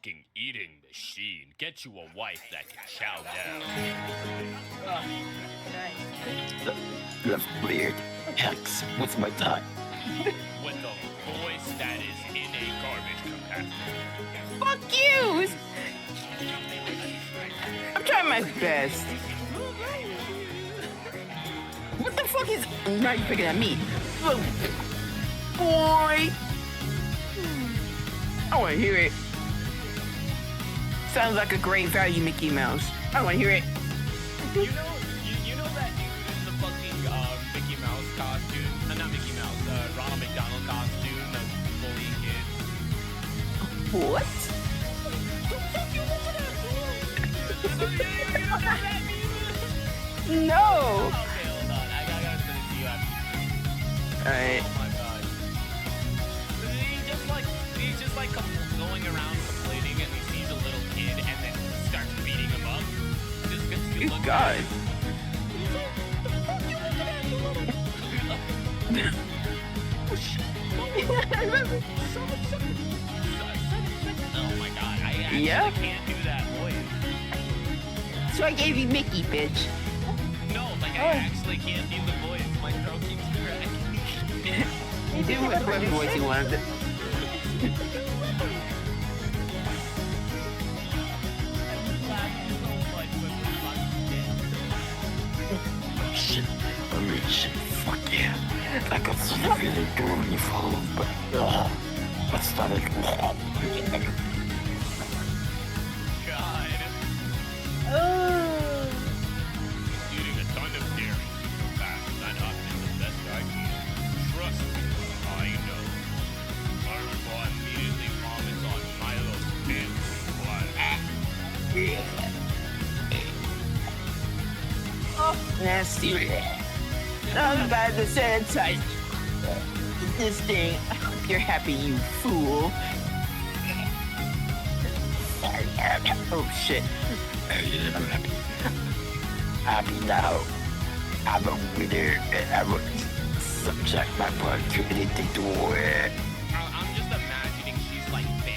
fucking eating machine. Get you a wife that can chow down. Left weird hex with my time. With a voice that is in a garbage compactor. Fuck you! I'm trying my best. What the fuck is... Now you're picking at me. Boy! I wanna hear it. Sounds like a great value, Mickey Mouse. I wanna hear it. You know that dude in the fucking Mickey Mouse costume? Not Mickey Mouse, Ronald McDonald costume of bullying kids. What? No! Okay, hold on. I gotta send it to you after. Alright. Oh my god. He's just like going around complaining and he sees a little kid and then starts beating him up. Just gets to Good look God. at him. Oh my god, I actually can't do that voice. So I gave you Mickey, bitch. No, like I actually can't do the voice. My throat keeps cracking. You did whatever voice you wanted. Shit, I mean shit, fuck yeah. I got something really good involved, but I started. God. Eating a ton of dairy too fast, not often the best idea. Trust me, I know. Herbivore immediately vomits on Milo's pants. Nasty. I'm about to sanitize this thing. I hope you're happy, you fool. Oh shit. I'm happy now. I'm a winner and I will subject my blood to anything to wear. I'm just imagining she's like family.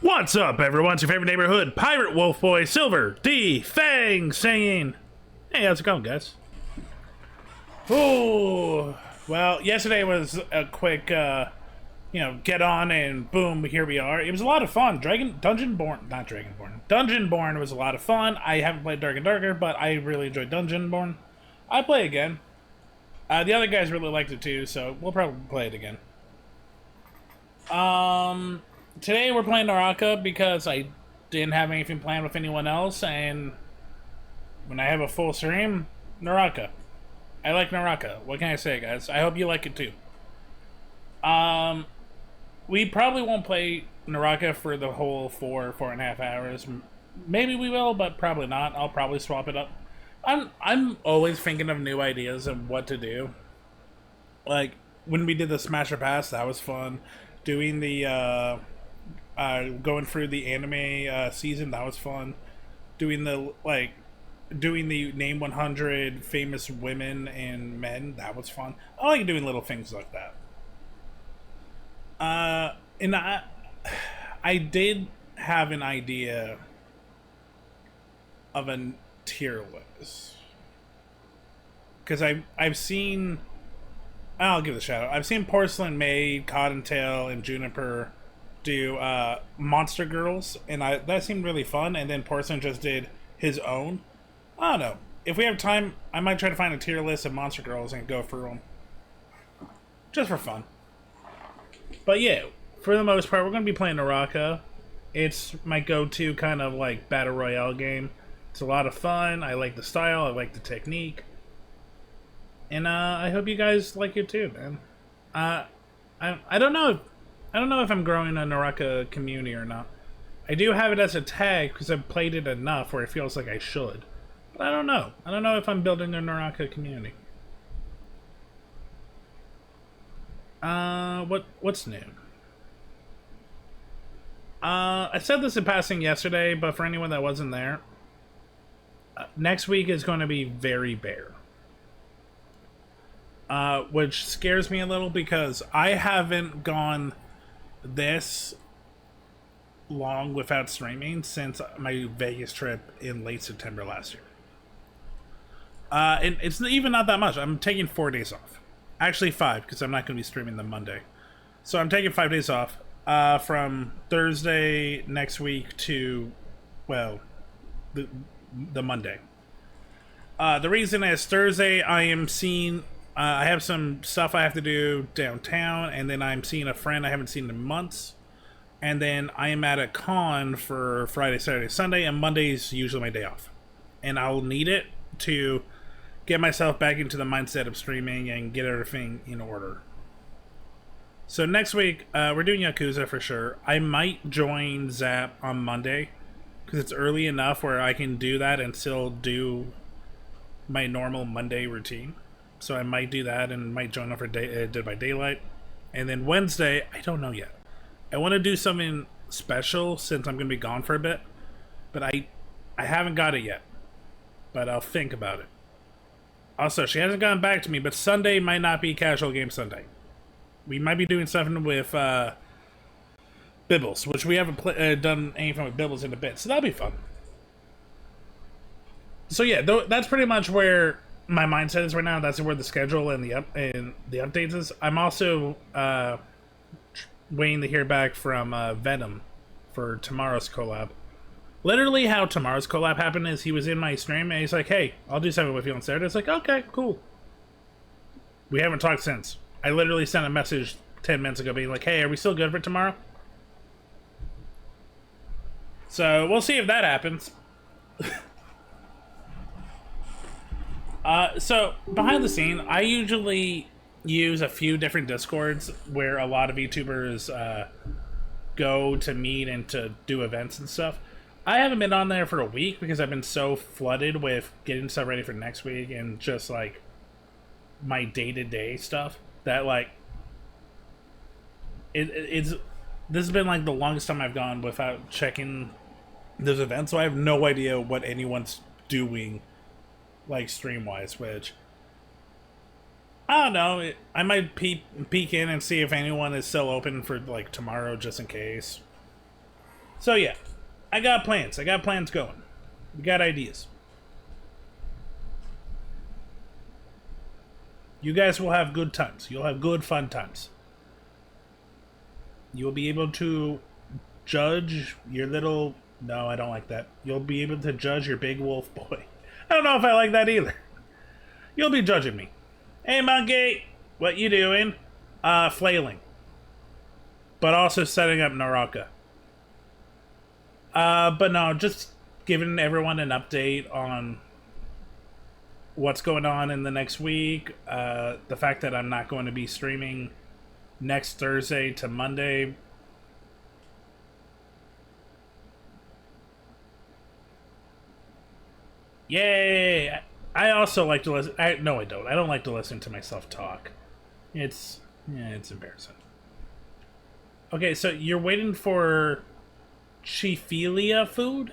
What's up, everyone? It's your favorite neighborhood pirate wolf boy, Silver D Fang, saying, hey, how's it going, guys? Oh, well, yesterday was a quick, get on and boom, here we are. It was a lot of fun. Dungeonborn was a lot of fun. I haven't played Dark and Darker, but I really enjoyed Dungeonborn. I play again. The other guys really liked it too, so we'll probably play it again. Today we're playing Naraka because I didn't have anything planned with anyone else, and when I have a full stream, Naraka. I like Naraka. What can I say, guys? I hope you like it too. We probably won't play Naraka for the whole 4.5 hours. Maybe we will, but probably not. I'll probably swap it up. I'm always thinking of new ideas of what to do. Like when we did the Smasher Pass, that was fun. Doing the going through the anime season, that was fun. Doing the name 100 famous women and men, that was fun. I like doing little things like that. And I did have an idea of a tier list because I've seen. I'll give it a shout out. I've seen Porcelain Maid, Cottontail, and Juniper do Monster Girls, and that seemed really fun. And then Porcelain just did his own. I don't know. If we have time, I might try to find a tier list of Monster Girls and go through them. Just for fun. But yeah, for the most part, we're going to be playing Naraka. It's my go-to kind of like Battle Royale game. It's a lot of fun. I like the style. I like the technique. And I hope you guys like it too, man. I don't know. I don't know if I'm growing a Naraka community or not. I do have it as a tag because I've played it enough where it feels like I should. But I don't know. I don't know if I'm building a Naraka community. What's new? I said this in passing yesterday, but for anyone that wasn't there, next week is going to be very bare. Which scares me a little because I haven't gone this long without streaming since my Vegas trip in late September last year. And it's even not that much. I'm taking 4 days off. Actually 5, because I'm not going to be streaming the Monday. So I'm taking 5 days off from Thursday next week to, well, the Monday. The reason is Thursday I am seeing... I have some stuff I have to do downtown, and then I'm seeing a friend I haven't seen in months. And then I am at a con for Friday, Saturday, Sunday, and Monday's usually my day off. And I'll need it to get myself back into the mindset of streaming and get everything in order. So next week, we're doing Yakuza for sure. I might join Zap on Monday, because it's early enough where I can do that and still do my normal Monday routine. So I might do that and might join up for Dead by Daylight. And then Wednesday, I don't know yet. I want to do something special since I'm going to be gone for a bit. But I haven't got it yet. But I'll think about it. Also, she hasn't gotten back to me, but Sunday might not be Casual Game Sunday. We might be doing something with Bibbles, which we haven't done anything with Bibbles in a bit. So that'll be fun. So yeah, that's pretty much where my mindset is right now. That's where the schedule and the updates is. I'm also waiting to hear back from Venom for tomorrow's collab. Literally how tomorrow's collab happened is he was in my stream and he's like, hey, I'll do something with you on Saturday. It's like, okay, cool. We haven't talked since. I literally sent a message 10 minutes ago being like, hey, are we still good for tomorrow? So we'll see if that happens. So behind the scene, I usually use a few different Discords where a lot of YouTubers go to meet and to do events and stuff. I haven't been on there for a week because I've been so flooded with getting stuff ready for next week and just like my day-to-day stuff that like it's this has been like the longest time I've gone without checking those events, so I have no idea what anyone's doing like stream-wise, which I don't know. I might peek in and see if anyone is still open for like tomorrow just in case. So yeah, I got plans. I got plans going. We got ideas. You guys will have good times. You'll have good fun times. You'll be able to judge your little... No, I don't like that. You'll be able to judge your big wolf boy. I don't know if I like that either. You'll be judging me. Hey, monkey! What you doing? Flailing. But also setting up Naraka. But no, just giving everyone an update on what's going on in the next week. The fact that I'm not going to be streaming next Thursday to Monday. Yay! I also like to listen. No, I don't. I don't like to listen to myself talk. It's embarrassing. Okay, so you're waiting for Chiphilia food?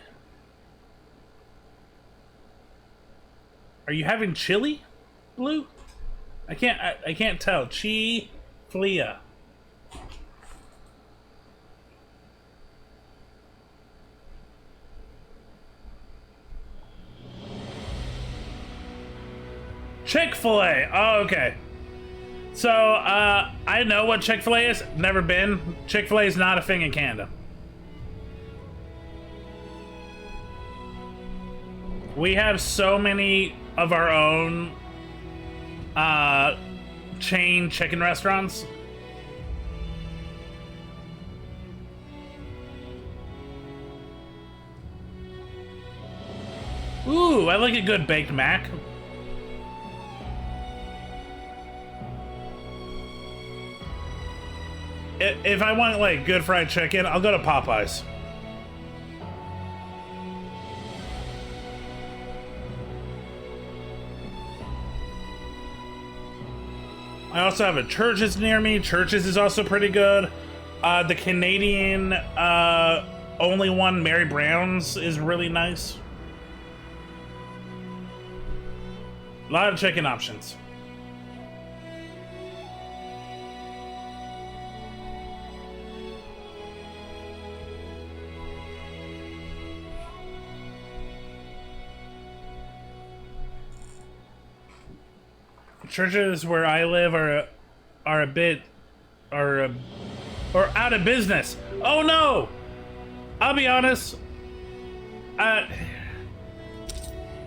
Are you having chili, Blue? I can't tell. Chiphilia. Chick-fil-A. Oh, okay. So, I know what Chick-fil-A is. Never been. Chick-fil-A is not a thing in Canada. We have so many of our own chain chicken restaurants. Ooh, I like a good baked mac. If I want like good fried chicken, I'll go to Popeyes. I also have a Church's near me. Church's is also pretty good. The Canadian only one, Mary Brown's, is really nice. A lot of chicken options. Churches where I live are out of business. Oh no! I'll be honest. I've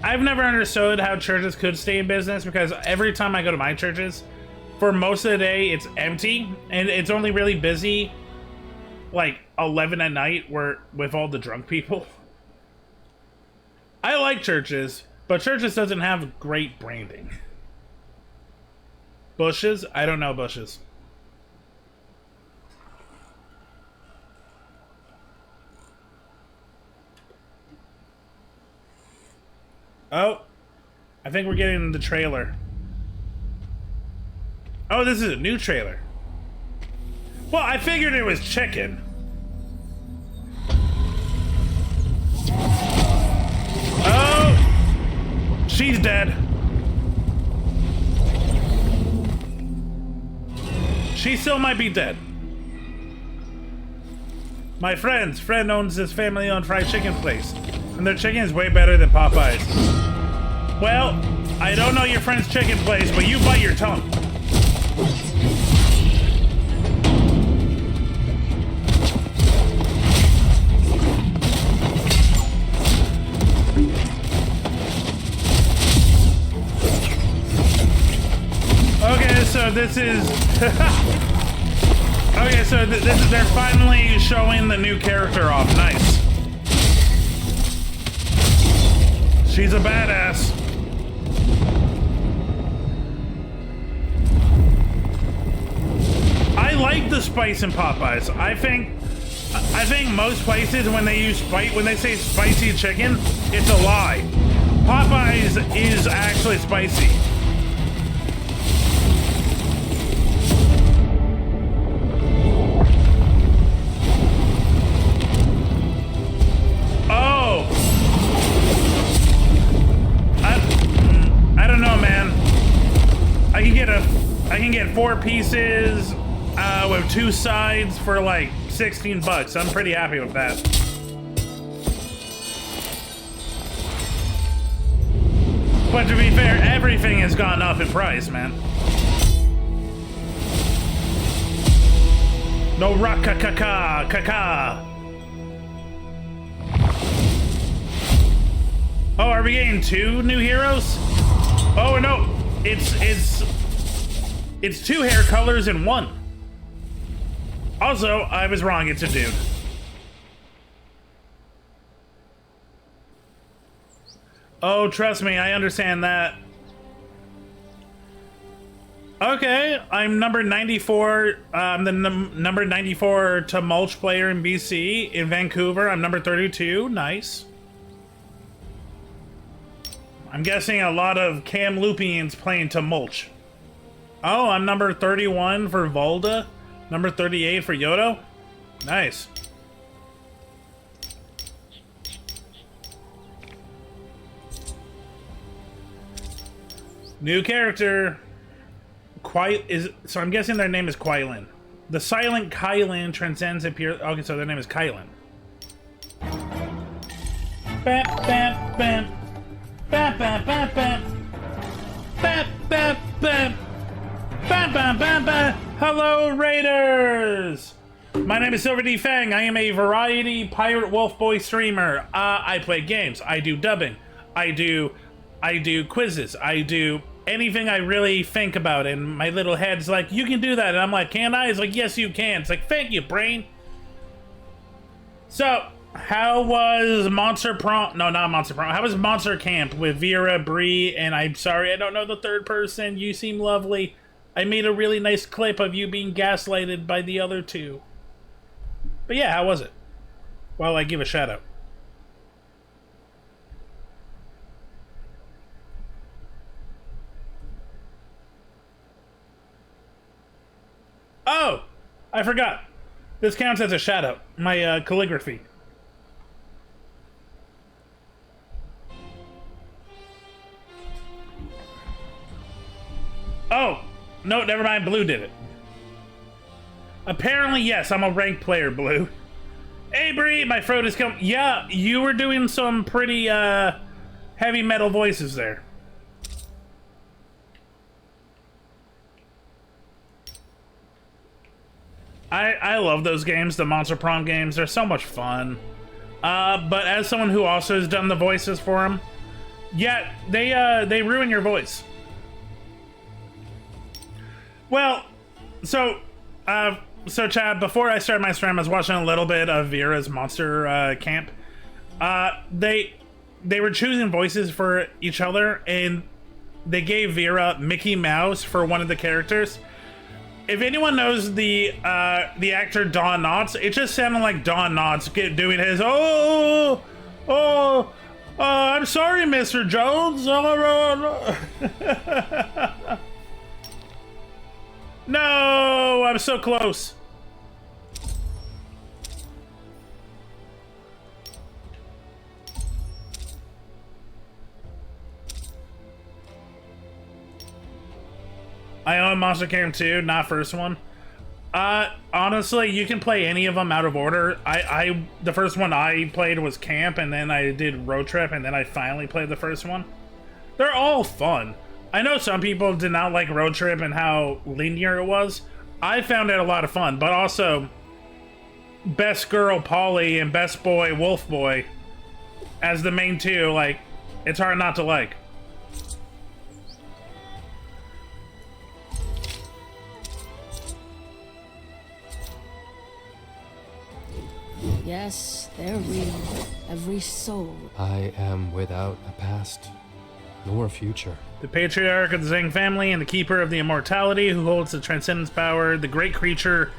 never understood how churches could stay in business because every time I go to my churches, for most of the day it's empty and it's only really busy like 11 at night with all the drunk people. I like churches, but churches doesn't have great branding. Bushes? I don't know Bushes. Oh, I think we're getting the trailer. Oh, this is a new trailer. Well, I figured it was chicken. Oh, she's dead. She still might be dead. My friend owns this family-owned fried chicken place, and their chicken is way better than Popeyes. Well, I don't know your friend's chicken place, but you bite your tongue. Okay, so this is... okay, so they're finally showing the new character off. Nice. She's a badass. I like the spice in Popeyes. I think most places when they say spicy chicken, it's a lie. Popeyes is actually spicy. I can get 4 pieces with 2 sides for like 16 bucks. I'm pretty happy with that. But to be fair, everything has gone up in price, man. Naraka kaka. Oh, are we getting 2 new heroes? Oh no, it's 2 hair colors in 1. Also, I was wrong, it's a dude. Oh, trust me, I understand that. Okay, I'm number 94. I'm the number 94 to mulch player in BC. In Vancouver, I'm number 32. Nice. I'm guessing a lot of Kamloopians playing to mulch. Oh, I'm number 31 for Volda. Number 38 for Yodo. Nice. New character. So I'm guessing their name is Quilin. The silent Kylan transcends appear. Okay, so their name is Kylan. Bam, bam, bam. Bam, bam, bam, bam. Bam, bam, bam. Bam, bam, bam, bam. Hello, Raiders! My name is Silver D Fang. I am a variety pirate wolf boy streamer. I play games. I do dubbing. I do quizzes. I do anything I really think about, and my little head's like, you can do that, and I'm like, can I? It's like, yes, you can. It's like, thank you, brain. So, how was Monster Prom? No, not Monster Prom. How was Monster Camp with Vera, Bree, and I'm sorry, I don't know the third person. You seem lovely. I made a really nice clip of you being gaslighted by the other two. But yeah, how was it? While I give a shout out. Oh! I forgot. This counts as a shout out. My calligraphy. Oh! No, never mind. Blue did it. Apparently, yes, I'm a ranked player, Blue. Hey, Bree, my throat is coming. Yeah, you were doing some pretty heavy metal voices there. I love those games, the Monster Prom games. They're so much fun. But as someone who also has done the voices for them, yeah, they ruin your voice. Well, so Chad, before I started my stream, I was watching a little bit of Vera's Monster Camp. They were choosing voices for each other, and they gave Vera Mickey Mouse for one of the characters. If anyone knows the actor Don Knotts, it just sounded like Don Knotts doing his I'm sorry, Mr. Jones. No, I'm so close. I own Monster Camp 2, not first one. Honestly, you can play any of them out of order. The first one I played was Camp, and then I did Road Trip, and then I finally played the first one. They're all fun. I know some people did not like Road Trip and how linear it was. I found it a lot of fun, but also Best Girl Polly and Best Boy Wolf Boy as the main two, like, it's hard not to like. Yes, they're real. Every soul. I am without a past nor future. The patriarch of the Zhang family and the keeper of the immortality who holds the transcendence power, the great creature,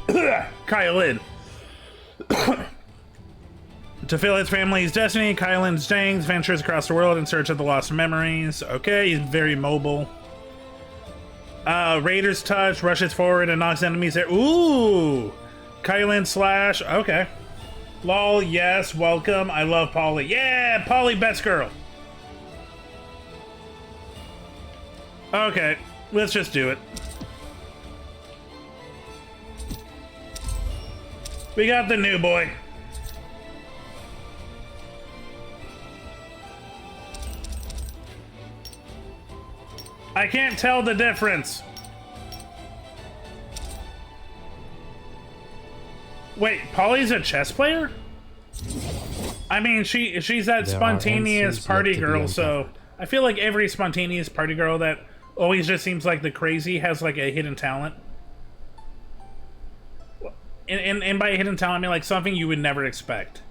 Kylin. To fill his family's destiny, Kylin Zhang ventures across the world in search of the lost memories. Okay, he's very mobile. Raider's touch, rushes forward and knocks enemies there. Ooh! Kylin slash, okay. Lol, yes, welcome. I love Polly. Yeah, Polly, best girl. Okay, let's just do it. We got the new boy. I can't tell the difference. Wait, Polly's a chess player? I mean, she's that There are spontaneous answers party yet to be girl, so uncovered. I feel like every spontaneous party girl that always just seems like the crazy has like a hidden talent. And by hidden talent, I mean like something you would never expect.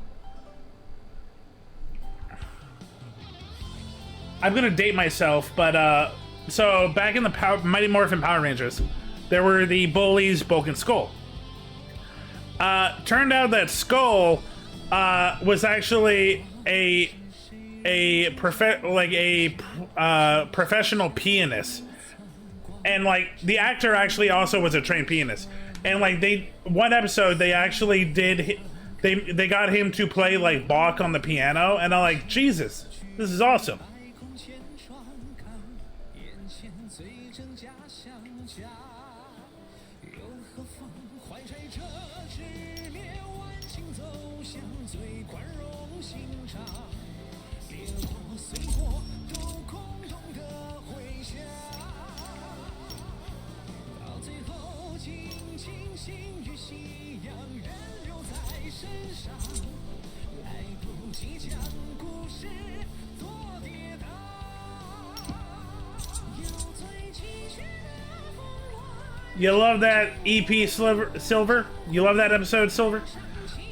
I'm gonna date myself, but so back in the Mighty Morphin Power Rangers, there were the bullies Bulk and Skull. Turned out that Skull was actually professional pianist, and like the actor actually also was a trained pianist, and like one episode they actually did they got him to play like Bach on the piano, and I'm like, Jesus, this is awesome. You love that EP Silver? You love that episode, Silver?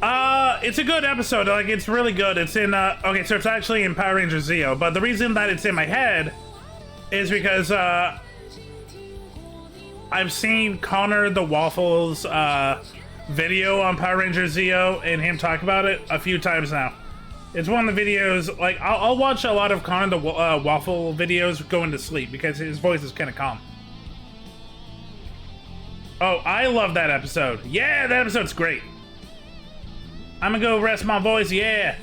It's a good episode. Like, it's really good. It's in, okay, so it's actually in Power Rangers Zeo, but the reason that it's in my head is because, I've seen Connor the Waffles, video on Power Rangers Zeo and him talk about it a few times now. It's one of the videos, like, I'll watch a lot of Connor the Waffle videos going to sleep because his voice is kind of calm. Oh, I love that episode. Yeah, that episode's great. I'm gonna go rest my voice, yeah.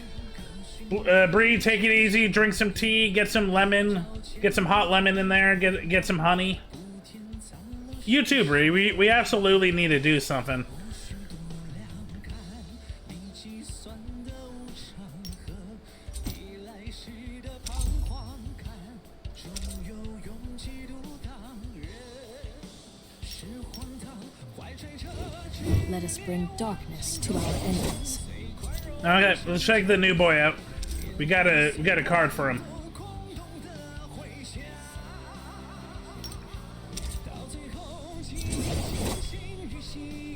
Bree, take it easy, drink some tea, get some lemon, get some hot lemon in there, get some honey. You too, Bree, we absolutely need to do something. Let us bring darkness to our enemies. Okay, let's check the new boy out. We got a card for him.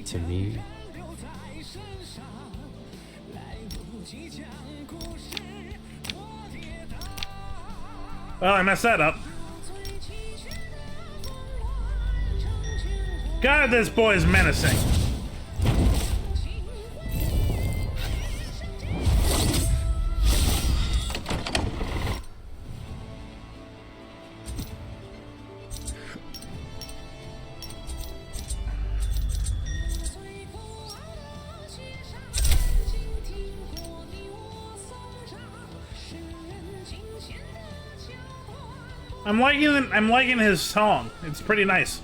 To me, well, I messed that up. God, this boy is menacing. I'm liking his song. It's pretty nice.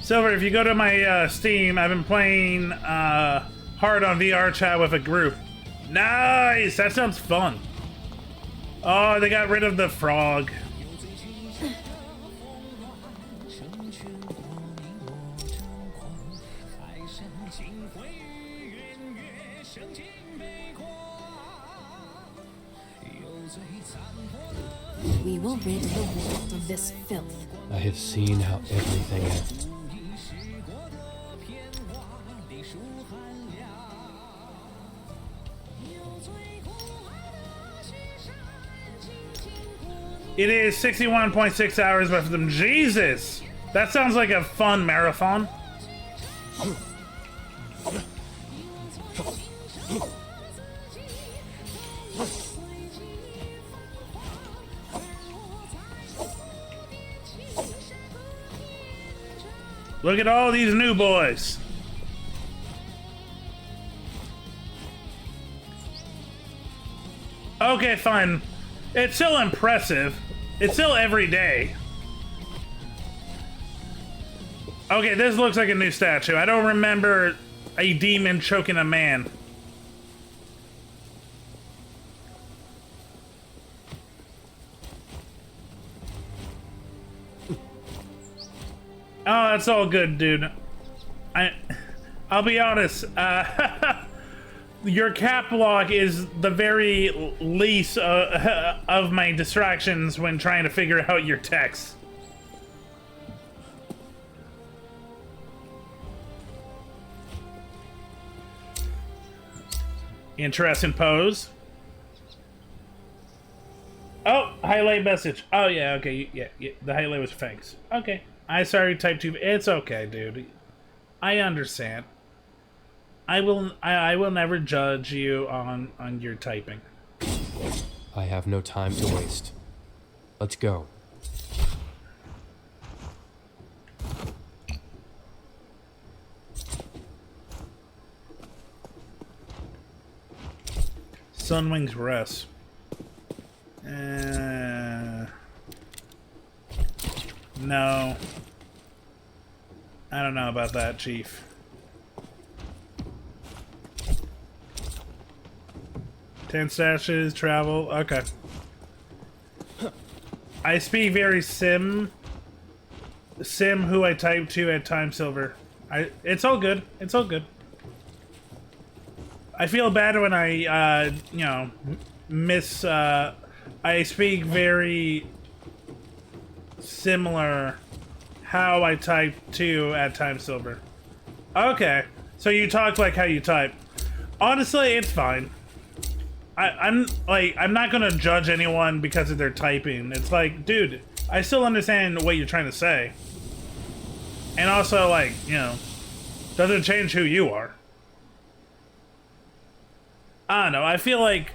Silver, if you go to my Steam, I've been playing hard on VR chat with a group. Nice! That sounds fun. Oh, they got rid of the frog. We will rid the world of this filth. I have seen how everything ends. It is 61.6 hours with them. Jesus! That sounds like a fun marathon. Look at all these new boys. Okay, fine. It's still impressive. It's still every day. Okay, this looks like a new statue. I don't remember a demon choking a man. Oh, that's all good, dude. I'll be honest. Your cap lock is the very least of my distractions when trying to figure out your text. Interesting pose. Oh, highlight message. Oh yeah, okay, yeah. The highlight was thanks. Okay, I sorry type 2. It's okay, dude. I understand. I will never judge you on your typing. I have no time to waste. Let's go. Sunwing's Rest. No. I don't know about that, Chief. 10 stashes, travel, okay. I speak very Sim who I type to at Time Silver. It's all good. It's all good. I feel bad when I, you know, I speak very similar how I type to at Time Silver. Okay, so you talk like how you type. Honestly, it's fine. I'm not gonna judge anyone because of their typing. It's like, dude, I still understand what you're trying to say. And also, like, you know, doesn't change who you are. I don't know, I feel like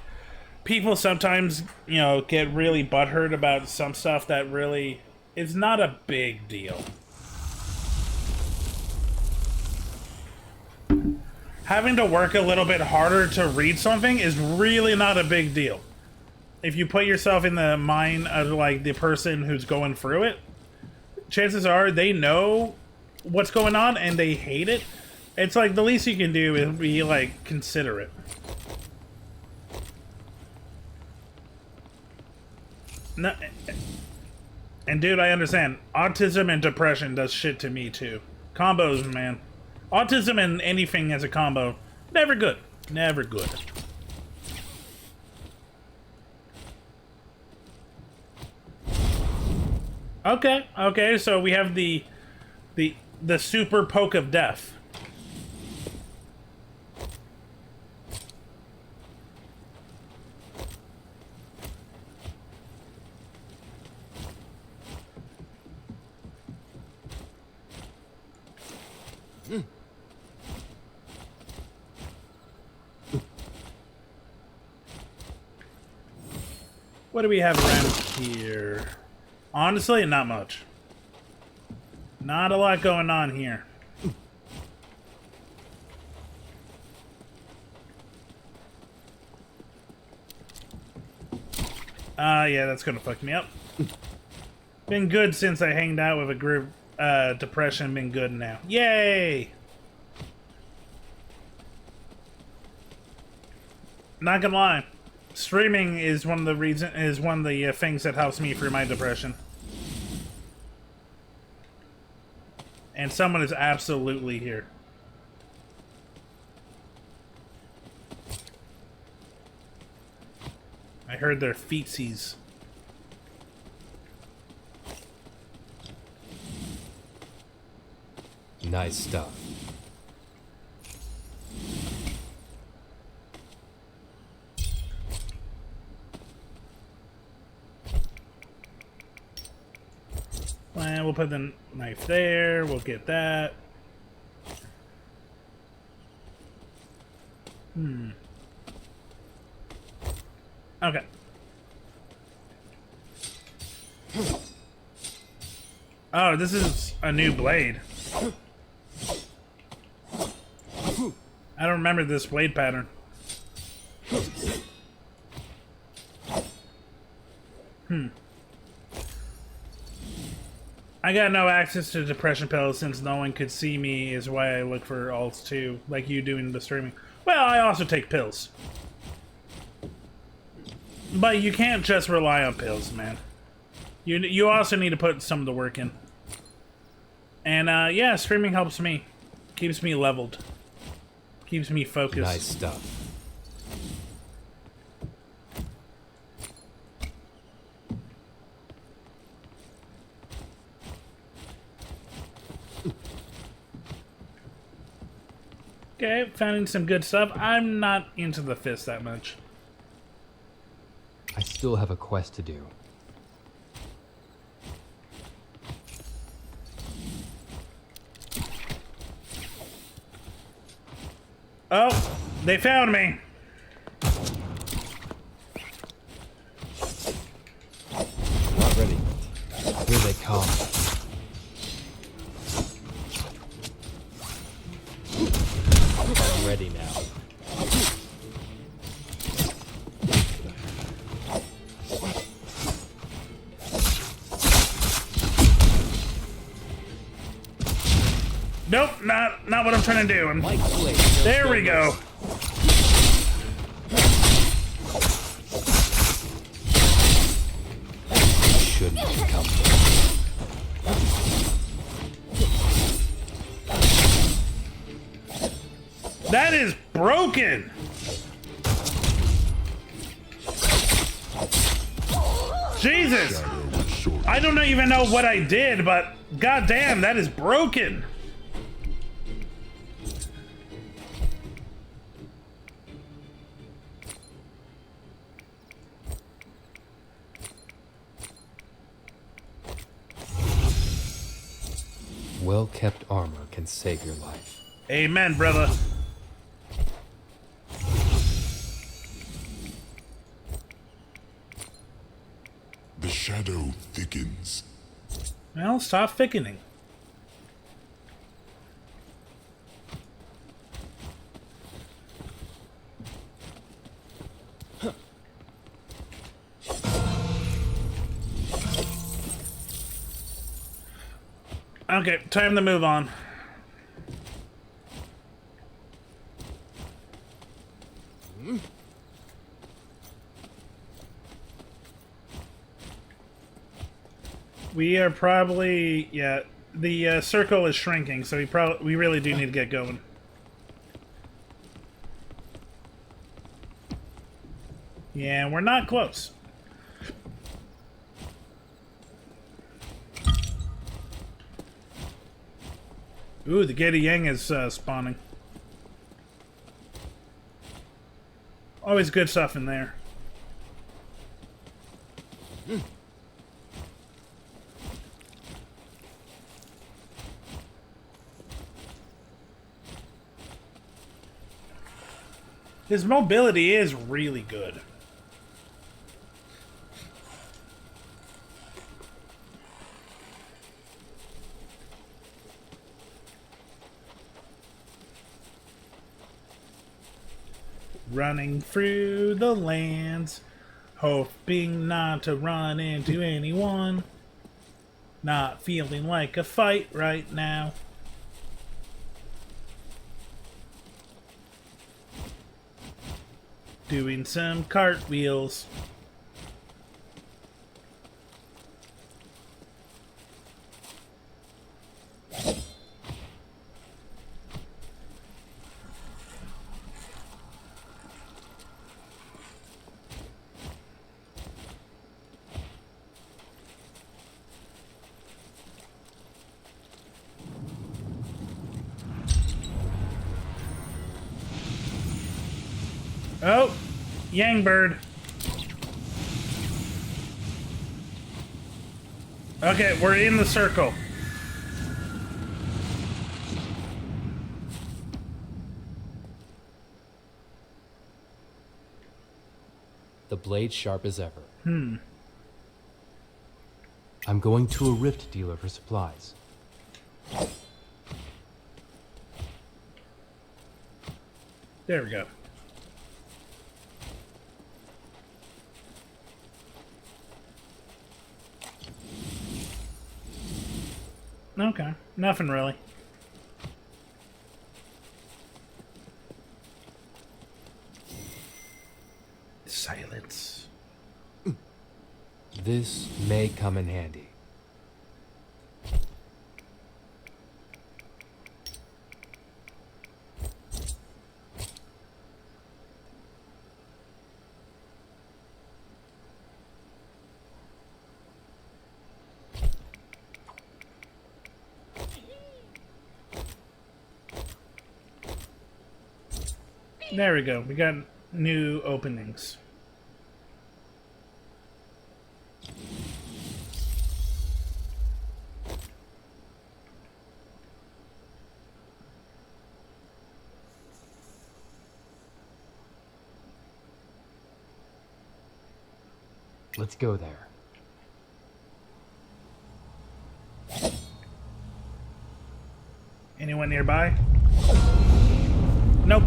people sometimes, you know, get really butthurt about some stuff that really is not a big deal. Having to work a little bit harder to read something is really not a big deal. If you put yourself in the mind of, like, the person who's going through it, chances are they know what's going on and they hate it. It's like the least you can do is be, like, considerate. No, and dude, I understand. Autism and depression does shit to me too. Combos, man. Autism and anything as a combo, never good. Never good. Okay, so we have the super poke of death. What do we have around here? Honestly, not much. Not a lot going on here. Yeah, that's gonna fuck me up. Been good since I hanged out with a group. Depression been good now. Yay! Not gonna lie. Streaming is one of the things that helps me through my depression. And someone is absolutely here. I heard their feetsies. Nice stuff. And we'll put the knife there. We'll get that. Okay. Oh, this is a new blade. I don't remember this blade pattern. I got no access to depression pills since no one could see me is why I look for alts too, like you do in the streaming. Well, I also take pills. But you can't just rely on pills, man. You also need to put some of the work in. And yeah, streaming helps me. Keeps me leveled. Keeps me focused. Nice stuff. Okay, finding some good stuff. I'm not into the fist that much. I still have a quest to do. Oh, they found me. Not ready. Here they come. I'm ready now. Nope, not what I'm trying to do. Like blade, There we go. Shouldn't have come. That is broken. Jesus. I don't even know what I did, but goddamn, that is broken. Well-kept armor can save your life. Amen, brother. The shadow thickens. Well, stop thickening. Okay, time to move on. We are probably, yeah, the circle is shrinking, so we really do need to get going. Yeah, we're not close. Ooh, the Getty Yang is spawning. Always good stuff in there. His mobility is really good. Running through the lands, hoping not to run into anyone. Not feeling like a fight right now. Doing some cartwheels. Oh, Yang Bird. Okay, we're in the circle. The blade sharp as ever. I'm going to a rift dealer for supplies. There we go. Okay, nothing really. Silence. This may come in handy. There we go. We got new openings. Let's go there. Anyone nearby? Nope.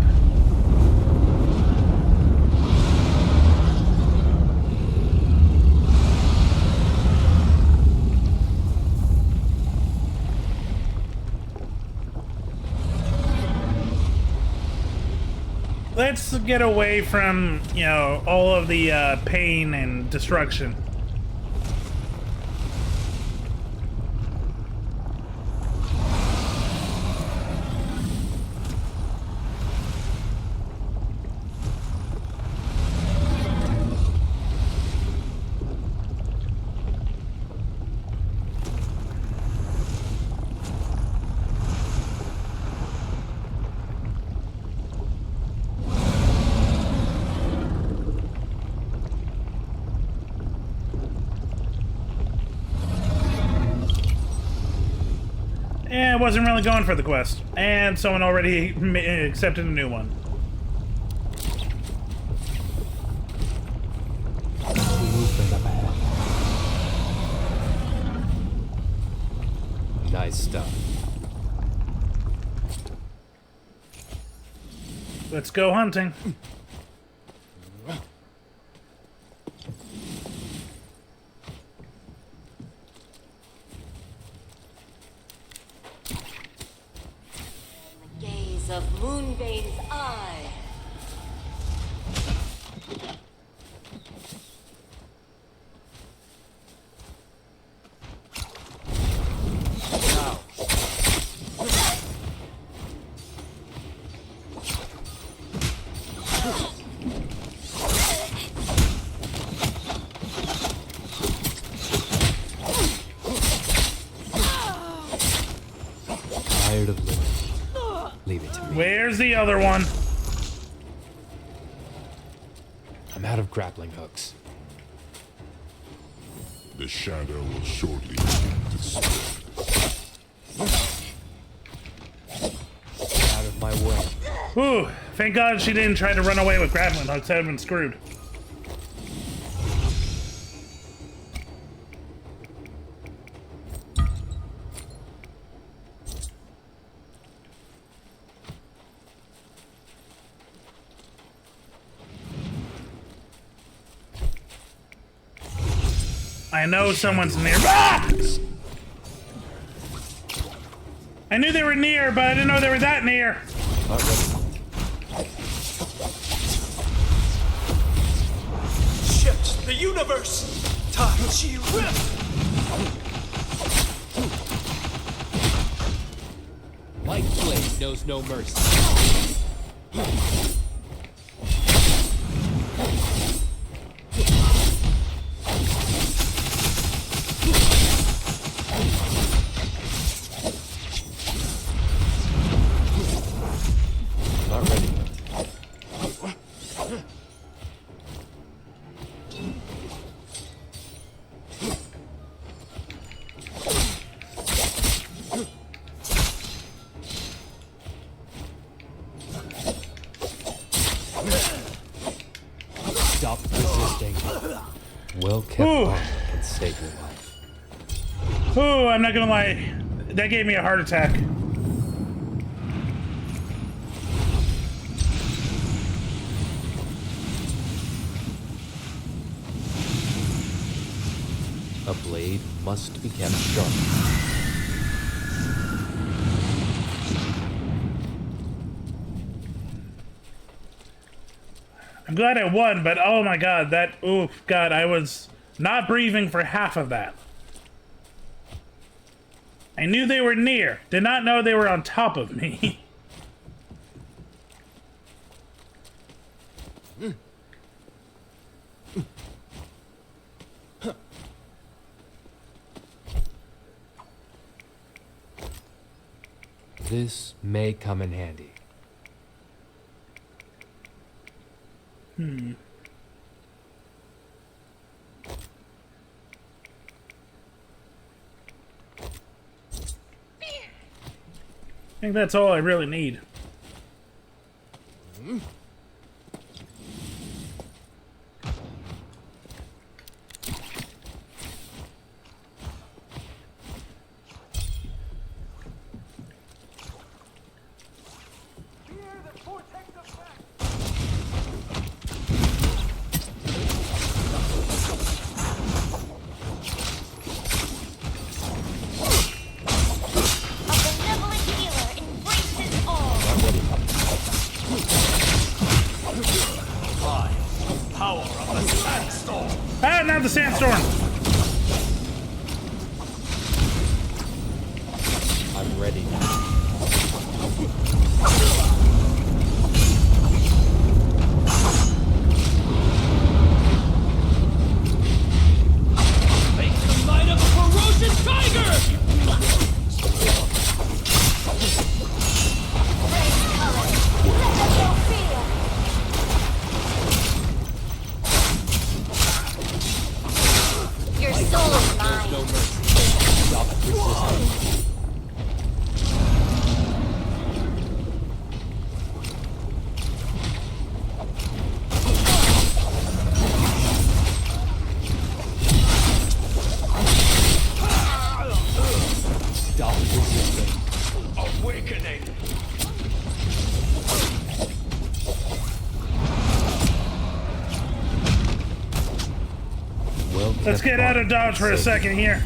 Let's get away from, you know, all of the pain and destruction. I wasn't really going for the quest, and someone already accepted a new one. Movement up ahead. Nice stuff. Let's go hunting. Gaze of Moonbane's eye. Tired of living. Leave it to me. Where's the other one? I'm out of grappling hooks. The shadow will shortly begin to spread. Out of my way. Whew, thank God she didn't try to run away with grappling hooks. I'd have been screwed. I know someone's near. Ah! I knew they were near, but I didn't know they were that near. Shift the universe! Tai Chi Rift! Light blade knows no mercy. Not ready yet. Stop resisting. Well kept armor can save your life. Ooh, I'm not gonna lie. That gave me a heart attack. A blade must be kept sharp. I'm glad I won, but oh my god, that, oof, god, I was not breathing for half of that. I knew they were near, did not know they were on top of me. This may come in handy. I think that's all I really need. I, the power of the sandstorm. Ah, not the sandstorm! I'm ready. Face the might of a ferocious tiger! Your soul is mine. No mercy. Stop resisting. Stop resisting. Awakening! Well Let's kept get out of honor Dodge for a can save second here.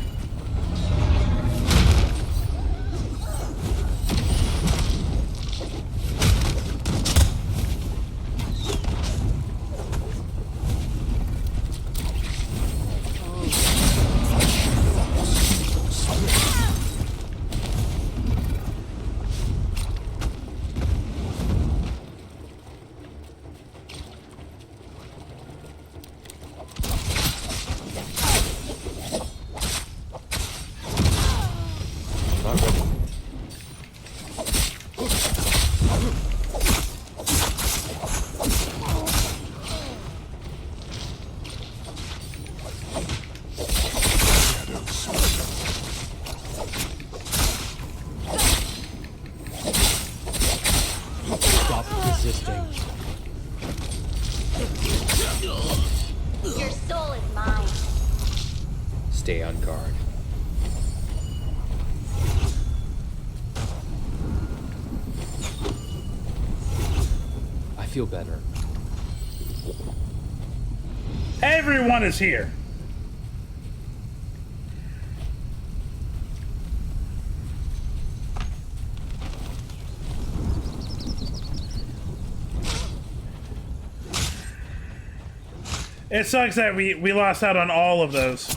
Not ready. Stop resisting. Your soul is mine. Stay on guard. I feel better. Everyone is here. It sucks that we lost out on all of those.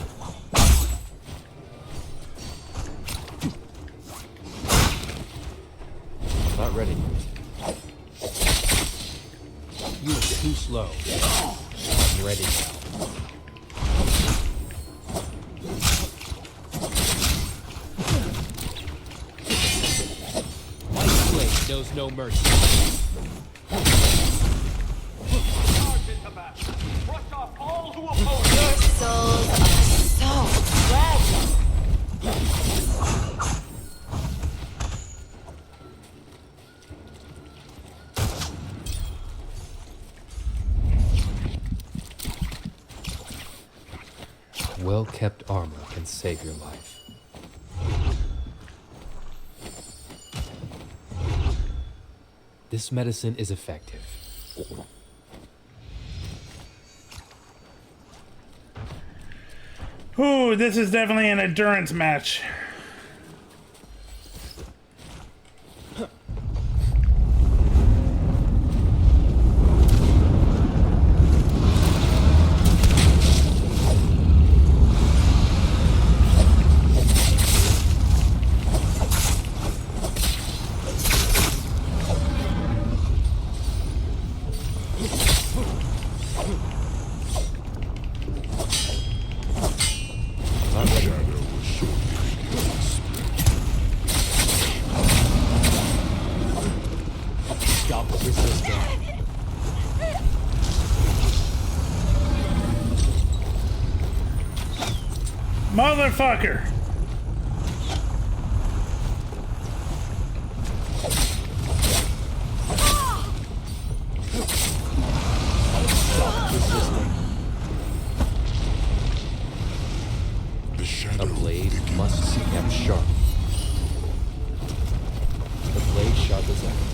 Not ready. You are too slow. I'm ready now. My blade knows no mercy. Charge into battle! Brush off all who oppose Your souls are so fragile. Well-kept armor can save your life. This medicine is effective. Ooh, this is definitely an endurance match. Stop resisting. Motherfucker! Stop resisting. The shadow A blade begins. must be kept sharp. The blade sharp as ever.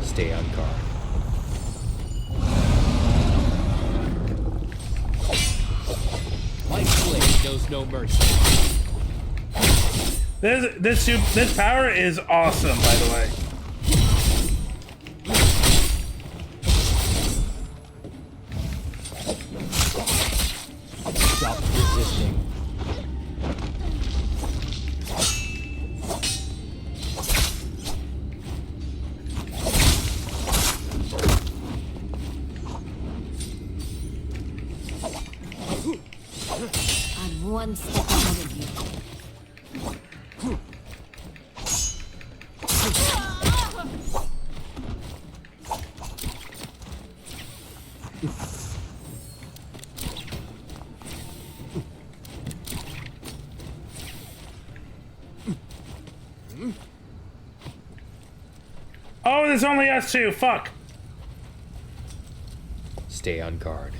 Stay on guard. My blade knows no mercy. This power is awesome, by the way. Stop resisting. I'm one step ahead of you. Oh, there's only us two. Fuck. Stay on guard.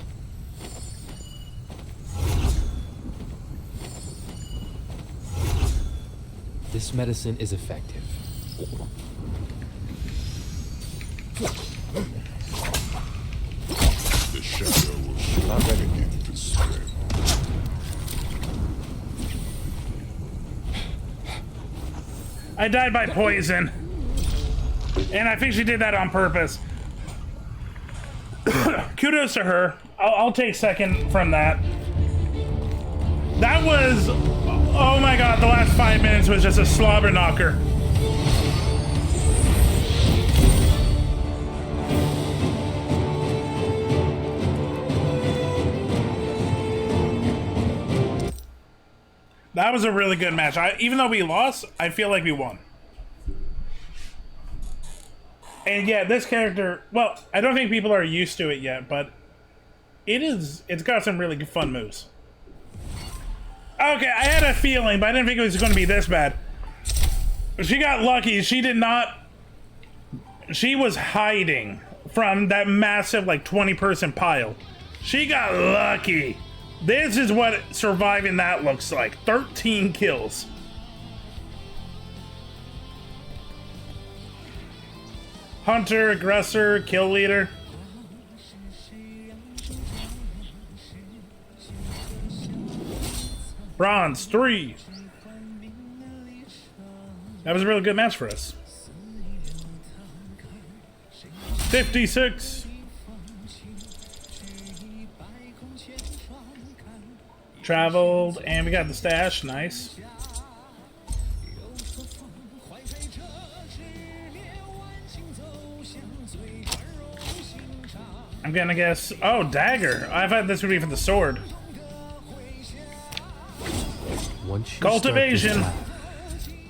This medicine is effective. The shadow will surely begin to spread. I died by poison. And I think she did that on purpose. Kudos to her. I'll take second from that. That was... Oh my god, the last 5 minutes was just a slobber knocker. That was a really good match. Even though we lost, I feel like we won. And yeah, this character, well, I don't think people are used to it yet, but it's got some really fun moves. Okay, I had a feeling, but I didn't think it was going to be this bad. She got lucky. She did not... She was hiding from that massive, like, 20-person pile. She got lucky. This is what surviving that looks like. 13 kills. Hunter, aggressor, kill leader. Bronze 3. That was a really good match for us. 56. Traveled, and we got the stash. Nice. I'm gonna guess... Oh, dagger. I thought this would be for the sword. Once you Cultivation. start this path,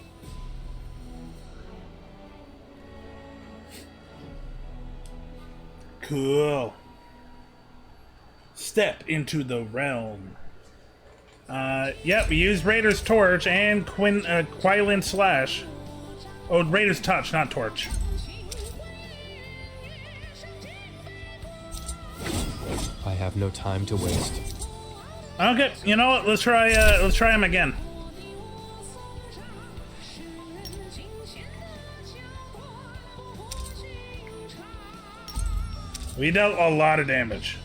Cool. Step into the realm. Yep, we used Raider's Torch and Quailen Slash. Oh, Raider's Touch, not Torch. I have no time to waste. Okay, you know what? Let's try him again. We dealt a lot of damage.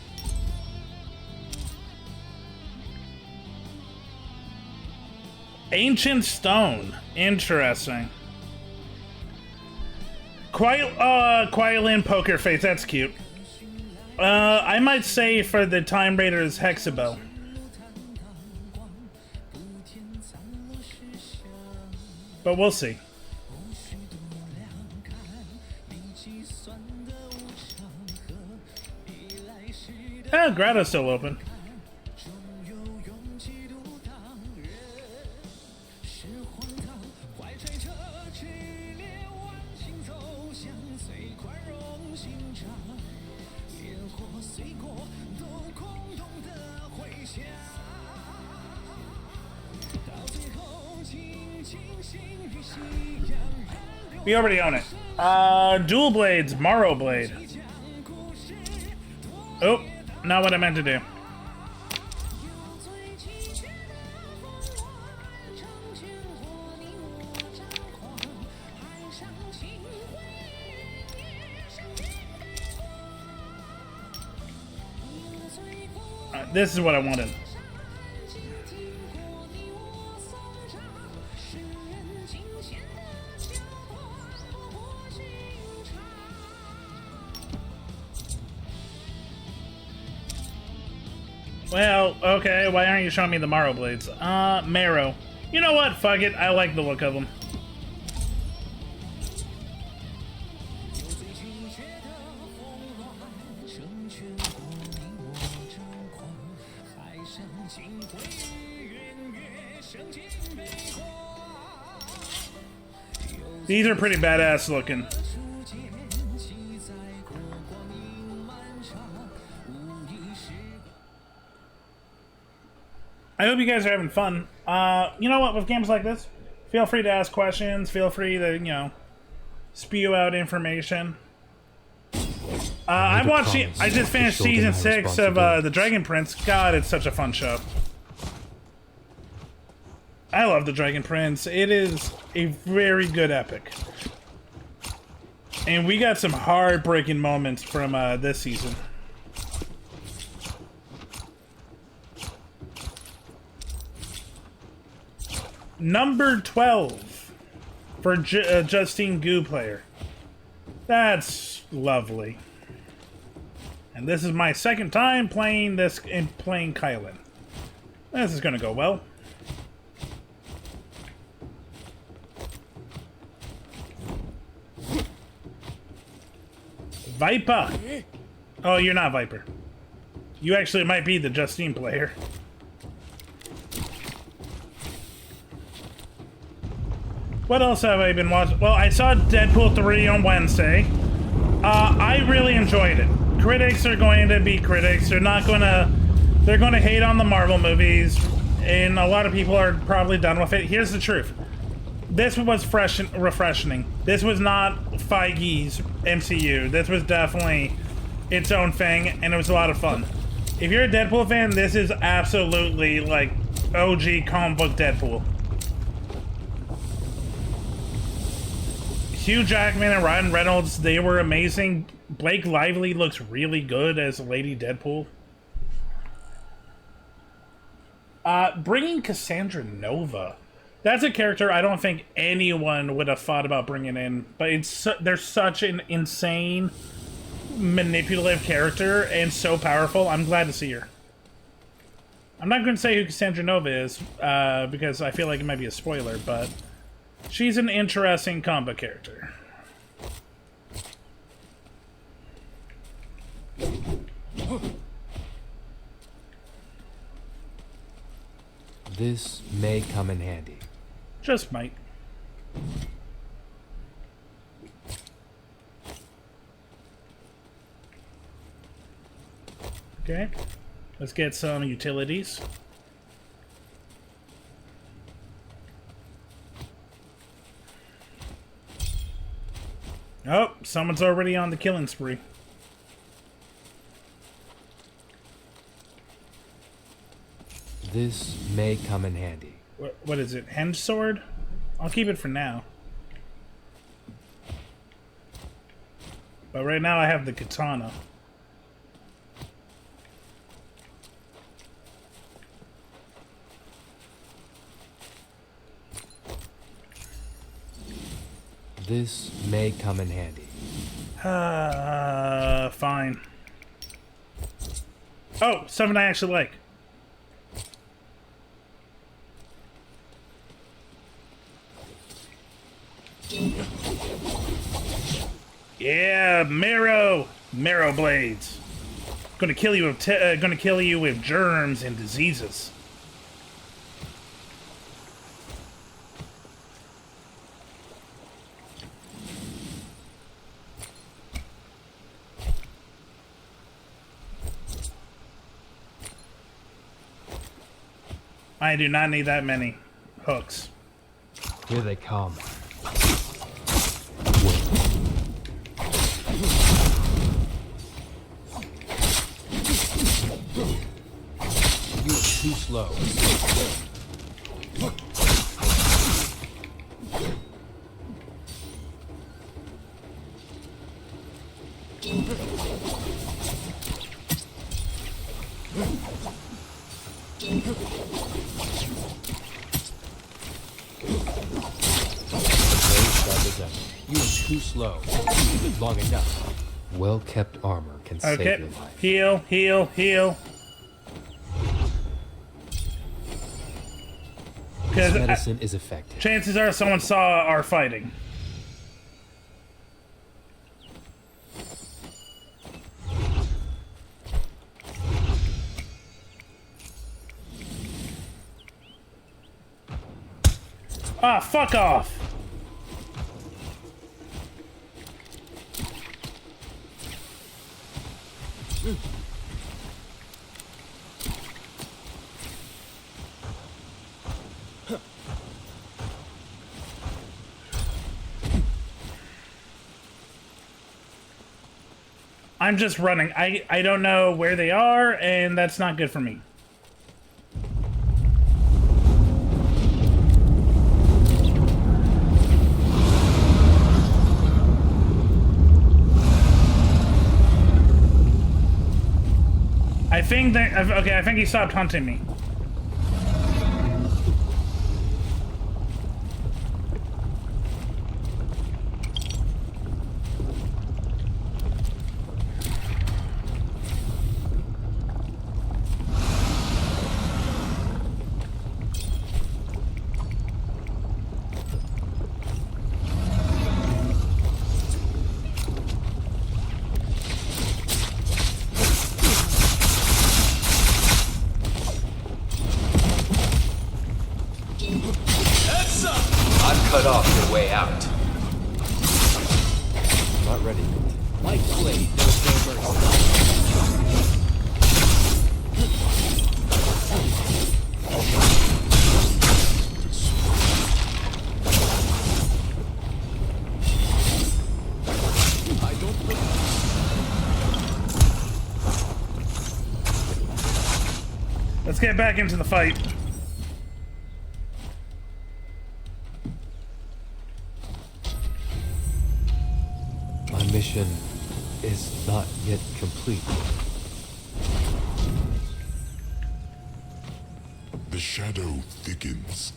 Ancient Stone. Interesting. Quailen Poker Face. That's cute. I might say for the Time Raiders Hexabell. But we'll see. Ah, Grotto's still open. We already own it. Dual Blades, Morrow Blade. Oh, not what I meant to do. This is what I wanted. Well, okay, why aren't you showing me the Marrow Blades? Marrow. You know what? Fuck it. I like the look of them. These are pretty badass looking. I hope you guys are having fun. You know what, with games like this, feel free to ask questions, feel free to, you know, spew out information. I just finished season 6 of The Dragon Prince. God, it's such a fun show. I love The Dragon Prince. It is a very good epic. And we got some heartbreaking moments from this season. Number 12 for Justine Goo player. That's lovely. And this is my second time playing this and playing Kylan. This is gonna go well. Viper! Oh, you're not Viper. You actually might be the Justine player. What else have I been watching? Well, I saw Deadpool 3 on Wednesday. I really enjoyed it. Critics are going to be critics. They're going to hate on the Marvel movies, and a lot of people are probably done with it. Here's the truth. This was fresh and refreshing. This was not Feige's MCU. This was definitely its own thing, and it was a lot of fun. If you're a Deadpool fan, this is absolutely like OG comic book Deadpool. Hugh Jackman and Ryan Reynolds, they were amazing. Blake Lively looks really good as Lady Deadpool. Bringing Cassandra Nova. That's a character I don't think anyone would have thought about bringing in, but there's such an insane, manipulative character and so powerful. I'm glad to see her. I'm not going to say who Cassandra Nova is, because I feel like it might be a spoiler, but she's an interesting combo character. This may come in handy. Just might. Okay. Let's get some utilities. Oh, someone's already on the killing spree. This may come in handy. What is it? Henge sword? I'll keep it for now. But right now I have the katana. This may come in handy. Fine. Oh, something I actually like. Yeah, marrow blades. Gonna kill you with germs and diseases. I do not need that many hooks. Here they come. You are too slow. You are too slow. Long enough. Well-kept armor can save your life. Heal, heal, heal. This medicine is effective. Chances are someone saw our fighting. Ah, fuck off! I'm just running. I don't know where they are, and that's not good for me. I think that... Okay, I think he stopped hunting me. I've cut off your way out. Not ready. Light blade knows no mercy. I don't believe. Let's get back into the fight. My mission is not yet complete. The shadow thickens.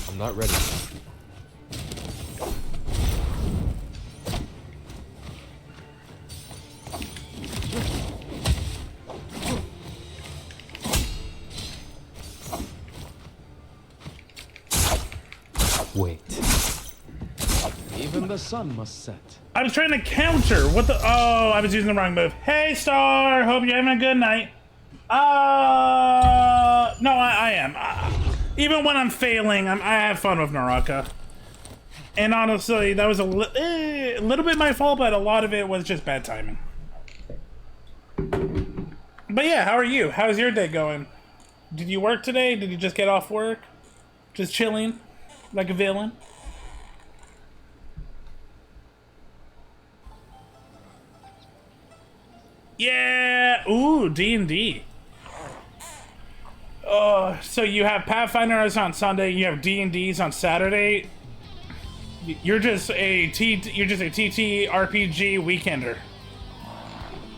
I'm not ready. Wait. Even the sun must set. I was trying to counter. What the? Oh, I was using the wrong move. Hey, Star. Hope you're having a good night. No, I am. Even when I'm failing, I have fun with Naraka. And honestly, that was a little bit my fault, but a lot of it was just bad timing. But yeah, how are you? How's your day going? Did you work today? Did you just get off work? Just chilling? Like a villain? Yeah! Ooh, D&D. So you have Pathfinders on Sunday, you have D&Ds on Saturday. You're just a TT RPG weekender.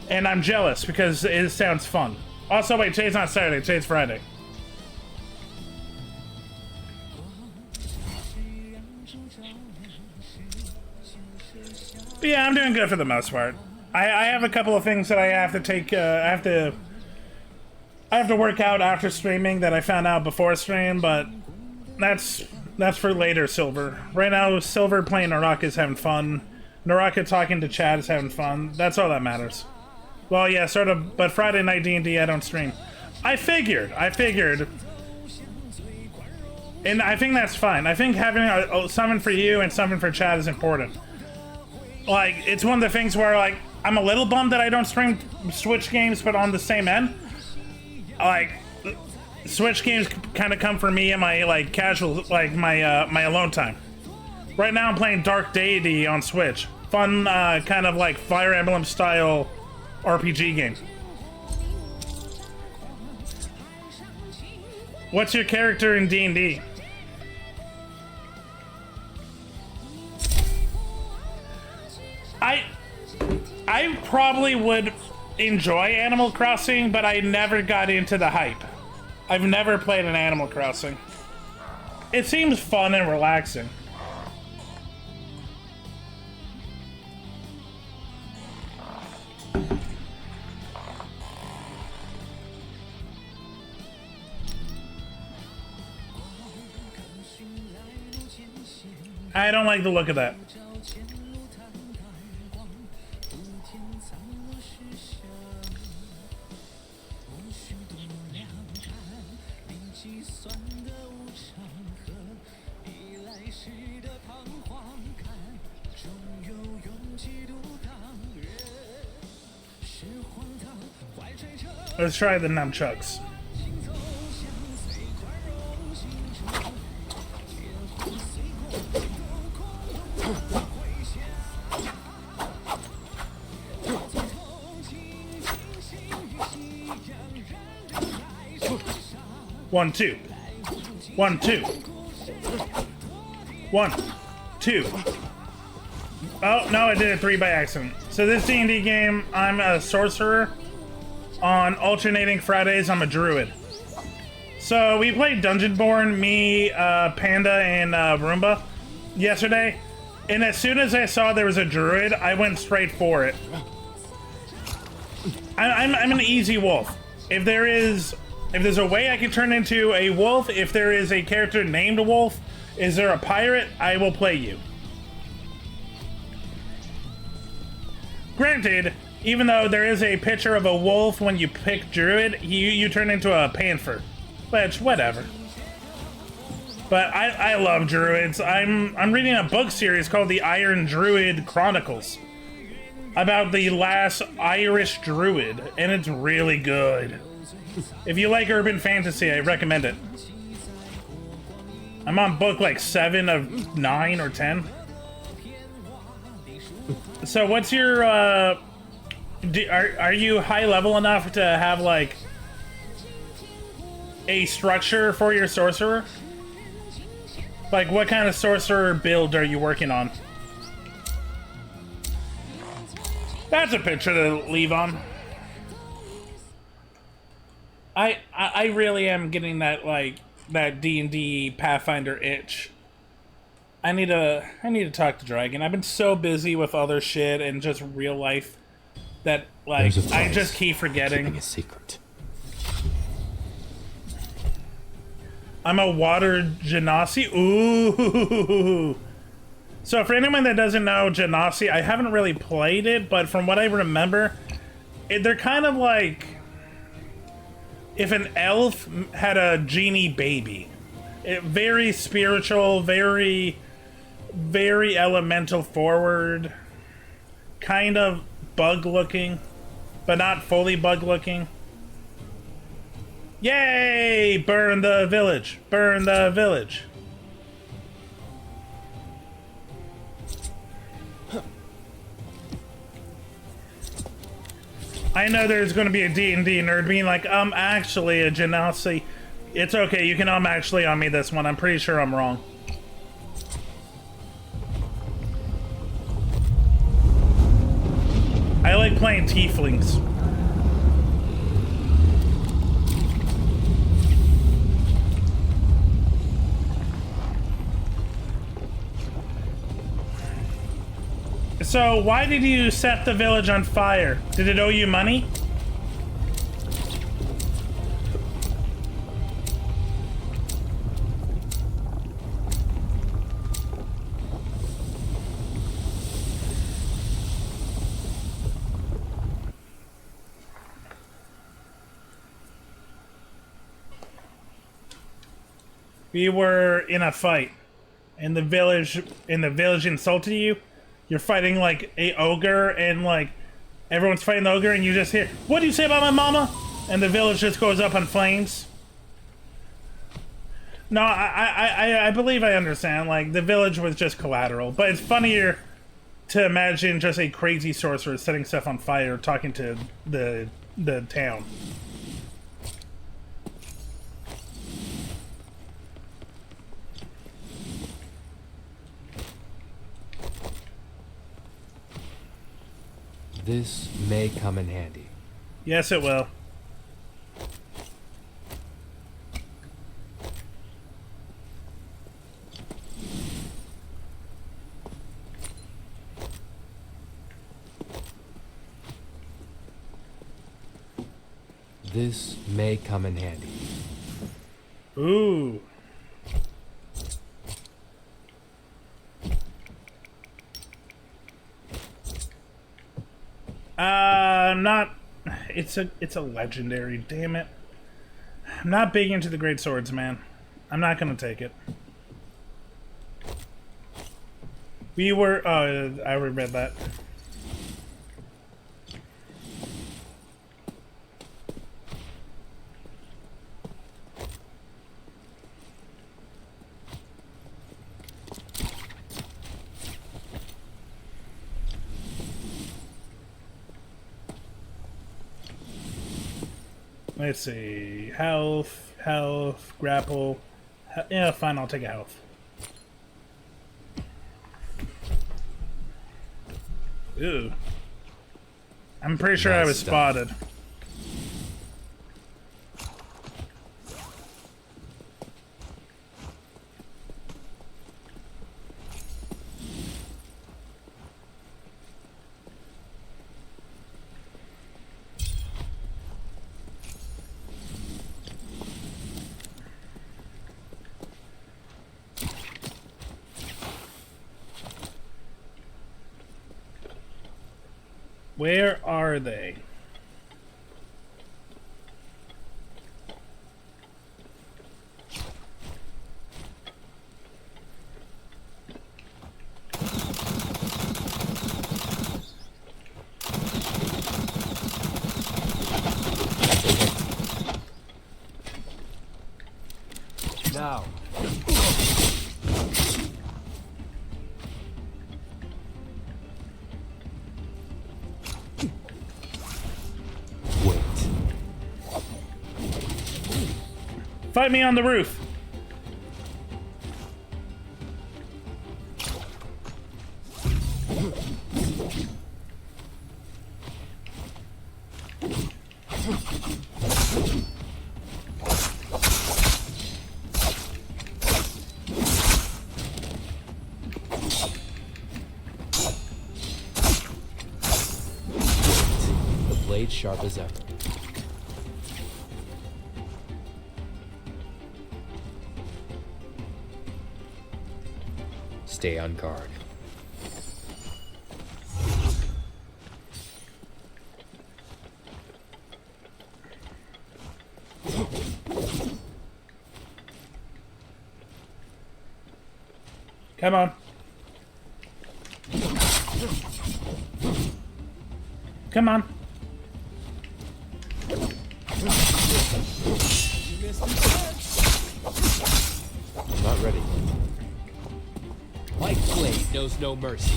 And I'm jealous because it sounds fun. Also, wait, today's not Saturday, today's Friday. But yeah, I'm doing good for the most part. I have a couple of things that I have to take, I have to work out after streaming that I found out before stream, but that's for later, Silver. Right now, Silver playing Naraka is having fun. Naraka talking to Chad is having fun. That's all that matters. Well, yeah, sort of, but Friday night D&D I don't stream. I figured. And I think that's fine. I think having something for you and something for Chad is important. Like, it's one of the things where, like, I'm a little bummed that I don't stream Switch games, but on the same end, like, Switch games kind of come for me in my, like, casual, like, my alone time. Right now I'm playing Dark Deity on Switch. Fun, kind of like Fire Emblem style RPG game. What's your character in D&D? I probably would enjoy Animal Crossing, but I never got into the hype. I've never played an Animal Crossing. It seems fun and relaxing. I don't like the look of that. Let's try the nunchucks. One, two. 1, 2. 1, 2. Oh, no, I did it 3 by accident. So this D&D game, I'm a sorcerer. On alternating Fridays, I'm a druid. So we played Dungeonborn, me, Panda, and Roomba yesterday. And as soon as I saw there was a druid, I went straight for it. I'm an easy wolf. If there's a way I can turn into a wolf, if there is a character named Wolf, is there a pirate, I will play you. Granted, even though there is a picture of a wolf when you pick druid, you turn into a panther. Which, whatever. But I love druids. I'm reading a book series called The Iron Druid Chronicles about the last Irish druid, and it's really good. If you like urban fantasy, I recommend it. I'm on book like 7 of 9 or 10. So what's your, are you high level enough to have like a structure for your sorcerer? Like what kind of sorcerer build are you working on? That's a picture to leave on. I really am getting that like that D&D Pathfinder itch. I need to talk to Dragon. I've been so busy with other shit and just real life that like I just keep forgetting. Keeping a secret. I'm a water genasi. Ooh. So for anyone that doesn't know genasi, I haven't really played it, but from what I remember, they're kind of like if an elf had a genie baby. Very spiritual, very elemental forward, kind of bug looking, but not fully bug looking. Yay! Burn the village! Burn the village! I know there's going to be a D&D nerd being like, actually a genasi. It's okay, you can actually on me this one. I'm pretty sure I'm wrong. I like playing tieflings. So, why did you set the village on fire? Did it owe you money? We were in a fight, and the village insulted you. You're fighting like a ogre, and like everyone's fighting the ogre, and you just hear, "What do you say about my mama?" And the village just goes up in flames. No, I believe I understand. Like the village was just collateral, but it's funnier to imagine just a crazy sorcerer setting stuff on fire, talking to the town. This may come in handy. Yes, it will. This may come in handy. Ooh. I'm not. It's a legendary. Damn it. I'm not big into the great swords, man. I'm not gonna take it. We were. Oh, I read that. Let's see. Health, grapple. Yeah, fine, I'll take a health. Ew. I'm pretty sure I was spotted. Where are they? Now. Wait. Fight me on the roof. The blade sharp as ever. Stay on guard. Come on. Come on. I'm not ready. My blade knows no mercy.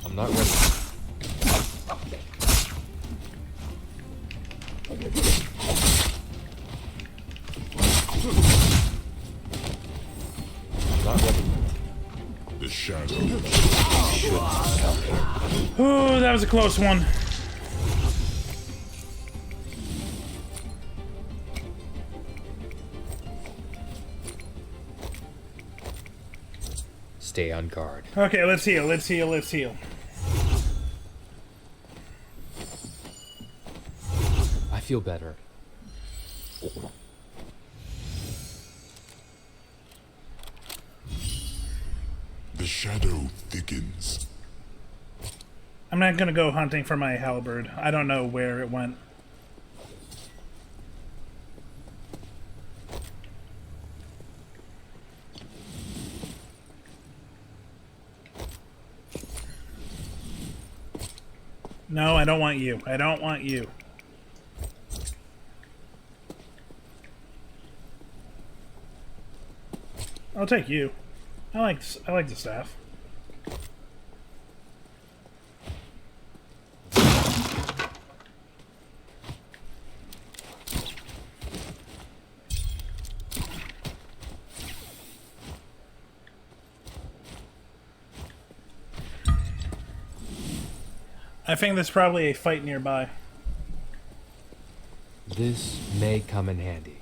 I'm not ready. I'm not ready. The shadow. Oh, that was a close one. Stay on guard. Okay, let's heal, let's heal, let's heal. I feel better. The shadow thickens. I'm not gonna go hunting for my halberd. I don't know where it went. No, I don't want you. I don't want you. I'll take you. I like the staff. I think there's probably a fight nearby. This may come in handy.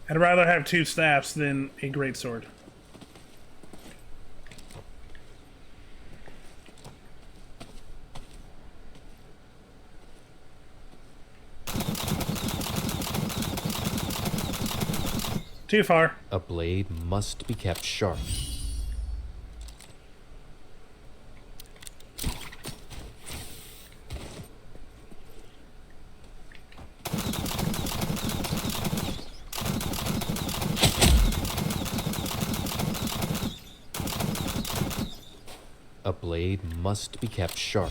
I'd rather have 2 staffs than a greatsword. Too far. A blade must be kept sharp. A blade must be kept sharp.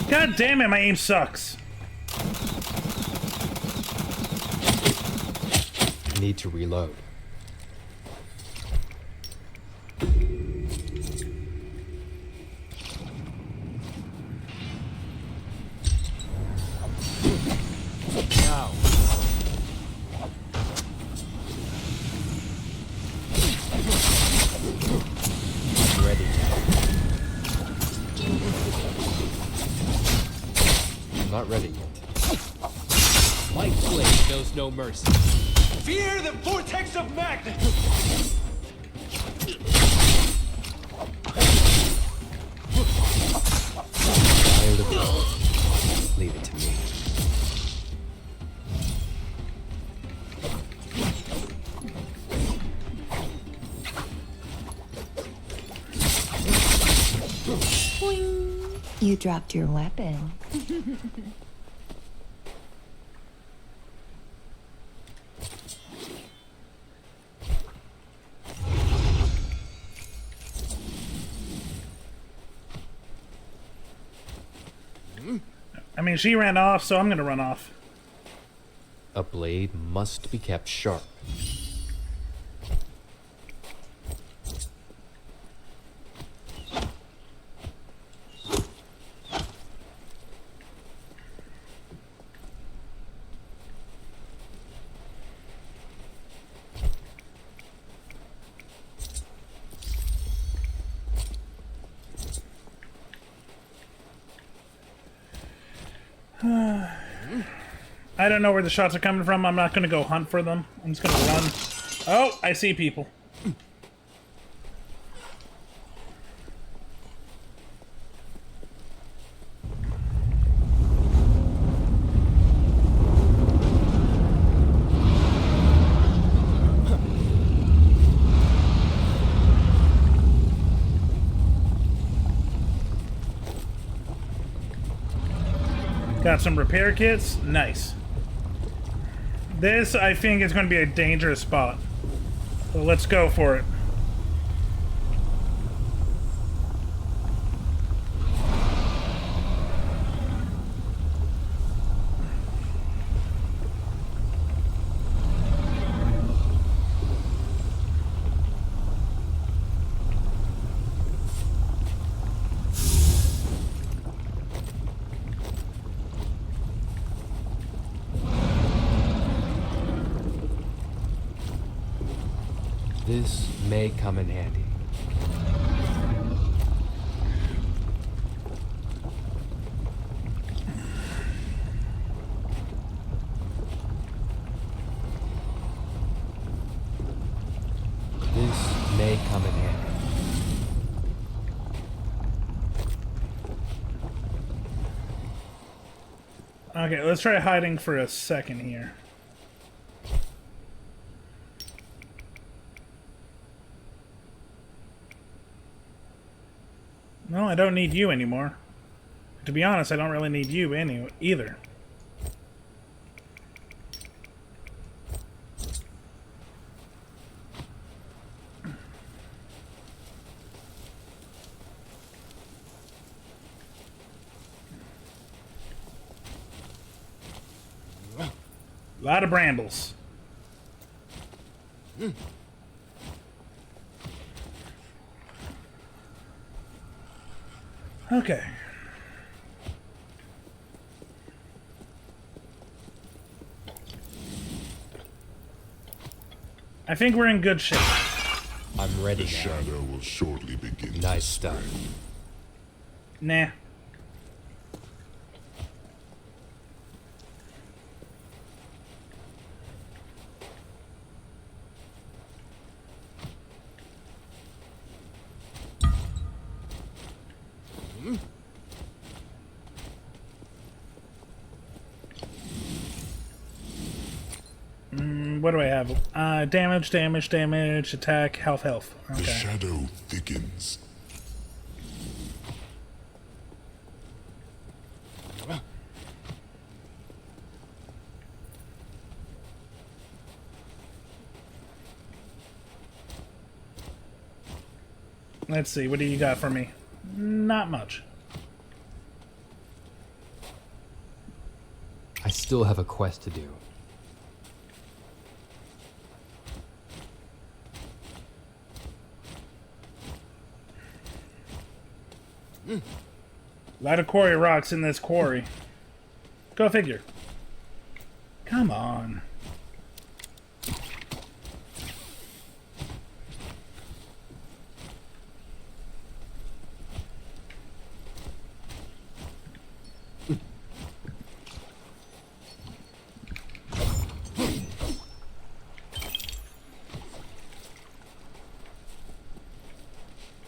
God damn it, my aim sucks. Need to reload. Now. Ready. I'm not ready yet. My blade knows no mercy. Fear the vortex of madness! Tired of it. Leave it to me. You dropped your weapon. I mean, she ran off, so I'm gonna run off. A blade must be kept sharp. I don't know where the shots are coming from. I'm not gonna go hunt for them. I'm just gonna run. Oh, I see people. Got some repair kits. Nice. This, I think, is going to be a dangerous spot. So let's go for it. This may come in handy. This may come in handy. Okay, let's try hiding for a second here. No, I don't need you anymore. To be honest, I don't really need you either. A lot of brambles. Okay. I think we're in good shape. I'm ready The now. shadow will shortly begin. Nice stuff. Nah. What do I have? Damage, attack, health. The Okay. shadow thickens. Let's see, what do you got for me? Not much. I still have a quest to do. A lot of quarry rocks in this quarry. Go figure. Come on.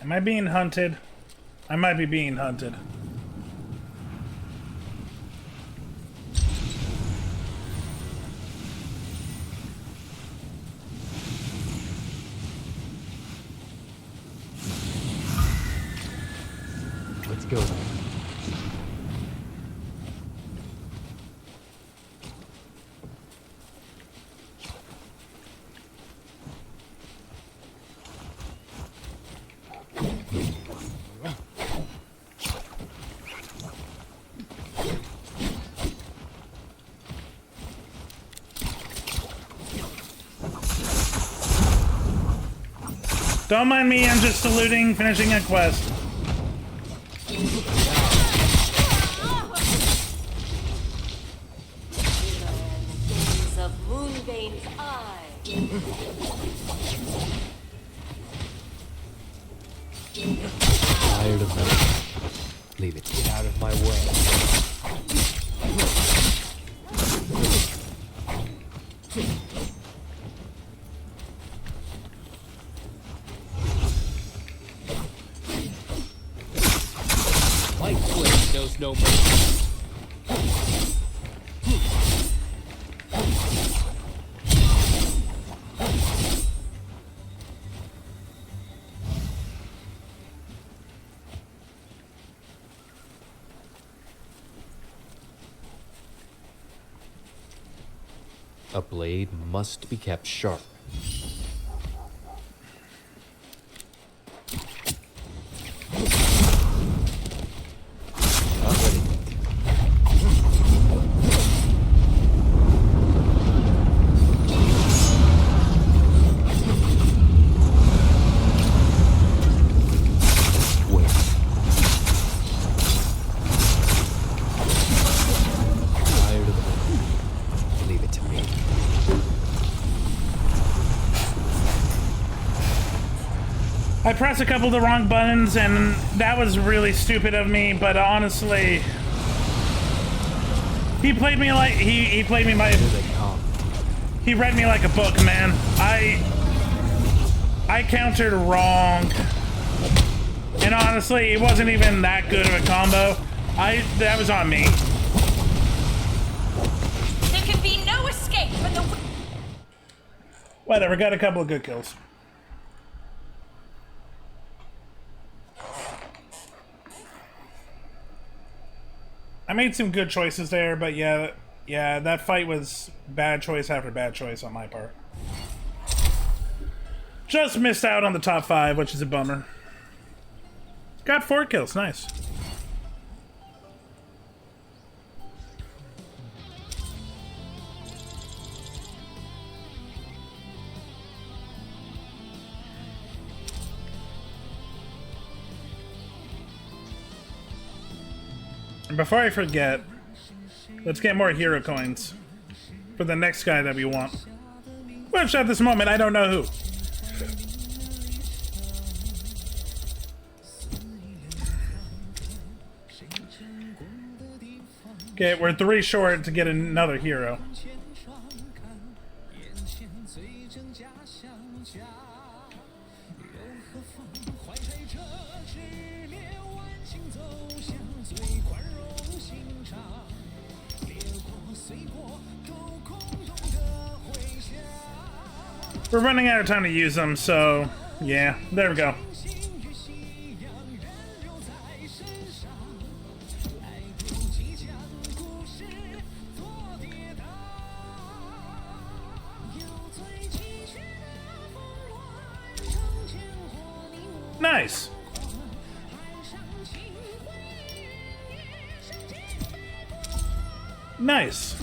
Am I being hunted? I might be being hunted. Let's go then. Don't mind me, I'm just saluting, finishing a quest. Gaze of Moonbane's eye. Tired of that. Leave it. Get out of my way. White Flame knows no mercy. A blade must be kept sharp. Not ready. Wait. Tired of it. Leave it to me. I pressed a couple of the wrong buttons, and that was really stupid of me, but honestly... He played me like... He played me by... Here they come. He read me like a book, man. I countered wrong. And honestly, it wasn't even that good of a combo. That was on me. There can be no escape from the... Whatever, got a couple of good kills. I made some good choices there, but yeah, that fight was bad choice after bad choice on my part. Just missed out on the top 5, which is a bummer. Got 4 kills, nice. Before I forget, let's get more hero coins for the next guy that we want. Which at this moment, I don't know who. Okay, we're 3 short to get another hero. We're running out of time to use them, so yeah, there we go. Nice. Nice.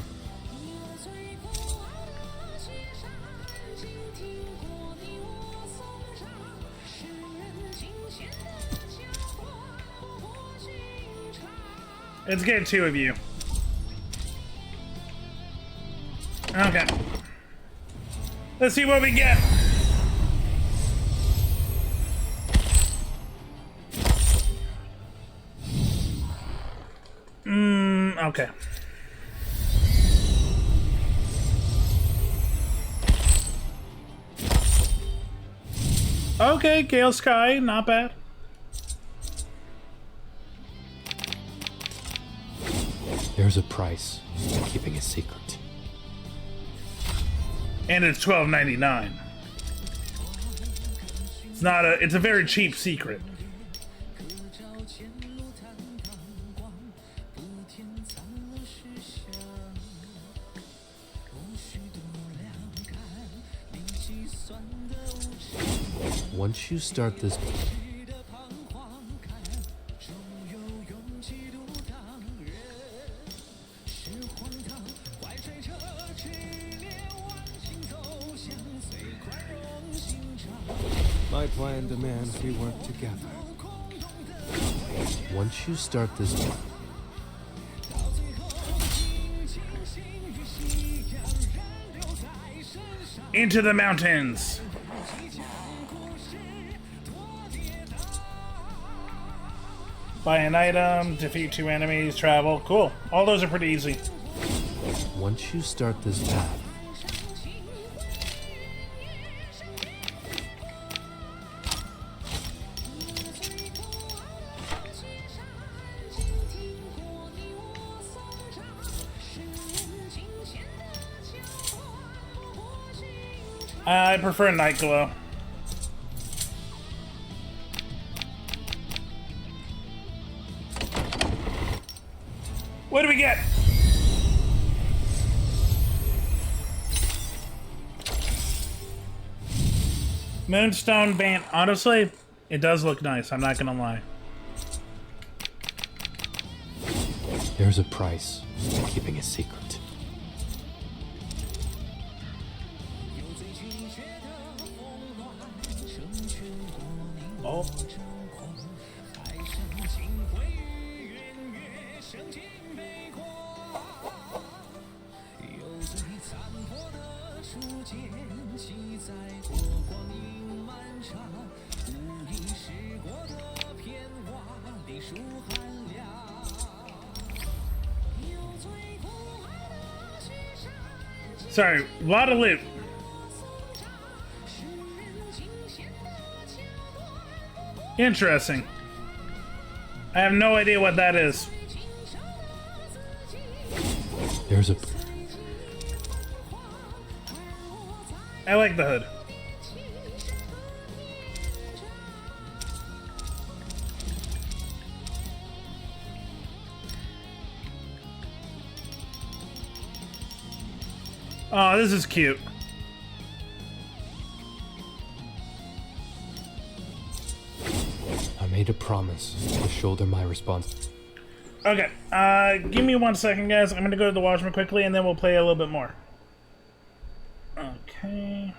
Let's get 2 of you. Okay. Let's see what we get. Okay. Okay, Gale Sky, not bad. There's a price for keeping a secret. And it's $12.99. It's not a. It's a very cheap secret. Once you start this, My plan demands we work together. once you start this, Into the mountains. Buy an item, defeat 2 enemies, travel. Cool. All those are pretty easy. once you start this path, I prefer Night Glow. What do we get? Moonstone Band. Honestly, it does look nice. I'm not gonna lie. there's a price for keeping a secret. Oh. Sorry, a lot of loot. Interesting. I have no idea what that is. There's a I like the hood. Oh, this is cute. I made a promise to shoulder my response. Okay, give me 1 second, guys. I'm gonna go to the washroom quickly, and then we'll play a little bit more. Okay.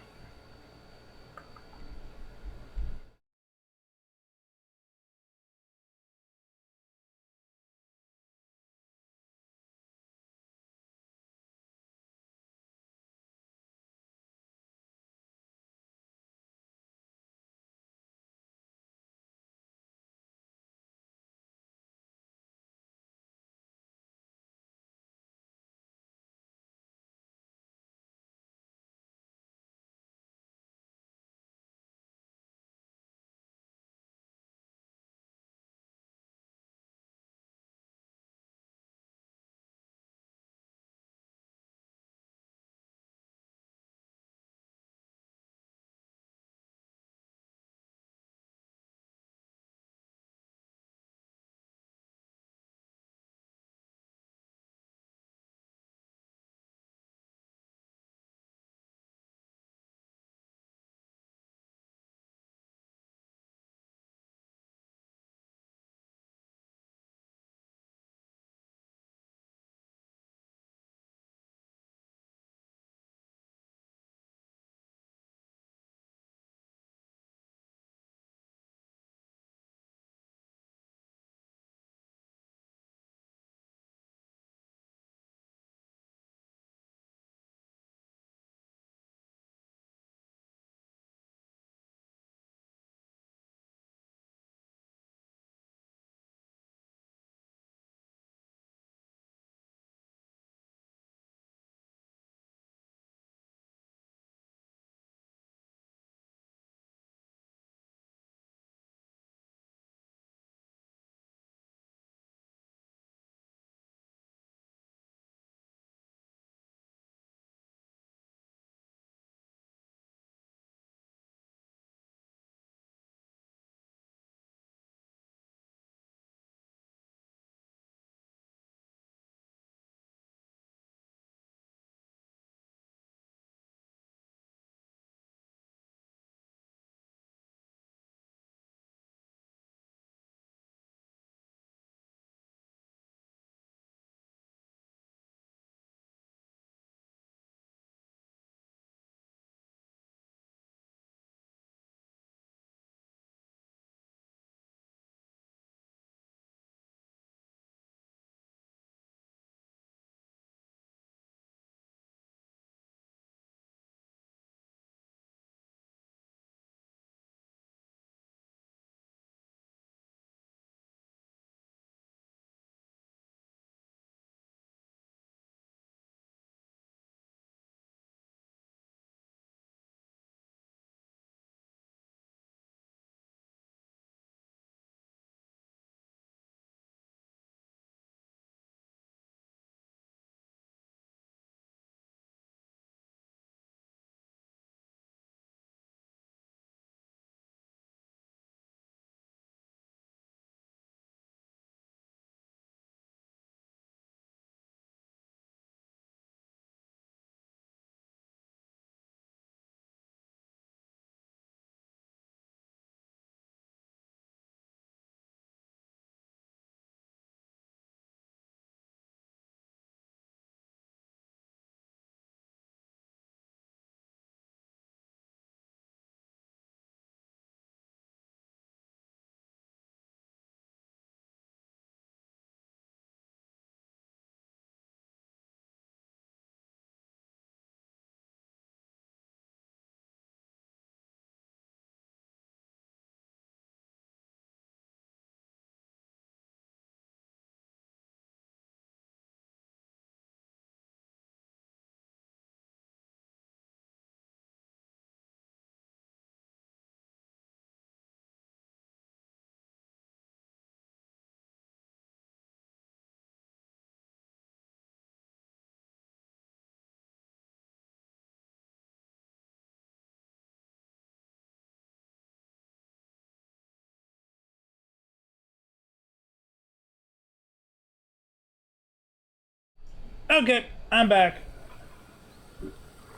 Okay, I'm back.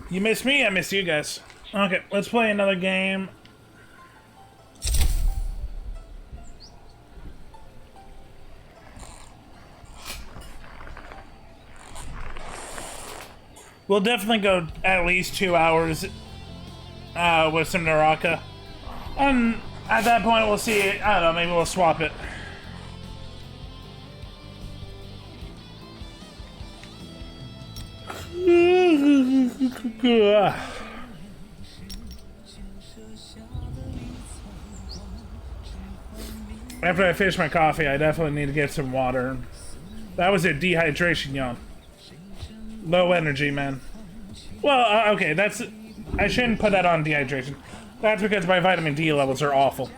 You missed me, I missed you guys. Okay, let's play another game. We'll definitely go at least 2 hours with some Naraka. And at that point, we'll see. I don't know, maybe we'll swap it. After I finish my coffee, I definitely need to get some water. That was a dehydration yawn. Low energy, man. Well, okay, that's... I shouldn't put that on dehydration. That's because my vitamin D levels are awful.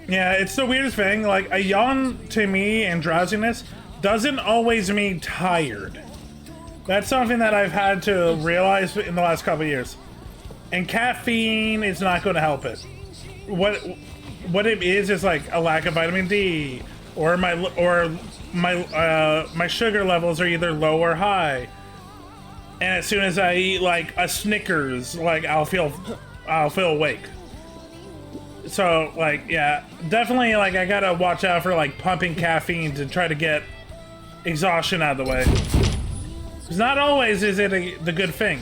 Yeah, it's the weirdest thing. Like, a yawn to me and drowsiness doesn't always mean tired. That's something that I've had to realize in the last couple of years. And caffeine is not going to help it. What it is like a lack of vitamin D, or my sugar levels are either low or high. And as soon as I eat like a Snickers, like I'll feel awake. So like, yeah, definitely like I gotta watch out for like pumping caffeine to try to get exhaustion out of the way. Because not always is it the good thing.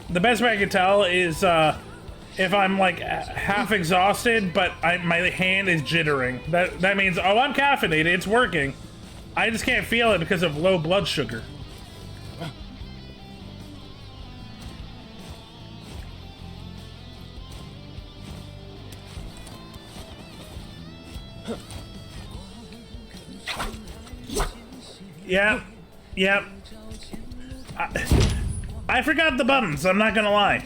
The best way I can tell is if I'm like half exhausted, but my hand is jittering. That means, oh, I'm caffeinated, it's working. I just can't feel it because of low blood sugar. Yeah, yeah. I forgot the buttons, I'm not gonna lie.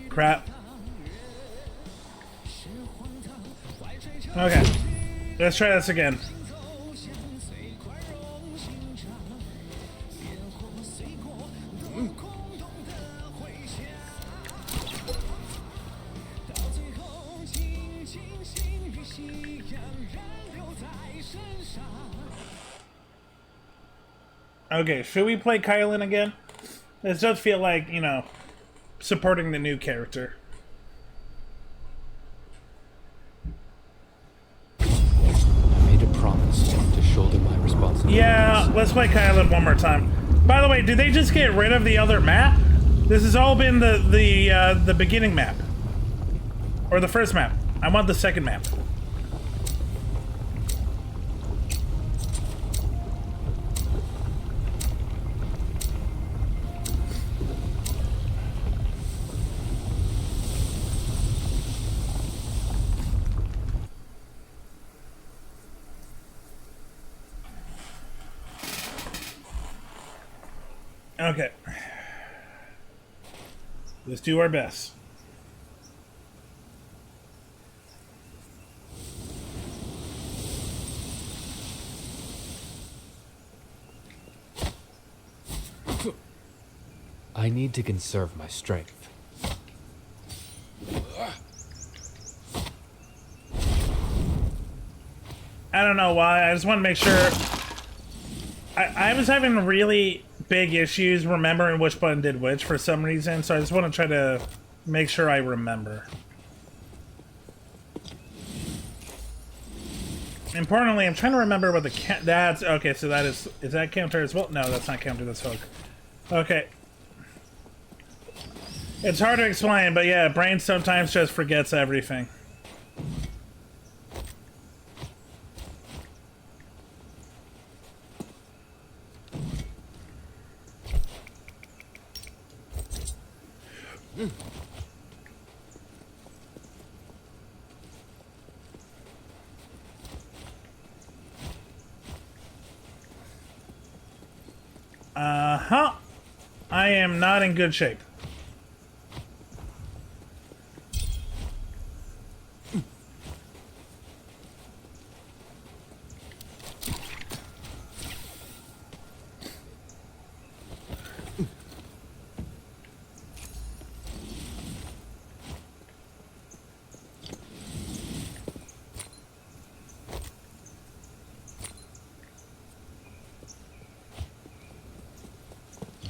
Crap. Okay, let's try this again. Okay, should we play Kylan again? This does feel like, you know, supporting the new character. I made a promise to shoulder my responsibility. Yeah, let's play Kylan one more time. By the way, did they just get rid of the other map? This has all been the beginning map. Or the first map. I want the second map. Okay. Let's do our best. I need to conserve my strength. I don't know why. I just want to make sure. I was having really big issues remembering which button did which for some reason, so I just want to try to make sure I remember. Importantly, I'm trying to remember what the that's okay. So that is that counter as well? No, that's not counter. That's hook. Okay. It's hard to explain, but yeah, brain sometimes just forgets everything. Uh-huh. I am not in good shape.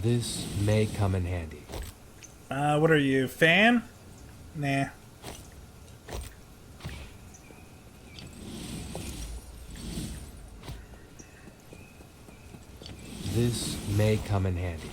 This may come in handy. What are you, fan? Nah. This may come in handy.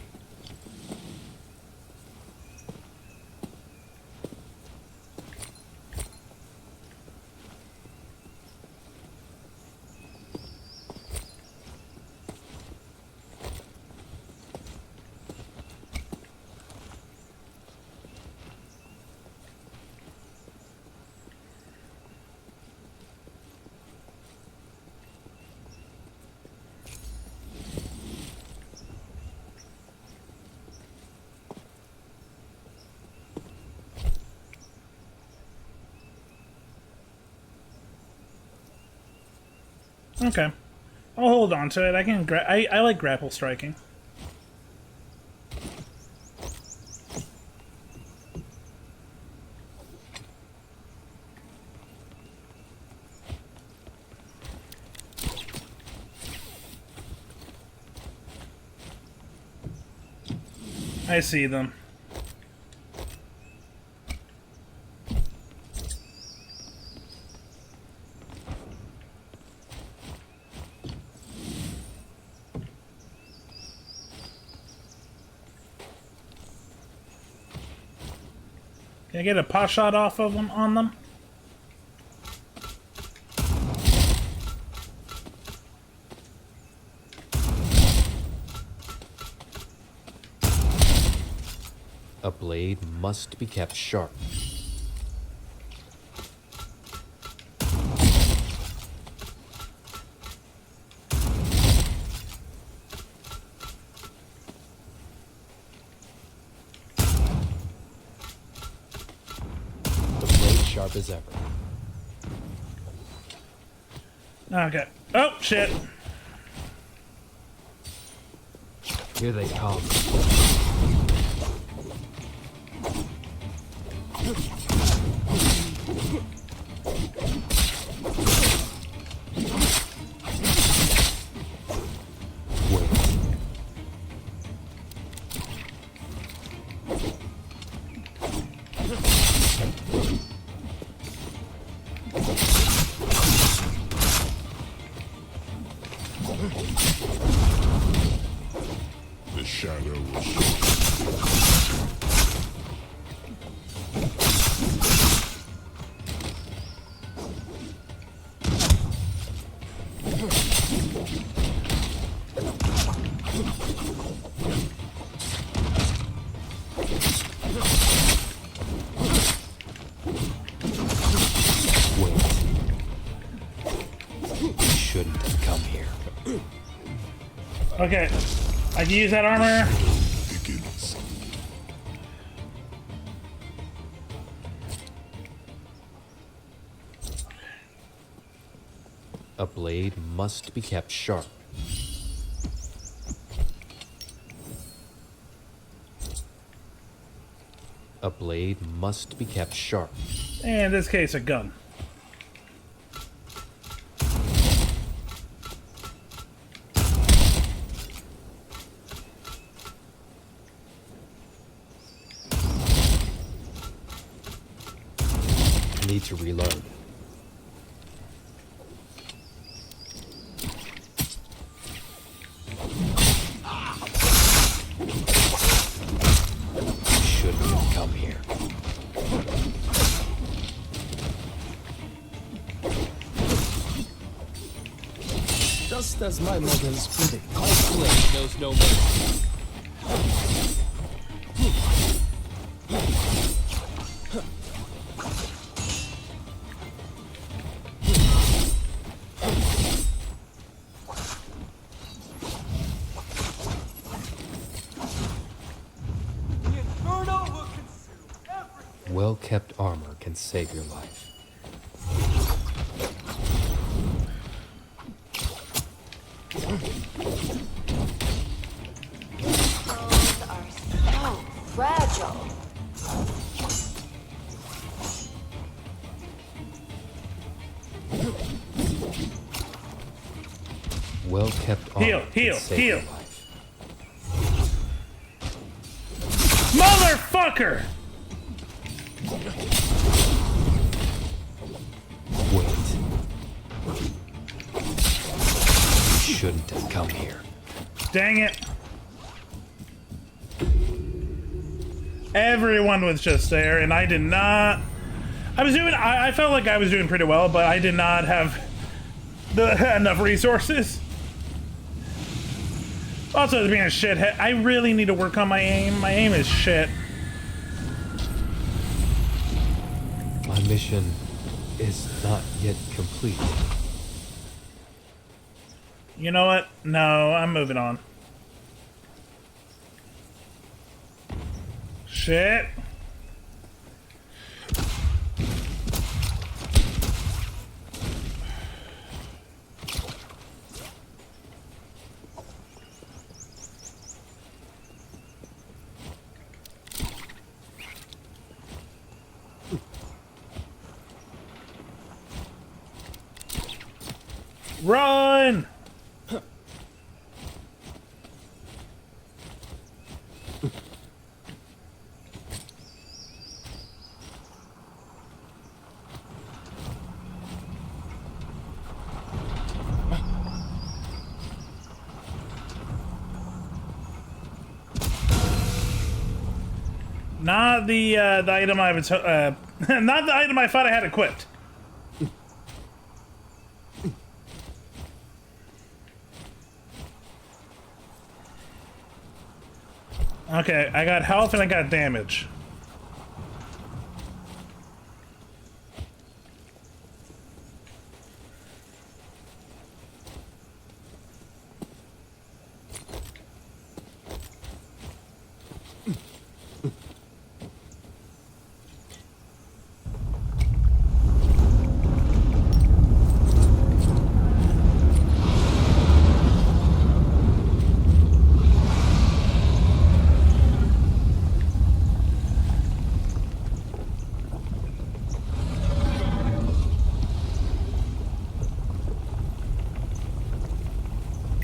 Okay. I'll hold on to it. I can I like grapple striking. I see them. Can I get a pot shot off of them on them? A blade must be kept sharp. The blade sharp as ever. Okay. Oh, shit. Here they come. The shadow will show. Shouldn't have come here. Okay. I can use that armor. Begins. A blade must be kept sharp. A blade must be kept sharp. And in this case, a gun. Need to reload. Shouldn't have come here. Just as my mother's predict. My blade knows no mercy. Well-kept armor can save your life. Bones are so fragile. Well-kept armor Heal, can heal, save heal. your life. Motherfucker! Wait. Shouldn't have come here. Dang it. Everyone was just there, and I did not... I felt like I was doing pretty well, but I did not have enough resources. Also, being a shithead, I really need to work on my aim. My aim is shit. My mission is not yet complete. You know what? No, I'm moving on. Shit. Run! Not the item I was not the item I thought I had equipped. Okay, I got health and I got damage.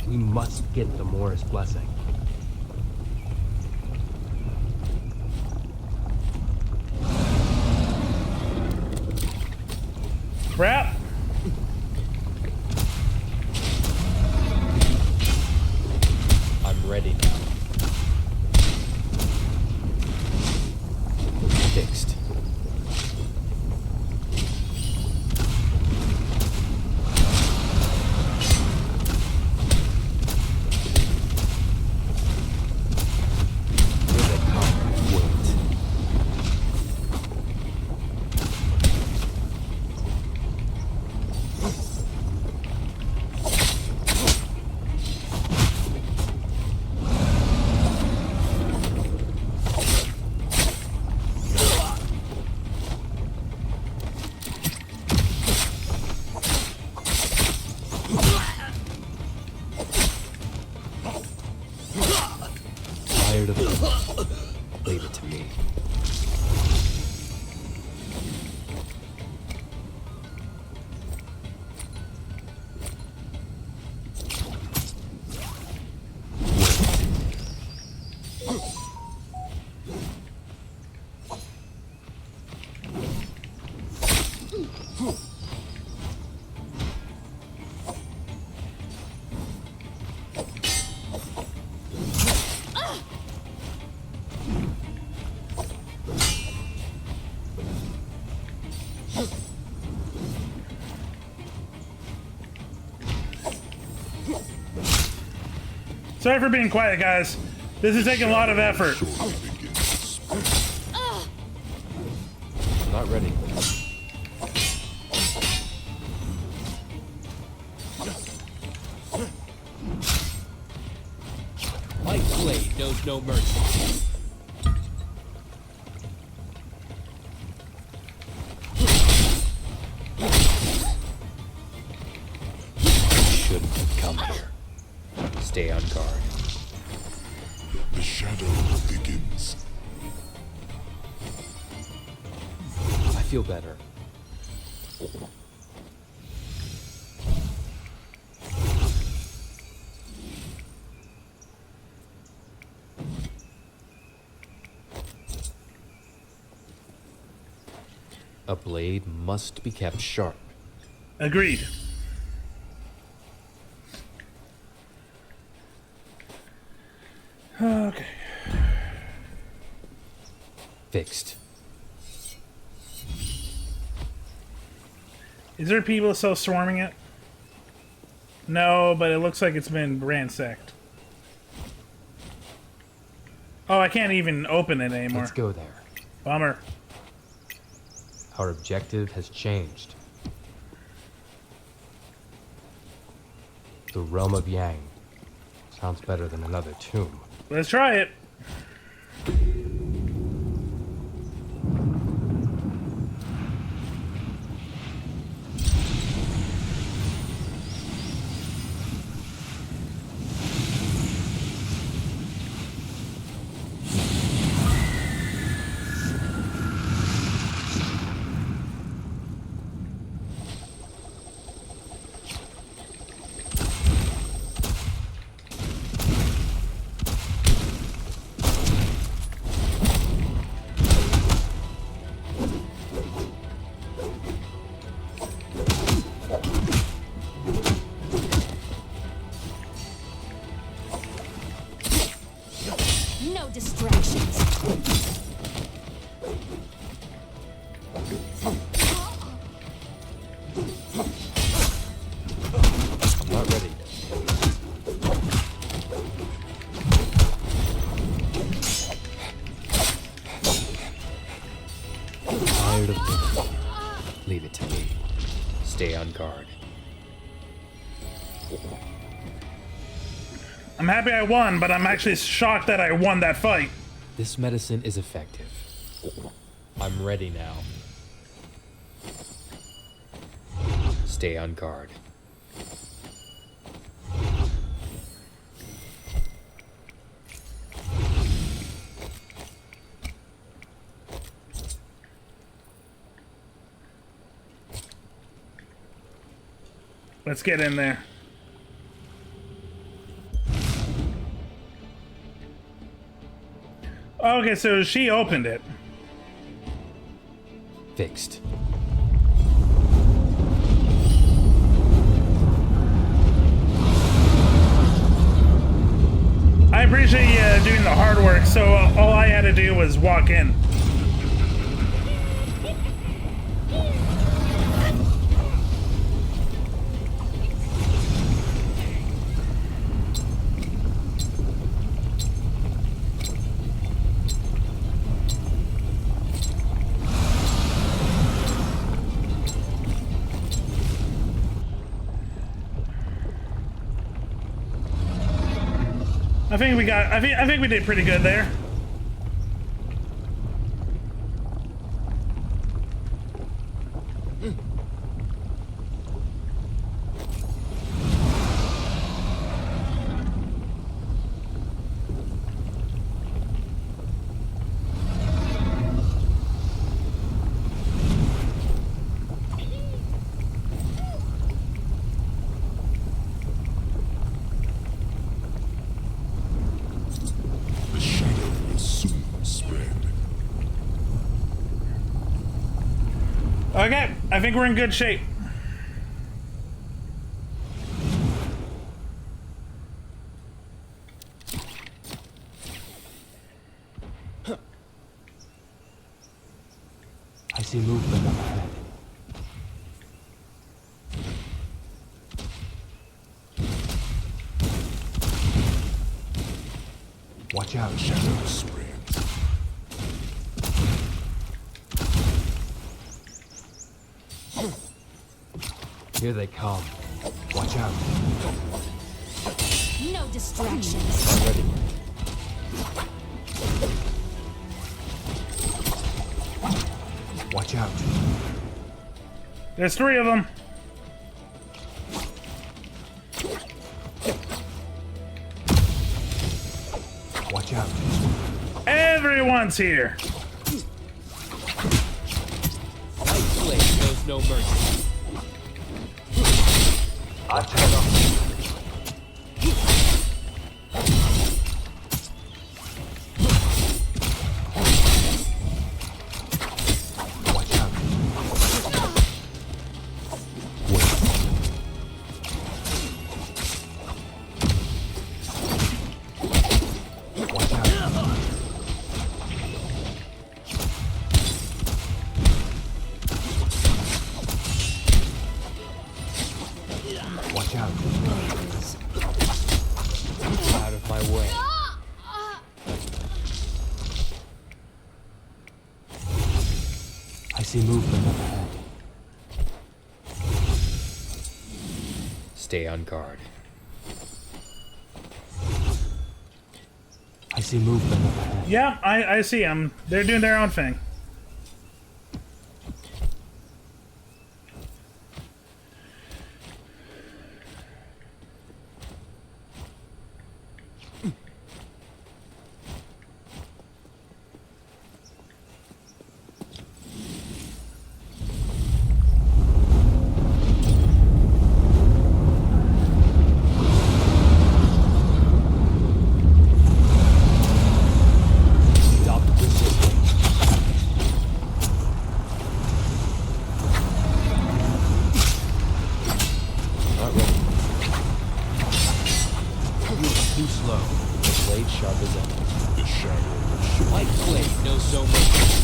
We must get the Morris blessing. Crap. I'm ready now. Fixed. Tired of it. Leave it to me. Sorry for being quiet, guys. This is taking a lot of effort. I'm not ready. My blade knows no mercy. Shouldn't have come here. Stay on guard. The shadow begins. I feel better. A blade must be kept sharp. Agreed. Okay. Fixed. Is there people still swarming it? No, but it looks like it's been ransacked. Oh, I can't even open it anymore. Let's go there. Bummer. Our objective has changed. The realm of Yang. Sounds better than another tomb. Let's try it. No distractions. I'm not ready. Tired of this. Leave it to me. Stay on guard. I'm happy I won, but I'm actually shocked that I won that fight. This medicine is effective. I'm ready now. Stay on guard. Let's get in there. Okay, so she opened it. Fixed. I appreciate you doing the hard work, so all I had to do was walk in. I think we did pretty good there. The shadow will soon spread. Okay, I think we're in good shape. I see movement up ahead. Watch out. The shadow spreads. Here they come. Watch out. No distractions. I'm ready. Watch out. There's 3 of them. Watch out. Everyone's here. Light blade knows no mercy. Watch out. Watch out. Watch out. Out of my way. I see movement up ahead. Stay on guard. I see movement up ahead. Yeah, I see them. They're doing their own thing. Stop resisting. Not ready. You're too slow. The blade sharp as ever. The shadow will surely White blade knows no mercy.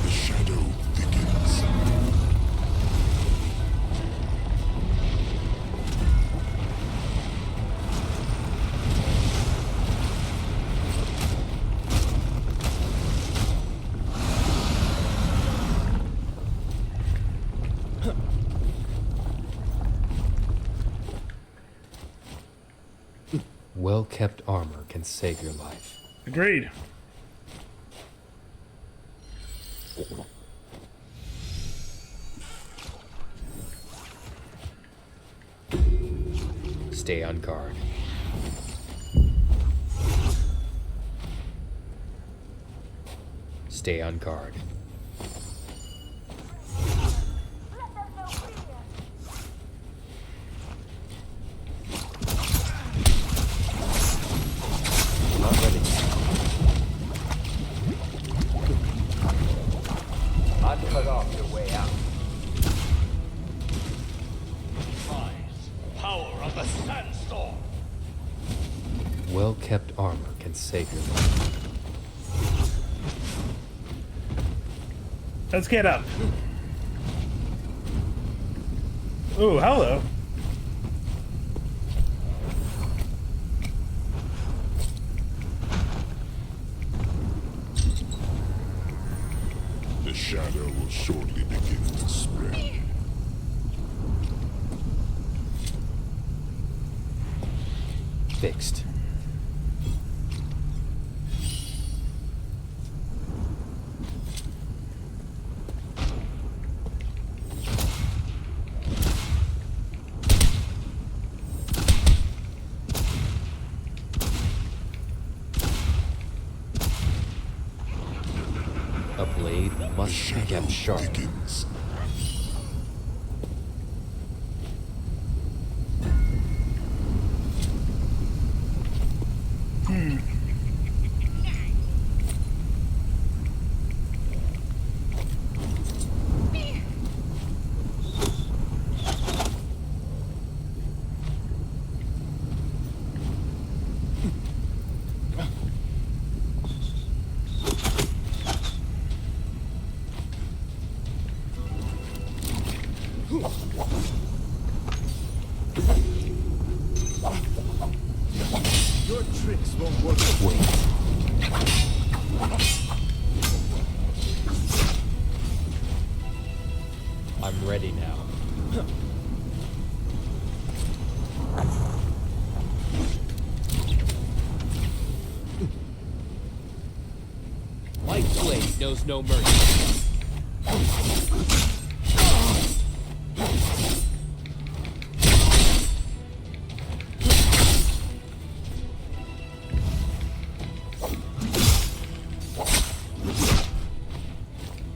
the shadow thickens. Well-kept armor can save your life. Agreed. Stay on guard. Stay on guard. Not ready. I've cut off your way out. Power of the sandstorm. Well-kept armor can save your life. Let's get up. Ooh, hello. The shadow will shortly begin to spread. Fixed. A blade must be kept sharp. Thickens. Your tricks won't work. Wait. I'm ready now. White blade knows no mercy.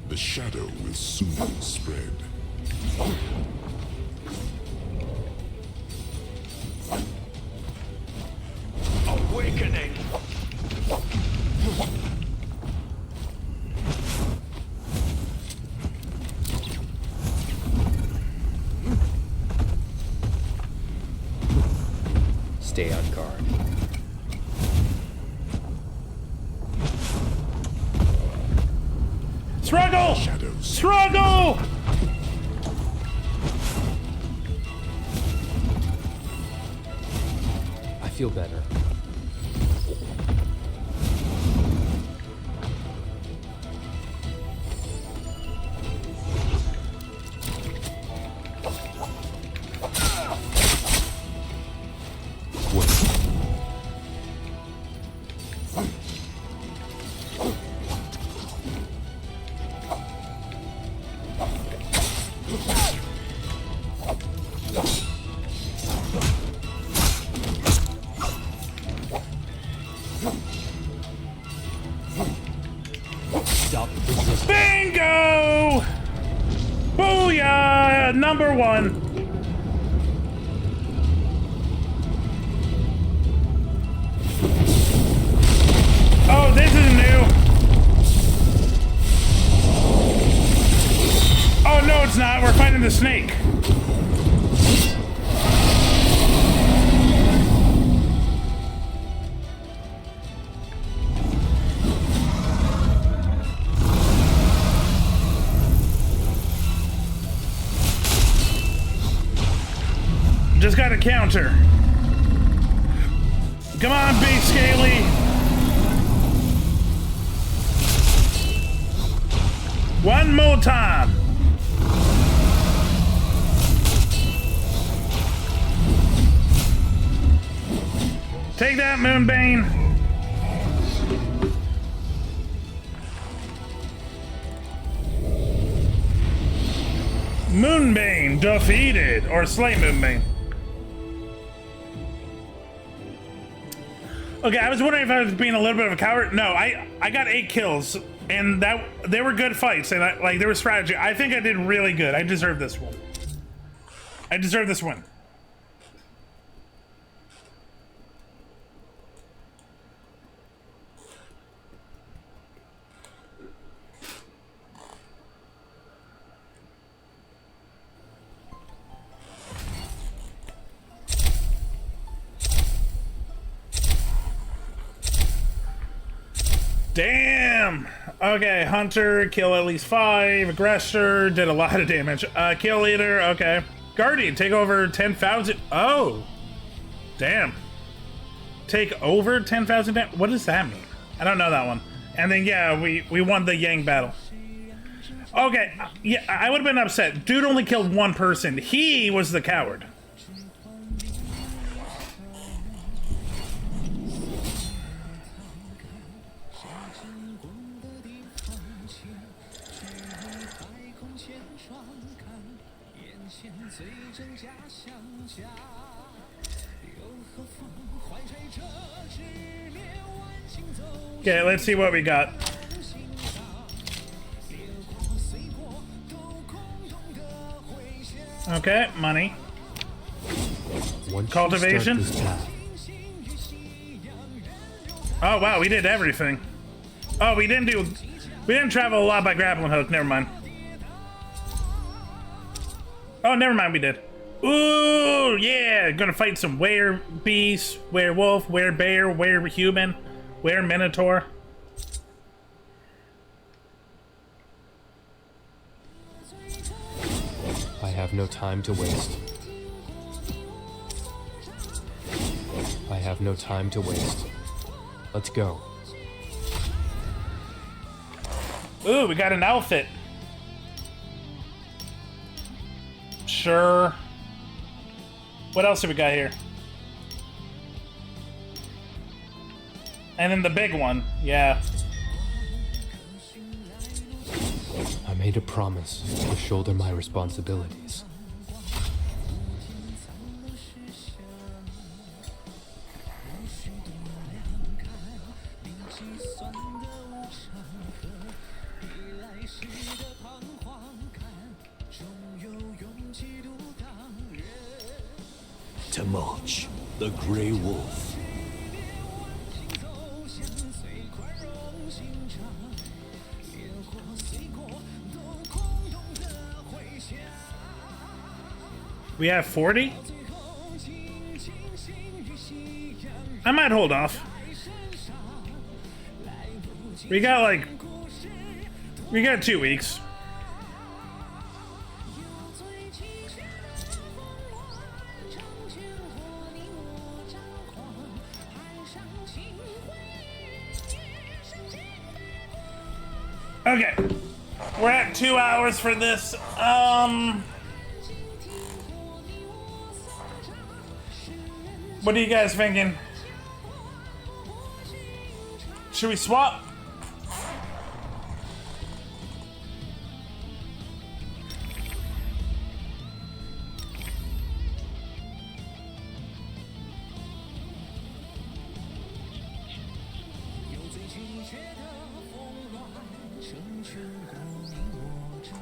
The shadow will soon spread. Our awakening. Stay on guard. Struggle! Shadows. Struggle! I feel better. Stop resisting. Bingo! Booyah! Number one. Oh, this is new. Oh, no, it's not. We're fighting the snake. Just got a counter. Come on, Big Scaly. One more time. Take that, Moonbane. Moonbane defeated, or slay Moonbane. Okay, I was wondering if I was being a little bit of a coward. No, I got 8 kills, and that they were good fights, and like there was strategy. I think I did really good. I deserve this one. I deserve this win. Damn! Okay, Hunter, kill at least 5. Aggressor, did a lot of damage. Kill leader, okay. Guardian, take over 10,000. Oh! Damn. Take over 10,000 damage? What does that mean? I don't know that one. And then, yeah, we won the Yang battle. Okay, yeah, I would have been upset. Dude only killed 1 person. He was the coward. Okay, let's see what we got. Okay, money. Cultivation. Oh wow, we did everything. Oh, we didn't travel a lot by grappling hook. Never mind. Oh, never mind, we did. Ooh, yeah, gonna fight some were-beast, werewolf, were-bear, were-human, were-minotaur. I have no time to waste. I have no time to waste. Let's go. Ooh, we got an outfit. Sure. What else do we got here? And then the big one, yeah. I made a promise to shoulder my responsibilities. To march, the Grey Wolf. We have 40? I might hold off. We got 2 weeks. Okay. We're at 2 hours for this. What are you guys thinking? Should we swap?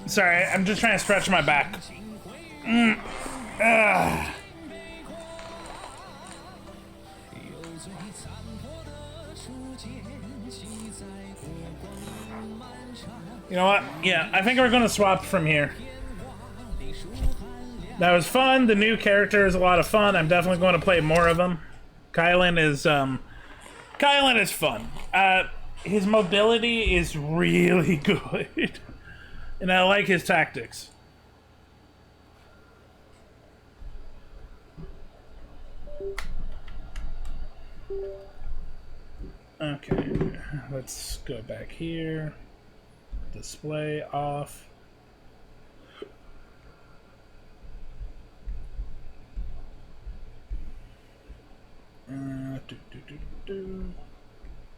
Sorry, I'm just trying to stretch my back. You know what? Yeah, I think we're gonna swap from here. That was fun. The new character is a lot of fun. I'm definitely going to play more of them. Kylan is fun. His mobility is really good. And I like his tactics. Okay, let's go back here. Display off.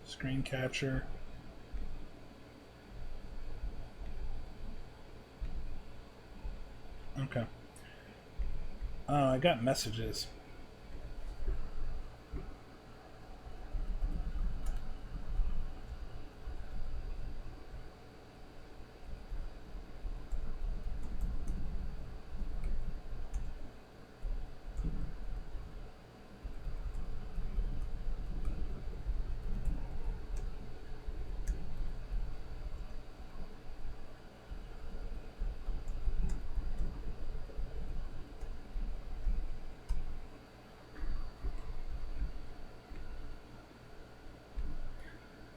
Screen capture. Okay. I got messages.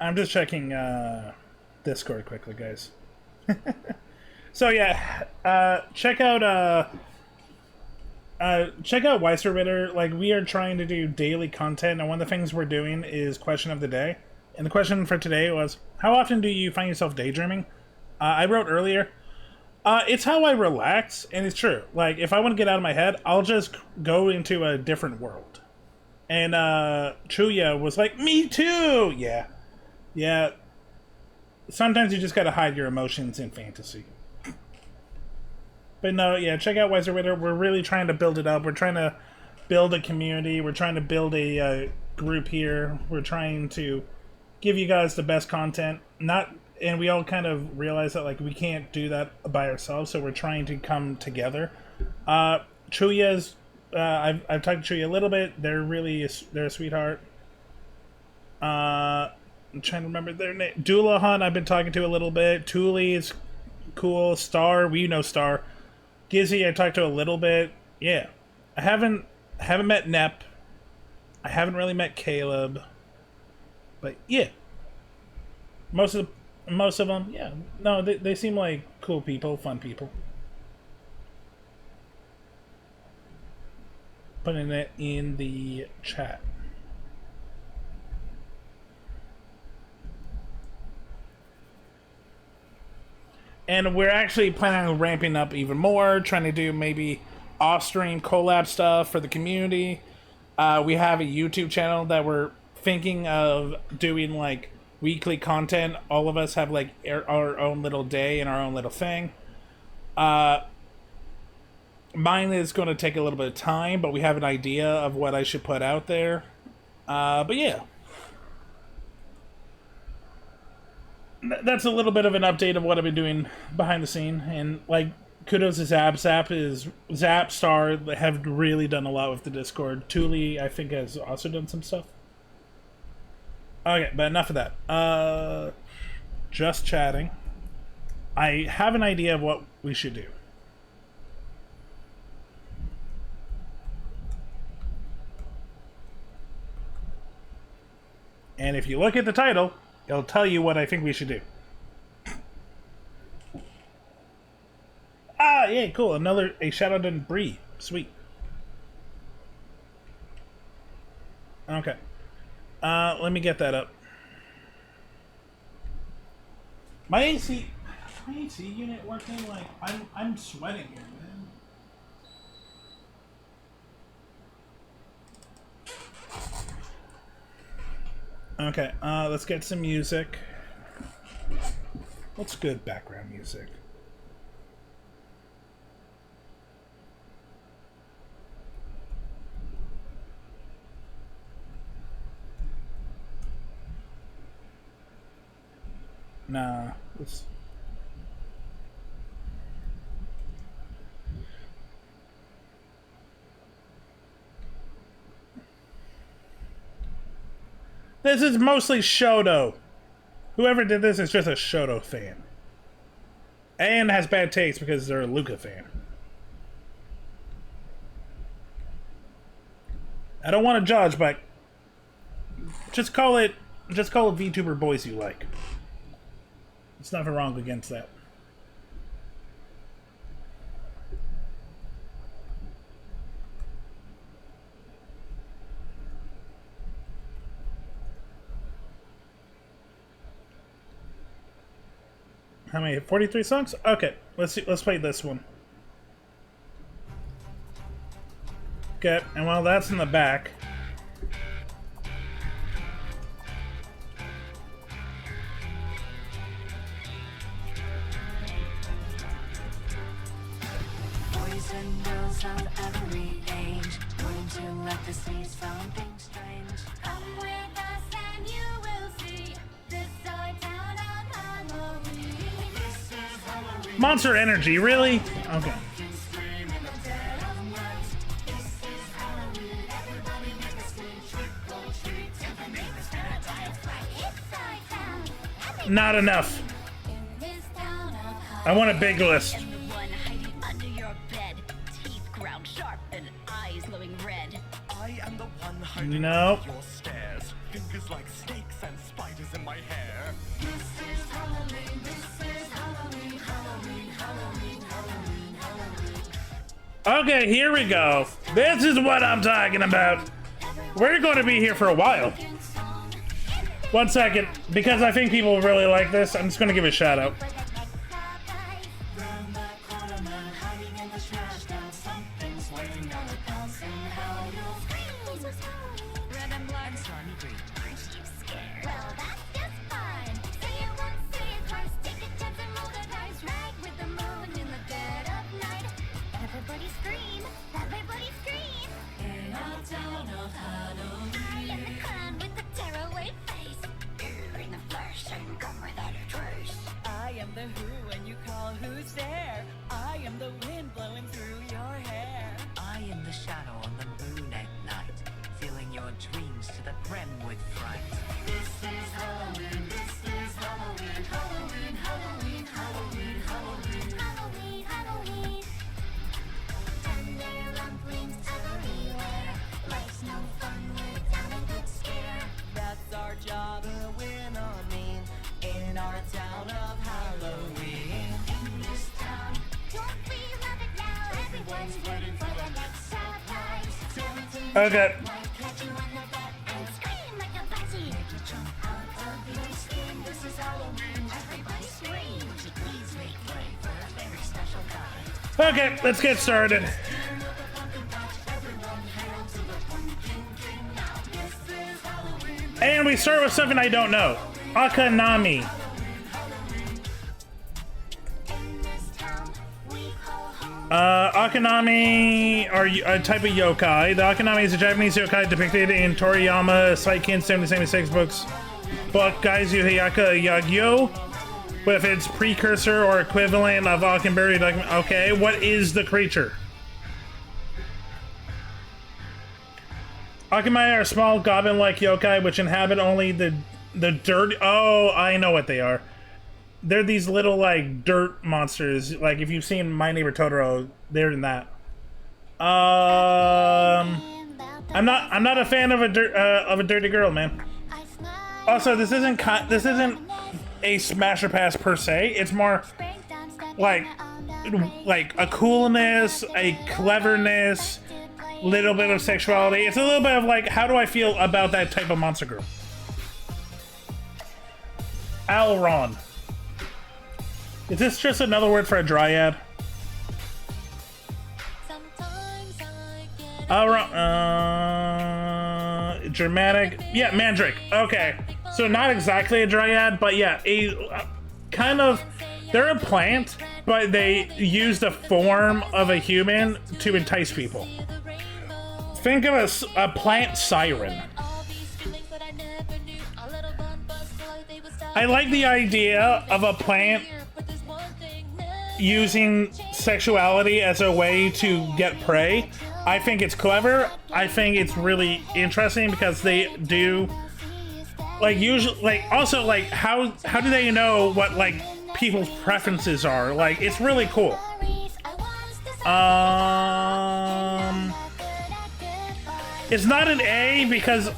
I'm just checking Discord quickly, guys. So yeah, check out Weiser Ritter. Like, we are trying to do daily content, and one of the things we're doing is question of the day. And the question for today was, how often do you find yourself daydreaming? I wrote earlier, it's how I relax, and it's true. Like, if I want to get out of my head, I'll just go into a different world. And Chuya was like, me too! Yeah. Sometimes you just gotta hide your emotions in fantasy. But no, yeah, check out Weiser Ritter. We're really trying to build it up. We're trying to build a community. We're trying to build a group here. We're trying to give you guys the best content. And we all kind of realize that, like, we can't do that by ourselves, so we're trying to come together. Chuya's, I've talked to Chuya a little bit. They're a sweetheart. I'm trying to remember their name. Doulahan, I've been talking to a little bit. Thule is cool. Star, we know Star. Gizzy, I talked to a little bit. Yeah, I haven't met Nep. I haven't really met Caleb. But yeah, most of them, yeah. No, they seem like cool people, fun people. Putting it in the chat. And we're actually planning on ramping up even more, trying to do maybe off-stream collab stuff for the community. We have a YouTube channel that we're thinking of doing, like, weekly content. All of us have, like, our own little day and our own little thing. Mine is going to take a little bit of time, but we have an idea of what I should put out there. But yeah. That's a little bit of an update of what I've been doing behind the scene, and like, kudos to Zap. Zap Star have really done a lot with the Discord. Thule, I think, has also done some stuff. Okay, but enough of that. Just chatting. I have an idea of what we should do. And if you look at the title, it'll tell you what I think we should do. Ah, yeah, cool. A Shadow Done Bree. Sweet. Okay. Let me get that up. My AC unit working like I'm sweating here, man. Okay, let's get some music. What's good background music? Nah, let's... This is mostly Shoto. Whoever did this is just a Shoto fan. And has bad taste because they're a Luca fan. I don't want to judge, but just call it VTuber boys you like. There's nothing wrong against that. How many? 43 songs? Okay, let's see. Let's play this one. Okay, and while that's in the back, Boys and girls of every age, going to let the see something strange. Come with us and you will see this our town of Halloween. This is Halloween. Monster Energy, really? Okay. Not enough. I want a big list. Under your bed, teeth ground sharp and eyes glowing red. I am the one hiding No. your stairs. Fingers like snakes and spiders in my hair. This is Halloween, this is Halloween, Halloween, Halloween, Halloween, Halloween. Okay, here we go. This is what I'm talking about. We're going to be here for a while. 1 second, because I think people really like this, I'm just going to give it a shout out. I am the who when you call who's there. I am the wind blowing through your hair. I am the shadow on the moon at night, filling your dreams to the brim with fright. This is Halloween, this is Halloween, Halloween, Halloween, Halloween, Halloween, Halloween, Halloween. Thunder rumblings everywhere. Life's no fun without a good scare. That's our job, a win or mean, in our town of Halloween. In this town, don't we love it now? Everyone's waiting for the next surprise. Okay. Might catch you in the butt and scream like a budgie. Make you jump out of your skin. This is Halloween. Everybody scream. Would you please make way for a very special guy? Okay, let's get started. And we start with something I don't know. Akanami. Akanami are a type of yokai. The Akanami is a Japanese yokai depicted in Toriyama Saikin's 1776 book Gaizu Hayaka Yagyo, with its precursor or equivalent of Akanbari document. Okay, what is the creature? Akamai are small goblin-like yokai which inhabit only the dirt. Oh, I know what they are. They're these little like dirt monsters. Like if you've seen My Neighbor Totoro, they're in that. I'm not a fan of a dirty girl, man. Also, this isn't a smasher pass per se. It's more like a coolness, a cleverness, little bit of sexuality. It's a little bit of like, how do I feel about that type of monster girl? Alron. Is this just another word for a dryad? Alron, dramatic. Yeah, mandrake. Okay. So not exactly a dryad, but yeah, a kind of, they're a plant, but they use the form of a human to entice people. Think of a plant siren. I like the idea of a plant using sexuality as a way to get prey. I think it's clever. I think it's really interesting because they do, like, usually, like, also, like, how do they know what, like, people's preferences are? Like, it's really cool. It's not an A because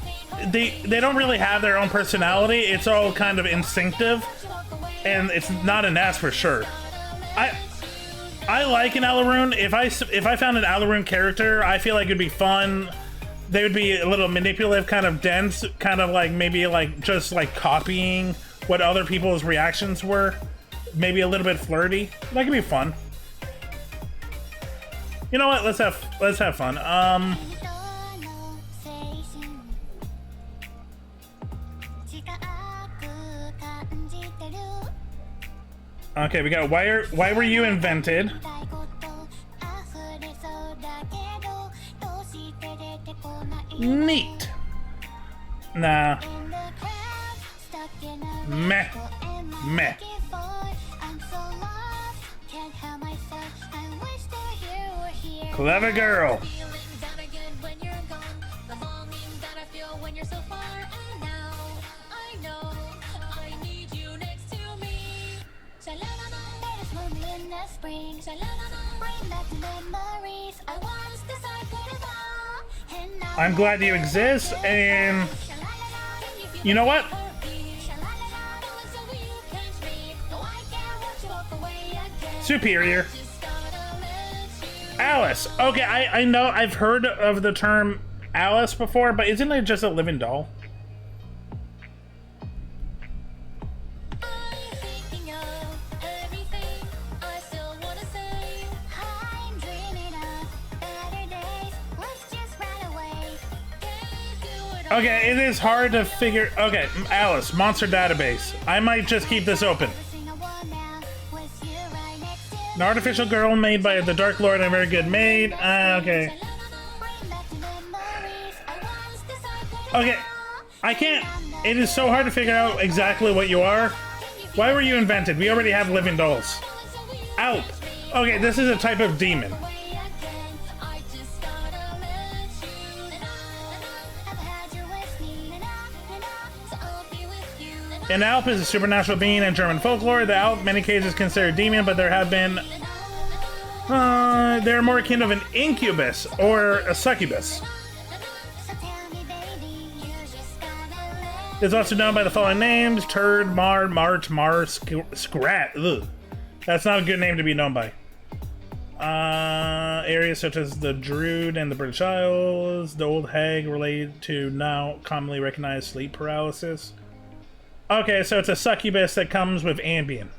they don't really have their own personality. It's all kind of instinctive, and it's not an S for sure. I like an Alaroon. If I found an Alaroon character, I feel like it'd be fun. They would be a little manipulative, kind of dense, kind of like maybe like just like copying what other people's reactions were. Maybe a little bit flirty. That could be fun. You know what? Let's have fun. Okay, we got why were you invented? Neat. Nah. Meh. Meh. Clever girl. I'm glad you exist, and you know what? Superior. Alice. Okay, I know I've heard of the term Alice before, but isn't it just a living doll? Okay, it is hard to figure. Okay, Alice, monster database. I might just keep this open. An artificial girl made by the Dark Lord and a very good maid. Okay. Okay, I can't. It is so hard to figure out exactly what you are. Why were you invented? We already have living dolls. Alp. Okay, this is a type of demon. An Alp is a supernatural being in German folklore. The Alp, in many cases, considered a demon, but there have been... they're more akin of an incubus or a succubus. It's also known by the following names: Turd, Mar, March, Mar, Scrat. Ugh. That's not a good name to be known by. Areas such as the Druid and the British Isles. The Old Hag related to now commonly recognized sleep paralysis. Okay, so it's a succubus that comes with Ambien.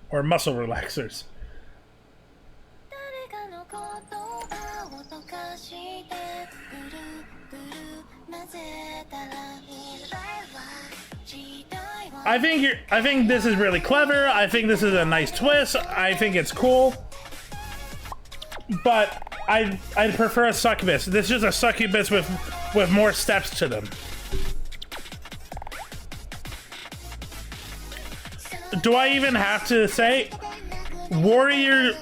Or muscle relaxers. I think this is really clever. I think this is a nice twist. I think it's cool. But I'd prefer a succubus. This is just a succubus with more steps to them. Do I even have to say warrior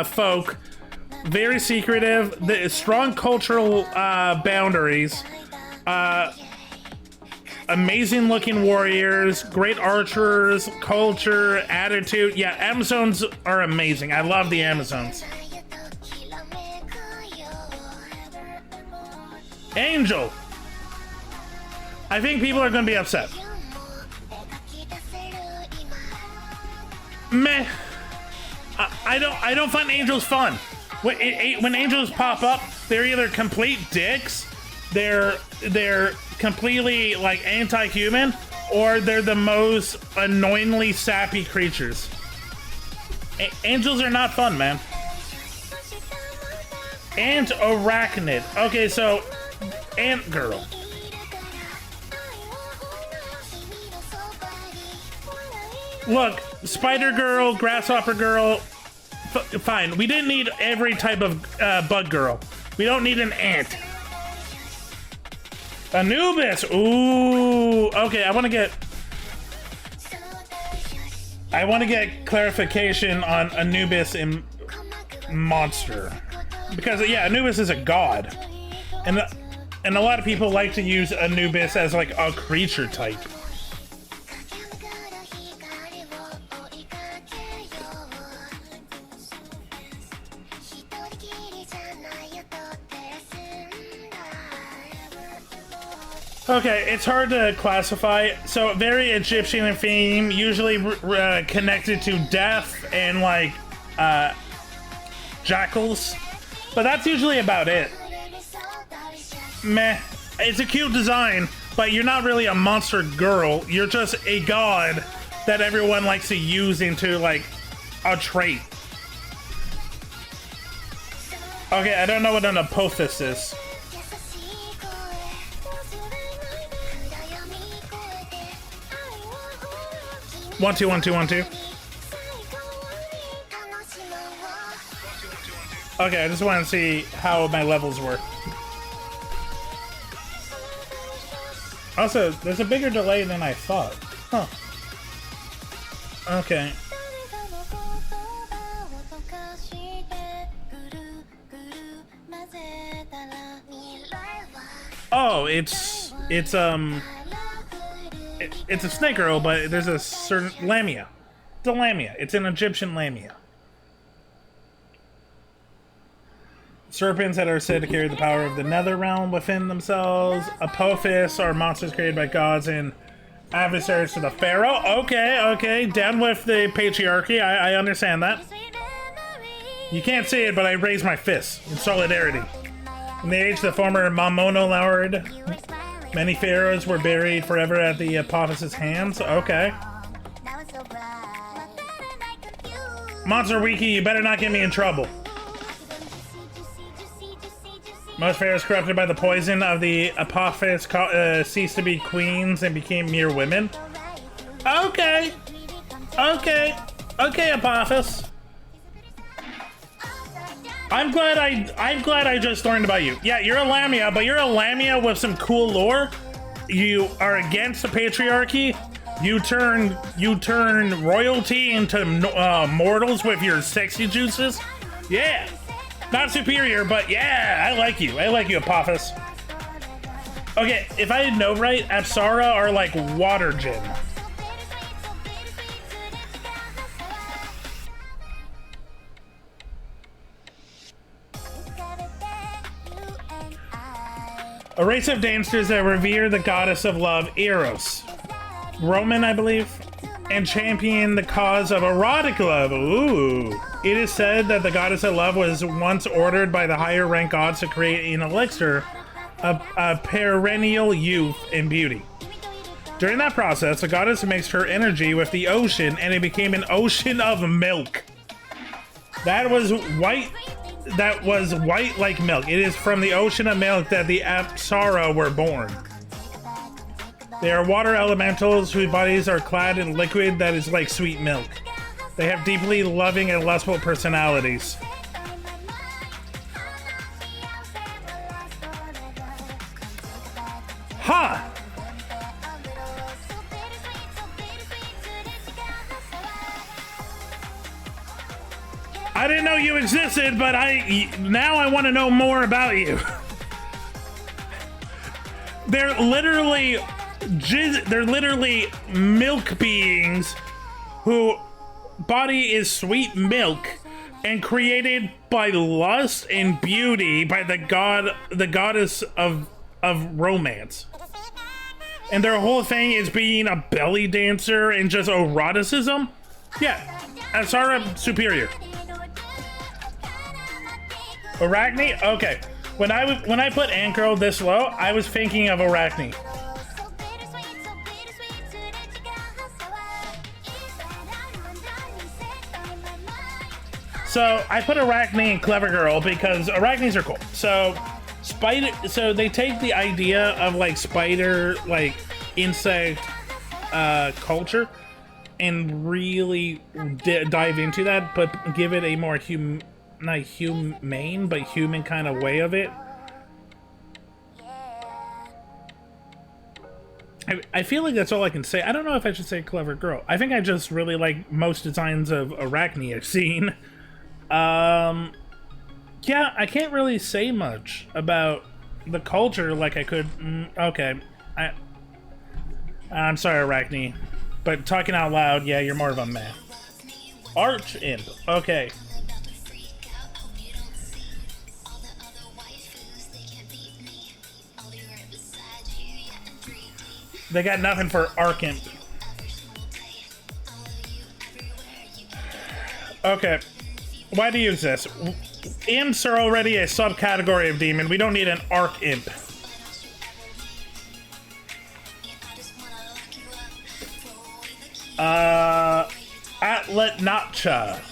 folk, very secretive, the strong cultural boundaries, amazing looking warriors, great archers, culture, attitude. Yeah, Amazons are amazing. I love the Amazons. Angel. I think people are gonna be upset. Meh. I don't find angels fun. When angels pop up, they're either complete dicks, they're completely like anti-human, or they're the most annoyingly sappy creatures. Angels are not fun, man. Ant arachnid. Okay, so ant girl. Look, spider girl, grasshopper girl, fine. We didn't need every type of bug girl. We don't need an ant. Anubis. Ooh. Okay, I want to get clarification on Anubis and monster, because yeah, Anubis is a god, and a lot of people like to use Anubis as like a creature type. Okay, it's hard to classify. So very Egyptian in theme, usually connected to death and like jackals, but that's usually about it. Meh. It's a cute design, but you're not really a monster girl. You're just a god that everyone likes to use into like a trait. Okay, I don't know what an apophis is. 1 2 1 2 1 2. Okay, I just want to see how my levels were. Also, there's a bigger delay than I thought. Huh. Okay. Oh, it's a snake girl, but there's a certain lamia. It's a lamia. It's an Egyptian lamia. Serpents that are said to carry the power of the nether realm within themselves. Apophis are monsters created by gods and adversaries to the pharaoh. Okay, down with the patriarchy. I understand that. You can't see it, but I raise my fist in solidarity. In the age the former Mamono Lord, many pharaohs were buried forever at the Apophis' hands. Okay. Monster Wiki, you better not get me in trouble. Most pharaohs corrupted by the poison of the Apophis ceased to be queens and became mere women. Okay, Apophis. I'm glad I just learned about you. Yeah, you're a lamia, but you're a lamia with some cool lore. You are against the patriarchy. You turn royalty into mortals with your sexy juices. Yeah. Not superior, but yeah, I like you. I like you, Apophis. Okay, if I know right, Apsara are like water gin. A race of dancers that revere the goddess of love, Eros. Roman, I believe, and champion the cause of erotic love. Ooh. It is said that the goddess of love was once ordered by the higher rank gods to create an elixir of perennial youth and beauty. During that process, the goddess mixed her energy with the ocean and it became an ocean of milk. That was white like milk. It is from the ocean of milk that the Apsara were born. They are water elementals whose bodies are clad in liquid that is like sweet milk. They have deeply loving and lustful personalities. Ha! I didn't know you existed, but now I want to know more about you. They're literally milk beings who body is sweet milk and created by lust and beauty by the goddess of of romance. And their whole thing is being a belly dancer and just eroticism. Yeah, Asara superior. Arachne? Okay. When I put Ankro this low, I was thinking of Arachne. So I put Arachne and Clever Girl because Arachnes are cool. So they take the idea of like spider, like insect culture and really dive into that, but give it a more not humane, but human kind of way of it. I feel like that's all I can say. I don't know if I should say Clever Girl. I think I just really like most designs of Arachne I've seen. Yeah, I can't really say much about the culture like I could. Okay, I'm sorry, Arachne, but talking out loud, yeah, you're more of a man. Arch Imp. Okay. They got nothing for Arch Imp. Okay. Why do you exist? Imps are already a subcategory of demon. We don't need an Arch Imp. Atletnacha.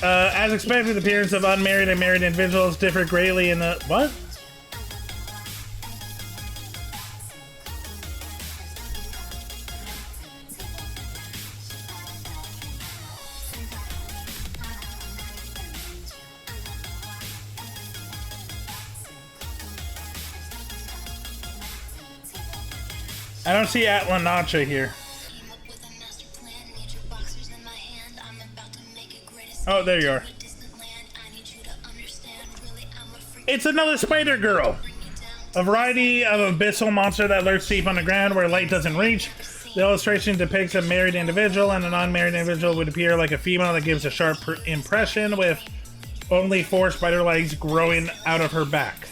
As expected, the appearance of unmarried and married individuals differ greatly in the... What? I don't see Atletnacha here. Oh, there you are. It's another spider girl. A variety of abyssal monster that lurks deep underground where light doesn't reach. The illustration depicts a married individual, and a non-married individual would appear like a female that gives a sharp impression with only 4 spider legs growing out of her back.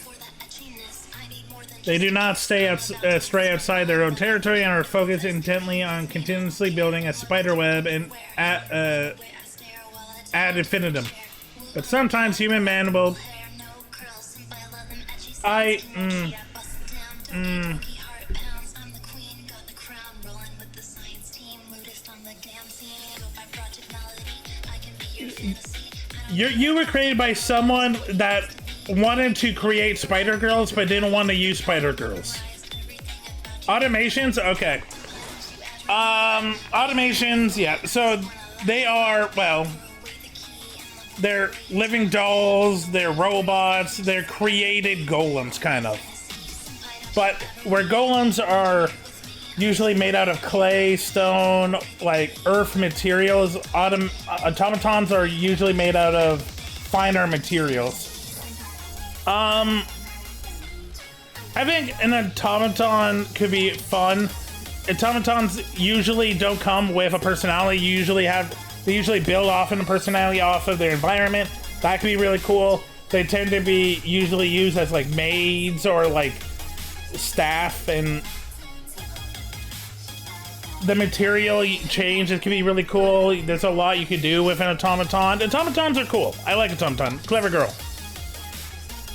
They do not stray outside their own territory and are focused intently on continuously building a spider web and ad infinitum. But sometimes human man will... You were created by someone that wanted to create spider girls but didn't want to use spider girls. Automations? Okay. Automations, yeah. So they are, well... They're living dolls, they're robots, they're created golems, kind of. But where golems are usually made out of clay, stone, like earth materials, automatons are usually made out of finer materials. I think an automaton could be fun. Automatons usually don't come with a personality. They usually build off in a personality off of their environment. That could be really cool. They tend to be usually used as like maids or like staff, and the material change, it can be really cool. There's a lot you can do with an automaton. Automatons are cool. I like automaton. Clever girl.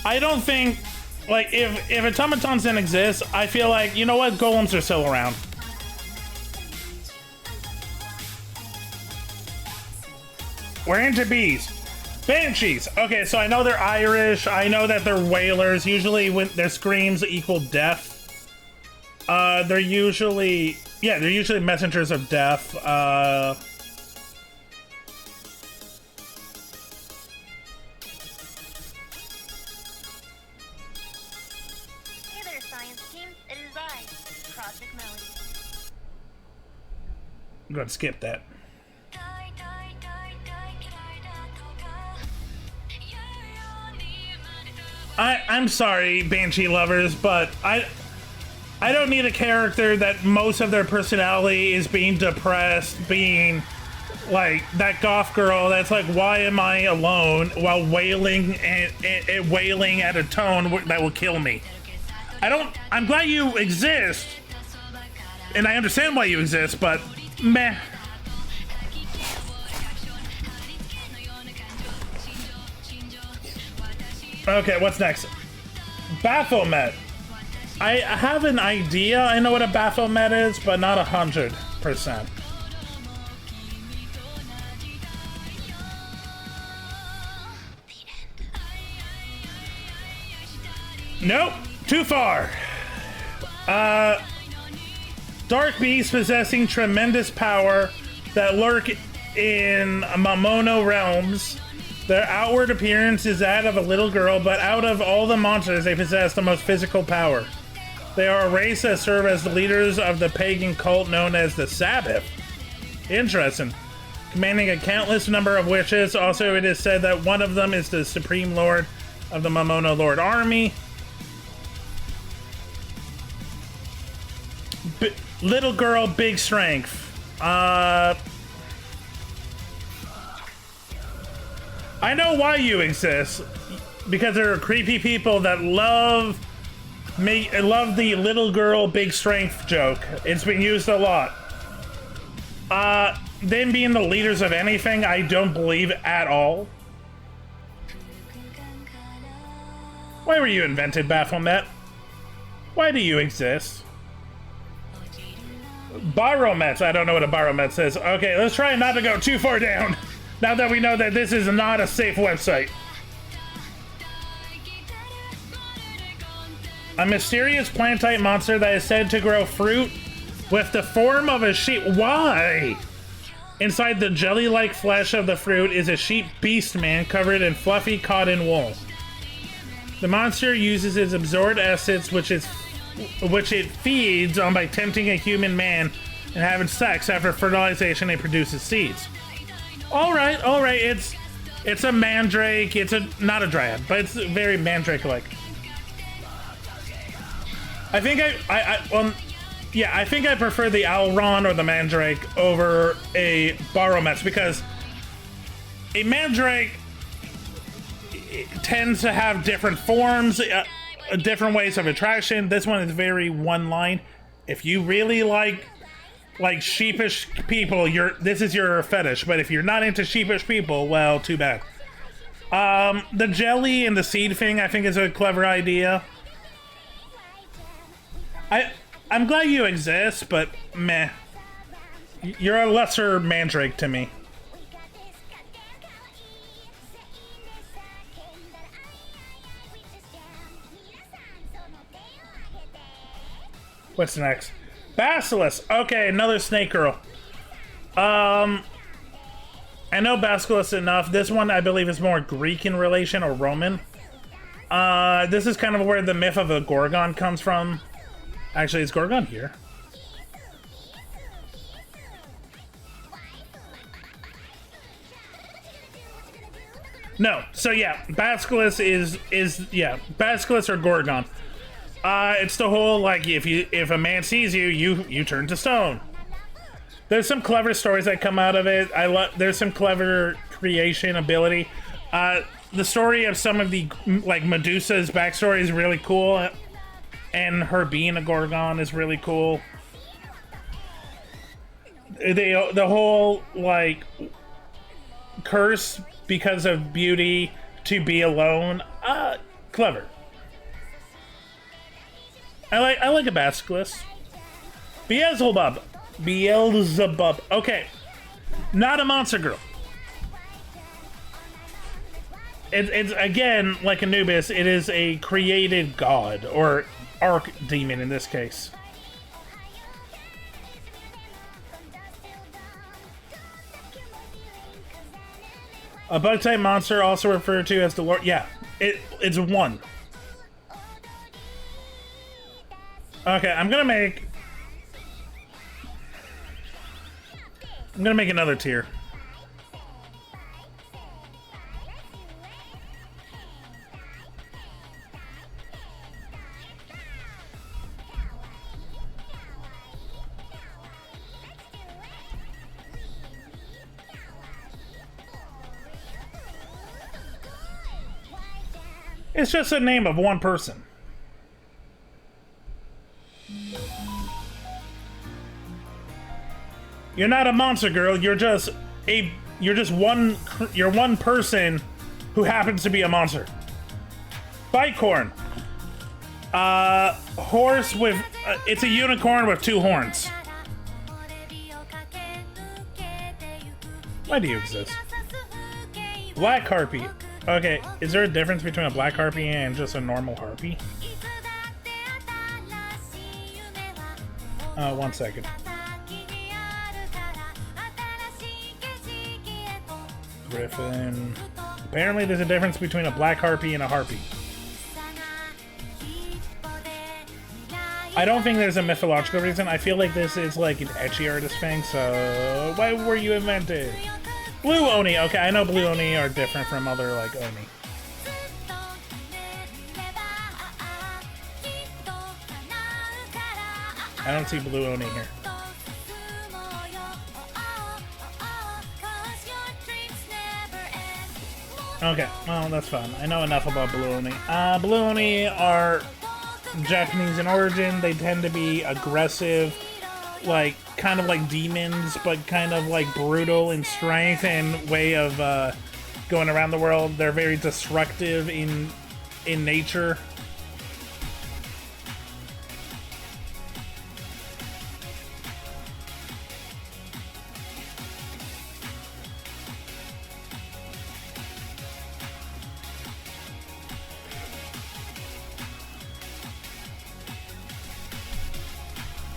I don't think, like, if automatons didn't exist, I feel like, you know what, golems are still around. We're into bees. Banshees. Okay, so I know they're Irish. I know that they're wailers. Usually when their screams equal death. They're usually messengers of death. Hey there, science team. It is I, Project Melody. I'm gonna skip that. I'm sorry, Banshee lovers, but I don't need a character that most of their personality is being depressed, being like that goth girl that's like, why am I alone, while wailing and wailing at a tone that will kill me. I'm glad you exist, and I understand why you exist, but meh. Okay, what's next? Baphomet. I have an idea. I know what a Baphomet is, but not 100%. Nope, too far. Dark beasts possessing tremendous power that lurk in Mamono realms. Their outward appearance is that of a little girl, but out of all the monsters, they possess the most physical power. They are a race that serve as the leaders of the pagan cult known as the Sabbath. Interesting. Commanding a countless number of witches. Also, it is said that one of them is the supreme lord of the Mamono Lord army. Little girl, big strength. I know why you exist, because there are creepy people that love the little girl, big strength joke. It's been used a lot. Them being the leaders of anything, I don't believe at all. Why were you invented, Baphomet? Why do you exist? Baromets. I don't know what a Baromet is. Okay, let's try not to go too far down. Now that we know that this is not a safe website. A mysterious plant-type monster that is said to grow fruit with the form of a sheep. Why? Inside the jelly-like flesh of the fruit is a sheep beast man covered in fluffy cotton wool. The monster uses its absorbed essence, which it feeds on by tempting a human man and having sex. After fertilization, it produces seeds. All right. It's a mandrake. It's not a dryad, but it's very mandrake-like. I think I think I prefer the Alron or the mandrake over a Baromets, because a mandrake tends to have different forms, different ways of attraction. This one is very one line. If you really like sheepish people, this is your fetish. But if you're not into sheepish people, well, too bad. The jelly and the seed thing, I think, is a clever idea. I'm glad you exist, but meh. You're a lesser mandrake to me. What's next? Basilisk. Okay, another snake girl. I know Basilisk enough. This one, I believe, is more Greek in relation, or Roman. This is kind of where the myth of the Gorgon comes from. Actually, is Gorgon here? No. So yeah, Basilisk is Basilisk or Gorgon. It's the whole, like, if a man sees you, you turn to stone. There's some clever stories that come out of it. There's some clever creation ability. The story of some of the, like, Medusa's backstory is really cool, and her being a Gorgon is really cool. The whole, like, curse because of beauty to be alone, clever. I like a basilisk. Beelzebub. Okay. Not a monster girl. It's again, like Anubis, it is a created god, or archdemon in this case. A bug-type monster, also referred to as the Lord. Yeah, it's one. Okay, I'm gonna make another tier. It's just a name of one person. You're not a monster girl. You're just one person who happens to be a monster. Bicorn. Horse with it's a unicorn with 2 horns. Why do you exist? Black harpy. Okay, is there a difference between a black harpy and just a normal harpy? 1 second. Griffin. Apparently there's a difference between a black harpy and a harpy. I don't think there's a mythological reason. I feel like this is like an ecchi artist thing, so why were you invented? Blue Oni. Okay, I know blue Oni are different from other like Oni. I don't see blue Oni here. Okay, well, that's fun. I know enough about Blue Oni. Blue Oni are Japanese in origin. They tend to be aggressive, like, kind of like demons, but kind of like brutal in strength and way of going around the world. They're very destructive in nature.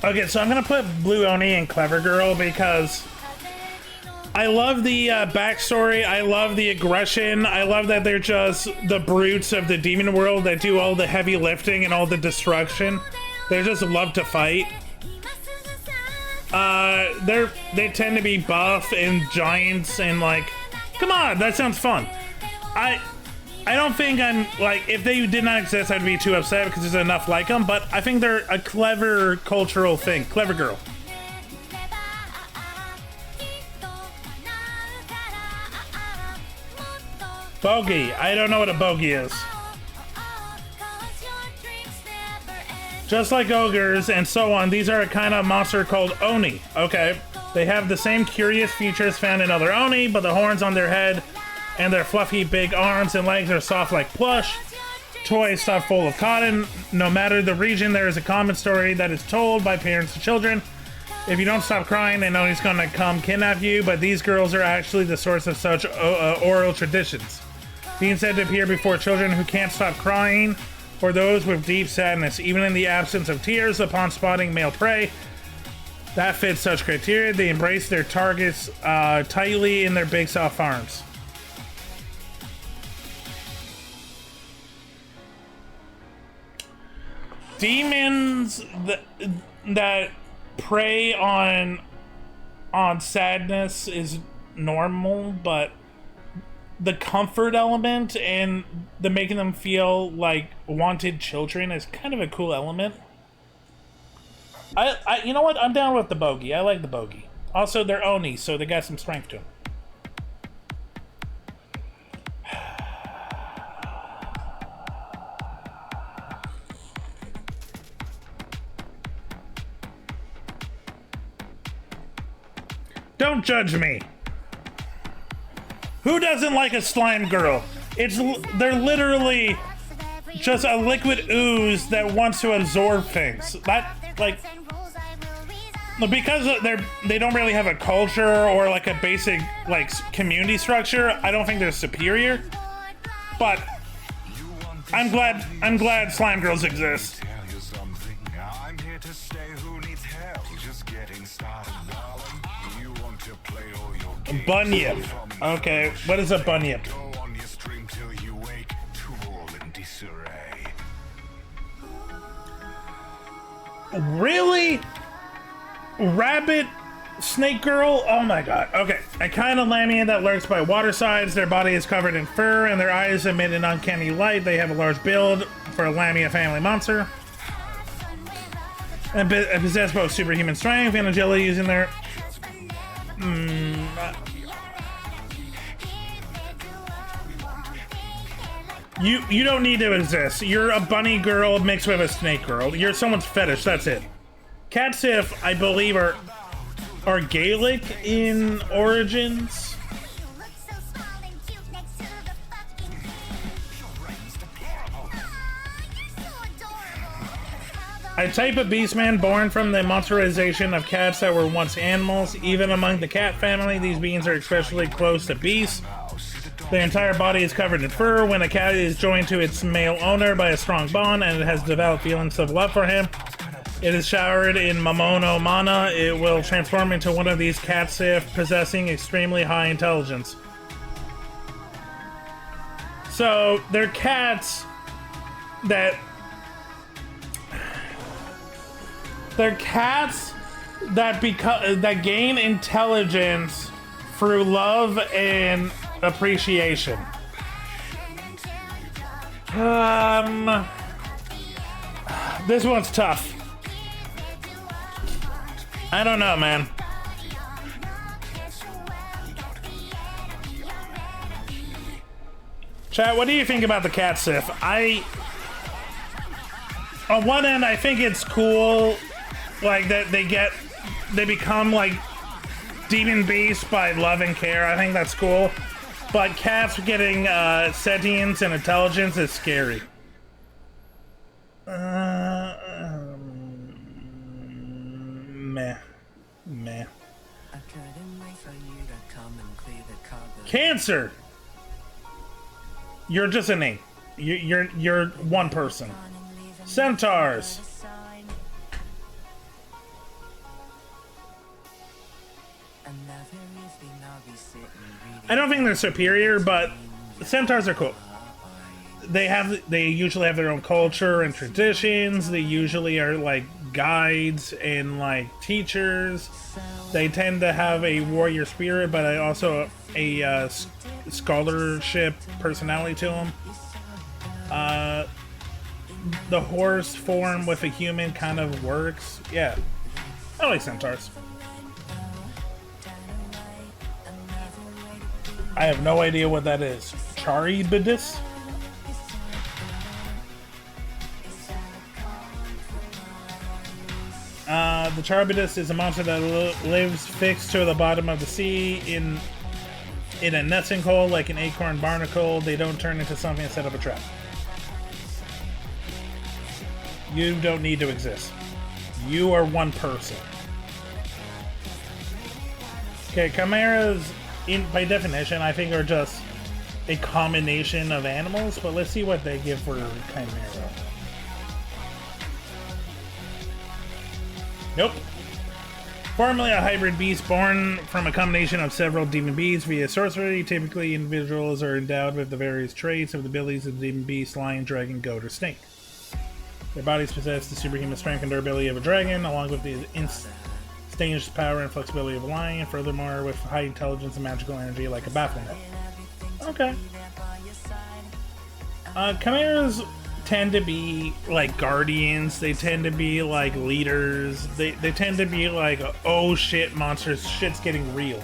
Okay, so I'm gonna put Blue Oni and Clever Girl because I love the backstory. I love the aggression. I love that they're just the brutes of the demon world that do all the heavy lifting and all the destruction. They just love to fight. They tend to be buff and giants and like, come on, that sounds fun. I don't think I'm, like, if they did not exist, I'd be too upset because there's enough like them, but I think they're a clever cultural thing. Clever Girl. Bogey. I don't know what a bogey is. Just like ogres and so on, these are a kind of monster called Oni. Okay. They have the same curious features found in other Oni, but the horns on their head and their fluffy big arms and legs are soft like plush. Toys stuffed full of cotton. No matter the region, there is a common story that is told by parents to children. If you don't stop crying, they know he's gonna come kidnap you, but these girls are actually the source of such oral traditions. Being said to appear before children who can't stop crying, or those with deep sadness, even in the absence of tears upon spotting male prey. That fits such criteria. They embrace their targets tightly in their big soft arms. Demons that prey on sadness is normal, but the comfort element and the making them feel like wanted children is kind of a cool element. I you know what? I'm down with the bogey. I like the bogey. Also, they're Oni, so they got some strength to them. Don't judge me. Who doesn't like a slime girl? They're literally just a liquid ooze that wants to absorb things. That, like, because they don't really have a culture or like a basic like community structure. I don't think they're superior, but I'm glad slime girls exist. Bunyip. Okay, what is a bunyip? Really? Rabbit snake girl? Oh my god. Okay. A kind of lamia that lurks by watersides. Their body is covered in fur and their eyes emit an uncanny light. They have a large build for a lamia family monster. And possess both superhuman strength and agility using their... You don't need to exist. You're a bunny girl mixed with a snake girl. You're someone's fetish, that's it. Catsif, I believe, are Gaelic in origins. A type of beastman born from the monsterization of cats that were once animals. Even among the cat family, these beings are especially close to beasts. Their entire body is covered in fur. When a cat is joined to its male owner by a strong bond and it has developed feelings of love for him, it is showered in Mamono Mana. It will transform into one of these cats if possessing extremely high intelligence. So they're cats that that gain intelligence through love and appreciation. This one's tough. I don't know, man. Chat, what do you think about the cat sif? On one end, I think it's cool, like that they become like demon beasts by love and care. I think that's cool. But cats getting sentience and intelligence is scary. Meh. Cancer. You're just a name. You're one person. Centaurs. I don't think they're superior, but centaurs are cool. They usually have their own culture and traditions. They usually are like guides and like teachers. They tend to have a warrior spirit, but also a scholarship personality to them. The horse form with a human kind of works. Yeah, I like centaurs. I have no idea what that is. Charybdis? The Charybdis is a monster that lives fixed to the bottom of the sea in a nesting hole like an acorn barnacle. They don't turn into something and set up a trap. You don't need to exist. You are one person. Okay, chimeras, by definition, I think are just a combination of animals, but let's see what they give for chimera. Nope. Formerly a hybrid beast born from a combination of several demon beasts via sorcery. Typically, individuals are endowed with the various traits of the abilities of the demon beast, lion, dragon, goat, or snake. Their bodies possess the superhuman strength and durability of a dragon, along with the instantaneous power and flexibility of a lion. Furthermore, with high intelligence and magical energy like a Baphomet. Okay. Chimeras tend to be like guardians. They tend to be like leaders. They tend to be like, oh shit, monsters, shit's getting real.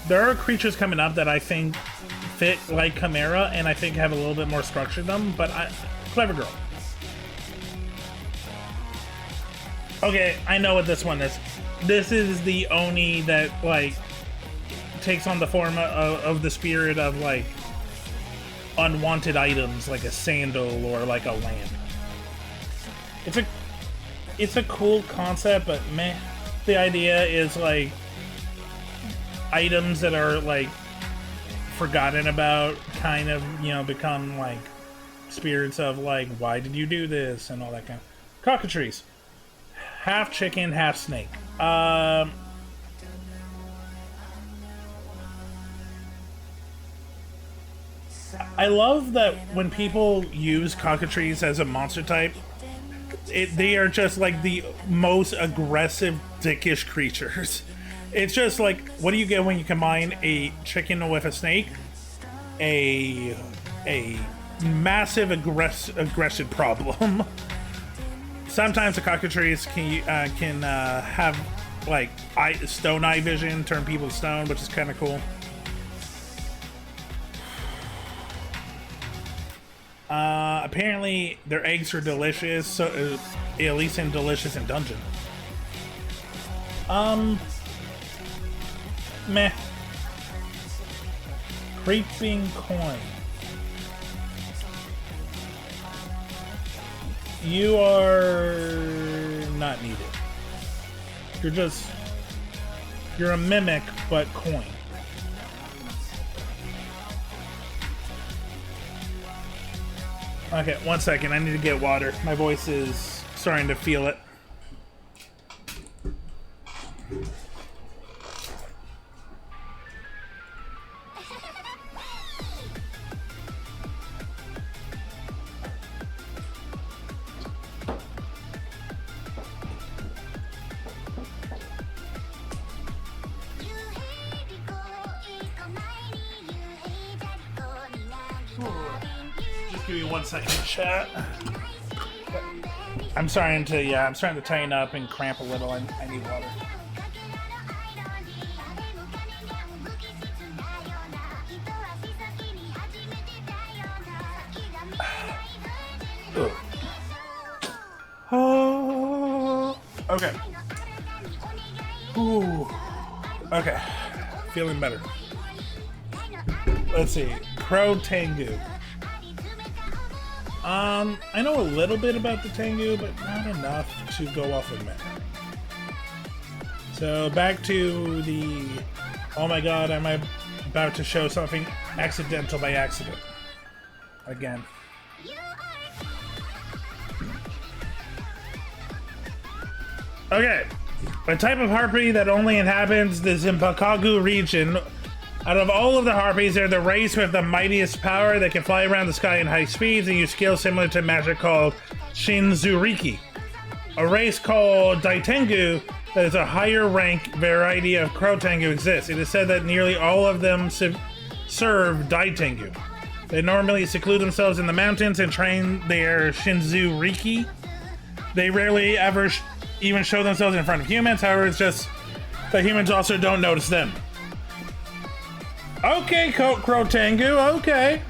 There are creatures coming up that I think fit like Chimera and I think have a little bit more structure to them, but clever girl. Okay, I know what this one is. This is the Oni that like takes on the form of the spirit of like unwanted items like a sandal or like a lamp. It's a cool concept, but meh. The idea is like items that are like forgotten about kind of, you know, become like spirits of like, why did you do this and all that kind of cockatrice. Half chicken, half snake. I love that when people use cockatrice as a monster type, they are just like the most aggressive, dickish creatures. It's just like, what do you get when you combine a chicken with a snake? A massive aggression problem. Sometimes the cockatrice can have like stone eye vision, turn people to stone, which is kind of cool. Apparently their eggs are delicious, so at least in delicious in dungeon. Meh. Creeping coin. You are not needed. You're a mimic, but coin. Okay, 1 second. I need to get water. My voice is starting to feel it. Just give me 1 second, chat. I'm starting to tighten up and cramp a little. I need water. Oh, okay. Ooh. Okay. Feeling better. Let's see. Crow Tengu. I know a little bit about the Tengu, but not enough to go off of it. So back to the, oh my god, am I about to show something accidental by accident? Again. Okay, a type of harpy that only inhabits the Zimpakagu region. Out of all of the harpies, they're the race with the mightiest power. They can fly around the sky in high speeds and use skills similar to magic called Shinzuriki. A race called Daitengu that is a higher rank variety of Crow Tengu exists. It is said that nearly all of them serve Daitengu. They normally seclude themselves in the mountains and train their Shinzuriki. They rarely ever even show themselves in front of humans. However, it's just that humans also don't notice them. Okay, Crow Tengu, okay.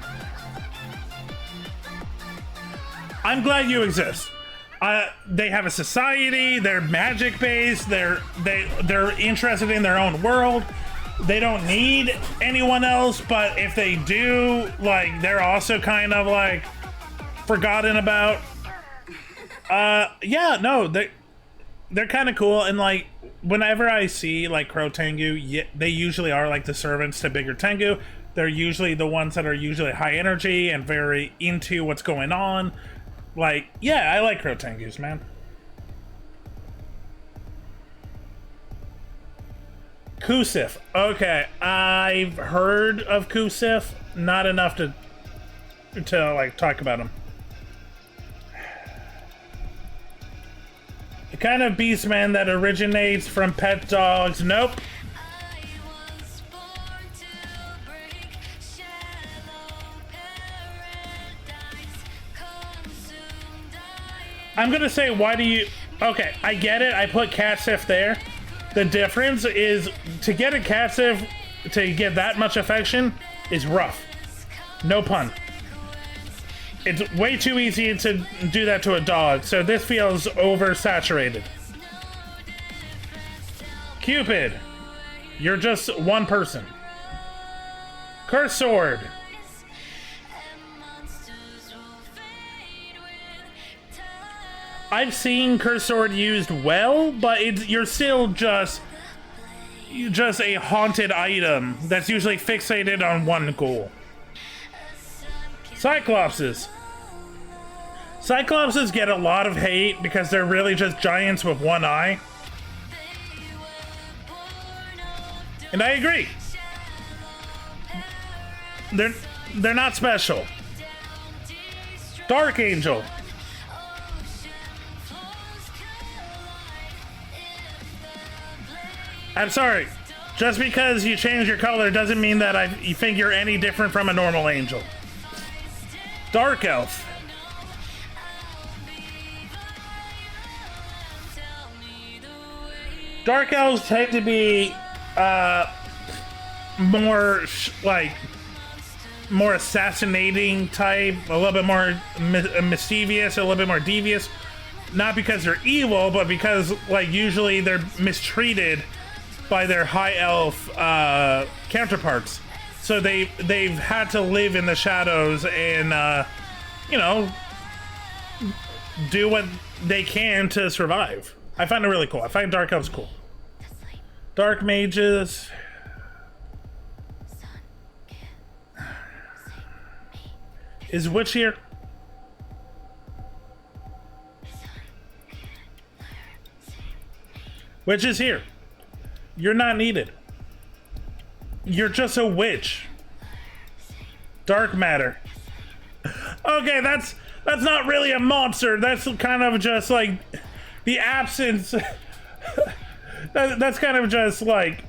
I'm glad you exist. They have a society, they're magic based, they're interested in their own world. They don't need anyone else, but if they do, like, they're also kind of like forgotten about. Yeah, no, they're kind of cool, and like whenever I see like Crow Tengu, they usually are like the servants to bigger Tengu. They're usually the ones that are usually high energy and very into what's going on. Like, yeah, I like Crow Tengus, man. Kusif. Okay, I've heard of Kusif, not enough to like talk about him. The kind of beastman that originates from pet dogs. Nope. I'm gonna say, why do you... Okay, I get it. I put Catsif there. The difference is, to get a Catsif to get that much affection is rough. No pun. It's way too easy to do that to a dog, so this feels oversaturated. Cupid, you're just one person. Curse Sword. I've seen Curse Sword used well, but you're still just a haunted item that's usually fixated on one goal. Cyclopses. Cyclopses get a lot of hate because they're really just giants with one eye. And I agree. They're not special. Dark Angel. I'm sorry. Just because you change your color doesn't mean that you think you're any different from a normal angel. Dark Elf. Dark elves tend to be more like more assassinating type, a little bit more mischievous, a little bit more devious. Not because they're evil, but because like usually they're mistreated by their high elf counterparts. So they've had to live in the shadows and you know, do what they can to survive. I find it really cool. I find dark elves cool. Dark mages. Is Witch here? Witch is here. You're not needed. You're just a witch. Dark matter. Okay, that's not really a monster. That's kind of just like the absence. That's kind of just like,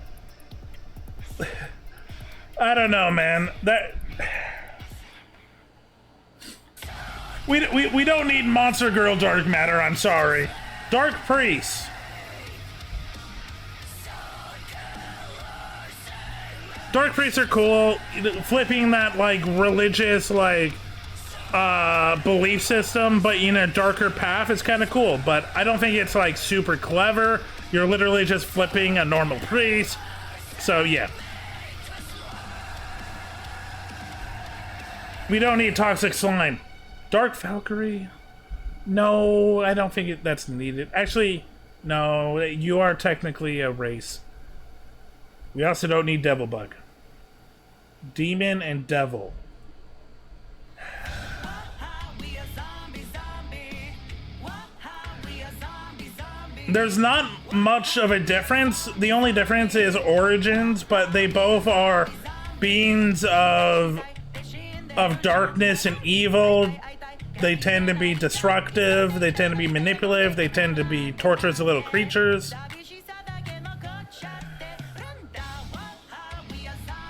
I don't know, man. That we don't need monster girl dark matter. I'm sorry. Dark priest. Dark priests are cool. Flipping that like religious like belief system, but in a darker path is kind of cool. But I don't think it's like super clever. You're literally just flipping a normal priest. So yeah. We don't need toxic slime. Dark Valkyrie? No, I don't think that's needed. Actually, no, you are technically a race. We also don't need Devil Bug. Demon and Devil. There's not much of a difference. The only difference is origins, but they both are beings of darkness and evil. They tend to be destructive, they tend to be manipulative, they tend to be torturous little creatures.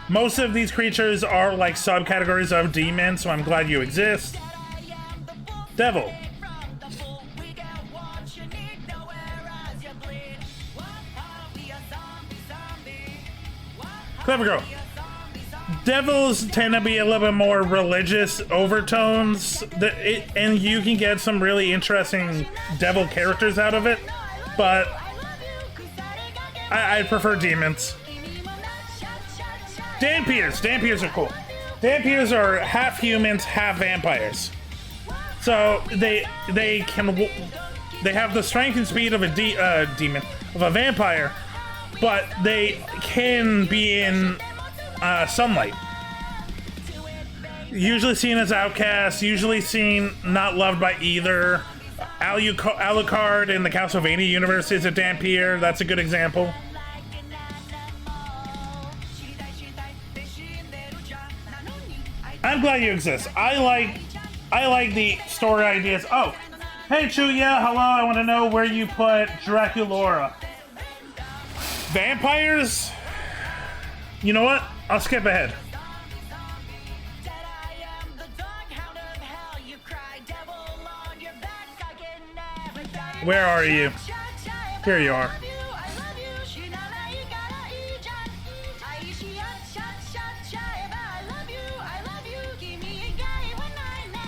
Most of these creatures are like subcategories of demons, so I'm glad you exist. Devil. Clever girl. Devils tend to be a little bit more religious overtones, and you can get some really interesting devil characters out of it, but I prefer demons. Dampiers. Dampiers are cool. Dampiers are half humans, half vampires. So they have the strength and speed of a demon, of a vampire, but they can be in sunlight. Usually seen as outcasts, usually seen not loved by either. Alucard in the Castlevania universe is a Dampier. That's a good example. I'm glad you exist. I like the story ideas. Oh, hey Chuya, hello. I want to know where you put Draculaura. Vampires? You know what? I'll skip ahead. Where are you? Here you are.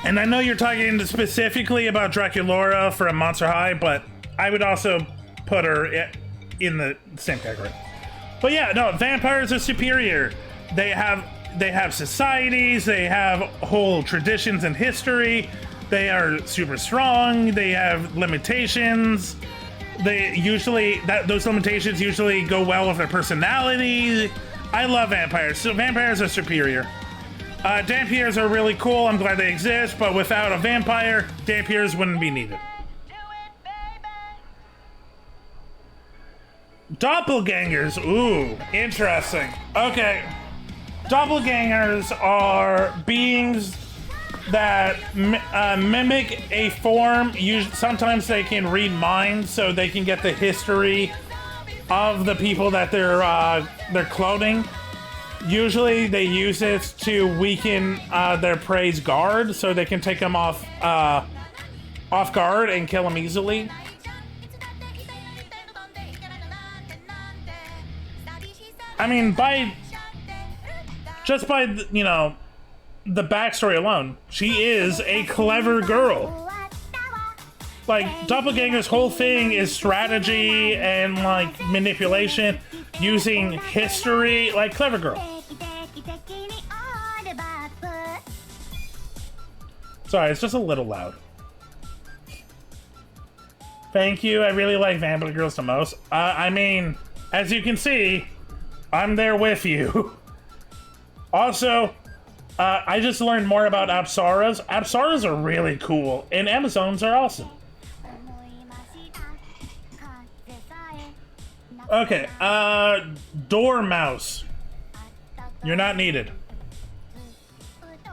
And I know you're talking specifically about Draculaura from Monster High, but I would also put her in the same category. But yeah, no, vampires are superior. They have societies, they have whole traditions and history. They are super strong. They have limitations. Those limitations usually go well with their personality. I love vampires. So vampires are superior. Dampiers are really cool. I'm glad they exist, but without a vampire, Dampiers wouldn't be needed. Doppelgangers. Ooh, interesting. Okay. Doppelgangers are beings that mimic a form. Sometimes they can read minds, so they can get the history of the people that they're cloning. Usually they use it to weaken their prey's guard, so they can take them off guard and kill them easily. I mean, by just by you know the backstory alone, she is a clever girl. Like, Doppelganger's whole thing is strategy and, like, manipulation using history. Like, clever girl. Sorry, it's just a little loud. Thank you. I really like Vampire Girls the most. I mean, as you can see, I'm there with you. Also, I just learned more about Apsaras. Apsaras are really cool, and Amazons are awesome. Okay, Dormouse. You're not needed.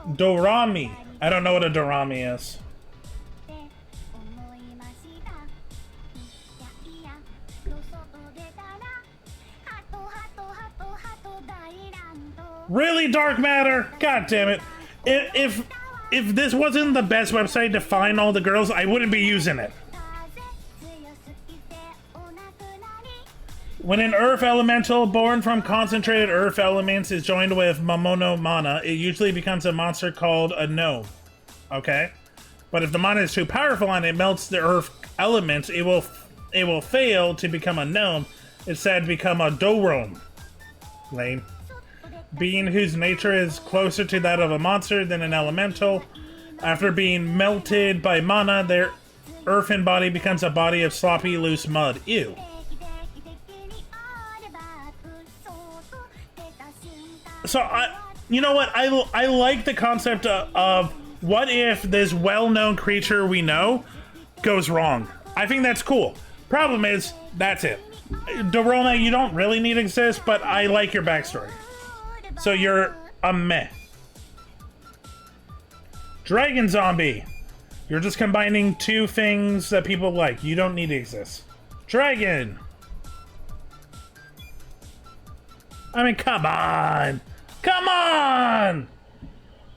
Dorami. I don't know what a Dorami is. Really, Dark Matter? God damn it. If this wasn't the best website to find all the girls, I wouldn't be using it. When an earth elemental born from concentrated earth elements is joined with Mamono mana, it usually becomes a monster called a gnome. Okay? But if the mana is too powerful and it melts the earth elements, it will fail to become a gnome, instead become a Dorome. Lame. Being whose nature is closer to that of a monster than an elemental. After being melted by mana, their earthen body becomes a body of sloppy, loose mud. Ew. So, you know what? I like the concept of what if this well-known creature we know goes wrong. I think that's cool. Problem is, that's it. Doroma, you don't really need to exist, but I like your backstory. So you're a meh. Dragon Zombie. You're just combining two things that people like. You don't need to exist. Dragon. I mean, come on. Come on!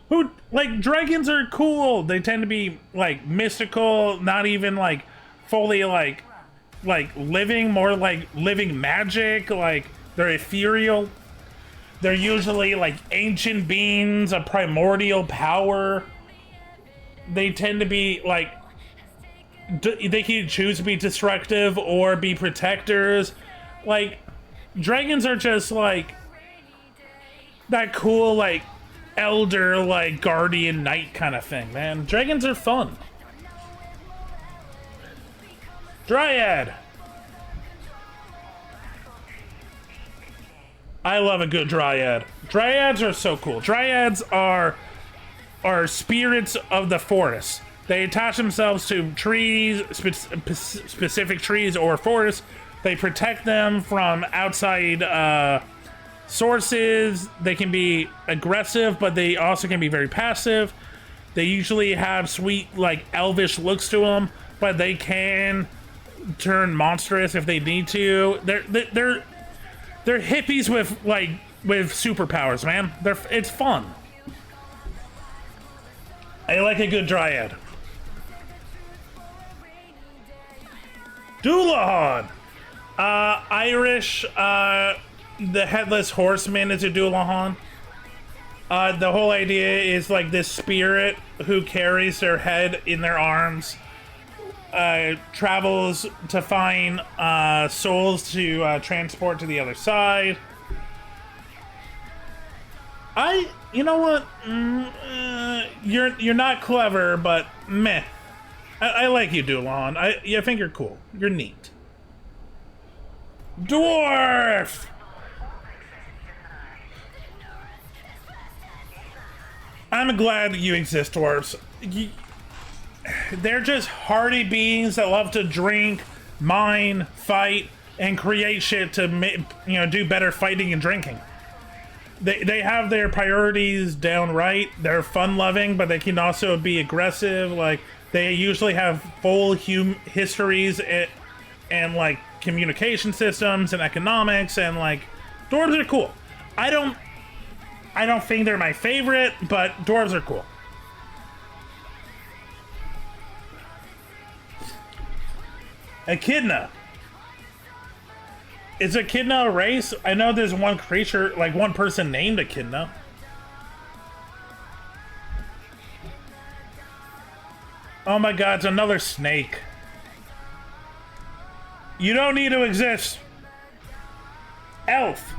Who, like, dragons are cool. They tend to be, like, mystical, not even, like, fully, like living, more like living magic. Like, they're ethereal. They're usually, like, ancient beings, a primordial power. They tend to be, like, they can choose to be destructive or be protectors. Like, dragons are just, like, that cool, like, elder, like, guardian knight kind of thing, man. Dragons are fun. Dryad. I love a good dryad. Dryads are so cool. Dryads are spirits of the forest. They attach themselves to trees, specific trees or forests. They protect them from outside sources. They can be aggressive, but they also can be very passive. They usually have sweet, like, elvish looks to them, but they can turn monstrous if they need to. They're hippies with superpowers, man. It's fun. I like a good dryad. Doulahan. Irish. The Headless Horseman is a Doulahan. The whole idea is, like, this spirit who carries their head in their arms travels to find souls to transport to the other side. You know what? You're not clever, but meh. I like you, Doulahan. I think you're cool. You're neat. Dwarf. I'm glad you exist, dwarves. They're just hardy beings that love to drink, mine, fight, and create shit to do better fighting and drinking. They have their priorities down right. They're fun-loving, but they can also be aggressive. Like, they usually have full histories and like communication systems and economics, and like dwarves are cool. I don't think they're my favorite, but dwarves are cool. Echidna. Is Echidna a race? I know there's one creature, like one person named Echidna. Oh my god, it's another snake. You don't need to exist. Elf.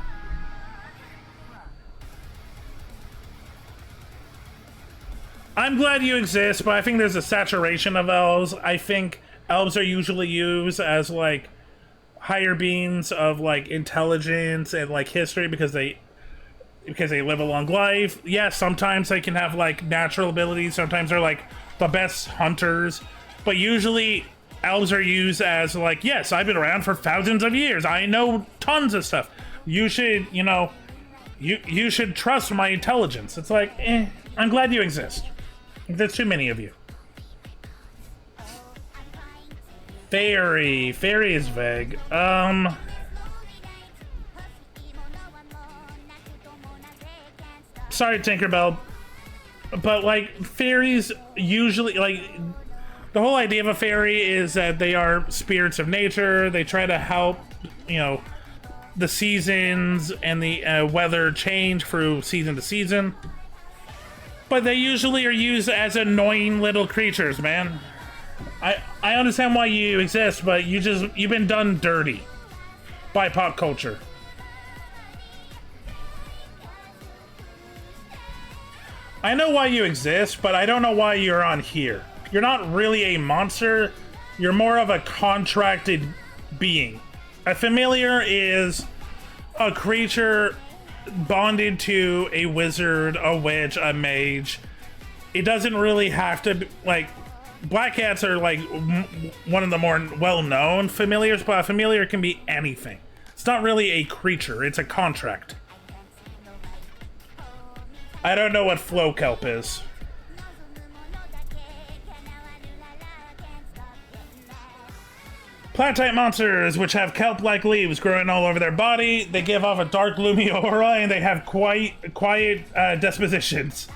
I'm glad you exist, but I think there's a saturation of elves. I think elves are usually used as like higher beings of like intelligence and like history because they live a long life. Yeah, sometimes they can have like natural abilities. Sometimes they're like the best hunters, but usually elves are used as like, yes, I've been around for thousands of years. I know tons of stuff. You should, you know, you should trust my intelligence. It's like, I'm glad you exist. There's too many of you. Fairy is vague. Sorry, Tinkerbell, but like fairies usually, like, the whole idea of a fairy is that they are spirits of nature. They try to help, you know, the seasons and the weather change through season to season. But they usually are used as annoying little creatures, man. I understand why you exist, but you've been done dirty by pop culture. I know why you exist, but I don't know why you're on here. You're not really a monster. You're more of a contracted being. A familiar is a creature bonded to a wizard, a witch, a mage. It doesn't really have to be, like, black cats are like one of the more well-known familiars, but a familiar can be anything. It's not really a creature, it's a contract. I don't know what flow kelp is. Plant-type monsters, which have kelp-like leaves growing all over their body, they give off a dark, gloomy aura, and they have quiet dispositions.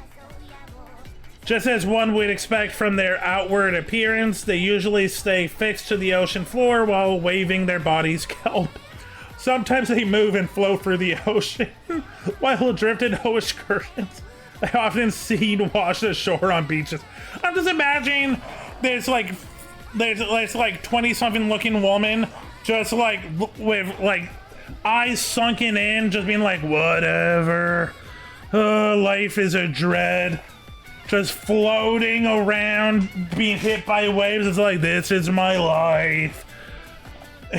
Just as one would expect from their outward appearance, they usually stay fixed to the ocean floor while waving their body's kelp. Sometimes they move and float through the ocean while adrift in ocean currents. They often seen wash ashore on beaches. I'm just imagining there's like 20-something looking woman just like with like eyes sunken in, just being like, whatever, life is a dread, just floating around being hit by waves. It's like, this is my life,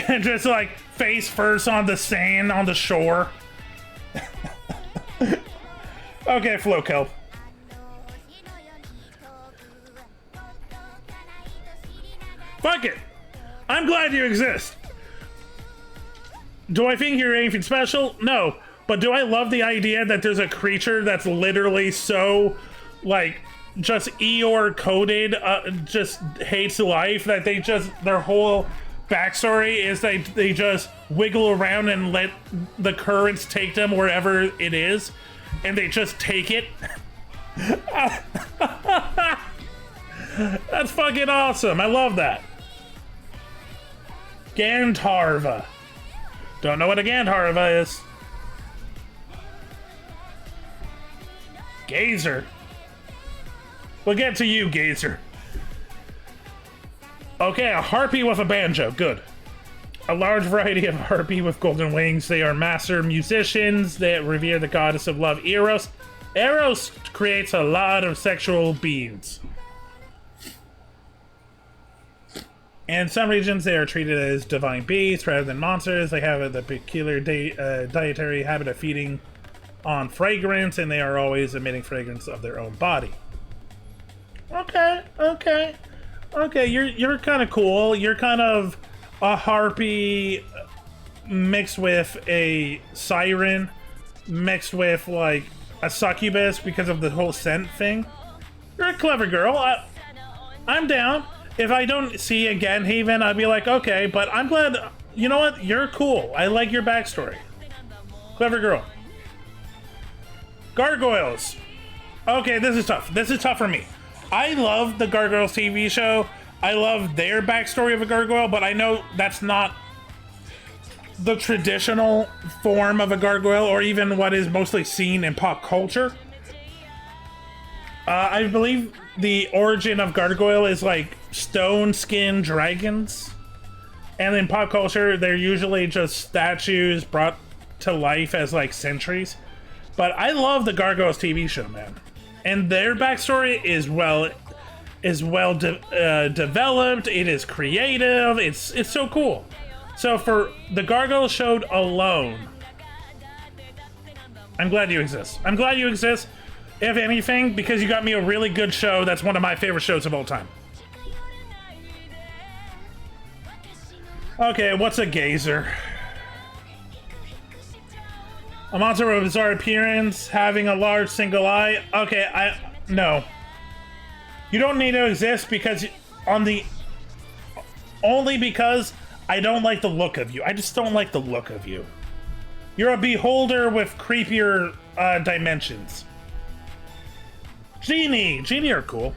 and just like face first on the sand on the shore. Okay, flow kelp. Fuck it. I'm glad you exist. Do I think you're anything special? No. But do I love the idea that there's a creature that's literally so, like, just Eeyore coded, just hates life, that they just, their whole backstory is they just wiggle around and let the currents take them wherever it is, and they just take it? That's fucking awesome. I love that. Gandharva. Don't know what a Gandharva is. Gazer. We'll get to you, Gazer. Okay, a harpy with a banjo. Good. A large variety of harpy with golden wings. They are master musicians that revere the goddess of love, Eros. Eros creates a lot of sexual beings. In some regions, they are treated as divine beasts rather than monsters. They have the peculiar dietary habit of feeding on fragrance, and they are always emitting fragrance of their own body. Okay. You're kind of cool. You're kind of a harpy mixed with a siren, mixed with like a succubus because of the whole scent thing. You're a clever girl. I'm down. If I don't see again Haven, I'd be like, okay, but I'm glad. You know what? You're cool. I like your backstory. Clever girl. Gargoyles. Okay, this is tough. This is tough for me. I love the Gargoyles TV show. I love their backstory of a gargoyle, but I know that's not the traditional form of a gargoyle, or even what is mostly seen in pop culture. I believe the origin of gargoyle is like stone skin dragons. And in pop culture, they're usually just statues brought to life as like sentries. But I love the Gargoyles TV show, man. And their backstory is developed. It is creative. It's so cool. So for the Gargoyles show alone, I'm glad you exist. I'm glad you exist, if anything, because you got me a really good show that's one of my favorite shows of all time. Okay, what's a gazer? A monster with a bizarre appearance, having a large single eye. Okay, no. You don't need to exist because only because I don't like the look of you. I just don't like the look of you. You're a beholder with creepier dimensions. Genie are cool.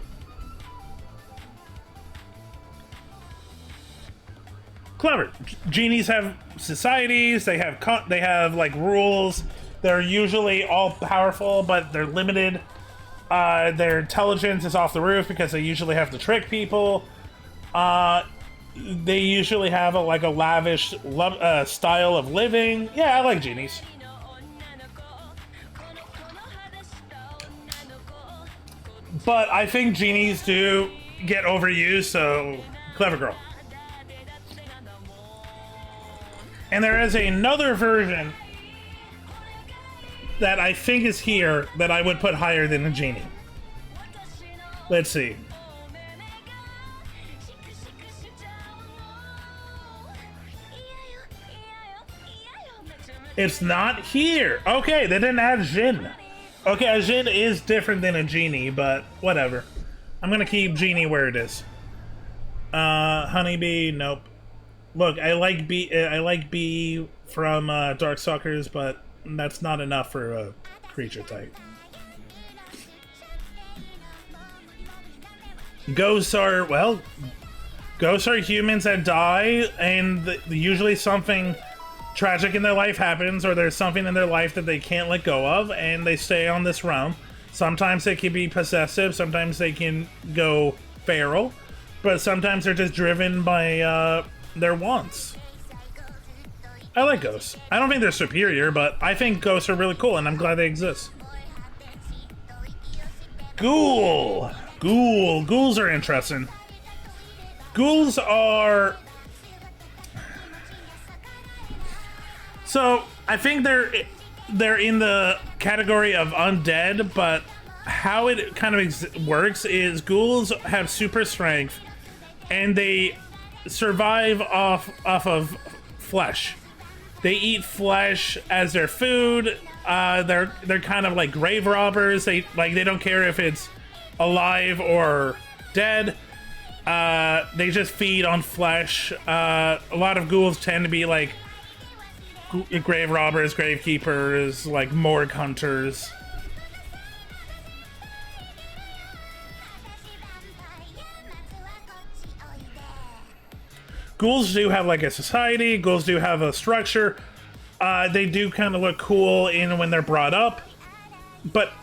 Clever. Genies have societies. They have like rules. They're usually all powerful, but they're limited. Their intelligence is off the roof because they usually have to trick people. They usually have a lavish style of living. Yeah, I like genies. But I think genies do get overused, so clever girl. And there is another version that I think is here that I would put higher than a genie. Let's see. It's not here. Okay, they didn't add Jin. Okay, a Jin is different than a genie, but whatever. I'm gonna keep genie where it is. Honeybee, nope. Look, I like bee from Darkstalkers, but that's not enough for a creature type. Ghosts are humans that die, and usually something tragic in their life happens, or there's something in their life that they can't let go of, and they stay on this realm. Sometimes they can be possessive, sometimes they can go feral, but sometimes they're just driven by their wants. I like ghosts. I don't think they're superior, but I think ghosts are really cool, and I'm glad they exist. Ghoul. Ghouls are interesting. Ghouls are... So, I think they're in the category of undead, but how it kind of works is ghouls have super strength, and they survive off of flesh. They eat flesh as their food. They're kind of like grave robbers. They don't care if it's alive or dead. They just feed on flesh. A lot of ghouls tend to be like grave robbers, grave keepers, like morgue hunters. Ghouls do have like a society. Ghouls do have a structure. They do kind of look cool when they're brought up, but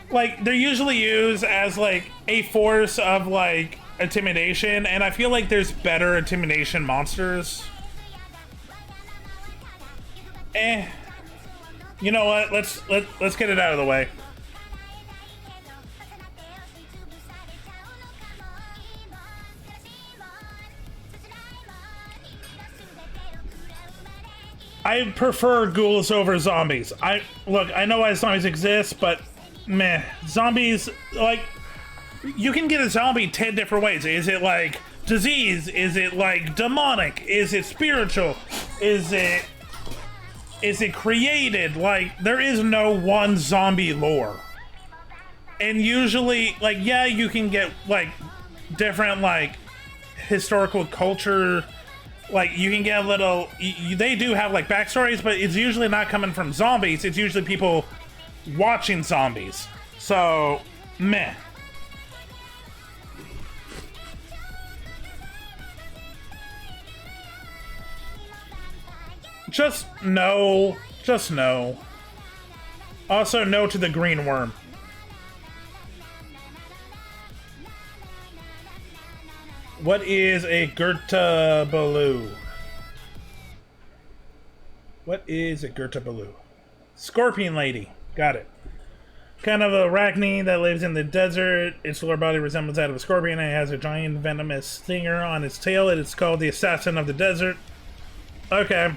like they're usually used as like a force of like intimidation, and I feel like there's better intimidation monsters. You know what? Let's get it out of the way. I prefer ghouls over zombies. I know why zombies exist, but meh. Zombies, like, you can get a zombie 10 different ways. Is it like disease? Is it like demonic? Is it spiritual? Is it created? Like, there is no one zombie lore. And usually, like, yeah, you can get like different like historical culture. Like, you can get a little... they do have, like, backstories, but it's usually not coming from zombies. It's usually people watching zombies. So, meh. Just no. Just no. Also, no to the green worm. What is a Gerta Baloo? What is a Gerta Baloo? Scorpion lady. Got it. Kind of arachne that lives in the desert. Its lower body resembles that of a scorpion and it has a giant venomous stinger on its tail. It is called the assassin of the desert. Okay.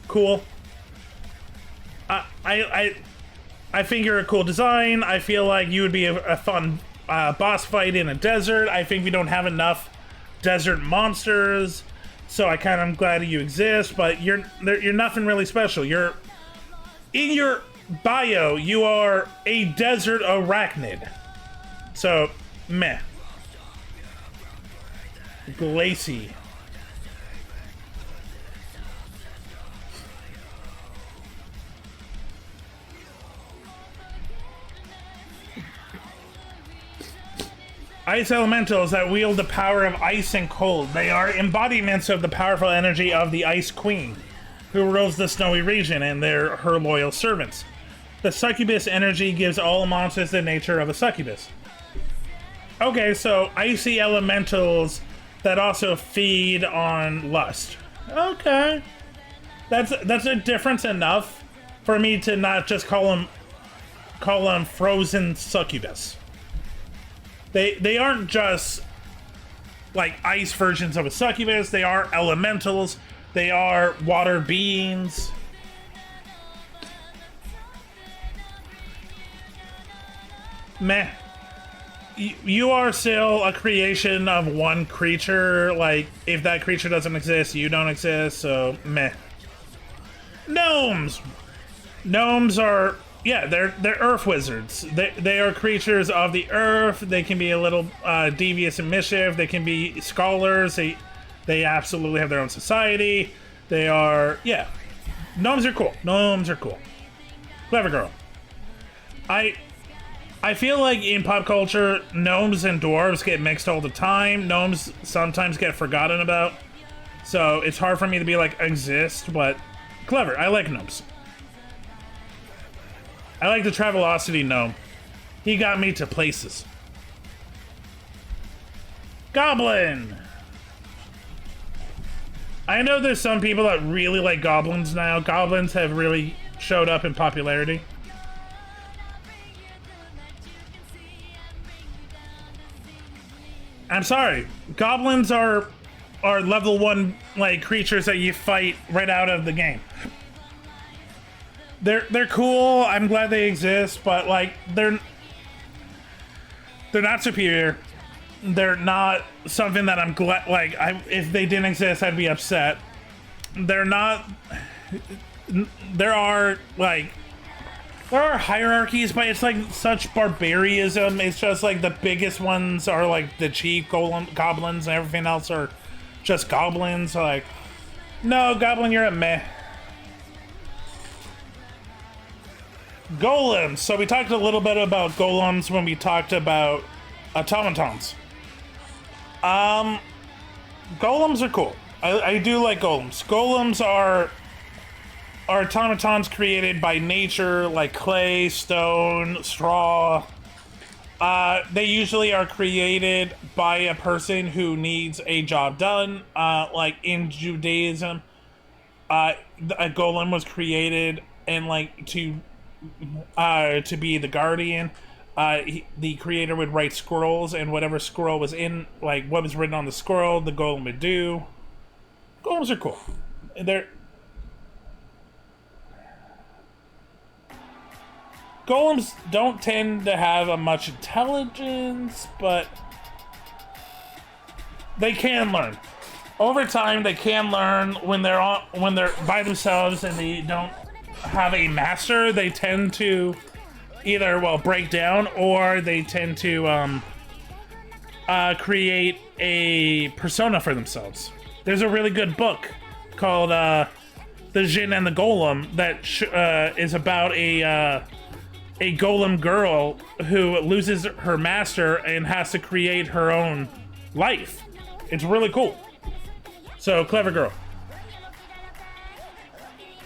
Cool. I think you're a cool design. I feel like you would be a fun boss fight in a desert. I think we don't have enough desert monsters, so I kind of am glad that you exist. But you're nothing really special. You're in your bio. You are a desert arachnid. So meh. Glacy. Ice elementals that wield the power of ice and cold. They are embodiments of the powerful energy of the Ice Queen, who rules the snowy region, and they're her loyal servants. The succubus energy gives all monsters the nature of a succubus. Okay, so icy elementals that also feed on lust. Okay. That's a difference enough for me to not just call them frozen succubus. They aren't just like ice versions of a succubus. They are elementals. They are water beings. Meh. You are still a creation of one creature. Like, if that creature doesn't exist, you don't exist, so meh. Gnomes! Gnomes are... Yeah, they're earth wizards. They are creatures of the earth. They can be a little devious and mischief. They can be scholars. They absolutely have their own society. They are, yeah. Gnomes are cool. Gnomes are cool. Clever girl. I feel like in pop culture, gnomes and dwarves get mixed all the time. Gnomes sometimes get forgotten about. So it's hard for me to be like, exist, but clever. I like gnomes. I like the Travelocity gnome. He got me to places. Goblin! I know there's some people that really like goblins now. Goblins have really showed up in popularity. I'm sorry. Goblins are level 1 like creatures that you fight right out of the game. They're cool. I'm glad they exist, but like they're not superior. They're not something that I'm glad. Like if they didn't exist, I'd be upset. They're not. There are hierarchies, but it's like such barbarism. It's just like the biggest ones are like the chief goblins, and everything else are just goblins. Like, no, goblin, you're a meh. Golems. So we talked a little bit about golems when we talked about automatons. Golems are cool. I do like golems. Golems are automatons created by nature, like clay, stone, straw. They usually are created by a person who needs a job done. Like in Judaism, a golem was created and like to be the guardian. The creator would write scrolls, and whatever scroll was in, like what was written on the scroll, the golem would do. Golems are cool. Golems don't tend to have a much intelligence, but they can learn. Over time, they can learn when they're by themselves and they don't have a master. They tend to either break down, or they tend to create a persona for themselves. There's a really good book called The Djinn and the Golem that is about a golem girl who loses her master and has to create her own life. It's really cool. So, clever girl.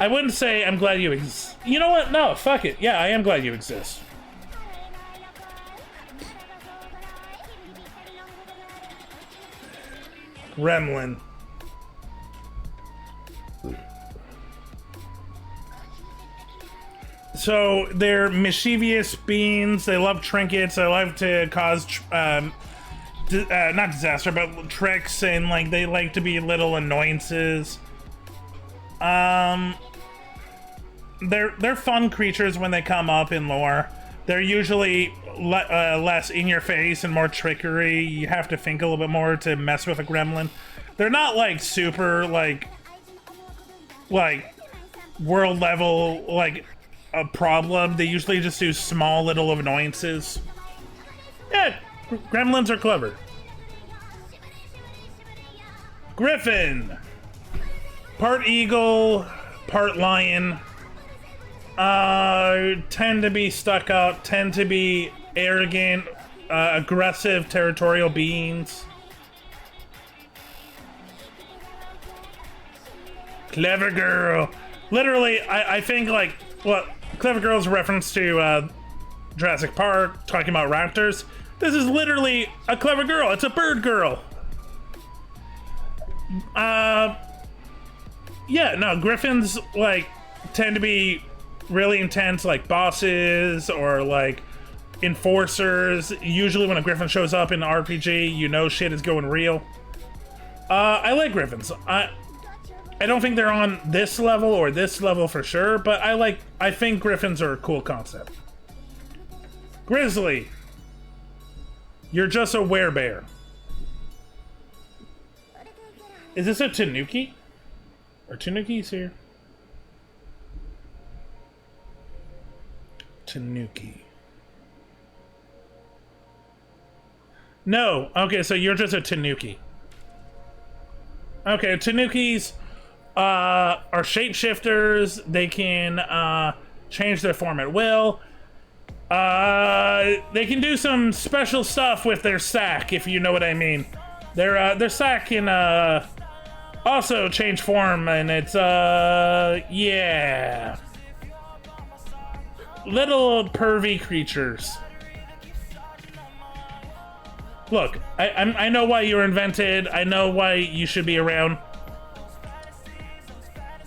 I wouldn't say I'm glad you exist. You know what? No, fuck it. Yeah, I am glad you exist. Gremlin. So they're mischievous beings. They love trinkets. They love to cause, not disaster, but tricks, and like they like to be little annoyances. They're fun creatures when they come up in lore. They're usually less in your face and more trickery. You have to think a little bit more to mess with a gremlin. They're not like super like world level like a problem. They usually just do small little annoyances. Yeah, gremlins are clever. Griffin. Part eagle, part lion. Tend to be stuck up, tend to be arrogant, aggressive, territorial beings. Clever girl. Literally, I think like, well, Clever Girl's a reference to Jurassic Park, talking about raptors. This is literally a clever girl. It's a bird girl. Yeah, no, griffins like tend to be really intense, like bosses or like enforcers. Usually when a griffin shows up in an RPG, you know shit is going real. I like griffins. I don't think they're on this level or this level for sure, but I think griffins are a cool concept. Grizzly. You're just a werebear. Is this a Tanuki? Are Tanukis here? Tanuki. No. Okay, so you're just a Tanuki. Okay, Tanukis are shapeshifters. They can change their form at will. They can do some special stuff with their sack, if you know what I mean. Their sack can also change form, and it's yeah, little pervy creatures. Look, I know why you were invented. I know why you should be around.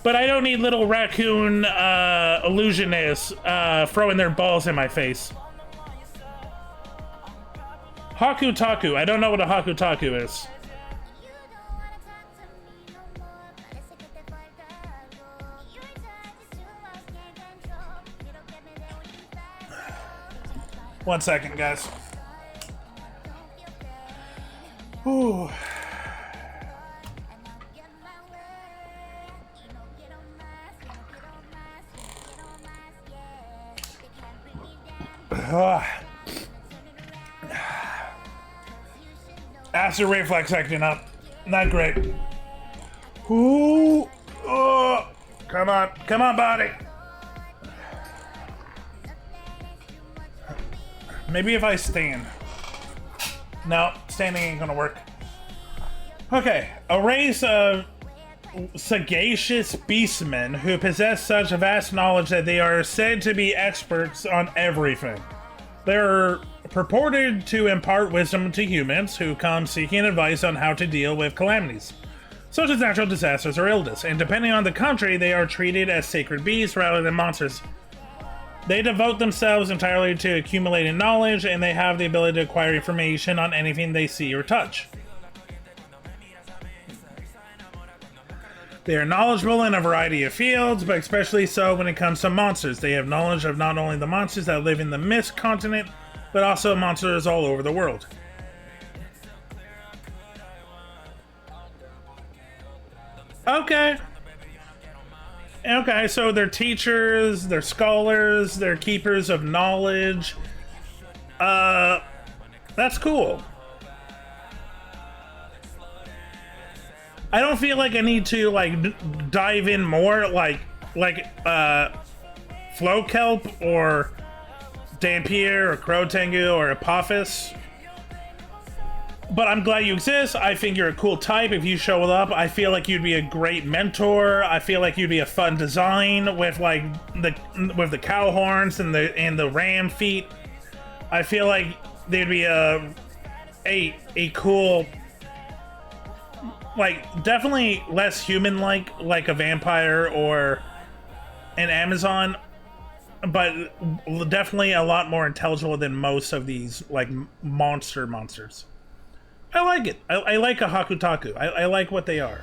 But I don't need little raccoon illusionists throwing their balls in my face. Hakutaku. I don't know what a Hakutaku is. One second, guys. Ooh. Acid reflex acting up. Not great. Ooh. Oh. Come on, body. Maybe if I stand. No, standing ain't gonna work. Okay, a race of sagacious beastmen who possess such vast knowledge that they are said to be experts on everything. They're purported to impart wisdom to humans who come seeking advice on how to deal with calamities, such as natural disasters or illness, and depending on the country, they are treated as sacred beasts rather than monsters. They devote themselves entirely to accumulating knowledge, and they have the ability to acquire information on anything they see or touch. They are knowledgeable in a variety of fields, but especially so when it comes to monsters. They have knowledge of not only the monsters that live in the Mist continent, but also monsters all over the world. Okay. Okay, so they're teachers, they're scholars, they're keepers of knowledge. That's cool. I don't feel like I need to like dive in more, like Flokelp or Dampier or Crow Tengu or Apophis. But I'm glad you exist. I think you're a cool type. If you show up, I feel like you'd be a great mentor. I feel like you'd be a fun design with like the cow horns and the ram feet. I feel like there'd be a cool, like, definitely less human like a vampire or an Amazon, but definitely a lot more intelligible than most of these like monsters. I like it. I like a Hakutaku. I like what they are.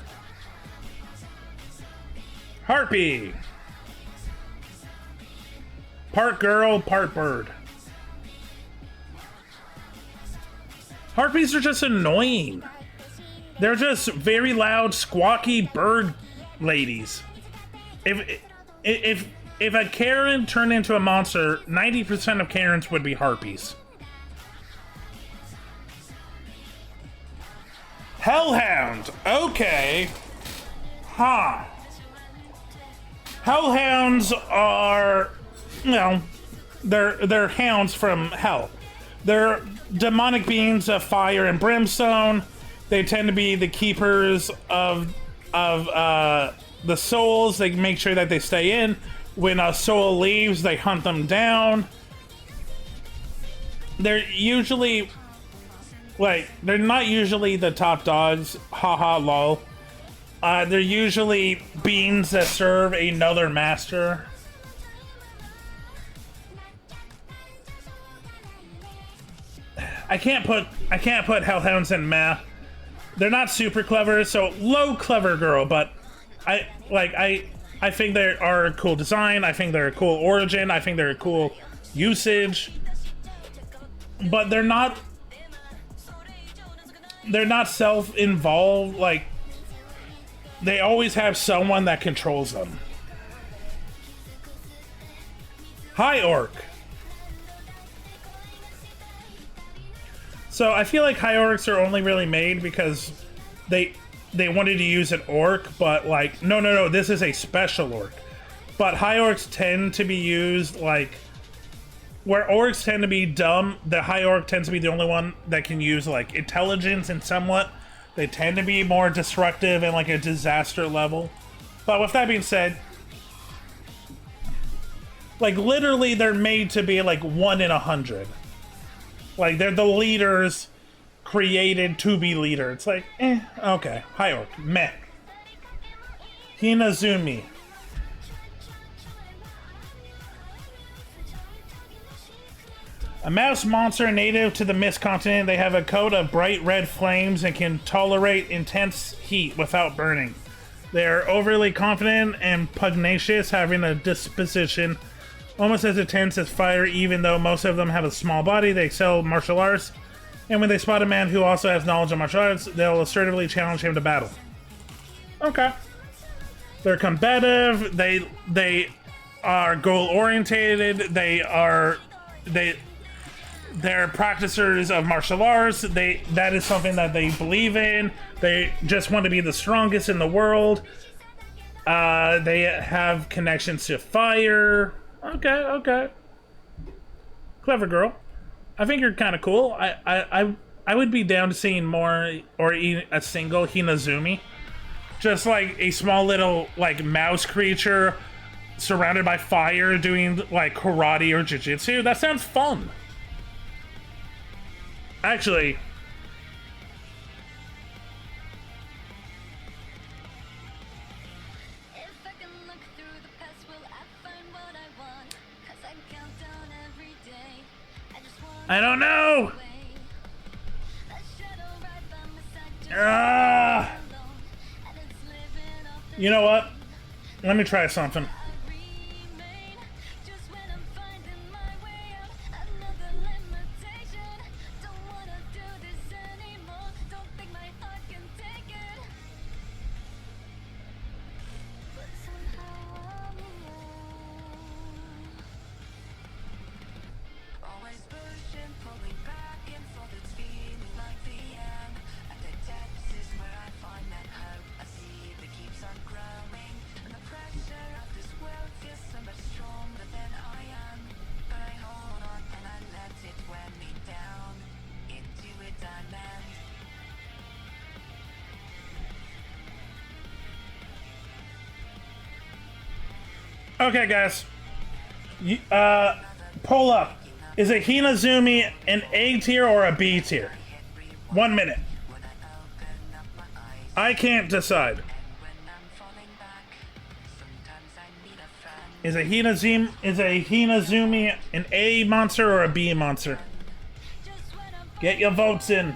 Harpy. Part girl, part bird. Harpies are just annoying. They're just very loud, squawky bird ladies. If a Karen turned into a monster, 90% of Karens would be harpies. Hellhound. Okay. Huh. Hellhounds are, you know, they're hounds from hell. They're demonic beings of fire and brimstone. They tend to be the keepers of the souls. They make sure that they stay in. When a soul leaves, they hunt them down. They're usually, like, they're not usually the top dogs. Haha, lol. They're usually beings that serve another master. I can't put hellhounds in meh. They're not super clever, so low clever girl, but I think they are a cool design. I think they're a cool origin. I think they're a cool usage. But they're not self-involved. Like, they always have someone that controls them. High Orc. So I feel like high orcs are only really made because they wanted to use an orc, but like, no, this is a special orc. But high orcs tend to be used like, where orcs tend to be dumb, the high orc tends to be the only one that can use like intelligence and somewhat. They tend to be more destructive and like a disaster level. But with that being said, like literally they're made to be like 1 in 100. Like, they're the leaders created to be leader. It's like, okay. High Orc, meh. Hinazumi. A mouse monster native to the Mist Continent. They have a coat of bright red flames and can tolerate intense heat without burning. They are overly confident and pugnacious, having a disposition almost as intense as fire. Even though most of them have a small body, they excel martial arts, and when they spot a man who also has knowledge of martial arts, they'll assertively challenge him to battle. Okay. They're combative, they are goal-orientated, they're practicers of martial arts, that is something that they believe in. They just want to be the strongest in the world. They have connections to fire. Okay. Clever girl. I think you're kind of cool. I would be down to seeing more, or a single Hinazumi. Just like a small little like mouse creature surrounded by fire doing like karate or jiu-jitsu. That sounds fun. Actually, I don't know. You know what? Let me try something. Okay, guys. Pull up. Is a Hinazumi an A tier or a B tier? 1 minute. I can't decide. Is a Hinazumi an A monster or a B monster? Get your votes in.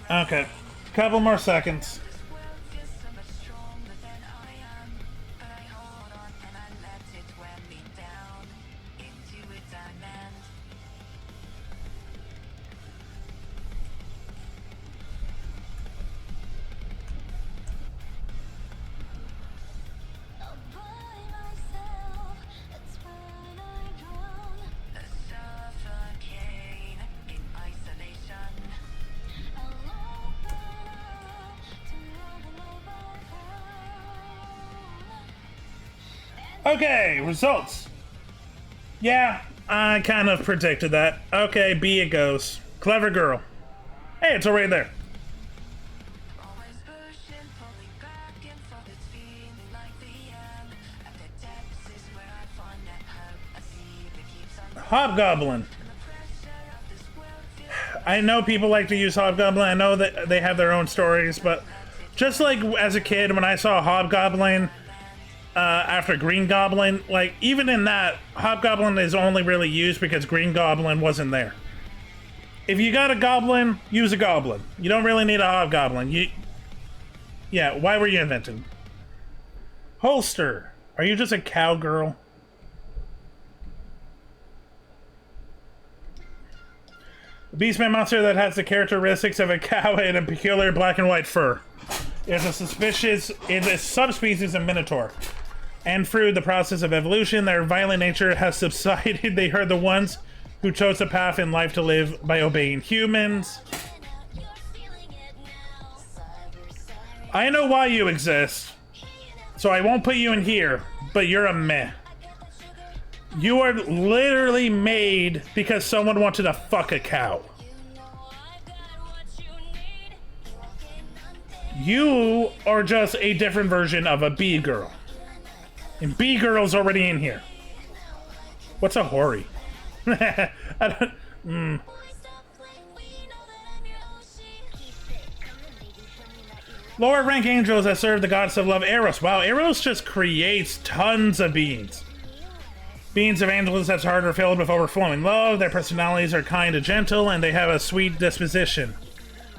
Okay, couple more seconds. Okay, results. Yeah, I kind of predicted that. Okay, B it goes. Clever girl. Hey, it's already there. Hobgoblin. I know people like to use Hobgoblin. I know that they have their own stories, but just like as a kid, when I saw Hobgoblin after Green Goblin, like even in that, Hobgoblin is only really used because Green Goblin wasn't there. If you got a goblin, use a goblin. You don't really need a Hobgoblin. Yeah, why were you invented? Holster. Are you just a cowgirl? The Beastman monster that has the characteristics of a cow and a peculiar black and white fur. It's a subspecies of Minotaur. And through the process of evolution, their violent nature has subsided. They are the ones who chose a path in life to live by obeying humans. I know why you exist, so I won't put you in here, but you're a meh. You are literally made because someone wanted to fuck a cow. You are just a different version of a bee girl. And bee girl's already in here. What's a hori? I don't... Lower rank angels that serve the goddess of love, Eros. Wow, Eros just creates tons of beings. Beings of angels that's heart are filled with overflowing love. Their personalities are kind and gentle, and they have a sweet disposition.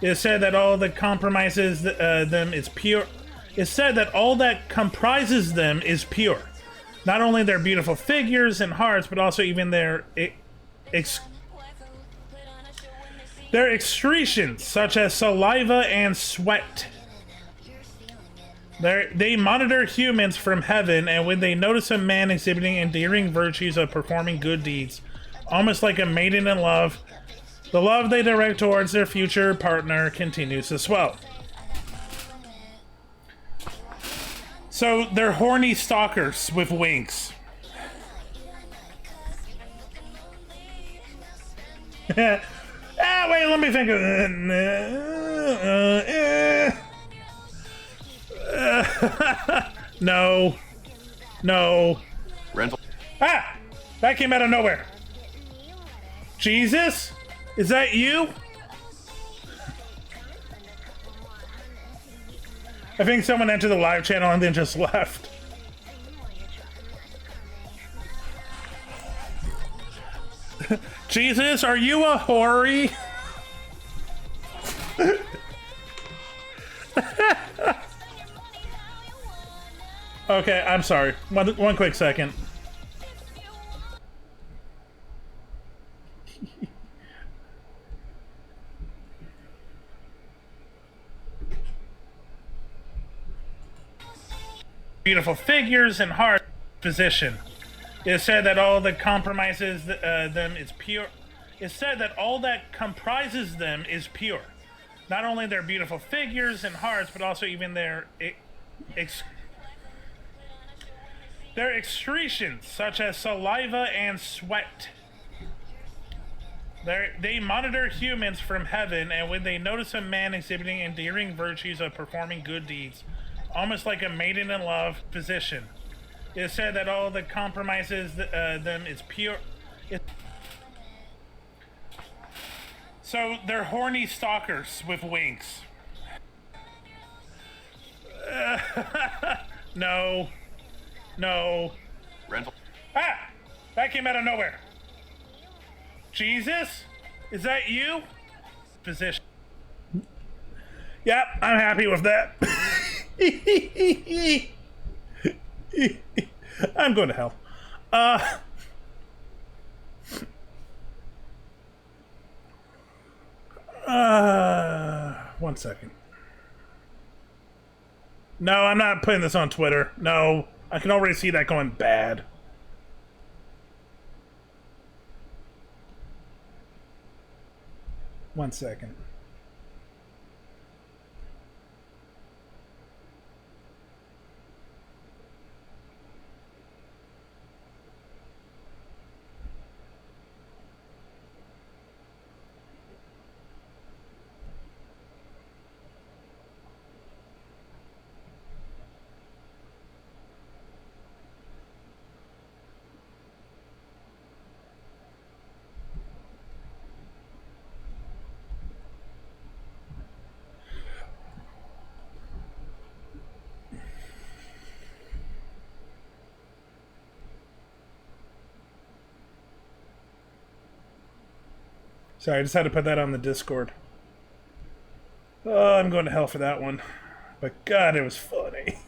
It is said that all that compromises them is pure. It's said that all that comprises them is pure. Not only their beautiful figures and hearts, but also even their excretions, such as saliva and sweat. They monitor humans from heaven, and when they notice a man exhibiting endearing virtues of performing good deeds, almost like a maiden in love, the love they direct towards their future partner continues to swell. So they're horny stalkers with wings. Wait, let me think of No. Rental. Ah! That came out of nowhere. Jesus? Is that you? I think someone entered the live channel and then just left. Jesus, are you a hori? Okay, I'm sorry. One quick second. Beautiful figures and heart position. It is said that all that compromises them is pure. It's said that all that comprises them is pure. Not only their beautiful figures and hearts, but also even their excretions, such as saliva and sweat. They monitor humans from heaven, and when they notice a man exhibiting endearing virtues of performing good deeds, almost like a maiden in love position, it is said that all that compromises them is pure. So they're horny stalkers with wings. No. No. Rental. Ah! That came out of nowhere. Jesus? Is that you? Position. Yep, I'm happy with that. I'm going to hell. One second. No, I'm not putting this on Twitter. No, I can already see that going bad. One second. Sorry, I just had to put that on the Discord. Oh, I'm going to hell for that one. But God, it was funny.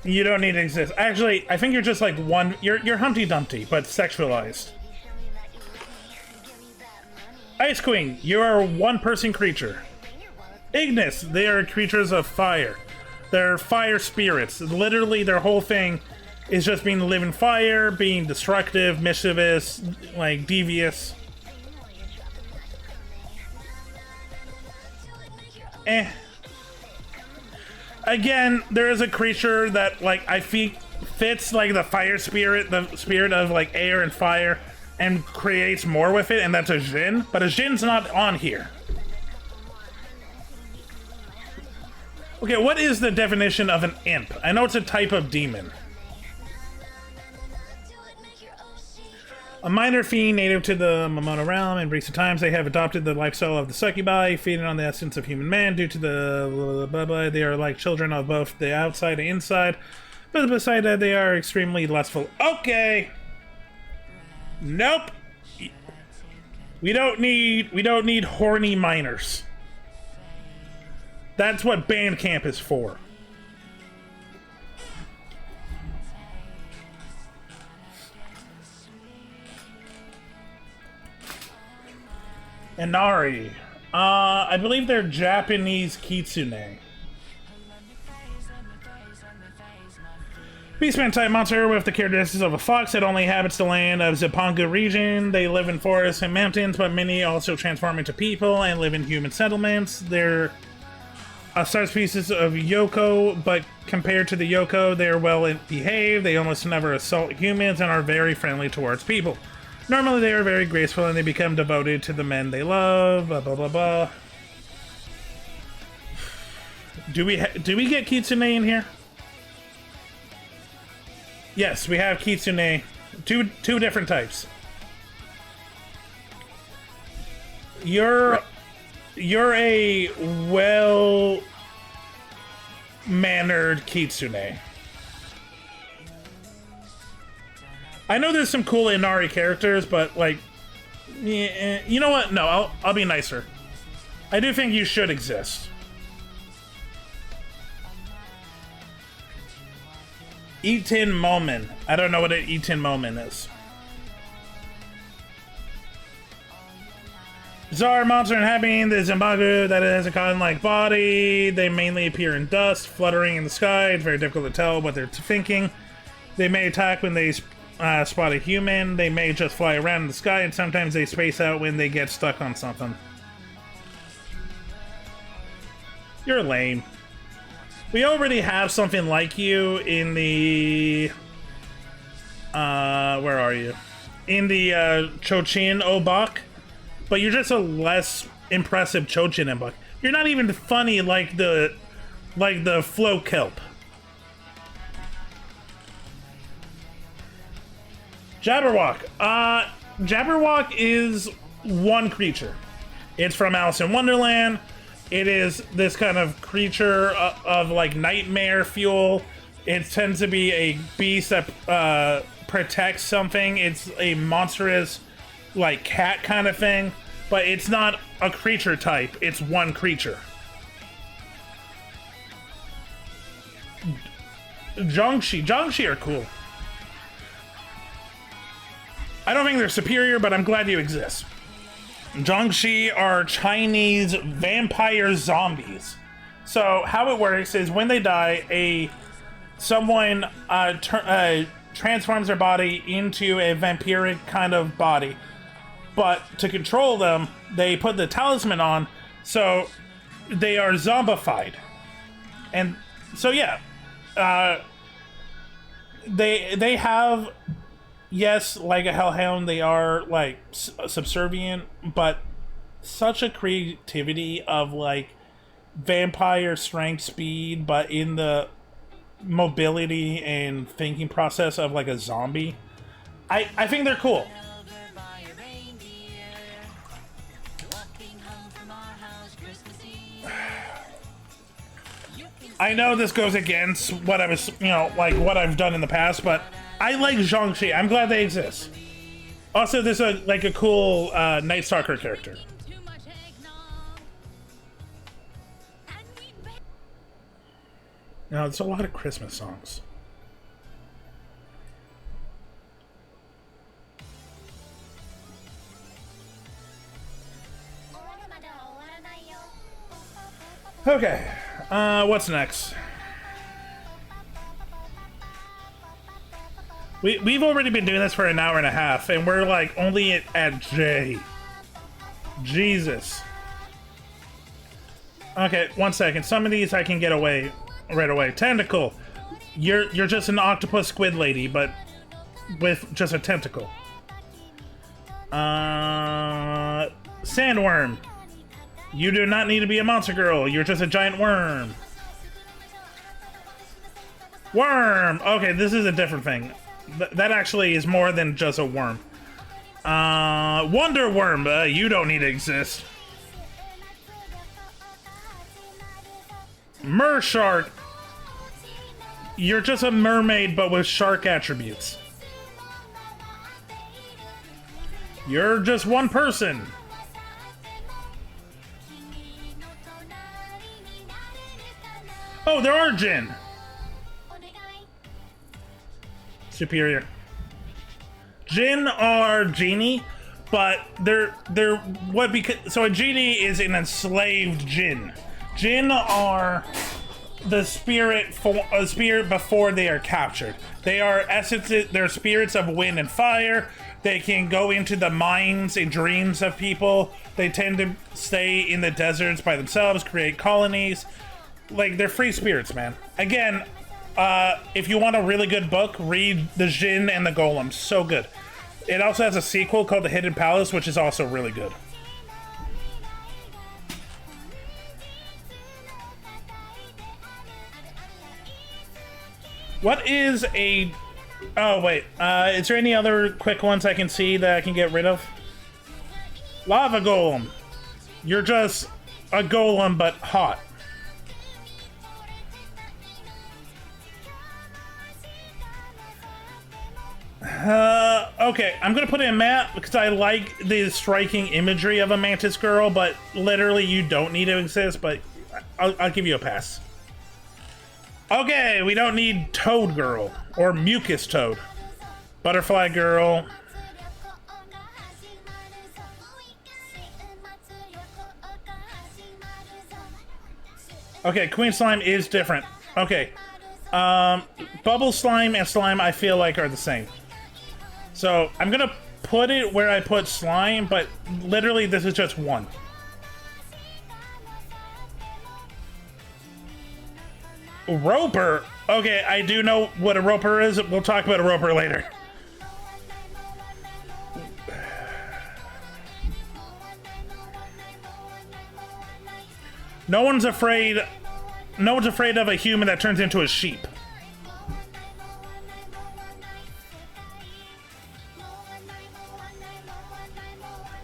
You don't need to exist. Actually, I think you're just like one. You're Humpty Dumpty, but sexualized. Ice Queen, you are a one-person creature. Ignis, they are creatures of fire. They're fire spirits. Literally, their whole thing is just being to live in fire, being destructive, mischievous, like devious. Again, there is a creature that, like, I think fits, like, the fire spirit, the spirit of, like, air and fire, and creates more with it, and that's a Jinn. But a Jinn's not on here. Okay, what is the definition of an imp? I know it's a type of demon. A minor fiend native to the Momono realm. In recent times, they have adopted the lifestyle of the succubi, feeding on the essence of human man. Due to the they are like children of both the outside and inside. But beside that, they are extremely lustful. Okay. Nope. We don't need horny minors. That's what band camp is for. Inari. I believe they're Japanese kitsune. Beastman type monster with the characteristics of a fox that only inhabits the land of Zipangu region. They live in forests and mountains, but many also transform into people and live in human settlements. They're subspecies of Yoko, but compared to the Yoko, they are well behaved. They almost never assault humans and are very friendly towards people. Normally, they are very graceful and they become devoted to the men they love. Blah blah blah blah. Do we get kitsune in here? Yes, we have kitsune. Two different types. You're a well-mannered kitsune. I know there's some cool Inari characters, but like, yeah, you know what? No, I'll be nicer. I do think you should exist. Itin Momen. I don't know what an Itin Momen is. Bizarre monster inhabiting the Zimbagu that has a cotton-like body. They mainly appear in dust, fluttering in the sky. It's very difficult to tell what they're thinking. They may attack when they spot a human. They may just fly around in the sky, and sometimes they space out when they get stuck on something. You're lame. We already have something like you in the... where are you? In the Chochin Obak. But you're just a less impressive Chochin Obak. You're not even funny like the Flo Kelp. Jabberwock. Jabberwock is one creature. It's from Alice in Wonderland. It is this kind of creature of like nightmare fuel. It tends to be a beast that protects something. It's a monstrous, like, cat kind of thing. But it's not a creature type. It's one creature. Zhangxi are cool. I don't think they're superior, but I'm glad you exist. Zhangxi are Chinese vampire zombies. So how it works is when they die, someone transforms their body into a vampiric kind of body. But to control them, they put the talisman on, so they are zombified. And so yeah, they have, yes, like a hellhound, they are like subservient, but such a creativity of like vampire strength, speed, but in the mobility and thinking process of like a zombie. I think they're cool. I know this goes against what I was, like what I've done in the past, but I like Zhangxi. I'm glad they exist. Also, there's a cool Night Stalker character. Now, there's a lot of Christmas songs. Okay, what's next? We've already been doing this for an hour and a half, and we're like only at J. Jesus. Okay, 1 second. Some of these I can get away right away. Tentacle. You're just an octopus squid lady, but with just a tentacle. Sandworm. You do not need to be a monster girl. You're just a giant worm. Worm. Okay, this is a different thing. That actually is more than just a worm. Wonder Worm. You don't need to exist. Mershark. You're just a mermaid, but with shark attributes. You're just one person. Oh, there are Jin. Superior. Jin are genie, but they're what so a genie is an enslaved Jin. Jin are the spirit before they are captured. They are essences. They're spirits of wind and fire. They can go into the minds and dreams of people. They tend to stay in the deserts by themselves, create colonies. Like, they're free spirits, man. Again, if you want a really good book, read The Jinn and the Golem. So good. It also has a sequel called The Hidden Palace, which is also really good. What is a... Oh, wait. Is there any other quick ones I can see that I can get rid of? Lava Golem. You're just a golem, but hot. Okay, I'm gonna put in Matt because I like the striking imagery of a mantis girl, but literally you don't need to exist, but I'll give you a pass. Okay, we don't need Toad Girl or Mucus Toad. Butterfly Girl. Okay, Queen Slime is different. Okay. Bubble Slime and Slime I feel like are the same. So, I'm gonna put it where I put Slime, but literally this is just one. Roper? Okay, I do know what a Roper is. We'll talk about a Roper later. No one's afraid of a human that turns into a sheep.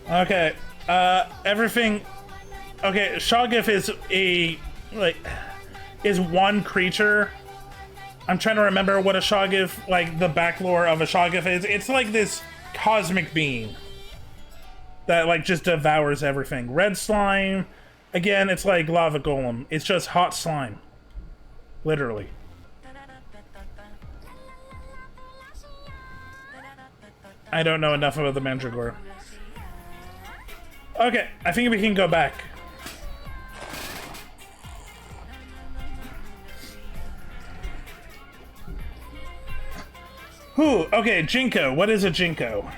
Okay, everything... Okay, Shoggoth is one creature. I'm trying to remember what a Shoggoth, like, the back lore of a Shoggoth is. It's like this cosmic being that, like, just devours everything. Red slime, again, it's like lava golem. It's just hot slime. Literally. I don't know enough about the Mandragora. Okay, I think we can go back. Whew, okay, Jinko. What is a Jinko?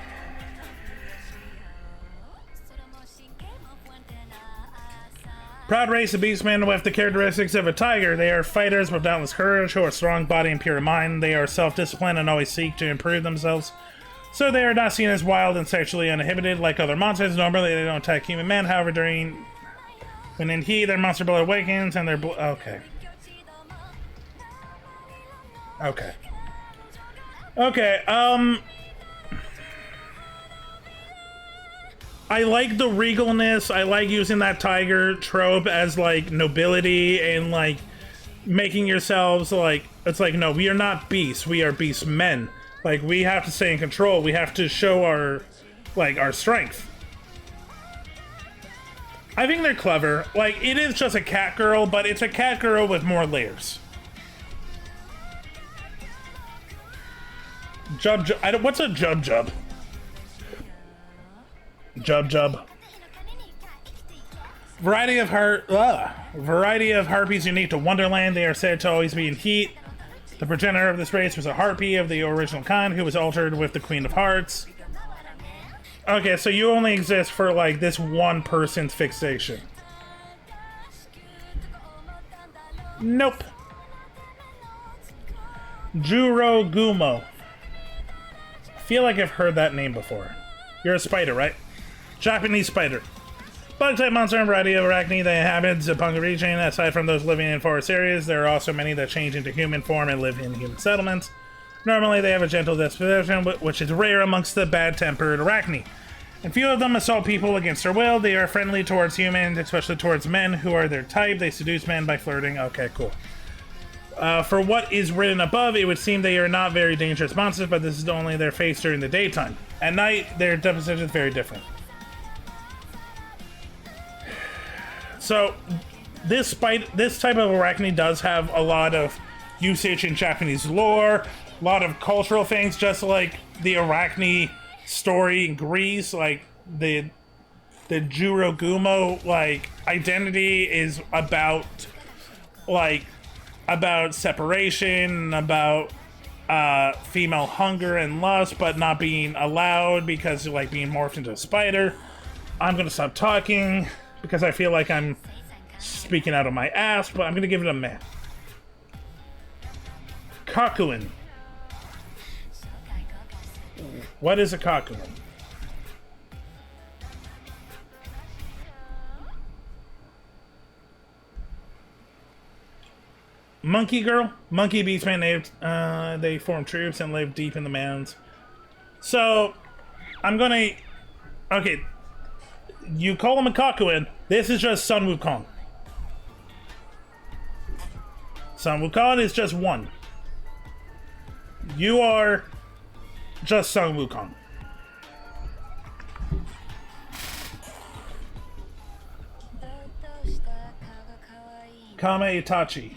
Proud race of beastmen with the characteristics of a tiger. They are fighters with dauntless courage, who are strong body and pure mind. They are self-disciplined and always seek to improve themselves. So they are not seen as wild and sexually uninhibited like other monsters. Normally they don't attack human men, however when in heat, their monster blood awakens and their okay. Okay. Okay, I like the regalness. I like using that tiger trope as, like, nobility and, like, making yourselves, like, it's like, no, we are not beasts. We are beast men. Like, we have to stay in control. We have to show our, like, our strength. I think they're clever. Like, it is just a cat girl, but it's a cat girl with more layers. What's a jub? Jub. Variety of harpies unique to Wonderland. They are said to always be in heat. The progenitor of this race was a harpy of the original kind who was altered with the Queen of Hearts. Okay, so you only exist for, like, this one person's fixation. Nope. Jurogumo. I feel like I've heard that name before. You're a spider, right? Japanese spider. Bug-type monster and variety of arachne that inhabits the Punga region. Aside from those living in forest areas, there are also many that change into human form and live in human settlements. Normally, they have a gentle disposition, which is rare amongst the bad-tempered arachne. And few of them assault people against their will. They are friendly towards humans, especially towards men who are their type. They seduce men by flirting. Okay, cool. For what is written above, it would seem they are not very dangerous monsters, but this is only their face during the daytime. At night, their deposition is very different. So, this type of arachne does have a lot of usage in Japanese lore, a lot of cultural things, just like the arachne story in Greece, like the Jurogumo, like, identity is about separation, about female hunger and lust, but not being allowed because, like, being morphed into a spider. I'm gonna stop talking because I feel like I'm speaking out of my ass, but I'm gonna give it a meh. Kakuin. What is a Kakuin? Monkey girl? Monkey beastmen, they form troops and live deep in the mountains. So, I'm gonna... Okay. You call him a Kakuin. This is just Sun Wukong. Sun Wukong is just one. You are just Sun Wukong. Kame Itachi.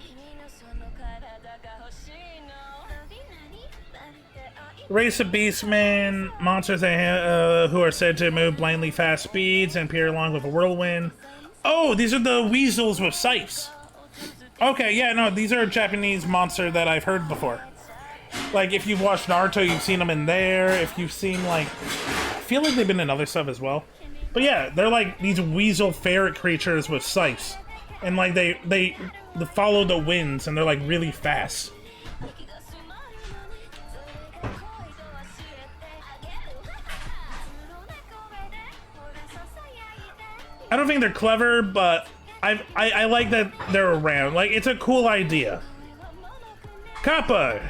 Race of beastmen, monsters who are said to move blindly fast speeds and appear along with a whirlwind. Oh, these are the weasels with scythes. Okay, yeah, no, these are a Japanese monster that I've heard before. Like, if you've watched Naruto, you've seen them in there. If you've seen, like... I feel like they've been in other stuff as well. But yeah, they're like these weasel ferret creatures with scythes. And, like, they follow the winds, and they're, like, really fast. I don't think they're clever, but I like that they're around. Like, it's a cool idea. Kappa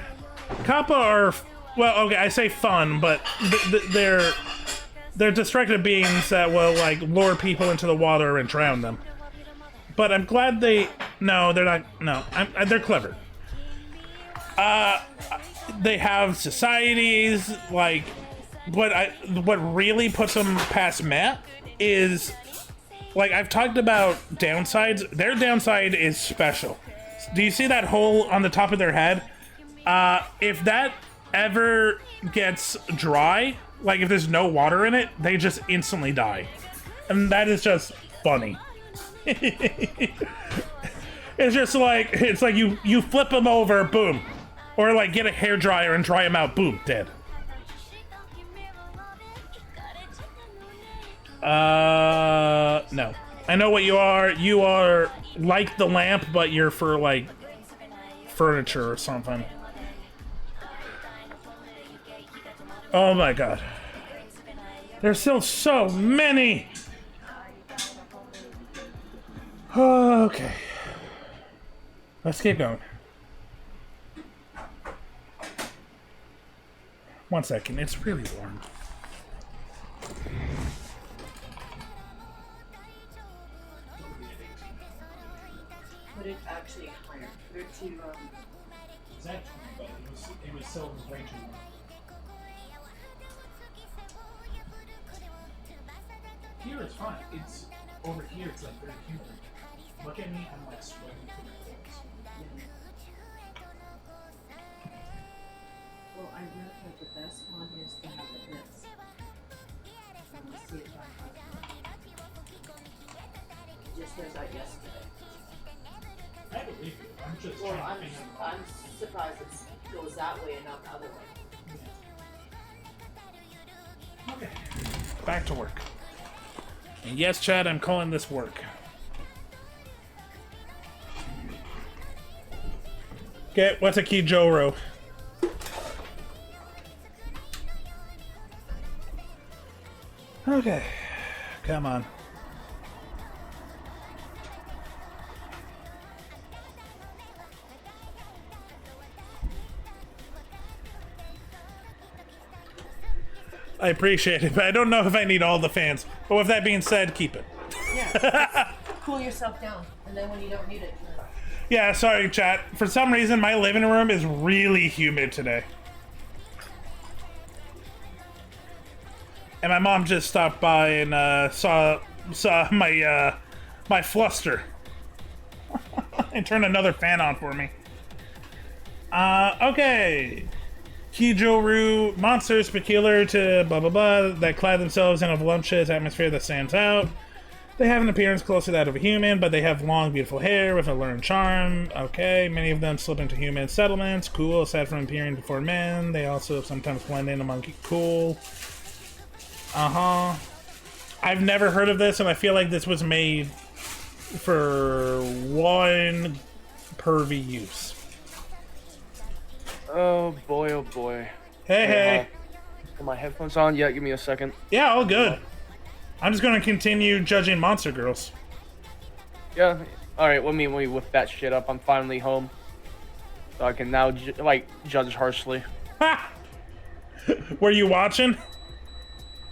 are, well, okay, I say fun, but they're destructive beings that will, like, lure people into the water and drown them. But I'm glad no, they're not, no, they're clever. They have societies, like, what really puts them past Matt is, like, I've talked about downsides. Their downside is special. Do you see that hole on the top of their head? If that ever gets dry, like if there's no water in it, they just instantly die. And that is just funny. It's just like, it's like you flip them over, boom. Or like get a hairdryer and dry them out, boom, dead. No. I know what you are. You are like the lamp, but you're for, like, furniture or something. Oh my god. There's still so many! Okay. Let's keep going. 1 second, it's really warm. Put it actually higher. Put it to, Exactly, but it was still way too long. Here it's fine. It's over here. It's like very humid. Look at me. I'm like sweating through my clothes. well, I read that the best one is to have it this. Let me see if I have it. Just as I yesterday. I believe you. I'm just Well, trying to think of I'm surprised it goes that way and not the other way. Okay. Back to work. And yes, Chad, I'm calling this work. Okay, what's a Kijoro? Okay, come on. I appreciate it, but I don't know if I need all the fans. But with that being said, keep it. Yeah. Cool yourself down, and then when you don't need it. Yeah, sorry, chat. For some reason, my living room is really humid today. And my mom just stopped by and saw my my fluster and turned another fan on for me. Okay. Kijoru, monsters peculiar to blah blah blah that clad themselves in a voluptuous atmosphere that stands out. They have an appearance close to that of a human, but they have long, beautiful hair with a learned charm. Okay, many of them slip into human settlements. Cool, aside from appearing before men, they also sometimes blend in among cool. I've never heard of this, and I feel like this was made for one pervy use. Oh boy, oh boy. Hey. Are my headphones on? Yeah, give me a second. Yeah, all good. I'm just gonna continue judging Monster Girls. Yeah, alright, let me whip that shit up. I'm finally home. So I can now, judge harshly. Ha! Were you watching?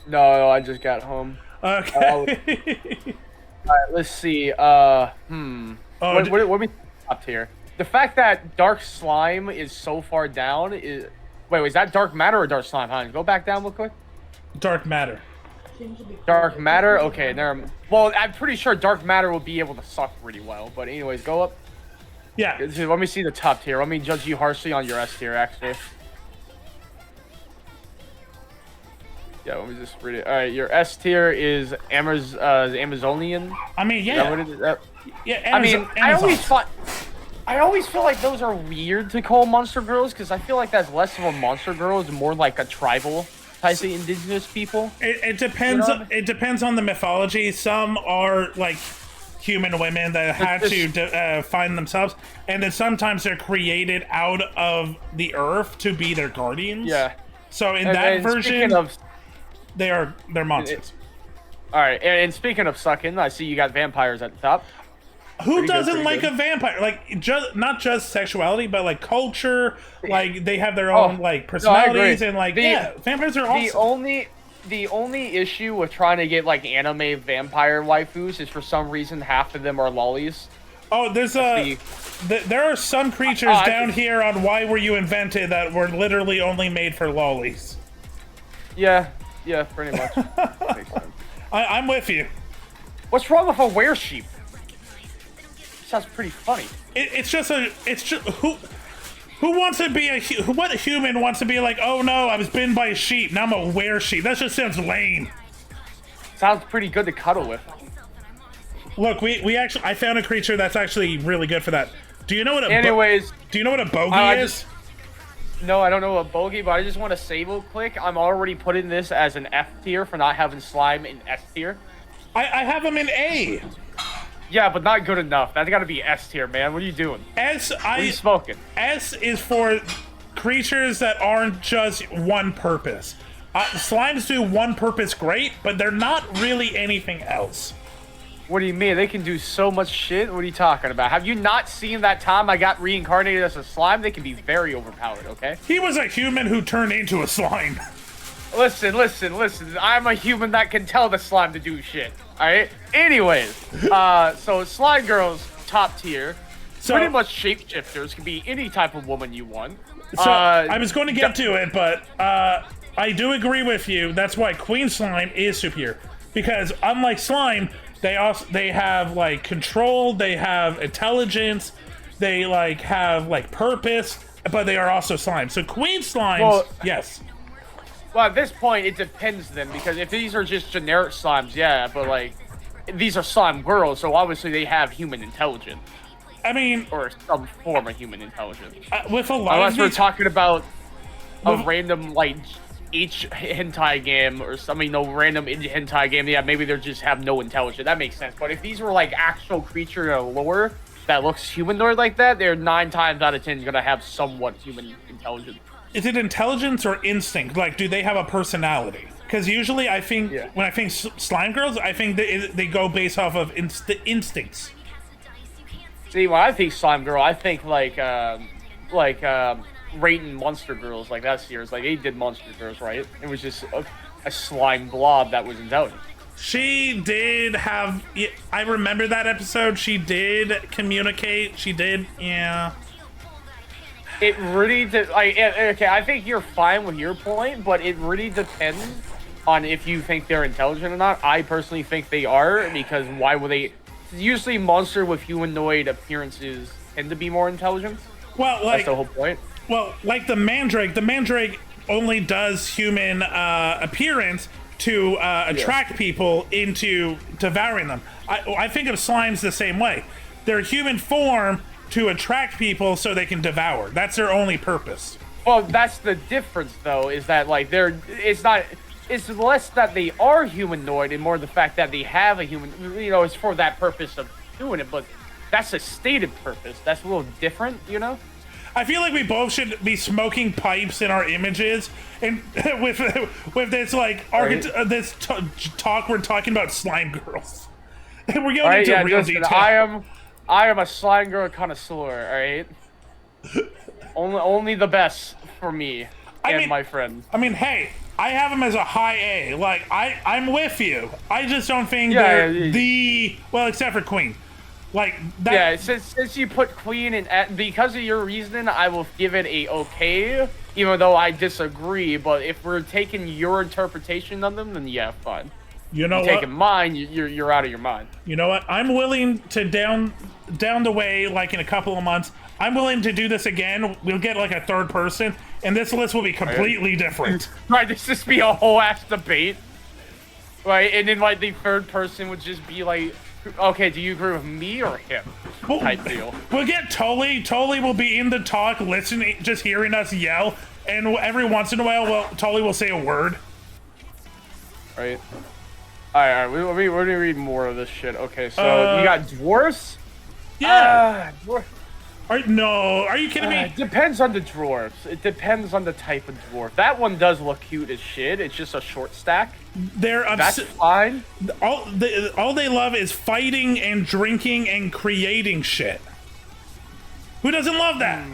No, I just got home. Okay. Alright, let's see. What we up here? The fact that Dark Slime is so far down is... Wait, is that Dark Matter or Dark Slime? Huh? Go back down real quick. Dark Matter. Dark Matter? Okay, well, I'm pretty sure Dark Matter will be able to suck pretty well. But anyways, go up. Yeah. Let me see the top tier. Let me judge you harshly on your S tier, actually. Yeah, let me just read it. Alright, your S tier is Amazonian. I mean, yeah. Is that what it is? Yeah, I mean, I always thought... I always feel like those are weird to call monster girls because I feel like that's less of a monster girl. It's more like a tribal type of indigenous people. It depends. You know what I mean? It depends on the mythology. Some are like human women that had to find themselves, and then sometimes they're created out of the earth to be their guardians. Yeah. So in And- that and version, speaking of- they're monsters. All right, and speaking of sucking, I see you got vampires at the top. Who Pretty good, doesn't pretty like good. a vampire? Like, just not just sexuality, but like culture. Like they have their own like personalities, and like vampires are awesome. The only issue with trying to get like anime vampire waifus is for some reason half of them are lollies. Oh, there's there are some creatures down here on Why Were You Invented that were literally only made for lollies. Yeah, pretty much. Makes sense. I'm with you. What's wrong with a were-sheep? Sounds pretty funny. It's just who wants to be what human wants to be like? Oh no, I was bitten by a sheep. Now I'm a were-sheep. That just sounds lame. Sounds pretty good to cuddle with. Look, we actually I found a creature that's actually really good for that. Do you know what a do you know what a bogey is? No, I don't know what bogey, but I just want to save click. I'm already putting this as an F tier for not having slime in S tier. I have them in A. Yeah, but not good enough. That's got to be S tier, man. What are you doing? What are you smoking? S is for creatures that aren't just one purpose. Slimes do one purpose great, but they're not really anything else. What do you mean? They can do so much shit? What are you talking about? Have you not seen that time I got reincarnated as a slime? They can be very overpowered, okay? He was a human who turned into a slime. Listen. I'm a human that can tell the slime to do shit, alright? Anyways, so slime girls, top tier. So, pretty much shapeshifters can be any type of woman you want. So I was going to get to it, but I do agree with you. That's why Queen Slime is superior. Because unlike Slime, they have like control, they have intelligence, they like have like purpose, but they are also slime. So Queen Slimes, yes. Well, at this point, it depends then, because if these are just generic slimes, yeah, but like, these are slime girls, so obviously they have human intelligence. I mean, or some form of human intelligence. With a lot unless of we're these... talking about a random like each hentai game or something, no random hentai game, yeah, maybe they just have no intelligence. That makes sense. But if these were like actual creature lore that looks humanoid like that, they're 9 times out of 10 gonna have somewhat human intelligence. Is it intelligence or instinct? Like, do they have a personality? Because usually I think, when I think slime girls, I think they go based off of instincts. See, when I think slime girl, I think like Rating Monster Girls, like that series. Like, they did Monster Girls, right? It was just a slime blob that was intelligent. She did have... I remember that episode. She did communicate. She did, yeah. It really... okay, I think you're fine with your point, but it really depends on if you think they're intelligent or not. I personally think they are, because why would they... Usually monster with humanoid appearances tend to be more intelligent. Well, like... That's the whole point. Well, like the Mandrake only does human appearance to attract people into devouring them. I think of slimes the same way. They're human form to attract people so they can devour. That's their only purpose. Well, that's the difference, though, is that, like, it's less that they are humanoid and more the fact that they have a human, it's for that purpose of doing it, but that's a stated purpose. That's a little different, I feel like we both should be smoking pipes in our images, and with this like this talk, we're talking about slime girls. And we're going into real detail. I am a slime girl connoisseur. All right, only the best for me and my friends. I mean, hey, I have them as a high A. Like I'm with you. I just don't think they're except for Queen. Like that. Yeah, since you put Queen in, because of your reasoning, I will give it a okay, even though I disagree. But if we're taking your interpretation of them, then yeah, fine. You know what? Taking mine, you're out of your mind. You know what? I'm willing to down the way, like in a couple of months. I'm willing to do this again. We'll get like a third person, and this list will be completely different. Right? This just be a whole ass debate. Right, and then like the third person would just be like Okay, do you agree with me or him? Type deal. We'll get Tully. Tully will be in the talk, listening, just hearing us yell, and every once in a while, Tully will say a word. Right. All right. Let me read more of this shit. Okay, so you got dwarves. Yeah. Dwarf. No, are you kidding me? It depends on the dwarves. It depends on the type of dwarf. That one does look cute as shit. It's just a short stack. That's fine. All they love is fighting and drinking and creating shit. Who doesn't love that?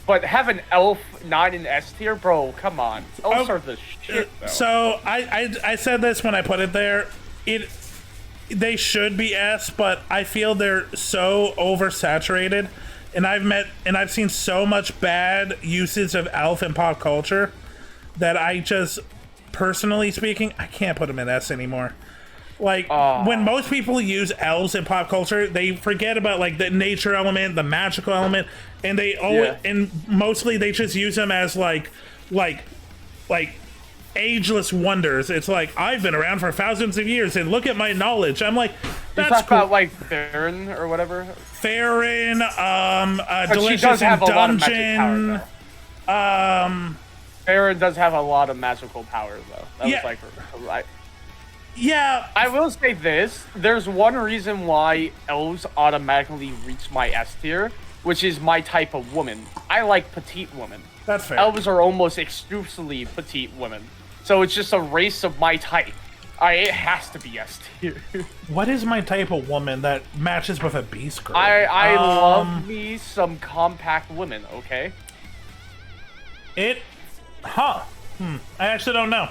But have an elf not in S tier, bro. Come on, elves are the shit. Though. So I said this when I put it there. They should be S, but I feel they're so oversaturated, and I've seen so much bad usage of elf in pop culture that I just, personally speaking, I can't put them in S anymore. Like, when most people use elves in pop culture, they forget about like the nature element, the magical element, and they always and mostly they just use them as like ageless wonders. It's like, I've been around for thousands of years and look at my knowledge. I'm like, that's cool. About like Farron or whatever. Farron, Delicious in Dungeon. Farron does have a lot of magical powers though. That was like right. Yeah. I will say this. There's one reason why elves automatically reach my S tier, which is my type of woman. I like petite women. That's fair. Elves are almost exclusively petite women. So it's just a race of my type. It has to be S tier. What is my type of woman that matches with a beast girl? I love me some compact women, okay? I actually don't know.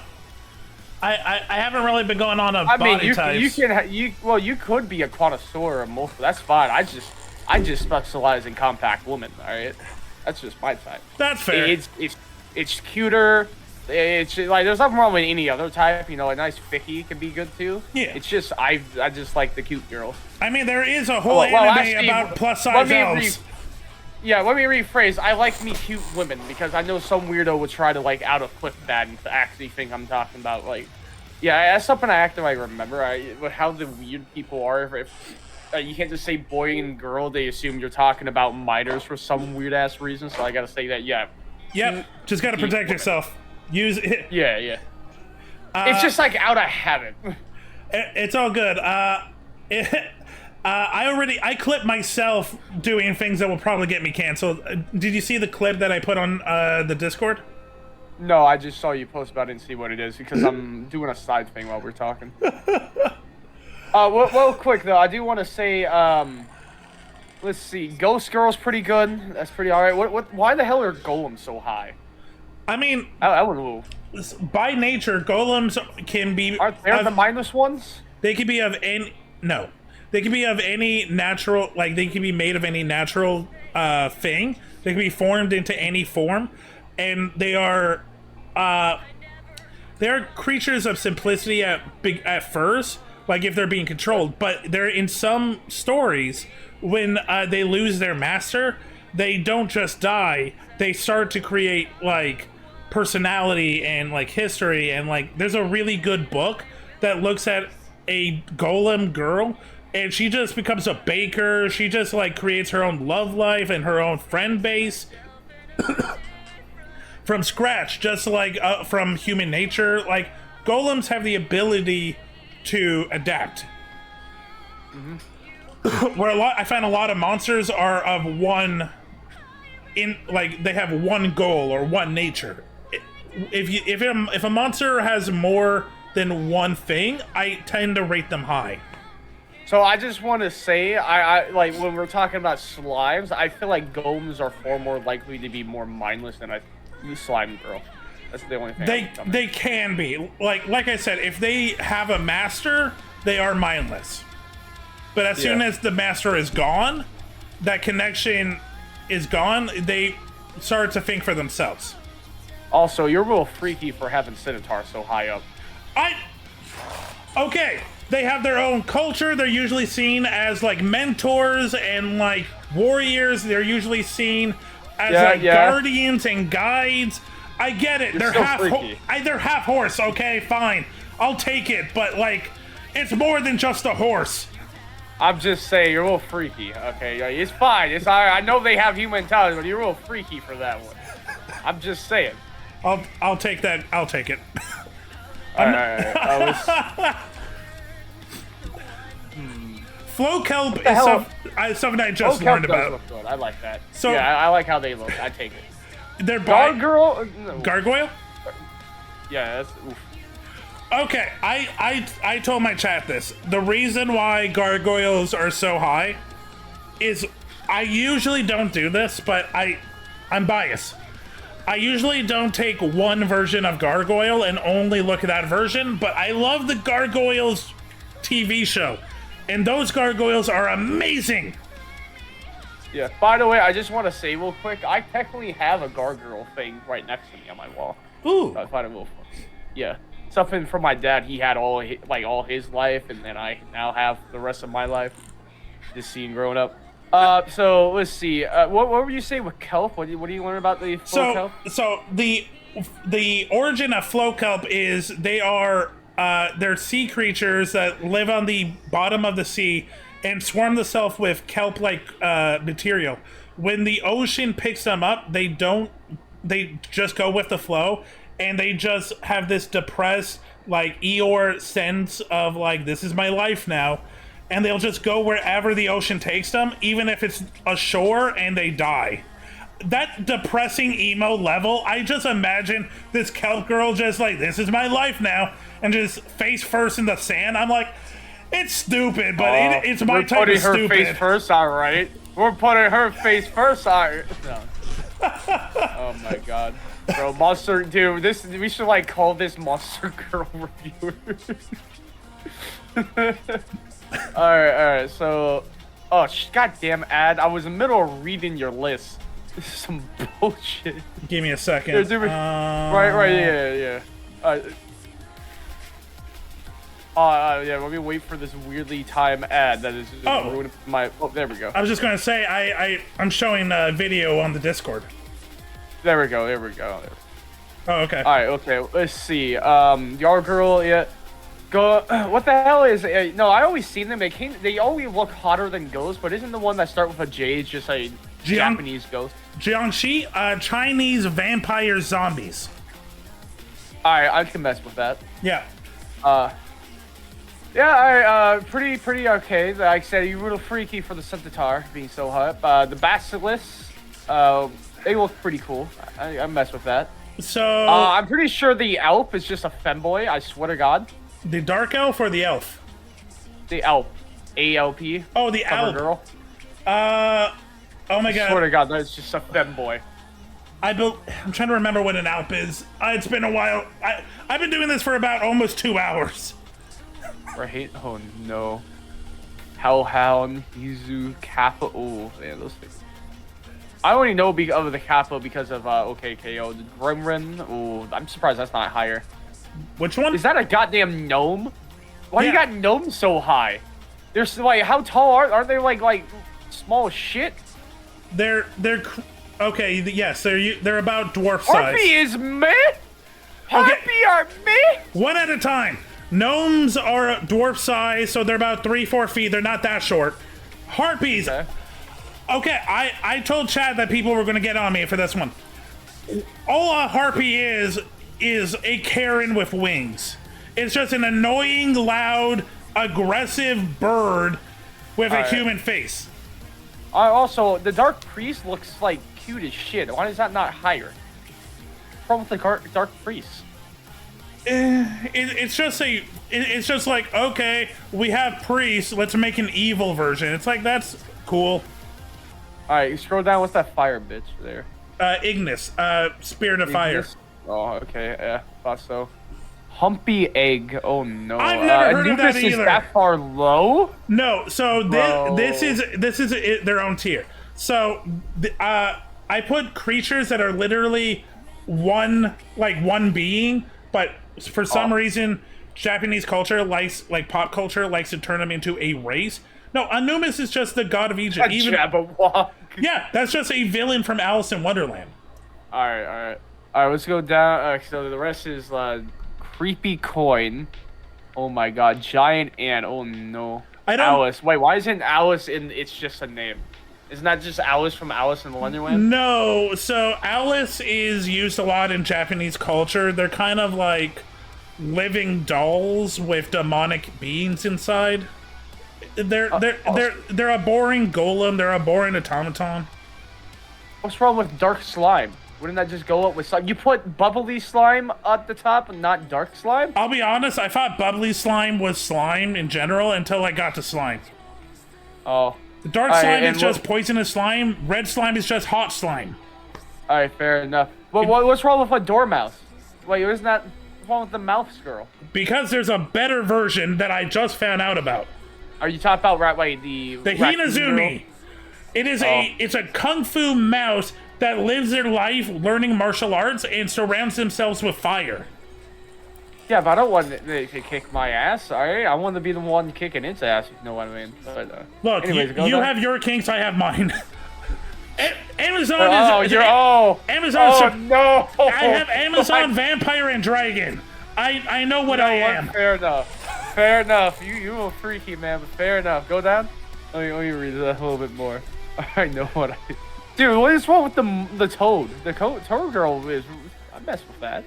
I haven't really been going on body types. You could be a connoisseur of most. That's fine. I just specialize in compact women. All right, that's just my type. That's fair. It's cuter. It's like there's nothing wrong with any other type. You know, a nice Ficky can be good too. Yeah. It's just I just like the cute girls. I mean, there is a whole anime about plus size elves. Let me rephrase. I like me cute women because I know some weirdo would try to like out of clip that and actually think I'm talking about like, yeah, that's something I actively remember. How the weird people are. If you can't just say boy and girl, they assume you're talking about minors for some weird ass reason. So I gotta say that. Yeah. Yep. Just gotta protect yourself. Use it. Yeah. It's just like out of habit. It's all good. I clipped myself doing things that will probably get me canceled. Did you see the clip that I put on the Discord? No, I just saw you post about it and see what it is because I'm doing a side thing while we're talking. Well, quick though, I do want to say, let's see, Ghost Girl's pretty good. That's pretty alright. Why the hell are golems so high? I mean, I wouldn't move. By nature, golems can be. Aren't they the mindless ones? They can be of any. No. They can be of any natural, like they can be made of any natural thing. They can be formed into any form, and they are creatures of simplicity at first, like if they're being controlled. But they're in some stories when they lose their master, they don't just die. They start to create like personality and like history, and like there's a really good book that looks at a golem girl. And she just becomes a baker. She just like creates her own love life and her own friend base from scratch, just like from human nature. Like golems have the ability to adapt. Where I find a lot of monsters are of one, they have one goal or one nature. If a monster has more than one thing, I tend to rate them high. So I just want to say, I like when we're talking about slimes, I feel like golems are far more likely to be more mindless than a slime girl. That's the only thing. They can be like I said, if they have a master, they are mindless. But as soon as the master is gone, that connection is gone. They start to think for themselves. Also, you're real freaky for having Cinotar so high up. Okay. They have their own culture. They're usually seen as like mentors and like warriors. They're usually seen as guardians and guides. I get it. They're half horse. Okay, fine. I'll take it. But like, It's more than just a horse. I'm just saying, you're a little freaky. Okay, it's fine. It's I know they have human intelligence, but you're a little freaky for that one. I'm just saying. I'll take that. I'll take it. All right. Flow kelp is something I just learned about. Look good. I like that. So, yeah, I like how they look. I take it. They're Gargoyle? Gargoyle? Yeah, that's oof. Okay, I told my chat this. The reason why gargoyles are so high is I usually don't do this, but I'm biased. I usually don't take one version of Gargoyle and only look at that version, but I love the Gargoyles TV show. And those gargoyles are amazing. Yeah. By the way, I just want to say real quick, I technically have a gargoyle thing right next to me on my wall. Ooh. So I find it real fun. Yeah. Something from my dad. He had all his life, and then I now have the rest of my life. Just seeing growing up. So let's see. What were you saying with kelp? What do you learn about the flow kelp? So the origin of flow kelp is they're sea creatures that live on the bottom of the sea and swarm themselves with kelp-like material. When the ocean picks them up, they just go with the flow, and they just have this depressed, like, Eeyore sense of, like, this is my life now, and they'll just go wherever the ocean takes them, even if it's ashore, and they die. That depressing emo level, I just imagine this kelp girl just like, this is my life now, and just face first in the sand. I'm like, it's stupid, but it's my type of stupid. We're putting her face first, all right. We're putting her face first, all right. No. Oh my god. Bro, Monster, dude, we should like call this Monster Girl Reviewers. Alright, so, goddamn ad, I was in the middle of reading your list. This is some bullshit. Give me a second. Right, yeah. Yeah, let me wait for this weirdly timed ad that is just ruining my... Oh, there we go. I was just going to say, I'm showing a video on the Discord. There we go. Oh, okay. Alright, okay, let's see. Yard Girl, yeah. Go. What the hell is... no, I always seen them. They always look hotter than ghosts, but isn't the one that start with a J just a Japanese ghost? Jiangxi, Chinese vampire zombies. Alright, I can mess with that. Yeah. Pretty okay. Like I said, you're a little freaky for the Centaur being so hot. The Basilisks, they look pretty cool. I mess with that. So... I'm pretty sure the Elf is just a femboy, I swear to God. The Dark Elf or the Elf? The Elf. A-L-P. Oh, the Elf. Girl. Oh my god. I swear to God, that's just a femboy. I'm trying to remember what an Alp is. It's been a while. I've been doing this for about almost 2 hours. Right? Oh no. Hellhound, Yuzu, Kappa. Oh man, those things. I only know of the Kappa because of OKKO. The Grimrin. Oh, I'm surprised that's not higher. Which one? Is that a goddamn gnome? Why you got gnomes so high? They're like, how tall aren't they? Like small as shit. They're okay. Yes, they're about dwarf size. Harpy is me. Harpy are me. One at a time. Gnomes are dwarf size, so they're about 3-4 feet. They're not that short. Harpies. Okay, I told Chad that people were going to get on me for this one. All a harpy is a Karen with wings. It's just an annoying, loud, aggressive bird with a human face. Also, the Dark Priest looks like cute as shit. Why is that not higher? What's wrong with the Dark Priest? It's just like, okay, we have priests, let's make an evil version. It's like, that's cool. Alright, you scroll down, what's that fire bitch there? Ignis, Spirit of Fire. Oh, okay, yeah, thought so. Humpy egg, oh no. I've never heard of that Anubis either. Is that far low? No, so this is their own tier. So, I put creatures that are literally one being, but for some reason, Japanese culture pop culture likes to turn them into a race. No, Anubis is just the god of Egypt. Jabberwock. Yeah, that's just a villain from Alice in Wonderland. Alright, let's go down. So the rest is Creepy Coin. Oh my god, giant ant. Oh no. I don't. Alice. Wait, why isn't Alice in? It's just a name. Isn't that just Alice from Alice in Wonderland? No. So Alice is used a lot in Japanese culture. They're kind of like living dolls with demonic beings inside. They're a boring golem. They're a boring automaton. What's wrong with dark slime? Wouldn't that just go up with slime? You put bubbly slime at the top and not dark slime? I'll be honest, I thought bubbly slime was slime in general until I got to slime. Oh. The dark slime is just poisonous slime. Red slime is just hot slime. Alright, fair enough. But what's wrong with a dormouse? Wait, isn't that wrong with the mouse girl? Because there's a better version that I just found out about. Are you talking about the Hinazumi? It is it's a kung fu mouse that lives their life learning martial arts and surrounds themselves with fire. Yeah, but I don't want it to kick my ass, alright? I want to be the one kicking its ass, if you know what I mean. But, look, anyways, you have your kinks, I have mine. Amazon Amazon. No! I have Amazon Vampire and Dragon. I know what I am. Fair enough. Fair enough. You a freaky man, but fair enough. Go down. Let me read that a little bit more. I know what I. Dude, what is wrong with the toad? The toad girl is. I mess with that.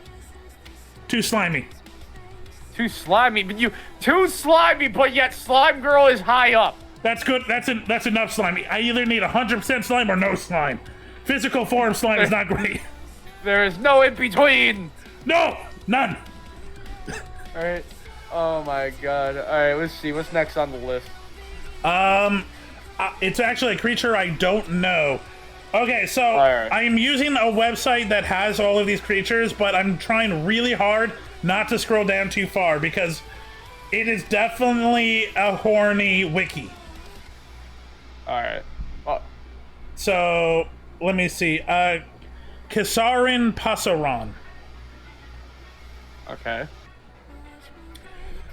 Too slimy. Too slimy, but yet slime girl is high up. That's good. That's enough slimy. I either need 100% slime or no slime. Physical form slime is not great. There is no in between. No, none. All right. Oh my god. All right. Let's see. What's next on the list? It's actually a creature I don't know. Okay, so I'm using a website that has all of these creatures, but I'm trying really hard not to scroll down too far because it is definitely a horny wiki. Alright. So, let me see. Kisarin Pasaron. Okay.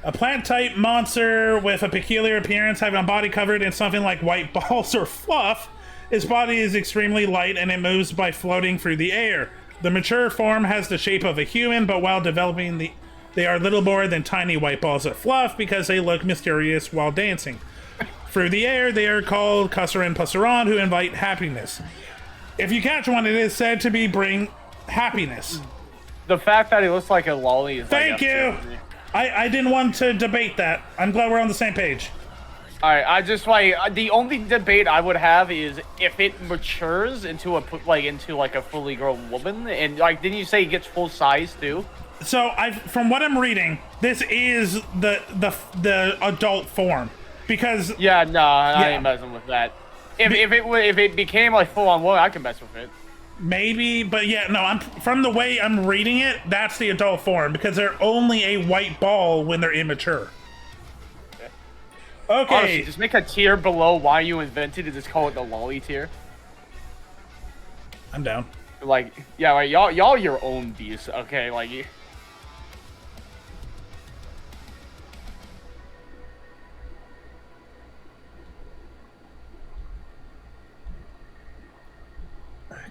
A plant-type monster with a peculiar appearance, having a body covered in something like white balls or fluff. His body is extremely light and it moves by floating through the air. The mature form has the shape of a human, but while developing, they are little more than tiny white balls of fluff because they look mysterious while dancing. Through the air, they are called Kasaran Pasaran, who invite happiness. If you catch one, it is said to bring happiness. The fact that he looks like a lolly is Thank you! I didn't want to debate that. I'm glad we're on the same page. Alright, I just the only debate I would have is if it matures into a fully grown woman, and didn't you say it gets full size too? So from what I'm reading, this is the adult form because I ain't messing with that. If it became like full on woman, I can mess with it. Maybe, but I'm from the way I'm reading it, that's the adult form because they're only a white ball when they're immature. Okay. Honestly, just make a tier below why you invented it. Just call it the lolly tier. I'm down. Y'all your own beast. Okay,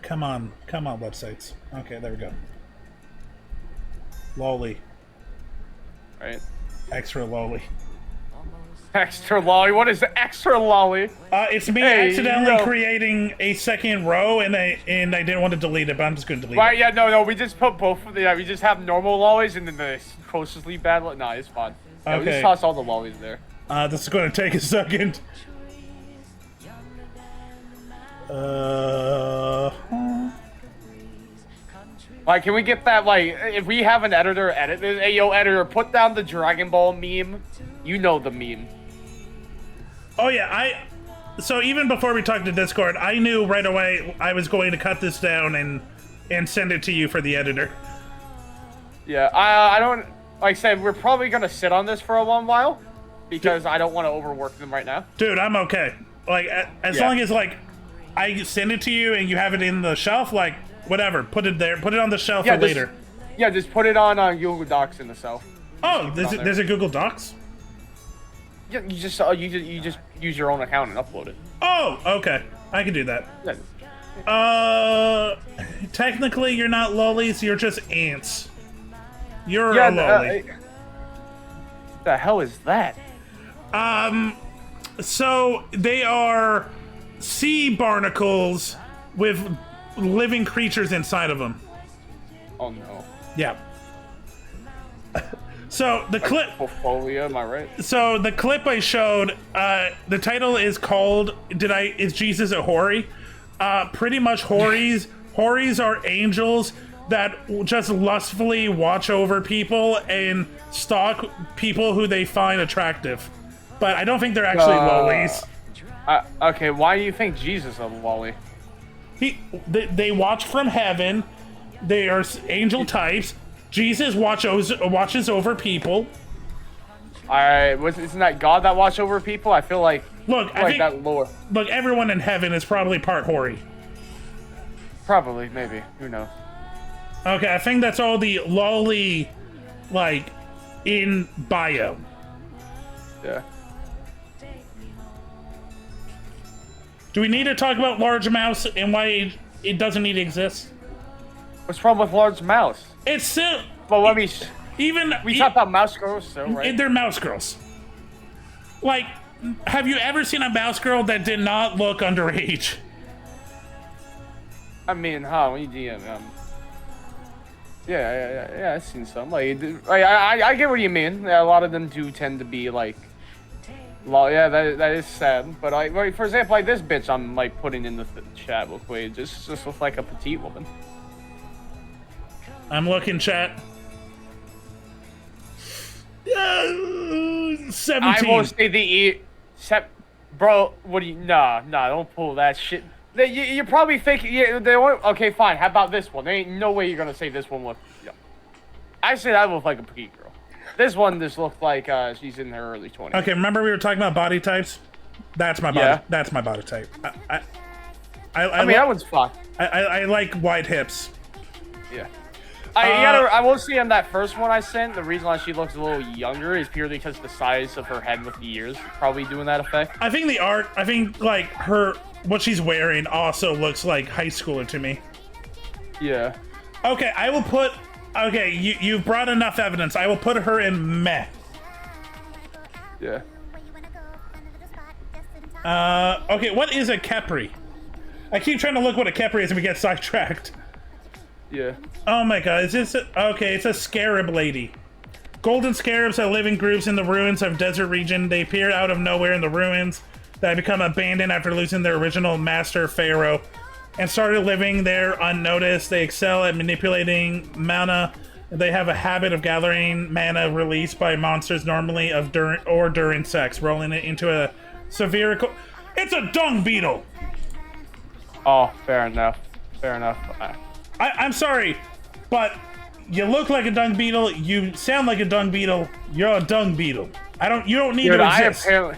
Come on, websites. Okay, there we go. Lolly. Right. Extra lolly. Extra lolly? What is extra lolly? It's me accidentally creating a second row, and I didn't want to delete it, but I'm just going to delete it. Right, yeah, no, we just put both of them. We just have normal lollies, and then the closely bad lolly. Nah, it's fine. Yeah, we just toss all the lollies there. This is going to take a second. Can we get that, if we have an editor edit this, hey, yo, editor, put down the Dragon Ball meme. You know the meme. Oh, yeah, so even before we talked to Discord, I knew right away I was going to cut this down and send it to you for the editor. Yeah, I don't, like I said, we're probably going to sit on this for a long while because I don't want to overwork them right now. Dude, I'm okay. As long as, I send it to you and you have it in the shelf, whatever, put it there, put it on the shelf for later. Yeah, just put it on Google Docs in the shelf. Oh, there's a Google Docs? Yeah, you just use your own account and upload it. Oh, okay. I can do that. Yeah. Technically you're not lollies, you're just ants. You're a lolly. The hell is that? So they are sea barnacles with living creatures inside of them. Oh no. Yeah. So the clip. Portfolio, am I right? So the clip I showed, the title is called "Is Jesus a Hori?" Pretty much Horis are angels that just lustfully watch over people and stalk people who they find attractive. But I don't think they're actually lollies. Okay, why do you think Jesus is a lolly? They watch from heaven. They are angel types. Jesus watches over people. Alright, isn't that God that watches over people? I feel like I think that lore. Look, everyone in heaven is probably part Hori. Probably, maybe. Who knows? Okay, I think that's all the lolly, like, in bio. Yeah. Do we need to talk about large mouse and why it doesn't need to exist? What's wrong with large mouse? It's still. Well, let me. We talk about mouse girls, so right? They're mouse girls. Like, have you ever seen a mouse girl that did not look underage? I mean, yeah, I've seen some. Like, I get what you mean. Yeah, a lot of them do tend to be like, yeah, that is sad. But like, for example, like this bitch, I'm like putting in the chat real quick. Just looks like a petite woman. I'm looking, chat. 17. I won't say bro. What do you? Nah, don't pull that shit. You probably think they won't. Okay, fine. How about this one? There ain't no way you're gonna say this one look. Yeah. I say that looked like a petite girl. This one just looked like she's in her early 20s. Okay, remember we were talking about body types? That's my body. Yeah. That's my body type. I mean, that one's fine. I like wide hips. Yeah. I will say on that first one I sent, the reason why she looks a little younger is purely because the size of her head with the ears probably doing that effect. I think like what she's wearing also looks like high schooler to me. Yeah. Okay, I will put. Okay, you've brought enough evidence. I will put her in meh. Yeah. Okay, what is a Kepri? I keep trying to look what a Kepri is and we get sidetracked. Yeah. Oh my god, is this okay, it's a scarab lady. Golden scarabs that live in groups in the ruins of desert region. They appear out of nowhere in the ruins that become abandoned after losing their original master, Pharaoh, and started living there unnoticed. They excel at manipulating mana. They have a habit of gathering mana released by monsters, normally during sex, rolling it into a spherical. It's a dung beetle! Oh, fair enough. Fair enough. I'm sorry, but you look like a dung beetle. You sound like a dung beetle. You're a dung beetle. You don't need to exist. So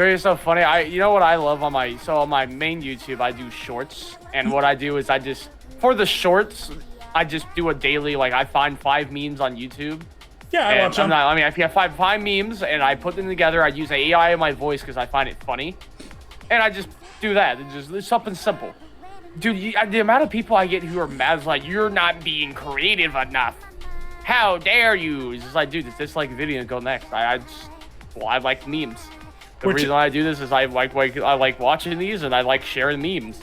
it's so funny. You know what I love on my main YouTube, I do shorts, and what I do is for the shorts, I just do a daily, like I find 5 memes on YouTube. Yeah, I watch them. I have five memes, and I put them together. I use AI in my voice because I find it funny, and I just do that. It's something simple. Dude, the amount of people I get who are mad is like, you're not being creative enough. How dare you? It's just like, dude, it's just like video and go next. I like memes. The reason I do this is I like watching these and I like sharing memes.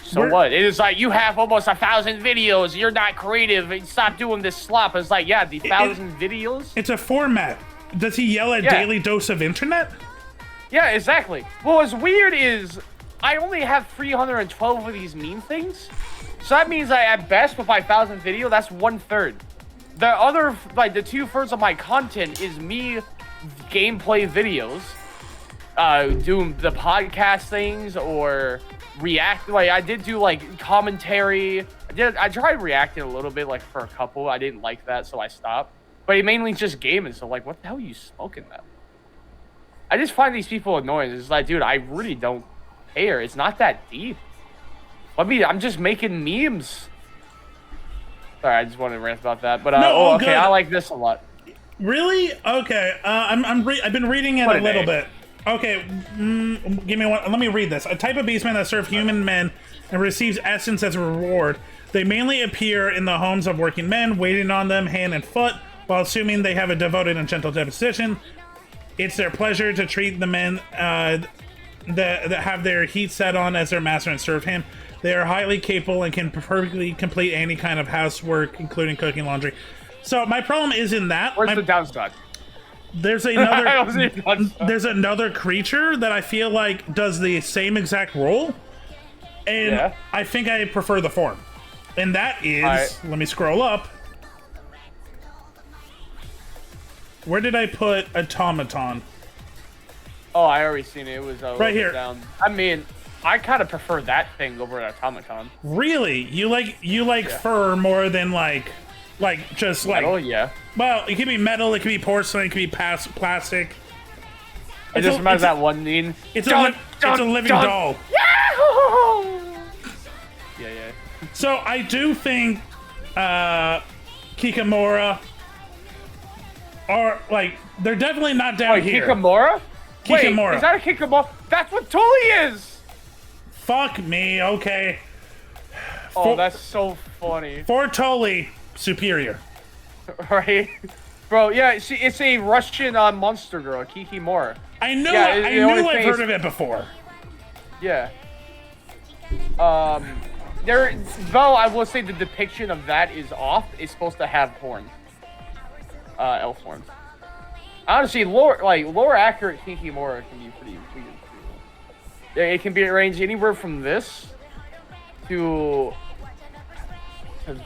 So what? It is like, you have almost 1,000 videos. You're not creative. Stop doing this slop. It's like, yeah, the 1,000 videos. It's a format. Does he yell at Daily Dose of Internet? Yeah, exactly. Well, what's weird is I only have 312 of these meme things. So that means that at best with my 1,000 video, that's 1/3. The other, like the 2/3 of my content is me gameplay videos, doing the podcast things or react. Like I did do like commentary. I tried reacting a little bit like for a couple. I didn't like that, so I stopped. But it mainly just gaming. So like, what the hell are you smoking that? I just find these people annoying. It's like, dude, I really don't care. It's not that deep. I'm just making memes. Sorry, I just wanted to rant about that. But okay, good. I like this a lot. Really? Okay. I've been reading it a little bit. Okay, give me one. Let me read this. A type of beastmen that serve human men and receives essence as a reward. They mainly appear in the homes of working men, waiting on them hand and foot, while assuming they have a devoted and gentle disposition. It's their pleasure to treat the men that have their heat set on as their master and serve him. They are highly capable and can perfectly complete any kind of housework, including cooking, laundry. So my problem isn't that. Where's the downside? There's another creature that I feel like does the same exact role, and I think I prefer the form. And that is, let me scroll up. Where did I put automaton? Oh, I already seen it. It was right here. Down. I mean, I kind of prefer that thing over an automaton. Really? You like fur more than like just like metal? Yeah. Well, it could be metal, it could be porcelain, it could be plastic. It just reminds that one scene. It's a living doll. Yeah. So I do think Kikamura are like they're definitely not down here. Kikamura? Kikamura. Wait, is that a Kikamura? That's what Tully is. Fuck me. Okay. Oh, that's so funny. For Tully, superior. Right, bro. Yeah, it's a Russian monster girl, Kikimora. I knew. Yeah, I knew I've heard of it before. Yeah. Though I will say the depiction of that is off. It's supposed to have horns. Elf horns. Honestly, lore accurate Kikimora can be pretty weird. Yeah, it can be arranged anywhere from this to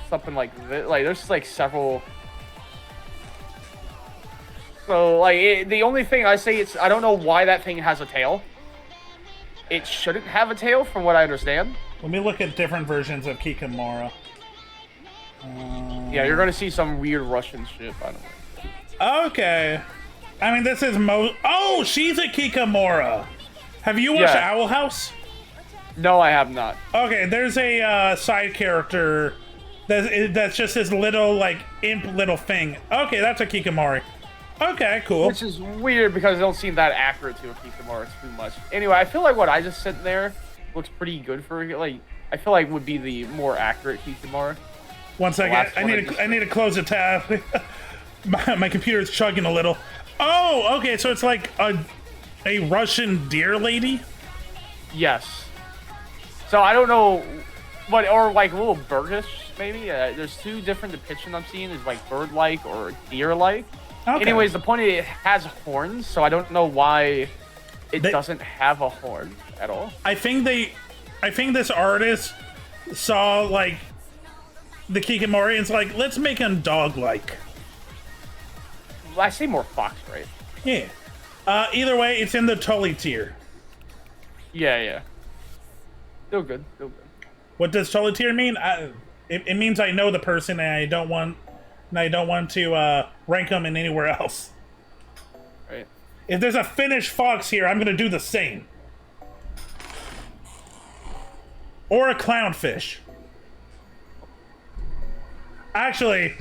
something like this. Like there's like several. So like the only thing I say I don't know why that thing has a tail. It shouldn't have a tail, from what I understand. Let me look at different versions of Kikamura. Yeah, you're gonna see some weird Russian shit, by the way. Okay. I mean, this is Oh, she's a Kikamura. Have you watched Owl House? No, I have not. Okay, there's a side character that's just this little, like, imp little thing. Okay, that's a Kikamori. Okay, cool. Which is weird because it don't seem that accurate to a Kikamura too much. Anyway, I feel like what I just said there looks pretty good for, like, I feel like would be the more accurate Kikamura. One second, I need to close the tab. my computer's chugging a little. Oh, okay, so it's like a Russian deer lady? Yes. So I don't know what, or like a little birdish, maybe? There's two different depictions I'm seeing. There's like bird-like or deer-like. Okay. Anyways, the point is it has horns, so I don't know why it doesn't have a horn at all. I think this artist saw like the Kikamori and it's like, let's make him dog-like. Well, I say more fox, right? Yeah. Either way, it's in the Tully tier. Yeah. Still good. What does Tully tier mean? It means I know the person and I don't want to rank them in anywhere else. Right. If there's a finished fox here, I'm gonna do the same. Or a clownfish. Actually,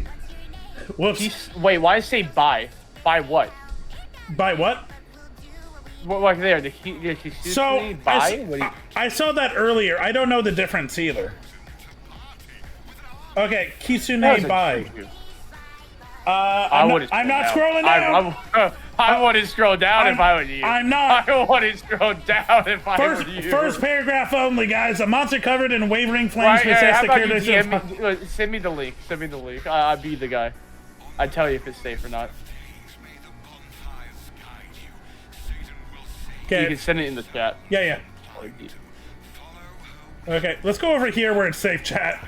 whoops. Wait, why say buy? Buy what? Buy what? What, like there? So buy? I saw that earlier. I don't know the difference either. Okay, Kitsune Bai. I'm not scrolling down. I wouldn't scroll down if I were you. I'm not. I wouldn't scroll down if I were you. First paragraph only, guys. A monster covered in wavering flames possess the characteristics. Send me the link. I'll be the guy. I'd tell you if it's safe or not. Okay. You can send it in the chat. Yeah. Okay, let's go over here where it's safe, chat.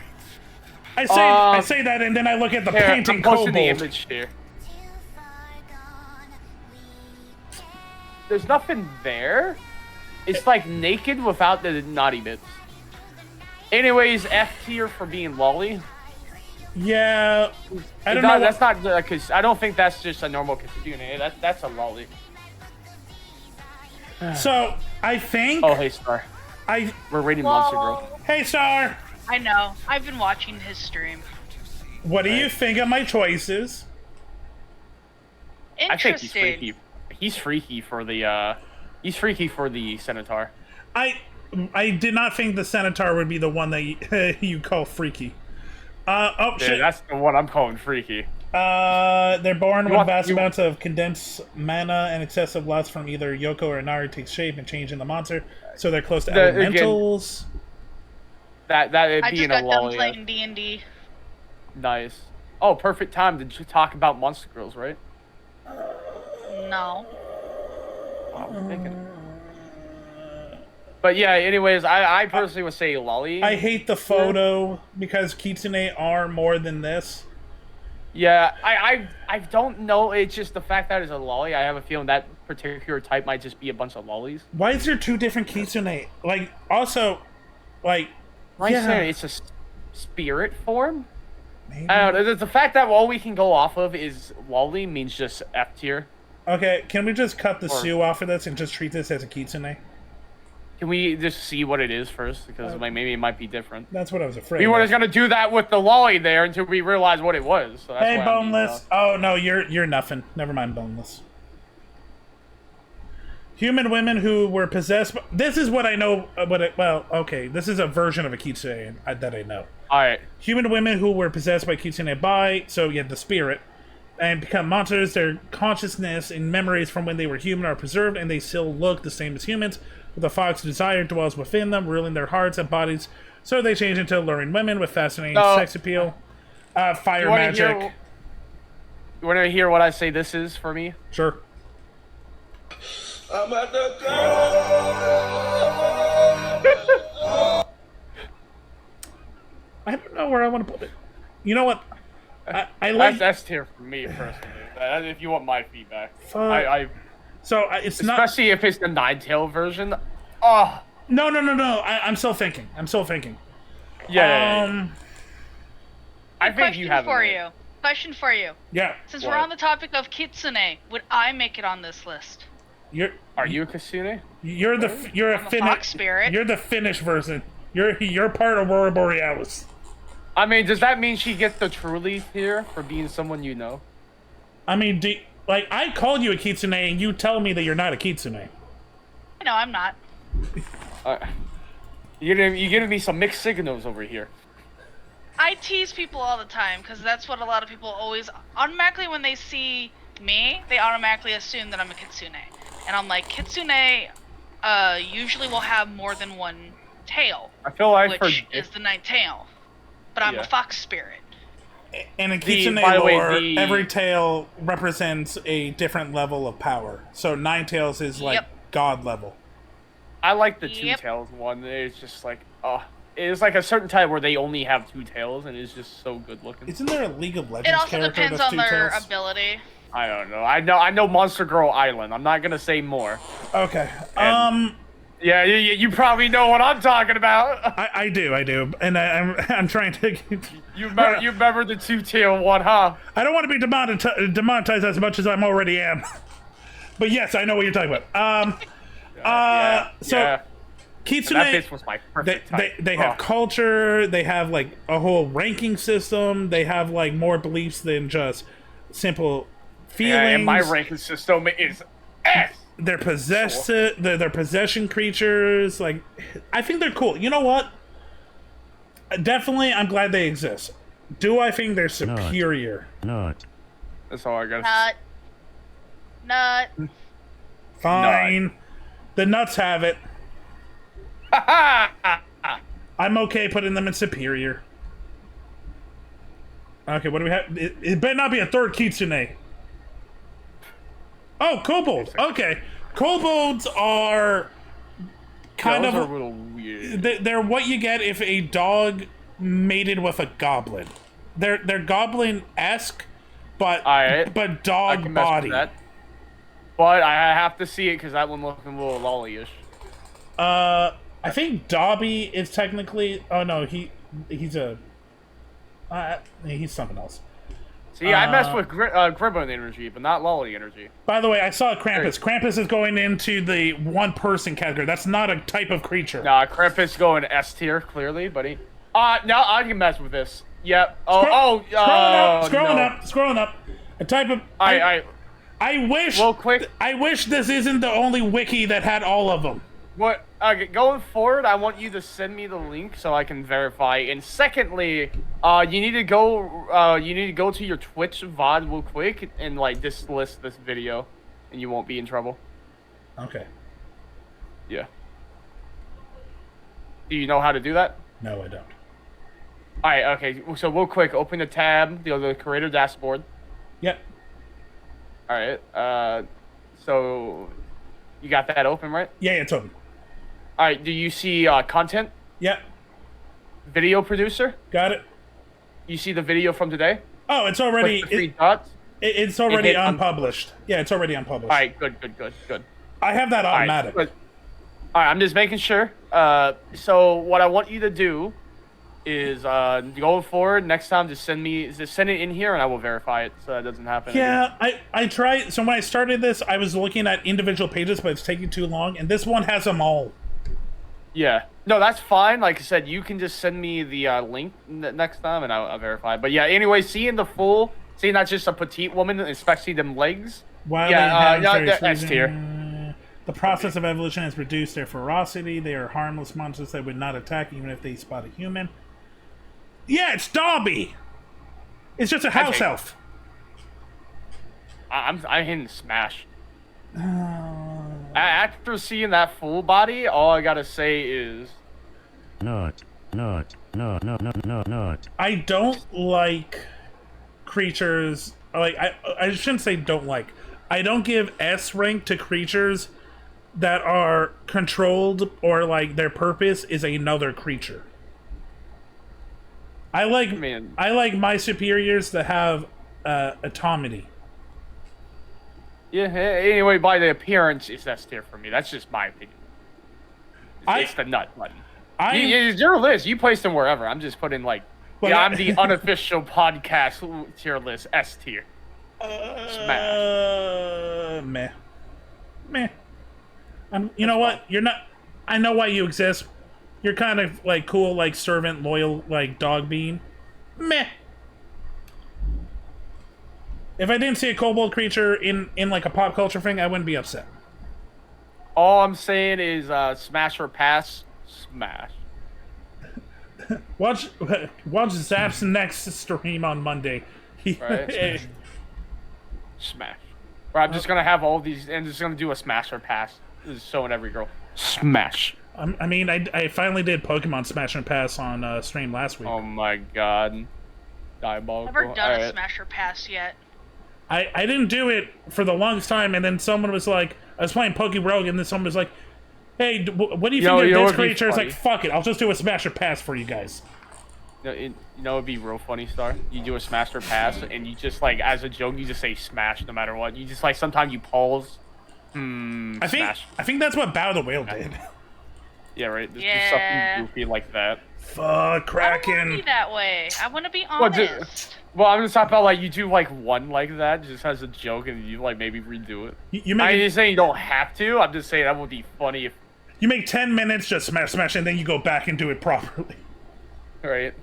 I say that, and then I look at the painting kobold. The image here. There's nothing there. It's like naked without the naughty bits. Anyways, F tier for being lolly. Yeah, I don't know. That's not because I don't think that's just a normal Kitsune. That's a lolly. So I think. Oh, hey Star. We're rating Monster Girl. Hey Star. I know. I've been watching his stream. What do you think of my choices? I think he's freaky. He's freaky for the Centaur. I did not think the Centaur would be the one that you call freaky. Shit. That's the one I'm calling freaky. They're born when vast amounts of condensed mana and excessive lust from either Yoko or Inari takes shape and change in the monster, so they're close to elementals. Again, that I being just a got done lolly. playing D&D. Nice. Oh, perfect time to talk about Monster Girls, right? No. I'm thinking. But yeah, anyways, I personally would say lolly. I hate the photo because Kitsune are more than this. Yeah, I don't know. It's just the fact that it's a lolly. I have a feeling that particular type might just be a bunch of lollies. Why is there two different Kitsune? Like, also, like, Like I said, it's a spirit form. Maybe. I don't know. The fact that all we can go off of is lolly means just F tier. Okay, can we just cut the Sue off of this and just treat this as a Kitsune? Can we just see what it is first? Because like maybe it might be different. That's what I was afraid. We were just gonna do that with the lolly there until we realized what it was. So that's hey, why Boneless. Oh no, you're nothing. Never mind, Boneless. Human women who were possessed. This is what I know. Well, okay, this is a version of a Kitsune that I know. All right. Human women who were possessed by Kitsune Bai, so yeah, the spirit, and become monsters. Their consciousness and memories from when they were human are preserved, and they still look the same as humans. But the fox desire dwells within them, ruling their hearts and bodies. So they change into alluring women with fascinating sex appeal, fire magic. You want to hear what I say this is for me? Sure. I'm at the I don't know where I want to put it. You know what? I like that's tier for me personally. If you want my feedback, So it's especially if it's the Ninetale version. Oh no! I'm still thinking. Yeah. I think you have Question for you. Yeah. Since we're on the topic of Kitsune, would I make it on this list? Are you a Kitsune? You're a fox spirit. You're the Finnish version. You're part of Aurora Borealis. I mean, does that mean she gets the true leaf here for being someone you know? I mean, I called you a Kitsune, and you tell me that you're not a Kitsune. No, I'm not. You're giving me some mixed signals over here. I tease people all the time because that's what a lot of people always automatically when they see me, they automatically assume that I'm a Kitsune, and I'm like, Kitsune usually will have more than one tail. I feel like which is the ninth tail, but I'm a fox spirit. And in Kitsune lore, every tail represents a different level of power. So 9 tails is like god level. I like the 2 tails one. It's just like, it's like a certain type where they only have 2 tails, and it's just so good looking. Isn't there a League of Legends It also character depends that's on 2 their tails? ability. I don't know. I know Monster Girl Island. I'm not gonna say more. Okay. Yeah, you probably know what I'm talking about. I do, and I'm trying to. You remember the 2-tail one, huh? I don't want to be demonetized as much as I already am, but yes, I know what you're talking about. Kitsune, that bitch was my perfect type. They have culture. They have like a whole ranking system. They have like more beliefs than just simple feelings. Yeah, and my ranking system is S. They're they're possession creatures. Like, I think they're cool. You know what? Definitely, I'm glad they exist. Do I think they're superior? Not. That's all I got. Nut. Fine. The nuts have it. I'm okay putting them in superior. Okay, what do we have? It better not be a third Kitsune. Oh, kobolds. Okay. Kobolds are kind of a little weird. They're what you get if a dog mated with a goblin. They're goblin-esque, but dog body. But I have to see it because that one looks a little lolly-ish. I think Dobby is technically. Oh no, he's something else. See, I messed with Gribbon energy, but not lolly energy. By the way, I saw Krampus. Krampus is going into the one-person category. That's not a type of creature. Nah, Krampus going S tier, clearly, buddy. No, I can mess with this. Yep. Scrolling up. A type of. I wish. Real quick. I wish this isn't the only wiki that had all of them. What? Okay, going forward, I want you to send me the link so I can verify. And secondly, you need to go to your Twitch VOD real quick and like just list this video, and you won't be in trouble. Okay. Yeah. Do you know how to do that? No, I don't. All right. Okay. So real quick, open the tab, the creator dashboard. Yep. All right. So you got that open, right? Yeah, it's open. All right. Do you see content? Yep. Video producer. Got it. You see the video from today? Oh, it's already. With the three dots. It's already unpublished. Yeah, it's already unpublished. All right. Good. I have that automatic. All right. I'm just making sure. So what I want you to do is going forward next time, just send it in here and I will verify it so that doesn't happen. Yeah, I tried. So when I started this, I was looking at individual pages, but it's taking too long, and this one has them all. Yeah. No, that's fine. Like I said, you can just send me the link next time and I'll verify. But yeah, anyway, seeing not just a petite woman, especially them legs. While S tier. The process of evolution has reduced their ferocity. They are harmless monsters that would not attack even if they spot a human. Yeah, it's Dobby! It's just a house elf. I'm hitting smash. After seeing that full body, all I gotta say is... Not. I don't like creatures... I shouldn't say don't like. I don't give S rank to creatures that are controlled or like their purpose is another creature. I like my superiors to have autonomy. Yeah. Anyway, by the appearance, it's S tier for me. That's just my opinion. It's the nut button. It's your list. You placed them wherever. I'm just putting like, I'm the unofficial podcast tier list. S tier. Smash. Meh. You know what? You're not. I know why you exist. You're kind of like cool, like servant, loyal, like dog bean. Meh. If I didn't see a kobold creature in like a pop culture thing, I wouldn't be upset. All I'm saying is smash or pass. Smash. Watch Zap's next stream on Monday. Right. Smash. Or I'm just gonna have all these and just gonna do a smash or pass. This is showing every girl. Smash. I mean, I finally did Pokemon Smash and Pass on stream last week. Oh my god. Diabolical. Never done a Smash or Pass yet. I didn't do it for the longest time, and then someone was like, I was playing Poke Rogue, and then someone was like, hey, what do you think of this creature? It's like, fuck it, I'll just do a Smash or Pass for you guys. You know, it'd be real funny, Star. You do a Smash or Pass, and you just like, as a joke, you just say Smash no matter what. You just like, sometimes you pause. Smash. I think that's what Battle of the Whale did. Yeah, right. Just do something goofy like that. Fuck, Kraken. I don't want to be that way. I want to be honest. Well, I'm just talking about like you do like one like that just as a joke, and you like maybe redo it. I'm just saying you don't have to. I'm just saying that would be funny if you make 10 minutes just smash, and then you go back and do it properly. Right.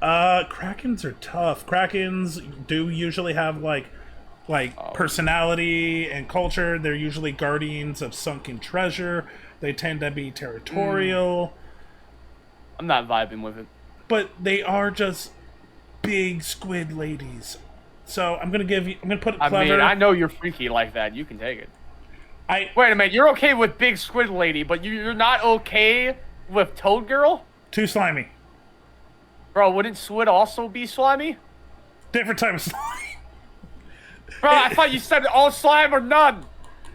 Krakens are tough. Krakens do usually have like personality and culture. They're usually guardians of sunken treasure. They tend to be territorial. I'm not vibing with it. But they are just big squid ladies. So I'm gonna put it clever. I mean, I know you're freaky like that. You can take it. Wait a minute. You're okay with big squid lady, but you're not okay with Toad Girl? Too slimy. Bro, wouldn't squid also be slimy? Different type of slime. Bro, I thought you said all slime or none.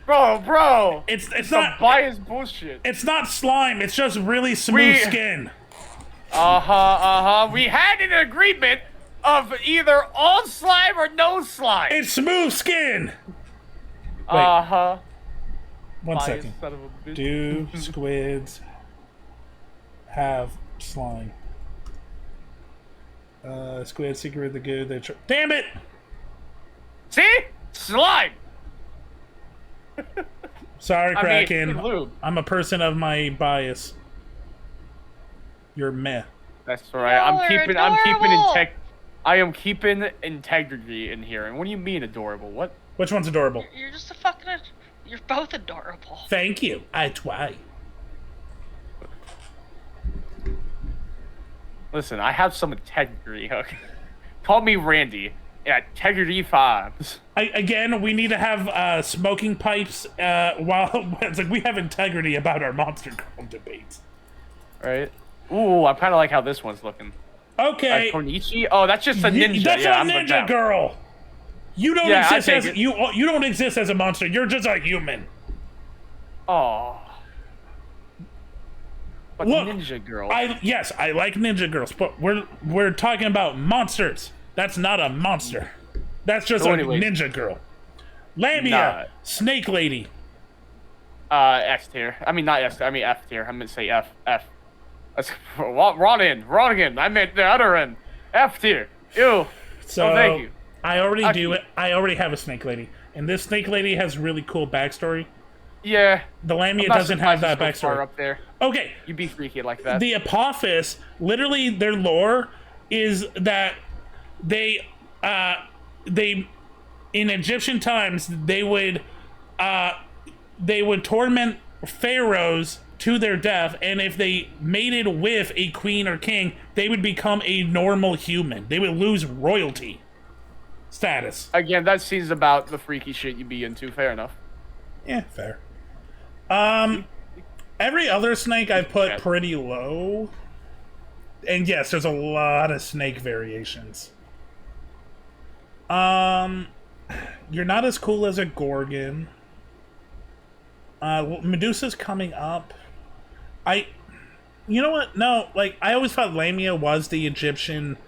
Bro. It's not biased bullshit. It's not slime. It's just really smooth skin. We had an agreement of either all slime or no slime. It's smooth skin. Wait. One second. Do squids have slime? Squid secret of the good. Damn it! See? Slime! Sorry, Kraken. I'm a person of my bias. You're meh. That's right. I am keeping integrity in here. And what do you mean adorable? What? Which one's adorable? You're just a fucking. You're both adorable. Thank you. I try. Listen, I have some integrity. Okay? Call me Randy. Yeah, integrity farms. Again, we need to have smoking pipes while it's like we have integrity about our Monster Girl debates. Right? Ooh, I kind of like how this one's looking. Okay. Konichi? Oh, that's just a ninja. That's yeah, a ninja girl. You don't exist as you don't exist as a monster. You're just a human. Oh. But Look, ninja girl. Yes, I like ninja girls, but we're talking about monsters. That's not a monster. That's just a ninja girl. Lamia, Snake Lady. S tier. I mean not S. I mean F tier. I'm gonna say F. F. That's wrong again. I meant the other end. F tier. Ew. So thank you. I already do it. I already have a Snake Lady, and this Snake Lady has really cool backstory. Yeah. The Lamia doesn't have that backstory. Far up there. Okay. You'd be freaky like that. The Apophis, literally, their lore is that they in Egyptian times they would torment pharaohs to their death, and if they mated with a queen or king, they would become a normal human. They would lose royalty status. Again, that seems about the freaky shit you'd be into. Fair enough. Yeah, fair. Every other snake I put pretty low. And yes, there's a lot of snake variations. You're not as cool as a Gorgon. Medusa's coming up. You know what? No, like, I always thought Lamia was the Egyptian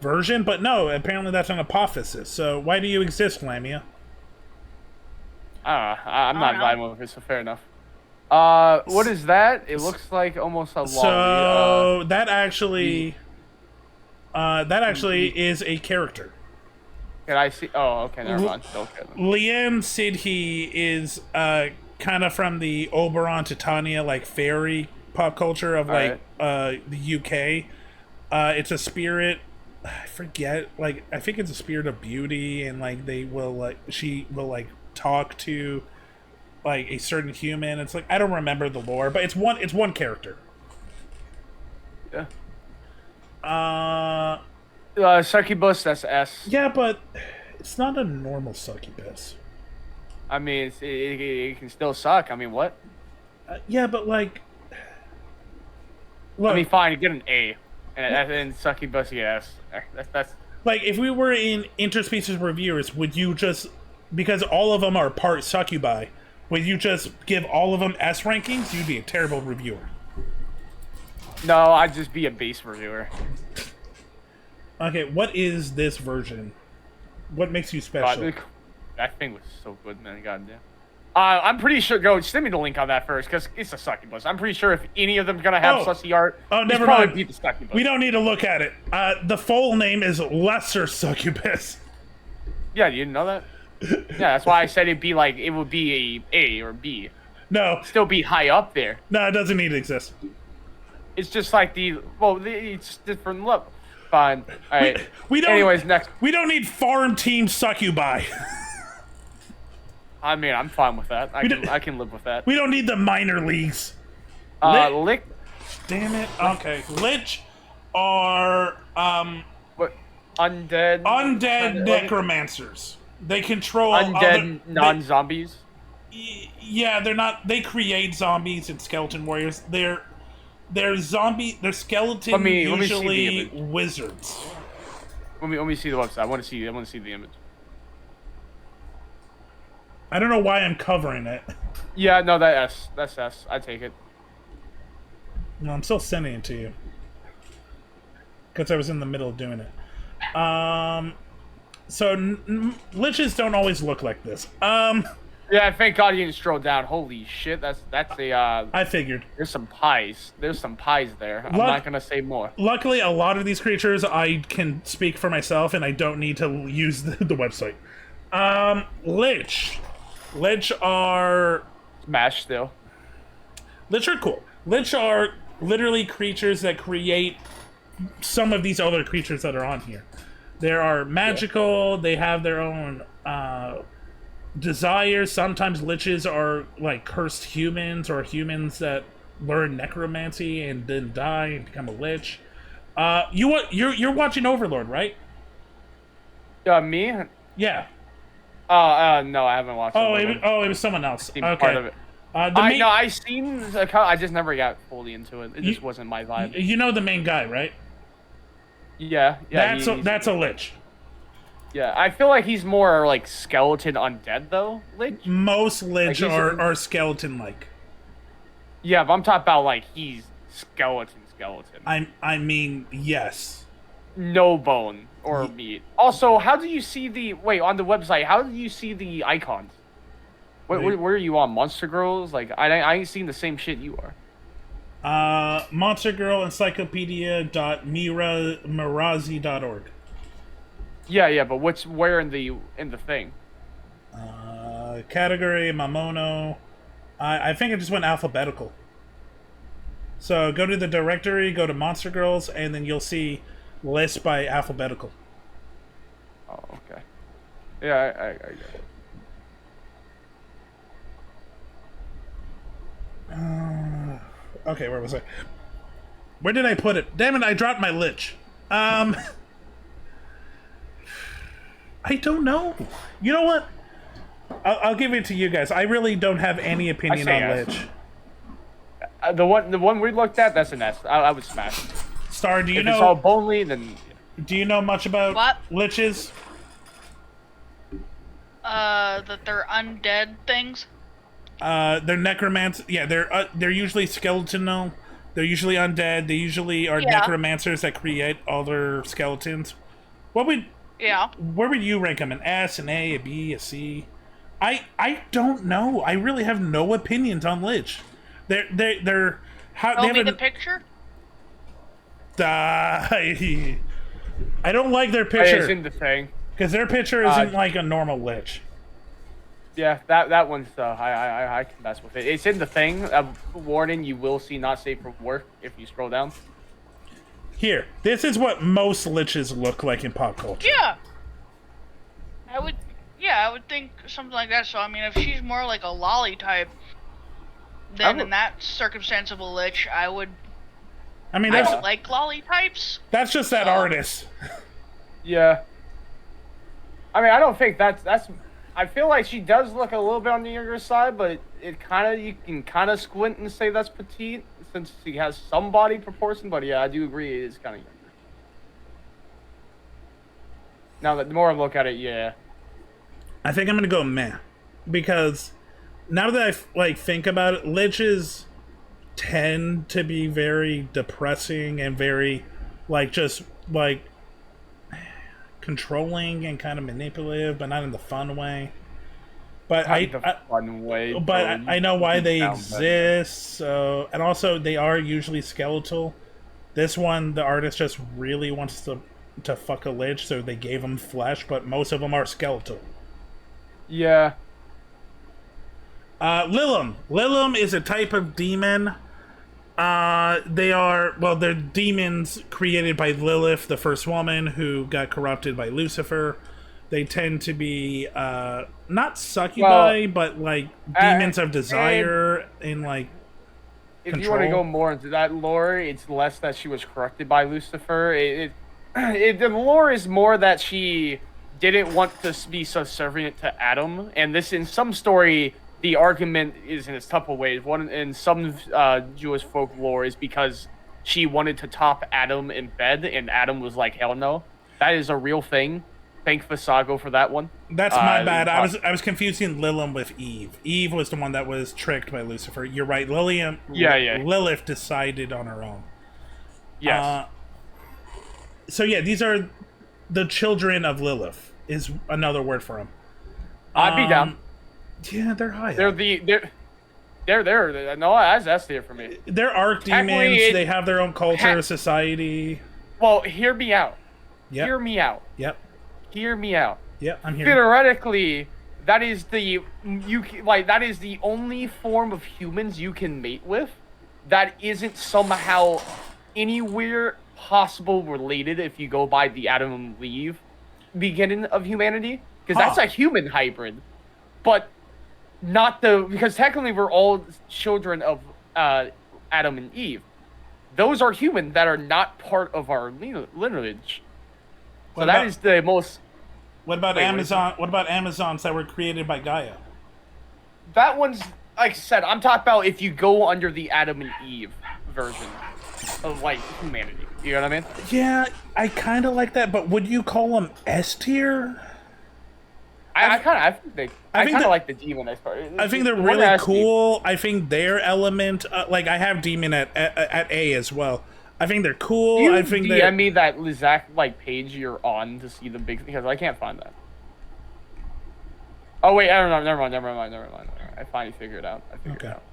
version, but no, apparently that's an Apophysis. So why do you exist, Lamia? I'm not vibing with it, so fair enough. What is that? It looks like almost a lolly. So that actually is a character. Can I see? Oh, okay, never mind. Okay. Liane Sidhi is kind of from the Oberon Titania, like fairy pop culture of the UK. It's a spirit. I forget. Like, I think it's a spirit of beauty, and like she will talk to like a certain human. It's like, I don't remember the lore, but it's one character. Yeah. Succubus, that's S. Yeah, but it's not a normal succubus. I mean, it can still suck. I mean, what? Yeah, but like, look, I mean, fine, you get an A, and then succubus, yes. That's like, if we were in interspecies reviewers, would you just, because all of them are part succubi, would you just give all of them S rankings? You'd be a terrible reviewer. No, I'd just be a base reviewer. Okay, what is this version? What makes you special? That thing was so good, man. Goddamn. I'm pretty sure. Go, send me the link on that first, because it's a succubus. I'm pretty sure if any of them's gonna have sussy art, never mind. Be the succubus. We don't need to look at it. The full name is Lesser Succubus. Yeah, you didn't know that? Yeah, that's why I said it would be a or B. No. Still be high up there. No, it doesn't need to exist. It's just like it's different level. Fine. All right. We don't. Anyways, next. We don't need farm team succubi. I mean, I'm fine with that. I can live with that. We don't need the minor leagues. Lick. Damn it. Okay. Lich are what? Undead necromancers. They control undead non-zombies. Yeah, they're not. They create zombies and skeleton warriors. They're skeleton usually wizards. Let me see the website. I want to see the image. I don't know why I'm covering it. Yeah, no, that's S. I take it. No, I'm still sending it to you because I was in the middle of doing it. So liches don't always look like this. Yeah, thank God you didn't scroll down. Holy shit, that's a. I figured. There's some pies. There's some pies there. I'm not gonna say more. Luckily, a lot of these creatures I can speak for myself, and I don't need to use the website. Lich are Smash still. Lich are cool. Lich are literally creatures that create some of these other creatures that are on here. They are magical. Yeah. They have their own desires. Sometimes liches are like cursed humans or humans that learn necromancy and then die and become a lich. You're watching Overlord, right? Me? Yeah. No, I haven't watched it. It was someone else. Seen Okay. part of it. I seen. I just never got fully into it. It just wasn't my vibe. You know the main guy, right? Yeah. That's a lich. Yeah, I feel like he's more like skeleton undead though. Lich. Most lich are skeleton like. Yeah, but I'm talking about like he's skeleton. I mean, yes. No bone or meat. Also, how do you see on the website? How do you see the icons? Where are you on? Monster Girls? Like I ain't seen the same shit you are. Monster Girl Encyclopedia.mirazi.org. Yeah, but where in the thing? Category Mamono. I think I just went alphabetical. So go to the directory, go to Monster Girls, and then you'll see list by alphabetical. Oh, okay. Yeah, I get it. Okay, where was I? Where did I put it? Damn it, I dropped my lich. I don't know. You know what? I'll give it to you guys. I really don't have any opinion on lich. The one we looked at, that's an S. I would smash. Star, do you know? If it's all bonely, then. Do you know much about liches? That they're undead things. They're necromancers. Yeah, they're usually skeletal. They're usually undead. They usually are necromancers that create all their skeletons. Where would you rank them? An S, an A, a B, a C? I don't know. I really have no opinions on lich. They're how Show me the picture. I don't like their picture. It's in the thing. Because their picture isn't like a normal lich. Yeah, that one's I can mess with it. It's in the thing. Warning: you will see not safe for work if you scroll down. Here, this is what most liches look like in pop culture. Yeah. I would think something like that. So I mean, if she's more like a lolly type, then in that circumstance of a lich, I would. I don't like lolly types. That's just that artist. Yeah. I mean, I don't think that's. I feel like she does look a little bit on the younger side, but you can kind of squint and say that's petite since she has some body proportion. But yeah, I do agree it is kind of younger. Now that the more I look at it, yeah. I think I'm gonna go meh, because now that I think about it, liches tend to be very depressing and very just controlling and kind of manipulative, but not in the fun way. But I know why they exist. So, and also they are usually skeletal. This one, the artist just really wants to fuck a lich, so they gave them flesh, but most of them are skeletal. Yeah. Lilum is a type of demon. They're demons created by Lilith, the first woman who got corrupted by Lucifer. They tend to be not succubi, but demons of desire and If control. you want to go more into that lore, it's less that she was corrupted by Lucifer. The lore is more that she didn't want to be subservient to Adam, and this in some story. The argument is in a couple ways. One, in some Jewish folklore, is because she wanted to top Adam in bed, and Adam was like, "Hell no." That is a real thing. Thank Visago for that one. That's my bad. I was confusing Lilith with Eve. Eve was the one that was tricked by Lucifer. You're right. Lilith decided on her own. Yes. So yeah, these are the children of Lilith. Is another word for them. I'd be down. Yeah, they're high. They're no, that's there for me. They're archdemons. They have their own culture, society. Well, hear me out. Yep. Hear me out. Yep. Hear me out. Yep, I'm here. Theoretically, that is the only form of humans you can mate with that isn't somehow anywhere possible related if you go by the Adam and Eve beginning of humanity, because that's a human hybrid, but because technically we're all children of Adam and Eve. those are human that are not part of our lineage. So What that about- is the most. What about Wait, Amazon? What about Amazons that were created by Gaia? That one's, like I said, I'm talking about if you go under the Adam and Eve version of, like, humanity. You know what I mean? Yeah, I kind of like that, but would you call them S tier? I kind of like the demon part. I think they're really cool. I think their element, like I have demon at A as well. I think they're cool. You I think DM me that exact like page you're on to see the big, because I can't find that. Oh wait, I don't know. Never mind. I finally figured it out. Okay. It out.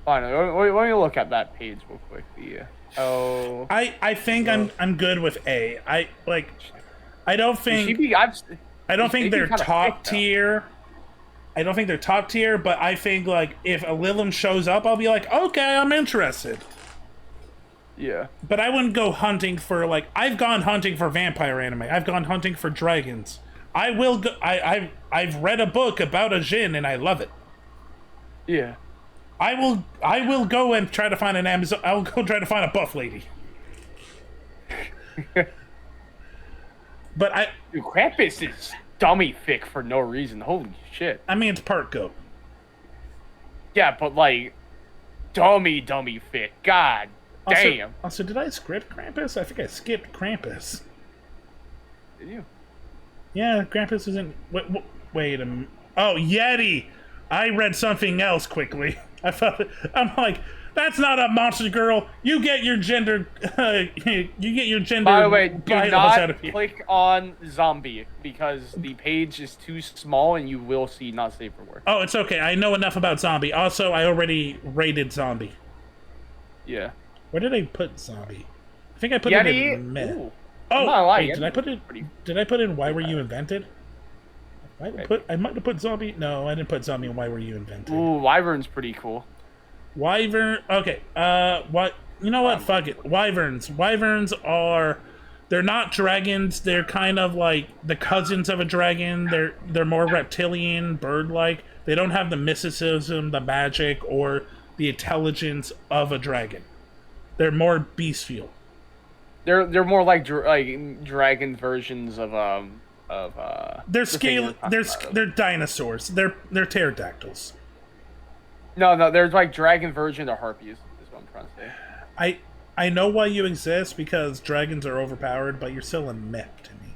Fine. Let me look at that page real quick. I think I'm good with A. I don't think I don't think they're top tier. I don't think they're top tier, but I think like if a Lilum shows up, I'll be like, okay, I'm interested. Yeah. But I wouldn't go hunting for like I've gone hunting for vampire anime. I've gone hunting for dragons. I will go. I've read a book about a Jin and I love it. Yeah. I will go and try to find an Amazon. I will go try to find a buff lady. But Dude, Krampus is dummy thick for no reason. Holy shit. I mean, it's part goat. Yeah, but like, dummy thick. God damn. Also, did I skip Krampus? I think I skipped Krampus. Did you? Yeah, Krampus isn't. Wait a minute. Oh, Yeti! I read something else quickly. I'm like, that's not a monster girl. You get your gender. You get your gender. By the way, do out not of here. click on zombie because the page is too small and you will see not safe for work. Oh, it's okay. I know enough about zombie. Also, I already rated zombie. Yeah. Where did I put zombie? I think I put Yeti? it in mid. Ooh. Oh, wait, did I put it? Did I put in Why Were You Invented? I might have put zombie. No, I didn't put zombie in Why Were You Invented. Ooh, Wyvern's pretty cool. Wyvern. Okay. What? You know what? Fuck it. Wyverns. Wyverns are. They're not dragons. They're kind of like the cousins of a dragon. They're more reptilian, bird-like. They don't have the mysticism, the magic, or the intelligence of a dragon. They're more bestial. They're more like dragon versions of They're scale. They're dinosaurs. They're pterodactyls. No, they're like dragon version of harpies. Is what I'm trying to say. I know why you exist because dragons are overpowered, but you're still a mech to me.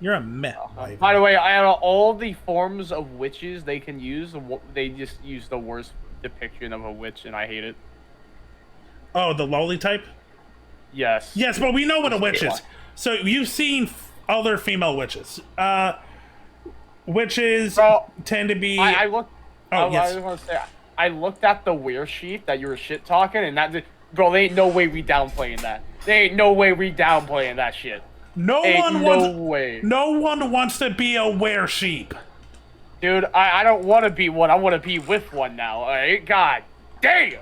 You're a mech. By the way, out of all the forms of witches they can use, they just use the worst depiction of a witch, and I hate it. Oh, the lolly type? Yes. Yes, but we know what a witch is. So you've seen other female witches. Witches tend to be. I looked. Oh, yes. I want to say I looked at the weir sheet that you were shit talking, and that bro, there ain't no way we downplaying that. There ain't no way we downplaying that shit. No one wants to be a were sheep. Dude, I don't want to be one. I want to be with one now. All right, God damn.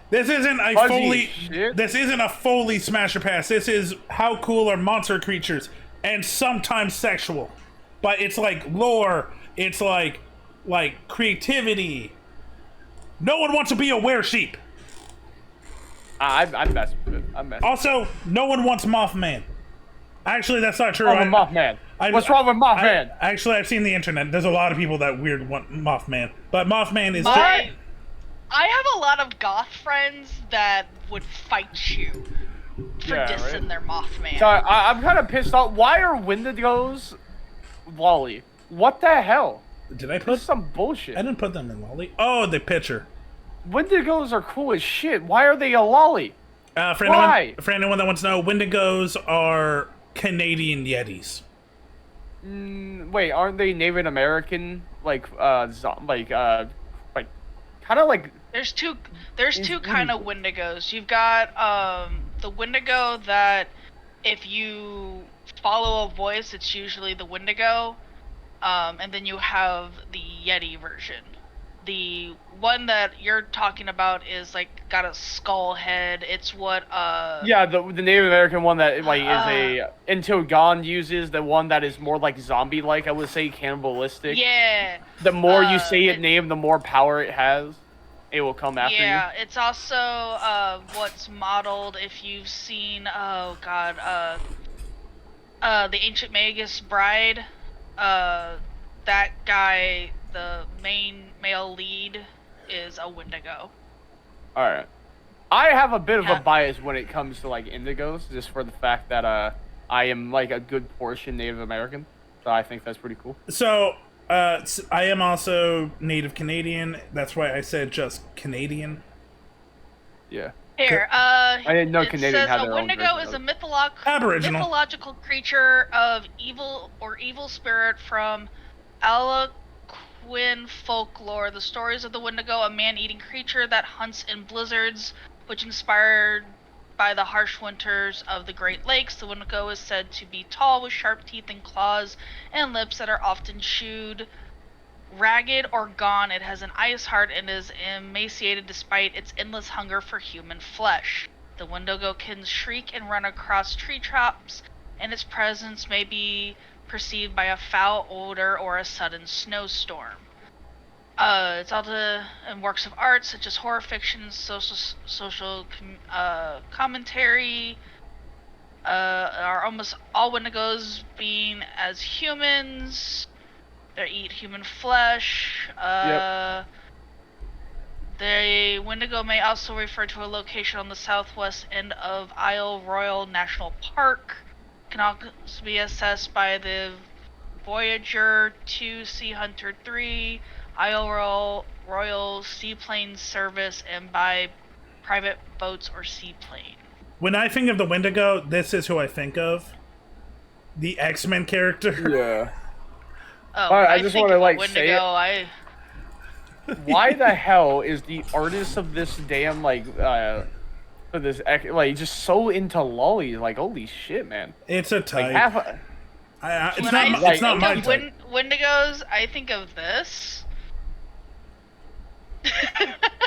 This isn't a Foley. This isn't a Foley smasher pass. This is how cool are monster creatures, and sometimes sexual, but it's like lore. It's like creativity. No one wants to be a were sheep. I'm messing with it. I'm messing. Also, no one wants Mothman. Actually, that's not true. Mothman. What's wrong with Mothman? Actually, I've seen the internet. There's a lot of people that weird want Mothman, but Mothman is. I have a lot of goth friends that would fight you for dissing their Mothman. So I'm kind of pissed off. Why are Wendigos lolly? What the hell? Did I put some bullshit? I didn't put them in lolly. Oh, the picture. Wendigos are cool as shit. Why are they a lolly? For Why? anyone that wants to know, Wendigos are Canadian Yetis. Wait, aren't they Native American? Kind of like. There's two kind of Wendigos. You've got the Wendigo that if you follow a voice, it's usually the Wendigo, and then you have the Yeti version. The one that you're talking about is like got a skull head. It's what yeah, the Native American one that like is a until Gone uses, the one that is more like zombie like, I would say cannibalistic. Yeah. The more you say it name, the more power it has. it will come after you. Yeah, it's also what's modeled if you've seen the Ancient Magus Bride. That guy, the main male lead, is a Wendigo. All right. I have a bit of a bias when it comes to like indigos, just for the fact that I am like a good portion Native American, so I think that's pretty cool. So I am also Native Canadian. That's why I said just Canadian. Yeah. Here, I didn't know it Canadian says had a their own Wendigo version is of a it. Aboriginal. mythological creature of evil spirit from Algonquin folklore. The stories of the Wendigo, a man-eating creature that hunts in blizzards, which inspired by the harsh winters of the Great Lakes. The Wendigo is said to be tall with sharp teeth and claws and lips that are often chewed. Ragged or gaunt, it has an ice heart and is emaciated despite its endless hunger for human flesh. The Wendigo can shriek and run across tree tops, and its presence may be perceived by a foul odor or a sudden snowstorm. It's all in works of art such as horror fiction, social commentary. Are almost all Wendigos being as humans. They eat human flesh. The Wendigo may also refer to a location on the southwest end of Isle Royale National Park. Can also be assessed by the Voyager 2 Sea Hunter 3, Isle Royal Seaplane Service, and by private boats or seaplane. When I think of the Wendigo, this is who I think of. The X-Men character. Yeah. Oh, I just want to like Wendigo, say it. Why the hell is the artist of this damn like for this like just so into lollies? Like holy shit, man! It's a type. Like, it's not my type. Wendigos, I think of this.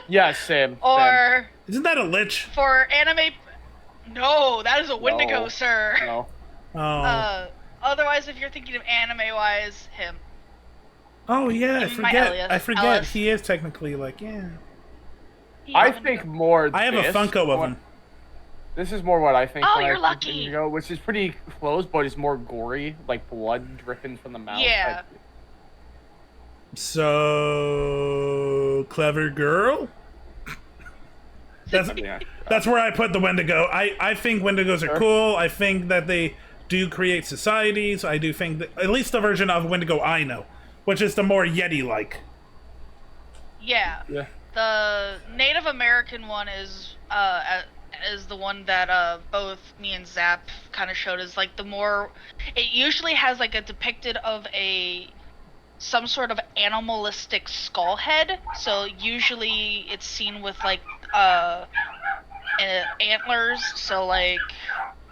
Yeah, Sam. Or isn't that a lich? For anime, no, that is a Wendigo, sir. No. Oh. Otherwise, if you're thinking of anime-wise, him. Oh yeah, I forget. Alias. He is technically like I think more. I have a Funko of him. This is more what I think. Oh, when you're I think lucky. Wendigo, which is pretty close, but it's more gory, like blood dripping from the mouth. Yeah. So clever girl. That's where I put the Wendigo. I think Wendigos are cool. I think that they do create societies. I do think that, at least the version of Wendigo I know, which is the more Yeti-like. Yeah. The Native American one is the one that both me and Zap kind of showed as like the more. It usually has like a depicted of some sort of animalistic skull head. So usually it's seen with like antlers. So like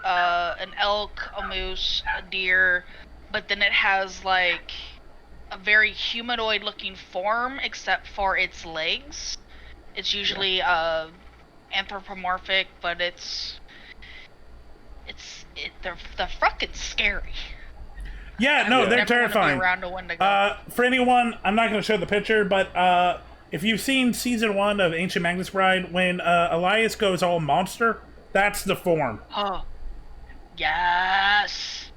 an elk, a moose, a deer, but then it has like a very humanoid looking form except for its legs. It's usually anthropomorphic, but they're fucking scary. Yeah, no, they're Never wanna be terrifying. around a Wendigo. For anyone, I'm not going to show the picture, but if you've seen season 1 of Ancient Magus Bride, when Elias goes all monster, that's the form. Oh, yes.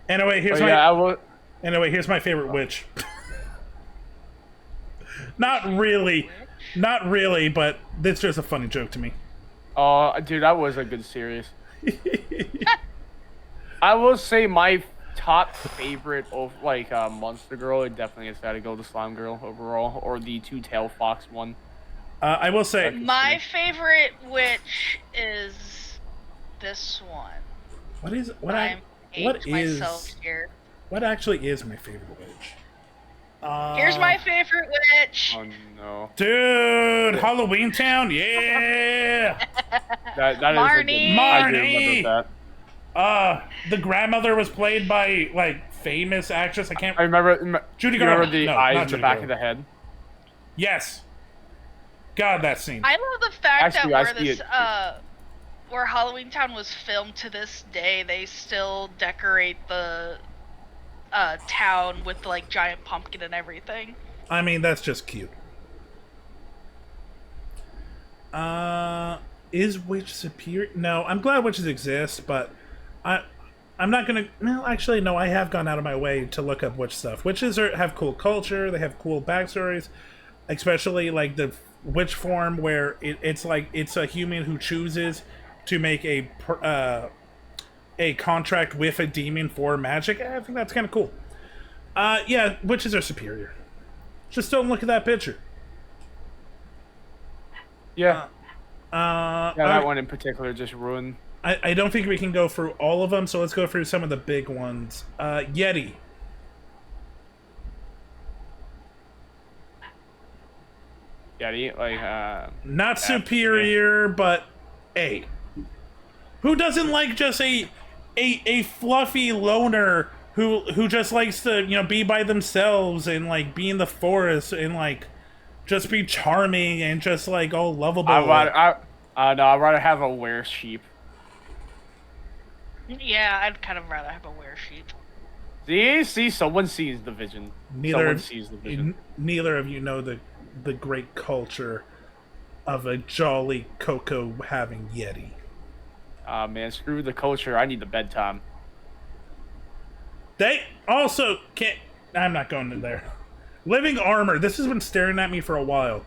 Anyway, here's here's my favorite witch. Not really, but this is just a funny joke to me. Oh, dude, that was a good series. I will say my top favorite of like Monster Girl, it definitely has got to go the Slime Girl overall, or the Two-Tail Fox one. I will say my favorite witch is this one. What is what actually is my favorite witch? Here's my favorite witch. Oh no, dude! Halloween Town, yeah. that is Marnie. I do remember that. The grandmother was played by like famous actress. I remember. Judy you remember Garland. the No, eyes not in the Judy back Garland. of the head? Yes. God, that scene. I love the fact Actually, that where Halloween Town was filmed to this day, they still decorate the town with like giant pumpkin and everything. I mean, that's just cute. Is witch superior? No, I'm glad witches exist, but I'm not gonna. Well, actually, no. I have gone out of my way to look up witch stuff. Witches have cool culture. They have cool backstories, especially like the witch form where it's like it's a human who chooses to make a contract with a demon for magic. I think that's kind of cool. Yeah, witches are superior. Just don't look at that picture. Yeah. That I, one in particular just ruined. I don't think we can go through all of them, so let's go through some of the big ones. Yeti. Yeti, like, Not superior, but A. Who doesn't like just a fluffy loner who just likes to, you know, be by themselves and like be in the forest and like just be charming and just like all lovable. No, I'd rather have a were-sheep. Yeah, I'd kind of rather have a were-sheep. See, someone sees the vision. Someone sees the vision. Neither of you know the great culture of a jolly Coco having Yeti. Man, screw the culture. I need the bedtime. They also can't. I'm not going to there. Living armor. This has been staring at me for a while.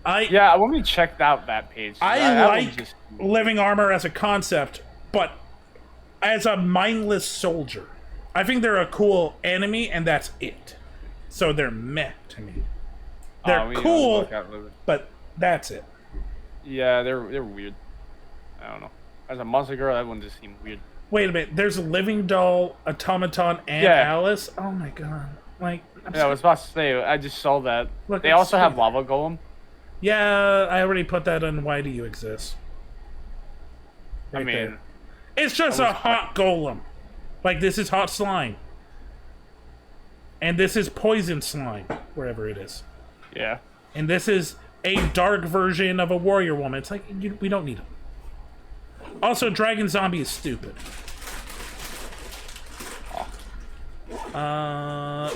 Yeah, let me check out that page. I like living armor as a concept, but as a mindless soldier, I think they're a cool enemy, and that's it. So they're meh to me. They're cool, but that's it. Yeah, they're weird. I don't know. As a monster girl, that one just seemed weird. Wait a minute. There's a living doll, automaton, and Alice. Oh my god! Like, I was about to say. I just saw that. Look, they also have lava golem. Yeah, I already put that on. Why do you exist? Right, I mean, there. It's just a hot golem. Like, this is hot slime, and this is poison slime, wherever it is. Yeah. And this is a dark version of a warrior woman. It's like we don't need them. Also, Dragon Zombie is stupid.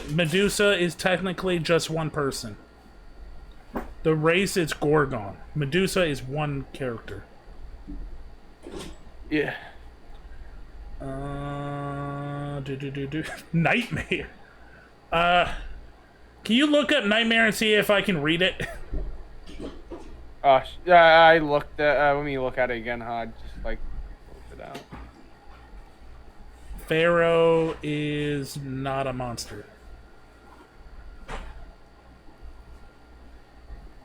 Medusa is technically just one person. The race is Gorgon. Medusa is one character. Yeah. Nightmare. Can you look up Nightmare and see if I can read it? Yeah, I looked at. Let me look at it again, huh? Just like look it out. Pharaoh is not a monster.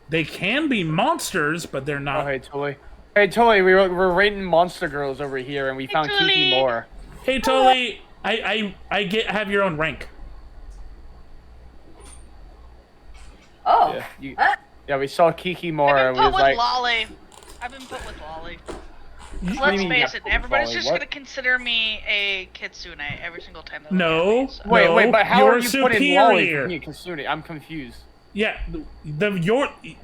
They can be monsters, but they're not. Oh, hey, Tully. Hey, Tully, we're rating Monster Girls over here, and we found Kiki Moore. Hey, Tully, I have your own rank. Oh. Yeah, we saw Kiki Moore, and we was like... I've been put with Lolly. What Let's do you mean face it, you everybody's Lolly? just What? gonna consider me a kitsune every single time they look No. at me, so. Wait, but how you're are you putting Lolly superior. for me, Kitsune? I'm confused. Yeah,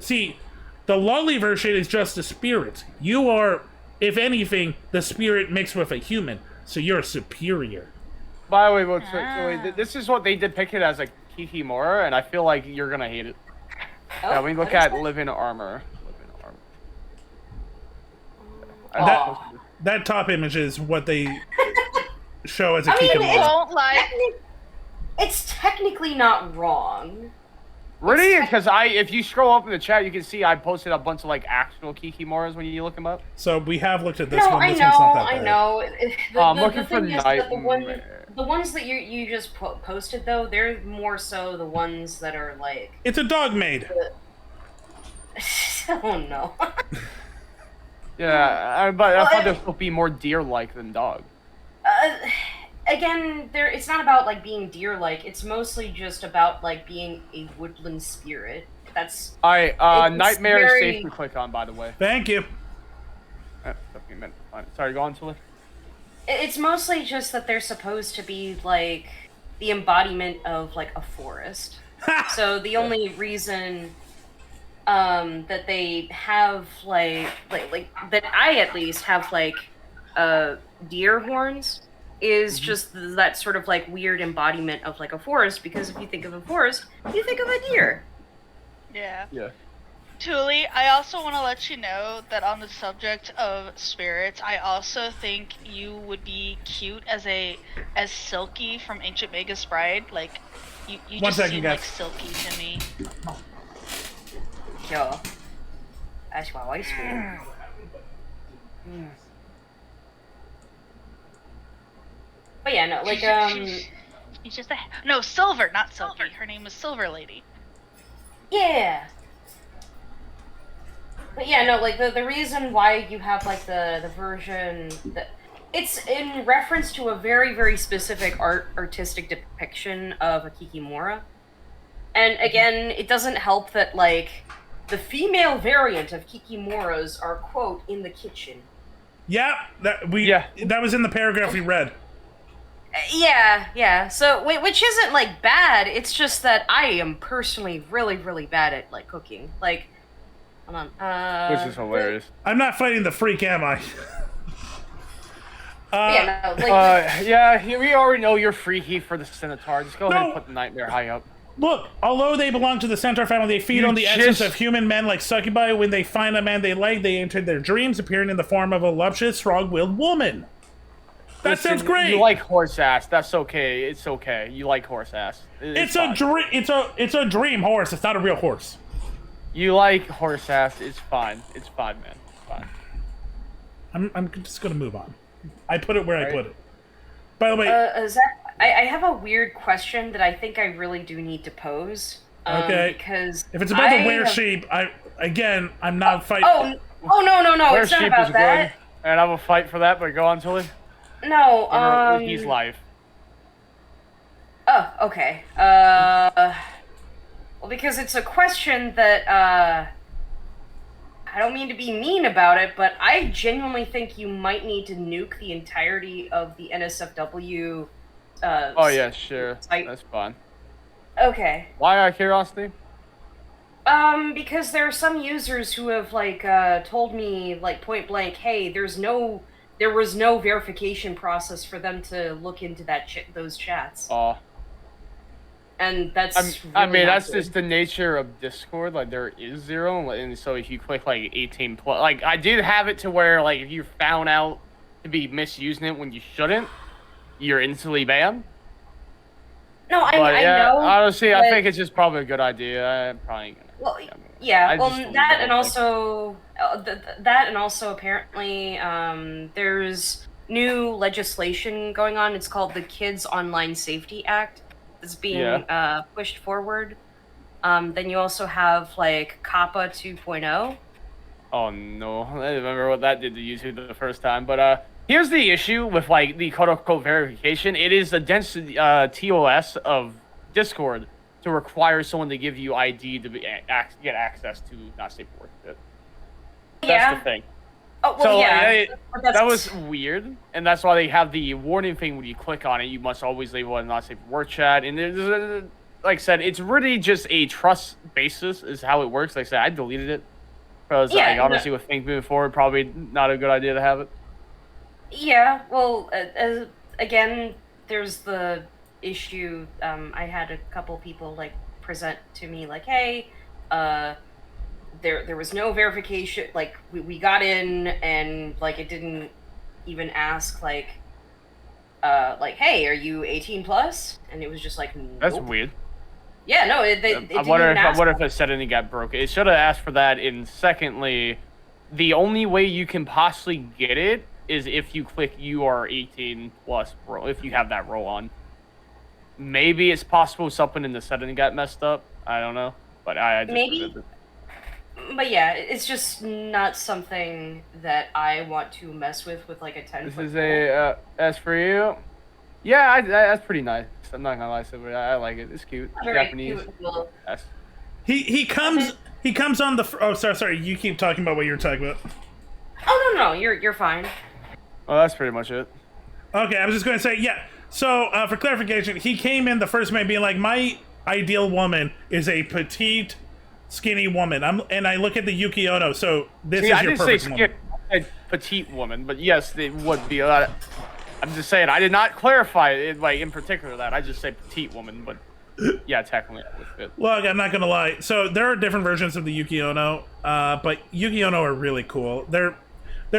see, the lolly version is just a spirit. You are, if anything, the spirit mixed with a human, so you're superior. By the way, this is what they depicted as a Kiki Moore, and I feel like you're gonna hate it. Yeah, we look at living armor. That top image is what they show as a I mean, Kikimora. it's technically not wrong. Really? Because if you scroll up in the chat, you can see I posted a bunch of like actual Kikimoras when you look them up. So we have looked at this No, one. I This know, one's not that I bad. know. I'm looking for thing is that Nightmare. the ones that you just posted though, they're more so the ones that are like. It's a dog maid. Oh no. Yeah, but I thought this would be more deer-like than dog. Again, it's not about like being deer-like. It's mostly just about like being a woodland spirit. That's. Alright, it's Nightmare is very- safe to click on, by the way. Thank you. Sorry, go on, Tully. It's mostly just that they're supposed to be like the embodiment of like a forest. So the only reason that they have like that I at least have like deer horns is just that sort of like weird embodiment of like a forest, because if you think of a forest, you think of a deer. Yeah. Yeah. Tuli, I also want to let you know that on the subject of spirits, I also think you would be cute as Silky from Ancient Magus Bride. Like, you One just second, seem guys. like Silky to me. Sure. That's what I feel. But yeah, no, like, She's just no, Silver, not Silky. Her name is Silver Lady. Yeah. But yeah, no, like, the reason why you have, like, the version that... It's in reference to a very, very specific artistic depiction of a Kikimora. And again, it doesn't help that, like, the female variant of Kikimoras are, quote, in the kitchen. Yeah, that was in the paragraph we read. Yeah. So, which isn't, like, bad, it's just that I am personally really, really bad at, like, cooking. Like, hold on, Which is hilarious. I'm not fighting the freak, am I? yeah, no, like... we already know you're freaky for the Centaur. Just go ahead and put the Nightmare high up. Look, although they belong to the Centaur family, they feed on the essence of human men like succubi. When they find a man they like, they enter their dreams, appearing in the form of a voluptuous, strong-willed woman. That sounds great. You like horse ass. That's okay. It's okay. You like horse ass. It's a dream. It's a dream horse. It's not a real horse. You like horse ass. It's fine. It's fine, man. It's fine. I'm just gonna move on. I put it where I put it. By the way, Zach, I have a weird question that I think I really do need to pose. Okay. Because if it's about the were sheep, I'm not fighting. Oh no! Were It's not sheep about is that. good, and I will fight for that. But go on, Tully. No. He's live. Oh, okay. Well, because it's a question that I don't mean to be mean about it, but I genuinely think you might need to nuke the entirety of the NSFW. Oh yeah, sure. Site. That's fine. Okay. Why out of curiosity? Because there are some users who have told me point blank, hey, there was no verification process for them to look into those chats. Oh. And that's that's just the nature of Discord. Like, there is zero, and so if you click 18 plus, I did have it to where if you found out to be misusing it when you shouldn't, you're instantly banned. No, I know. Honestly, I think it's just probably a good idea. I'm probably gonna. Well, yeah. Well, that and also apparently there's new legislation going on. It's called the Kids Online Safety Act. It's being pushed forward. Then you also have COPPA 2.0. Oh no! I remember what that did to YouTube the first time. But here's the issue with the quote-unquote verification. It is against TOS of Discord to require someone to give you ID to get access to not safe for work shit. That's the thing. Oh, well, that was weird, and that's why they have the warning thing when you click on it. You must always label it not safe for work chat. And there's, like I said, it's really just a trust basis is how it works. Like I said, I deleted it because honestly, with things moving forward, probably not a good idea to have it. Yeah, well, again, there's the issue. I had a couple people present to me hey, there was no verification. We got in and it didn't even ask hey, are you 18 plus? And it was just nope. That's weird. Yeah, no, it I wonder if it setting got broken. It should have asked for that. And secondly, the only way you can possibly get it is if you click you are 18 plus role, if you have that role on. Maybe it's possible something in the setting got messed up. I don't know, but I just maybe. But yeah, it's just not something that I want to mess with a 10. This is a S for you. Yeah, that's pretty nice. I'm not gonna lie, so I like it. It's cute. Very Japanese. cute. S. He comes on the. Oh, sorry. You keep talking about what you're talking about. Oh no, you're fine. Well, that's pretty much it. Okay, I was just going to say, yeah. So, for clarification, he came in the first man being my ideal woman is a petite, skinny woman. And I look at the Yuki Ono, so this is your perfect woman. I didn't say petite woman, but yes, it would be. I'm just saying, I did not clarify it, in particular that. I just say petite woman, but Yeah, technically that would fit. Look, I'm not gonna lie. So there are different versions of the Yuki Ono, but Yuki Ono are really cool. They're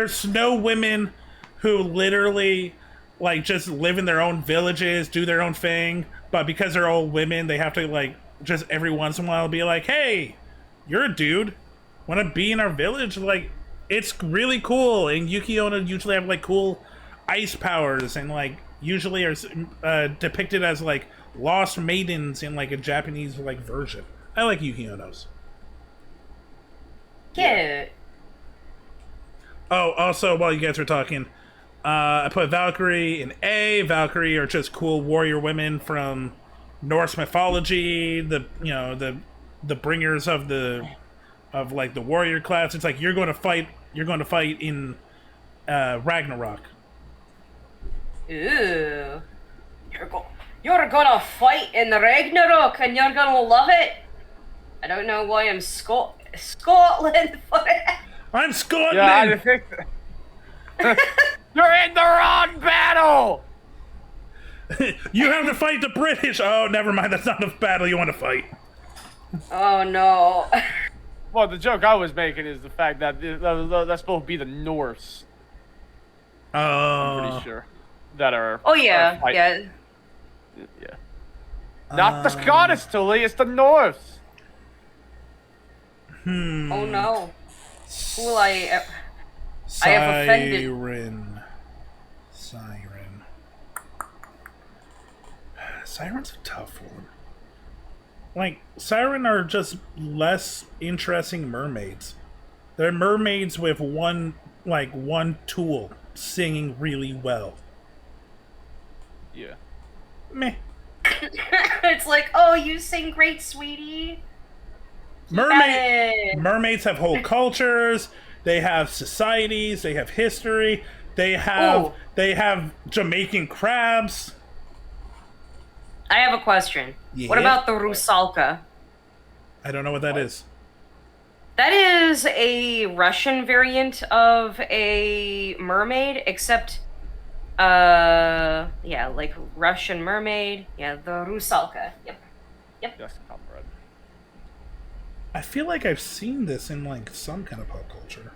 snow women who literally like just live in their own villages, do their own thing. But because they're all women, they have to like just every once in a while be like, "Hey, you're a dude. Want to be in our village?" Like, it's really cool. And Yuki Ono usually have like cool ice powers, and like usually are depicted as like lost maidens in like a Japanese like version. I like Yuki Onos. Cute. Oh, also while you guys were talking, I put Valkyrie in A. Valkyrie are just cool warrior women from Norse mythology. The bringers of like the warrior class. It's like you're going to fight in Ragnarok. Ooh. You're gonna fight in Ragnarok and you're gonna love it. I don't know why I'm Scotland for it. I'm Scotland! Yeah, I think you're in the wrong battle! You have to fight the British! Oh, never mind, that's not a battle you want to fight. Oh no. Well, the joke I was making is the fact that that's supposed to be the Norse. I'm pretty sure. That are... Oh yeah, yeah. Yeah. Not the Scottish, Tully, it's the Norse! Oh no. Will I have offended... Siren's a tough one. Like, Siren are just less interesting mermaids. They're mermaids with one tool singing really well. Yeah. Meh. It's like, oh, you sing great, sweetie. Mermaids have whole cultures. They have societies. They have history. They have Jamaican crabs. I have a question. Yeah? What about the Rusalka? I don't know what that is. That is a Russian variant of a mermaid, except, yeah, like Russian mermaid. Yeah, the Rusalka. Yep. Yes, comrade. I feel like I've seen this in like some kind of pop culture.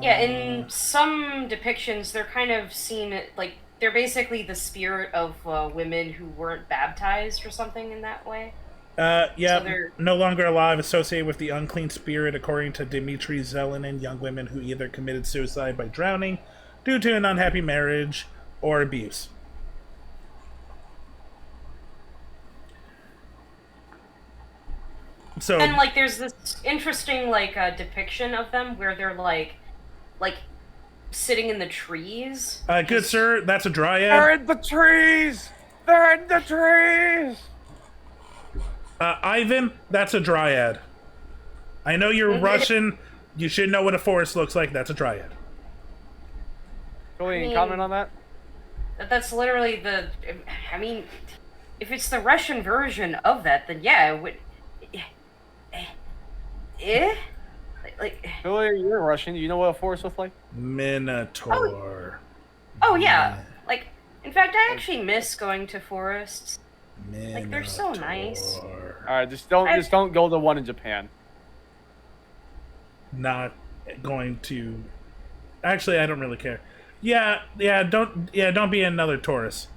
Yeah, in some depictions, they're kind of seen like they're basically the spirit of women who weren't baptized or something in that way. Yeah, So no longer alive, associated with the unclean spirit, according to Dmitry Zelenin, young women who either committed suicide by drowning due to an unhappy marriage or abuse. So, and like there's this interesting like depiction of them where they're like sitting in the trees. Good sir, that's a dryad. They're in the trees! They're in the trees! Ivan, that's a dryad. I know you're Russian. You should know what a forest looks like. That's a dryad. Any comment on that? That's literally the... I mean, if it's the Russian version of that, then yeah, it would... Like... Billy, you're Russian. You know what a forest looks like? Minotaur. Oh yeah. Like, in fact, I actually miss going to forests. Like, they're so nice. Alright, just don't go to the one in Japan. Not going to... Actually, I don't really care. Don't be another Taurus.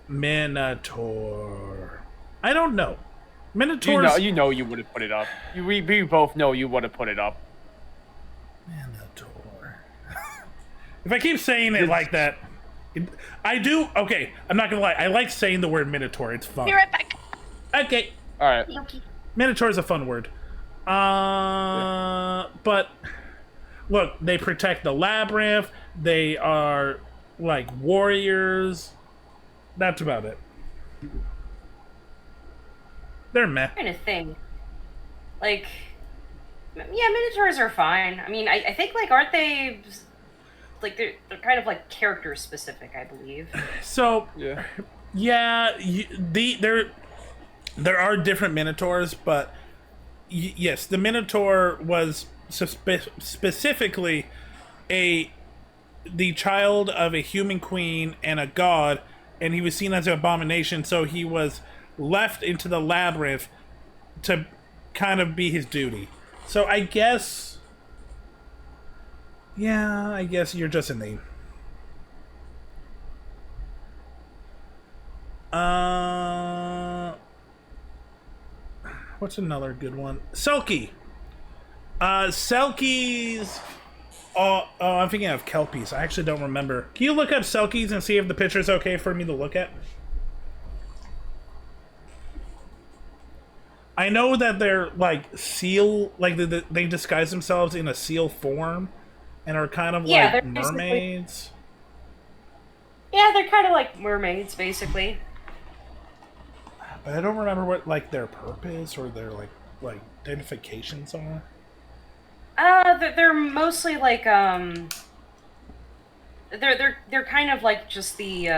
Minotaur. I don't know. Minotaurs... You know you would have put it up. We both know you would have put it up. Minotaur. If I keep saying it like that... I do... Okay, I'm not gonna lie. I like saying the word Minotaur. It's fun. Be right back. Okay. Alright. Minotaur is a fun word. But... Look, they protect the labyrinth. They are, like, warriors. That's about it. They're meh. Kind of thing. Like, yeah, Minotaurs are fine. I mean, I think, like, aren't they... Like, they're kind of, like, character-specific, I believe. So, yeah, there are different Minotaurs, but yes, the Minotaur was specifically the child of a human queen and a god, and he was seen as an abomination, so he was left into the labyrinth to kind of be his duty. So I guess... Yeah, I guess you're just a name. What's another good one? Selkie! Selkies... Oh, I'm thinking of Kelpies. I actually don't remember. Can you look up Selkies and see if the picture's okay for me to look at? I know that they're like seal, like they disguise themselves in a seal form and are kind of like mermaids. Yeah, they're kind of like mermaids, basically. But I don't remember what like their purpose or their like identifications are. They're mostly like they're kind of like just the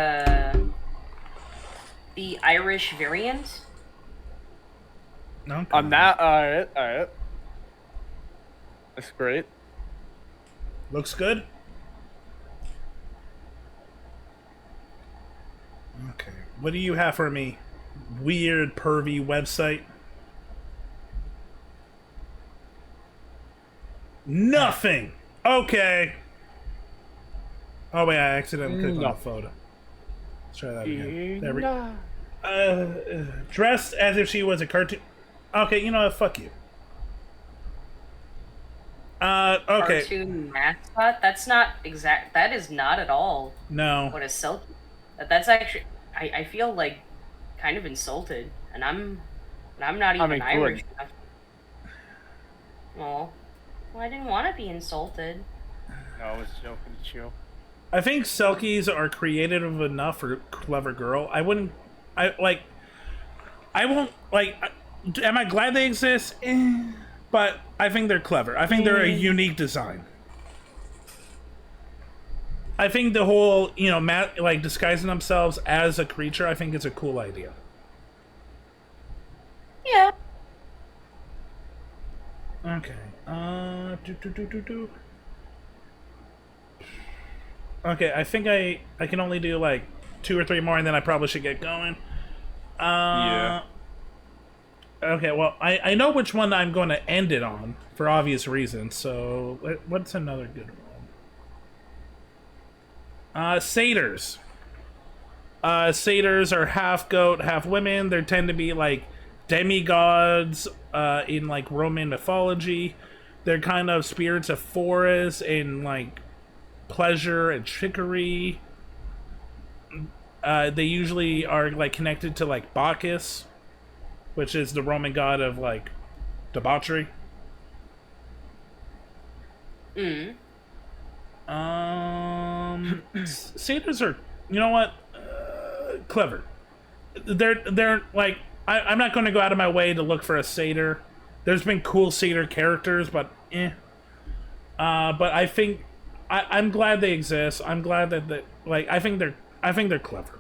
Irish variant. No. On that, alright. That's great. Looks good. Okay. What do you have for me? Weird, pervy website. Nothing. Okay. Oh wait, I accidentally clicked on the photo. Let's try that again. There we go. Dressed as if she was a cartoon. Okay, you know what? Fuck you. Okay. Cartoon mascot? That's not exact. That is not at all. No. What a Selkie. That's actually. I feel like kind of insulted, and I'm not even Irish enough. Well, I didn't want to be insulted. No, I was joking, chill. I think Selkies are creative enough for Clever Girl. I won't like. Am I glad they exist? But I think they're clever. I think they're a unique design. I think the whole, like disguising themselves as a creature, I think it's a cool idea. Yeah. Okay. Okay, I think I can only do like 2 or 3 more, and then I probably should get going. Yeah. Okay, well, I know which one I'm going to end it on, for obvious reasons, so what's another good one? Satyrs. Satyrs are half goat, half women. They tend to be like demigods in like Roman mythology. They're kind of spirits of forest and like pleasure and trickery. They usually are like connected to like Bacchus, which is the Roman god of like debauchery. Satyrs are, you know what, clever. They're like, I'm not going to go out of my way to look for a satyr. There's been cool satyr characters, but but I think I'm glad they exist. I'm glad that I think they're clever.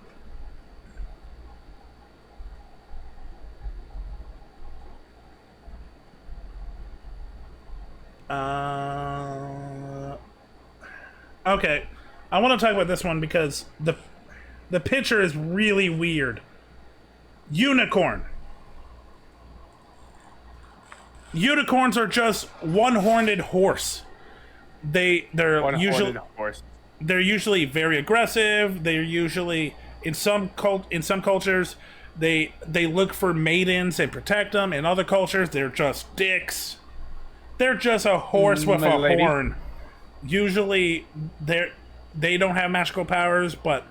Okay, I want to talk about this one because the picture is really weird. Unicorn. Unicorns are just one-horned horse. They're usually very aggressive. They're usually in some cultures they look for maidens and protect them. In other cultures, they're just dicks. They're just a horse with a horn. Usually, they don't have magical powers, but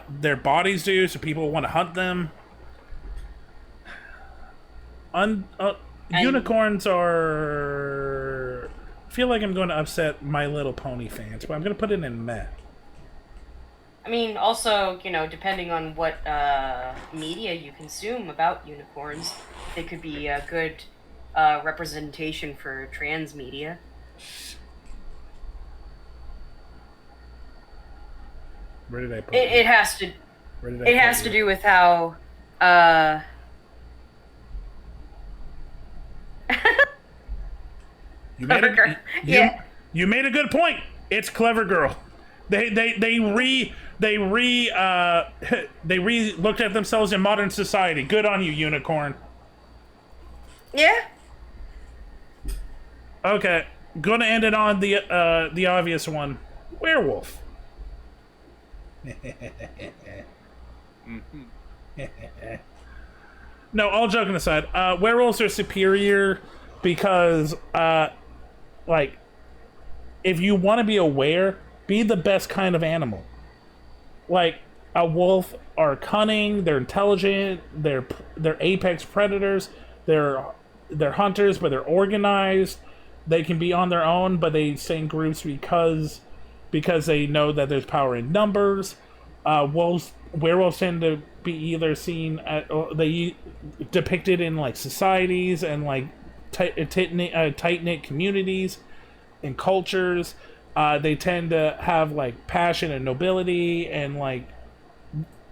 their bodies do, so people want to hunt them. Unicorns are... I feel like I'm going to upset My Little Pony fans, but I'm going to put it in meh. I mean, also, depending on what media you consume about unicorns, they could be a good representation for trans media. Where did I put it? It has to. It has to do with how. You made a good point. It's Clever Girl. They they looked at themselves in modern society. Good on you, Unicorn. Yeah. Okay, gonna end it on the obvious one. Werewolf. No, all joking aside, werewolves are superior because, like, if you want to be aware, be the best kind of animal. Like, a wolf are cunning, they're intelligent, they're apex predators, they're hunters, but they're organized. They can be on their own, but they stay in groups because they know that there's power in numbers. Werewolves tend to be either seen depicted in like societies and like tight knit communities and cultures. They tend to have like passion and nobility and like,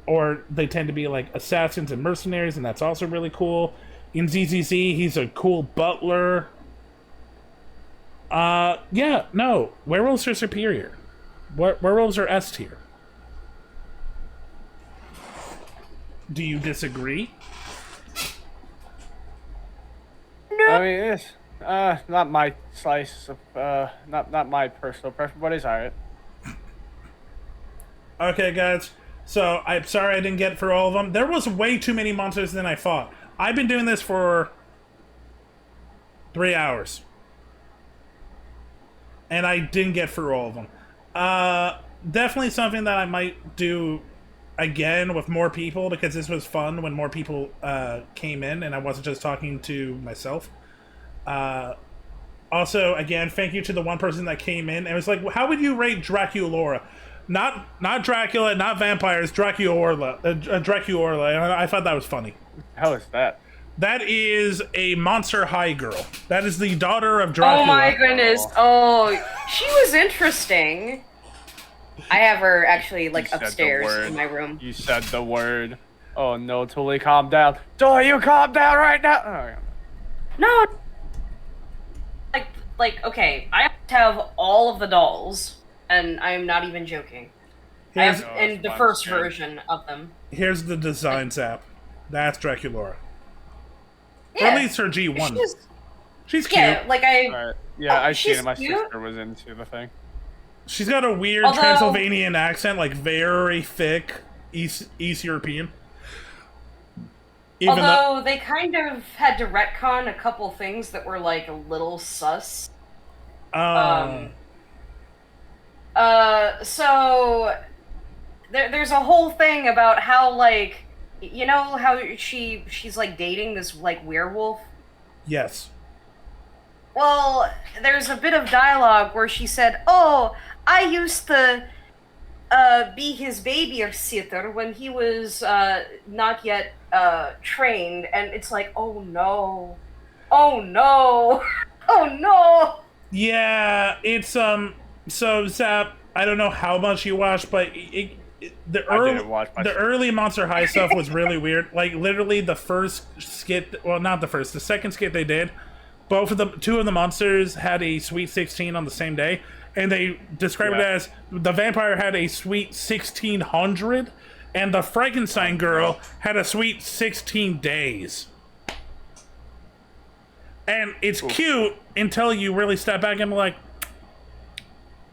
or they tend to be like assassins and mercenaries, and that's also really cool. In ZZZ, he's a cool butler. Yeah, no, werewolves are superior. Werewolves are S tier. Do you disagree? I mean, it's not my slice of not my personal preference, but it's alright. Okay, guys. So I'm sorry I didn't get for all of them. There was way too many monsters than I thought. I've been doing this for 3 hours, and I didn't get through all of them. Definitely something that I might do again with more people, because this was fun when more people came in and I wasn't just talking to myself. Also, again, thank you to the one person that came in and was like, how would you rate Draculaura? Not Dracula, not vampires, Draculaura. Draculaura. And I thought that was funny. How is that? That is a Monster High girl. That is the daughter of Dracula. Oh my goodness. Oh, she was interesting. I have her actually like upstairs in my room. You said the word. Oh no, Tully, calm down. Tully, you calm down right now. Oh, no. Like, okay, I have all of the dolls, and I am not even joking. I have in the first version of them. Here's the designs app. That's Draculaura. Yeah. Or at least her G1. She's cute. Yeah, like I seen it. My cute. sister was into the thing. She's got a weird Transylvanian accent, like very thick East European. Although they kind of had to retcon a couple things that were like a little sus. So there's a whole thing about how like, you know how she's like dating this like werewolf? Yes. Well, there's a bit of dialogue where she said, "Oh, I used to be his babysitter when he was not yet trained," and it's like, oh no, oh no, oh no. Yeah, it's So Zap, I don't know how much you watched, but the early Monster High stuff was really weird. Like literally the first skit, well, not the first, the second skit they did. Two of the monsters had a sweet 16 on the same day, and they described it as the vampire had a sweet 1600, and the Frankenstein girl had a sweet 16 days. And it's cute until you really step back and be like,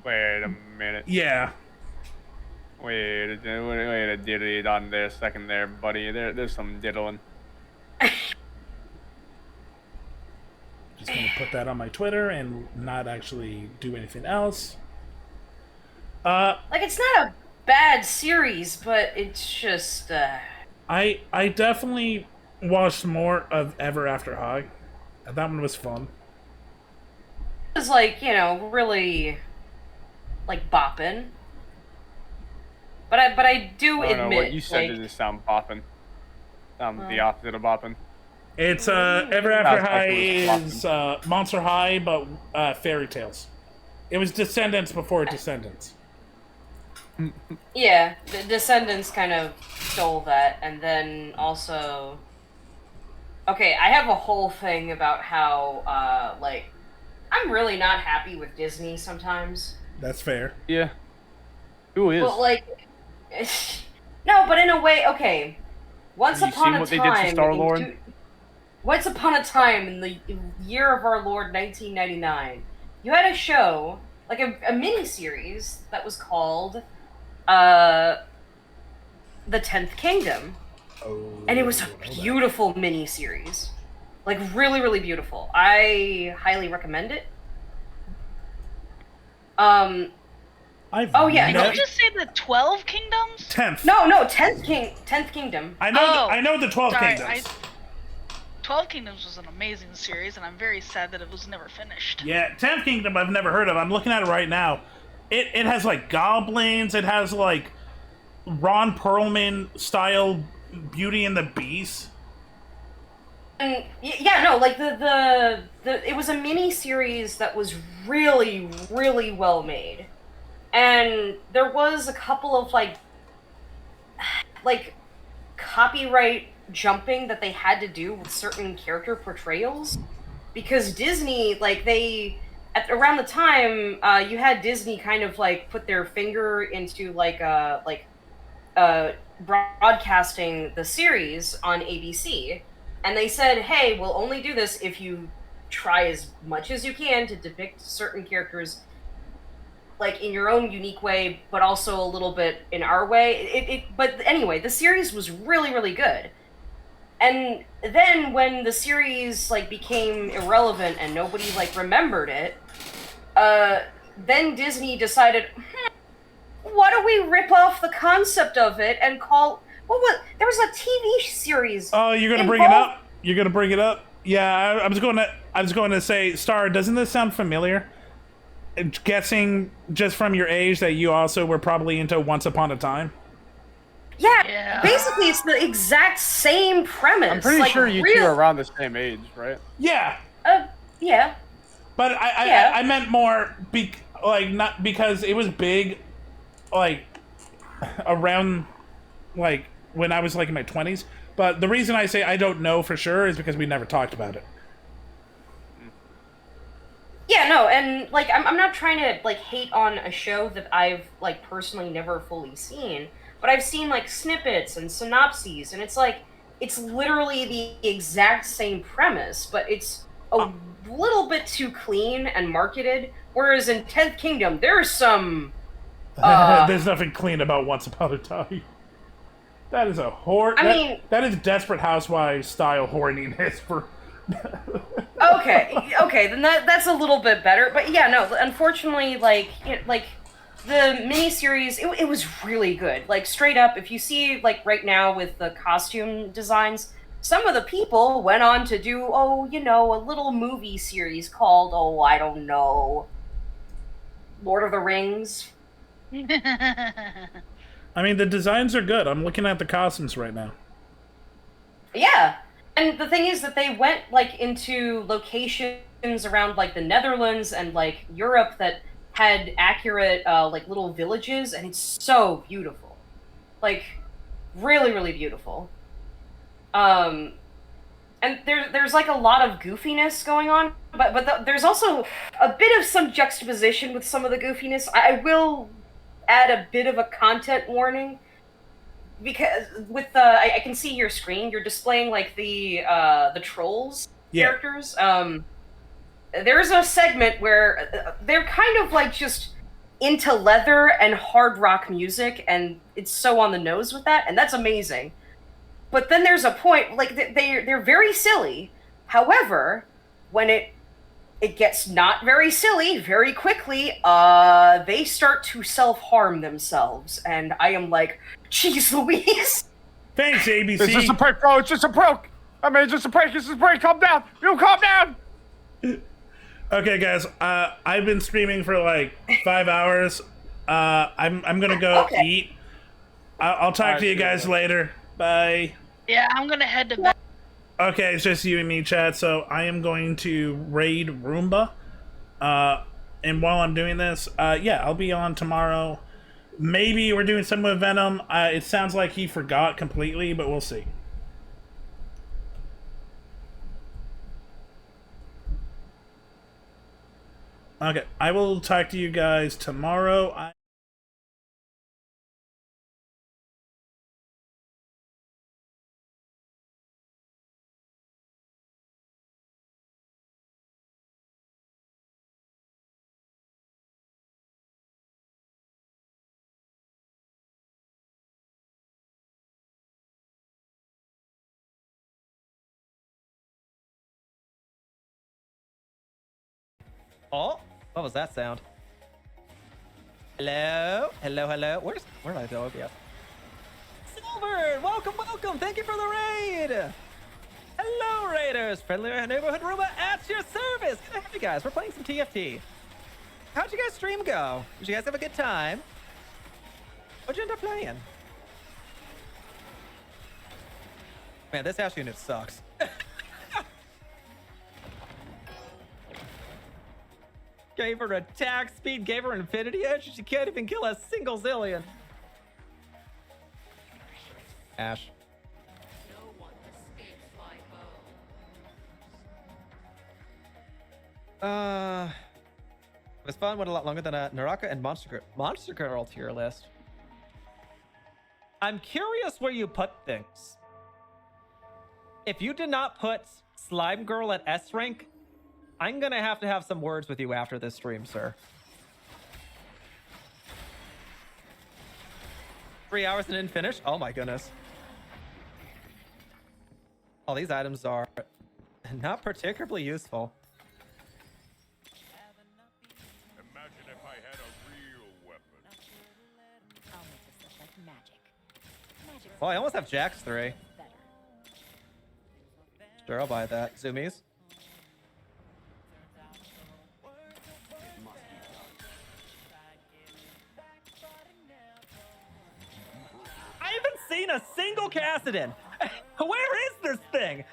wait a minute. Yeah. Wait a diddly on there a second there, buddy. There's some diddling. Just gonna put that on my Twitter and not actually do anything else. Like, it's not a bad series, but it's just I definitely watched more of Ever After High. That one was fun. It was like, you know, really like bopping. But I do admit, know, what you said didn't sound bopping. The opposite of bopping. It's Ever After High is Monster High, but fairy tales. It was Descendants before Descendants. Yeah, the Descendants kind of stole that, and then also, okay, I have a whole thing about how like I'm really not happy with Disney sometimes. That's fair. Yeah. Who is? Well, like, No, but in a way, okay. Once Have you upon seen a what they did to time, Star-Lord? Once upon a time in the year of our Lord 1999, you had a show, like a mini series that was called uh The 10th Kingdom. And it was a beautiful mini series. Like really, really beautiful. I highly recommend it. Oh yeah, Did you just say the 12 Kingdoms? 10th. No, 10th Kingdom. I know the 12 sorry, Kingdoms. 12 Kingdoms was an amazing series, and I'm very sad that it was never finished. Yeah, 10th Kingdom I've never heard of. I'm looking at it right now. It has like goblins. It has like Ron Perlman style Beauty and the Beast. And yeah, no, like the it was a mini series that was really, really well made. And there was a couple of like copyright jumping that they had to do with certain character portrayals, because Disney, like around the time you had Disney kind of like put their finger into broadcasting the series on ABC, and they said, hey, we'll only do this if you try as much as you can to depict certain characters like in your own unique way, but also a little bit in our way. But anyway, the series was really, really good. And then when the series like became irrelevant and nobody like remembered it, then Disney decided, why don't we rip off the concept of it and call there was a TV series. Oh, you're gonna bring it up? You're gonna bring it up? Yeah, I was going to say, Star, doesn't this sound familiar? Guessing just from your age that you also were probably into Once Upon a Time. Yeah, basically it's the exact same premise. I'm pretty sure you two are around the same age, right? Yeah. Yeah. But I meant more not because it was big, like around like when I was like in my 20s. But the reason I say I don't know for sure is because we never talked about it. Yeah, no, and like I'm not trying to like hate on a show that I've like personally never fully seen, but I've seen like snippets and synopses, and it's like it's literally the exact same premise, but it's a little bit too clean and marketed. Whereas in 10th Kingdom, there's some there's nothing clean about Once Upon a Time. That is a that is Desperate Housewives style horniness for. okay, then that's a little bit better. But yeah, no, unfortunately, like the miniseries, it was really good. Like straight up, if you see like right now with the costume designs, some of the people went on to do a little movie series called I don't know, Lord of the Rings. I mean, the designs are good. I'm looking at the costumes right now. Yeah. And the thing is that they went like into locations around like the Netherlands and like Europe that had accurate like little villages, and it's so beautiful. Like really, really beautiful. And there's like a lot of goofiness going on, but there's also a bit of some juxtaposition with some of the goofiness. I will add a bit of a content warning, because with I can see your screen. You're displaying like the trolls characters. There's a segment where they're kind of like just into leather and hard rock music, and it's so on the nose with that, and that's amazing. But then there's a point like they're very silly. However, when it gets not very silly very quickly, they start to self-harm themselves, and I am like, jeez Louise. Thanks, ABC. It's just a prank, bro. It's just a prank. I mean, it's just a prank. It's just a prank. Calm down. You calm down. Okay, guys. I've been streaming for like 5 hours. I'm gonna go eat. I'll talk to you guys later. Bye. Yeah, I'm gonna head to bed. Okay, it's just you and me, chat. So I am going to raid Roomba. And while I'm doing this, yeah, I'll be on tomorrow. Maybe we're doing some with Venom. It sounds like he forgot completely, but we'll see. Okay, I will talk to you guys tomorrow. Oh, what was that sound? Hello? Hello, hello. Where did I go? OBS. Silver! Welcome, welcome! Thank you for the raid! Hello, Raiders! Friendly neighborhood Roomba at your service! Good to have you guys. We're playing some TFT. How'd you guys' stream go? Did you guys have a good time? What'd you end up playing? Man, this Ash unit sucks. Gave her attack speed, gave her infinity edge, she can't even kill a single zillion. Ash. It was fun, went a lot longer than a Naraka and Monster Girl tier list. I'm curious where you put things. If you did not put Slime Girl at S rank, I'm gonna have to have some words with you after this stream, sir. 3 hours and didn't finish? Oh my goodness. All these items are not particularly useful. Imagine if I had a real weapon. I'll make this look like magic. Oh, I almost have Jax 3. Sure, I'll buy that. Zoomies. I haven't seen a single Cassidon. Where is this thing?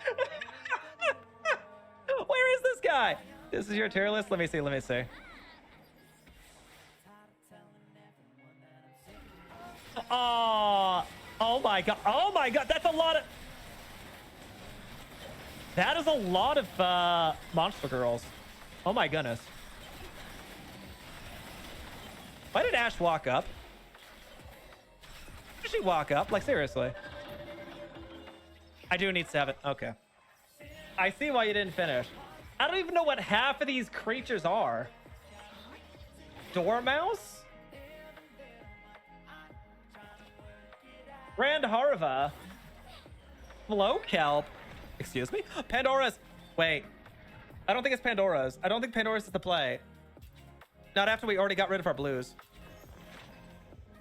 Where is this guy? This is your tier list? Let me see, let me see. Oh my god. Oh my god, that's a lot of... That is a lot of Monster Girls. Oh my goodness. Why did Ash walk up? Why did she walk up? Like, seriously. I do need 7. Okay. I see why you didn't finish. I don't even know what half of these creatures are. Dormouse? Grand Harva? Flow Kelp? Excuse me? Pandora's. Wait. I don't think it's Pandora's. I don't think Pandora's is the play. Not after we already got rid of our blues.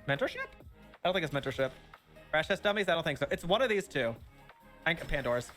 Mentorship? I don't think it's mentorship. Crash test dummies? I don't think so. It's one of these two. I think Pandora's.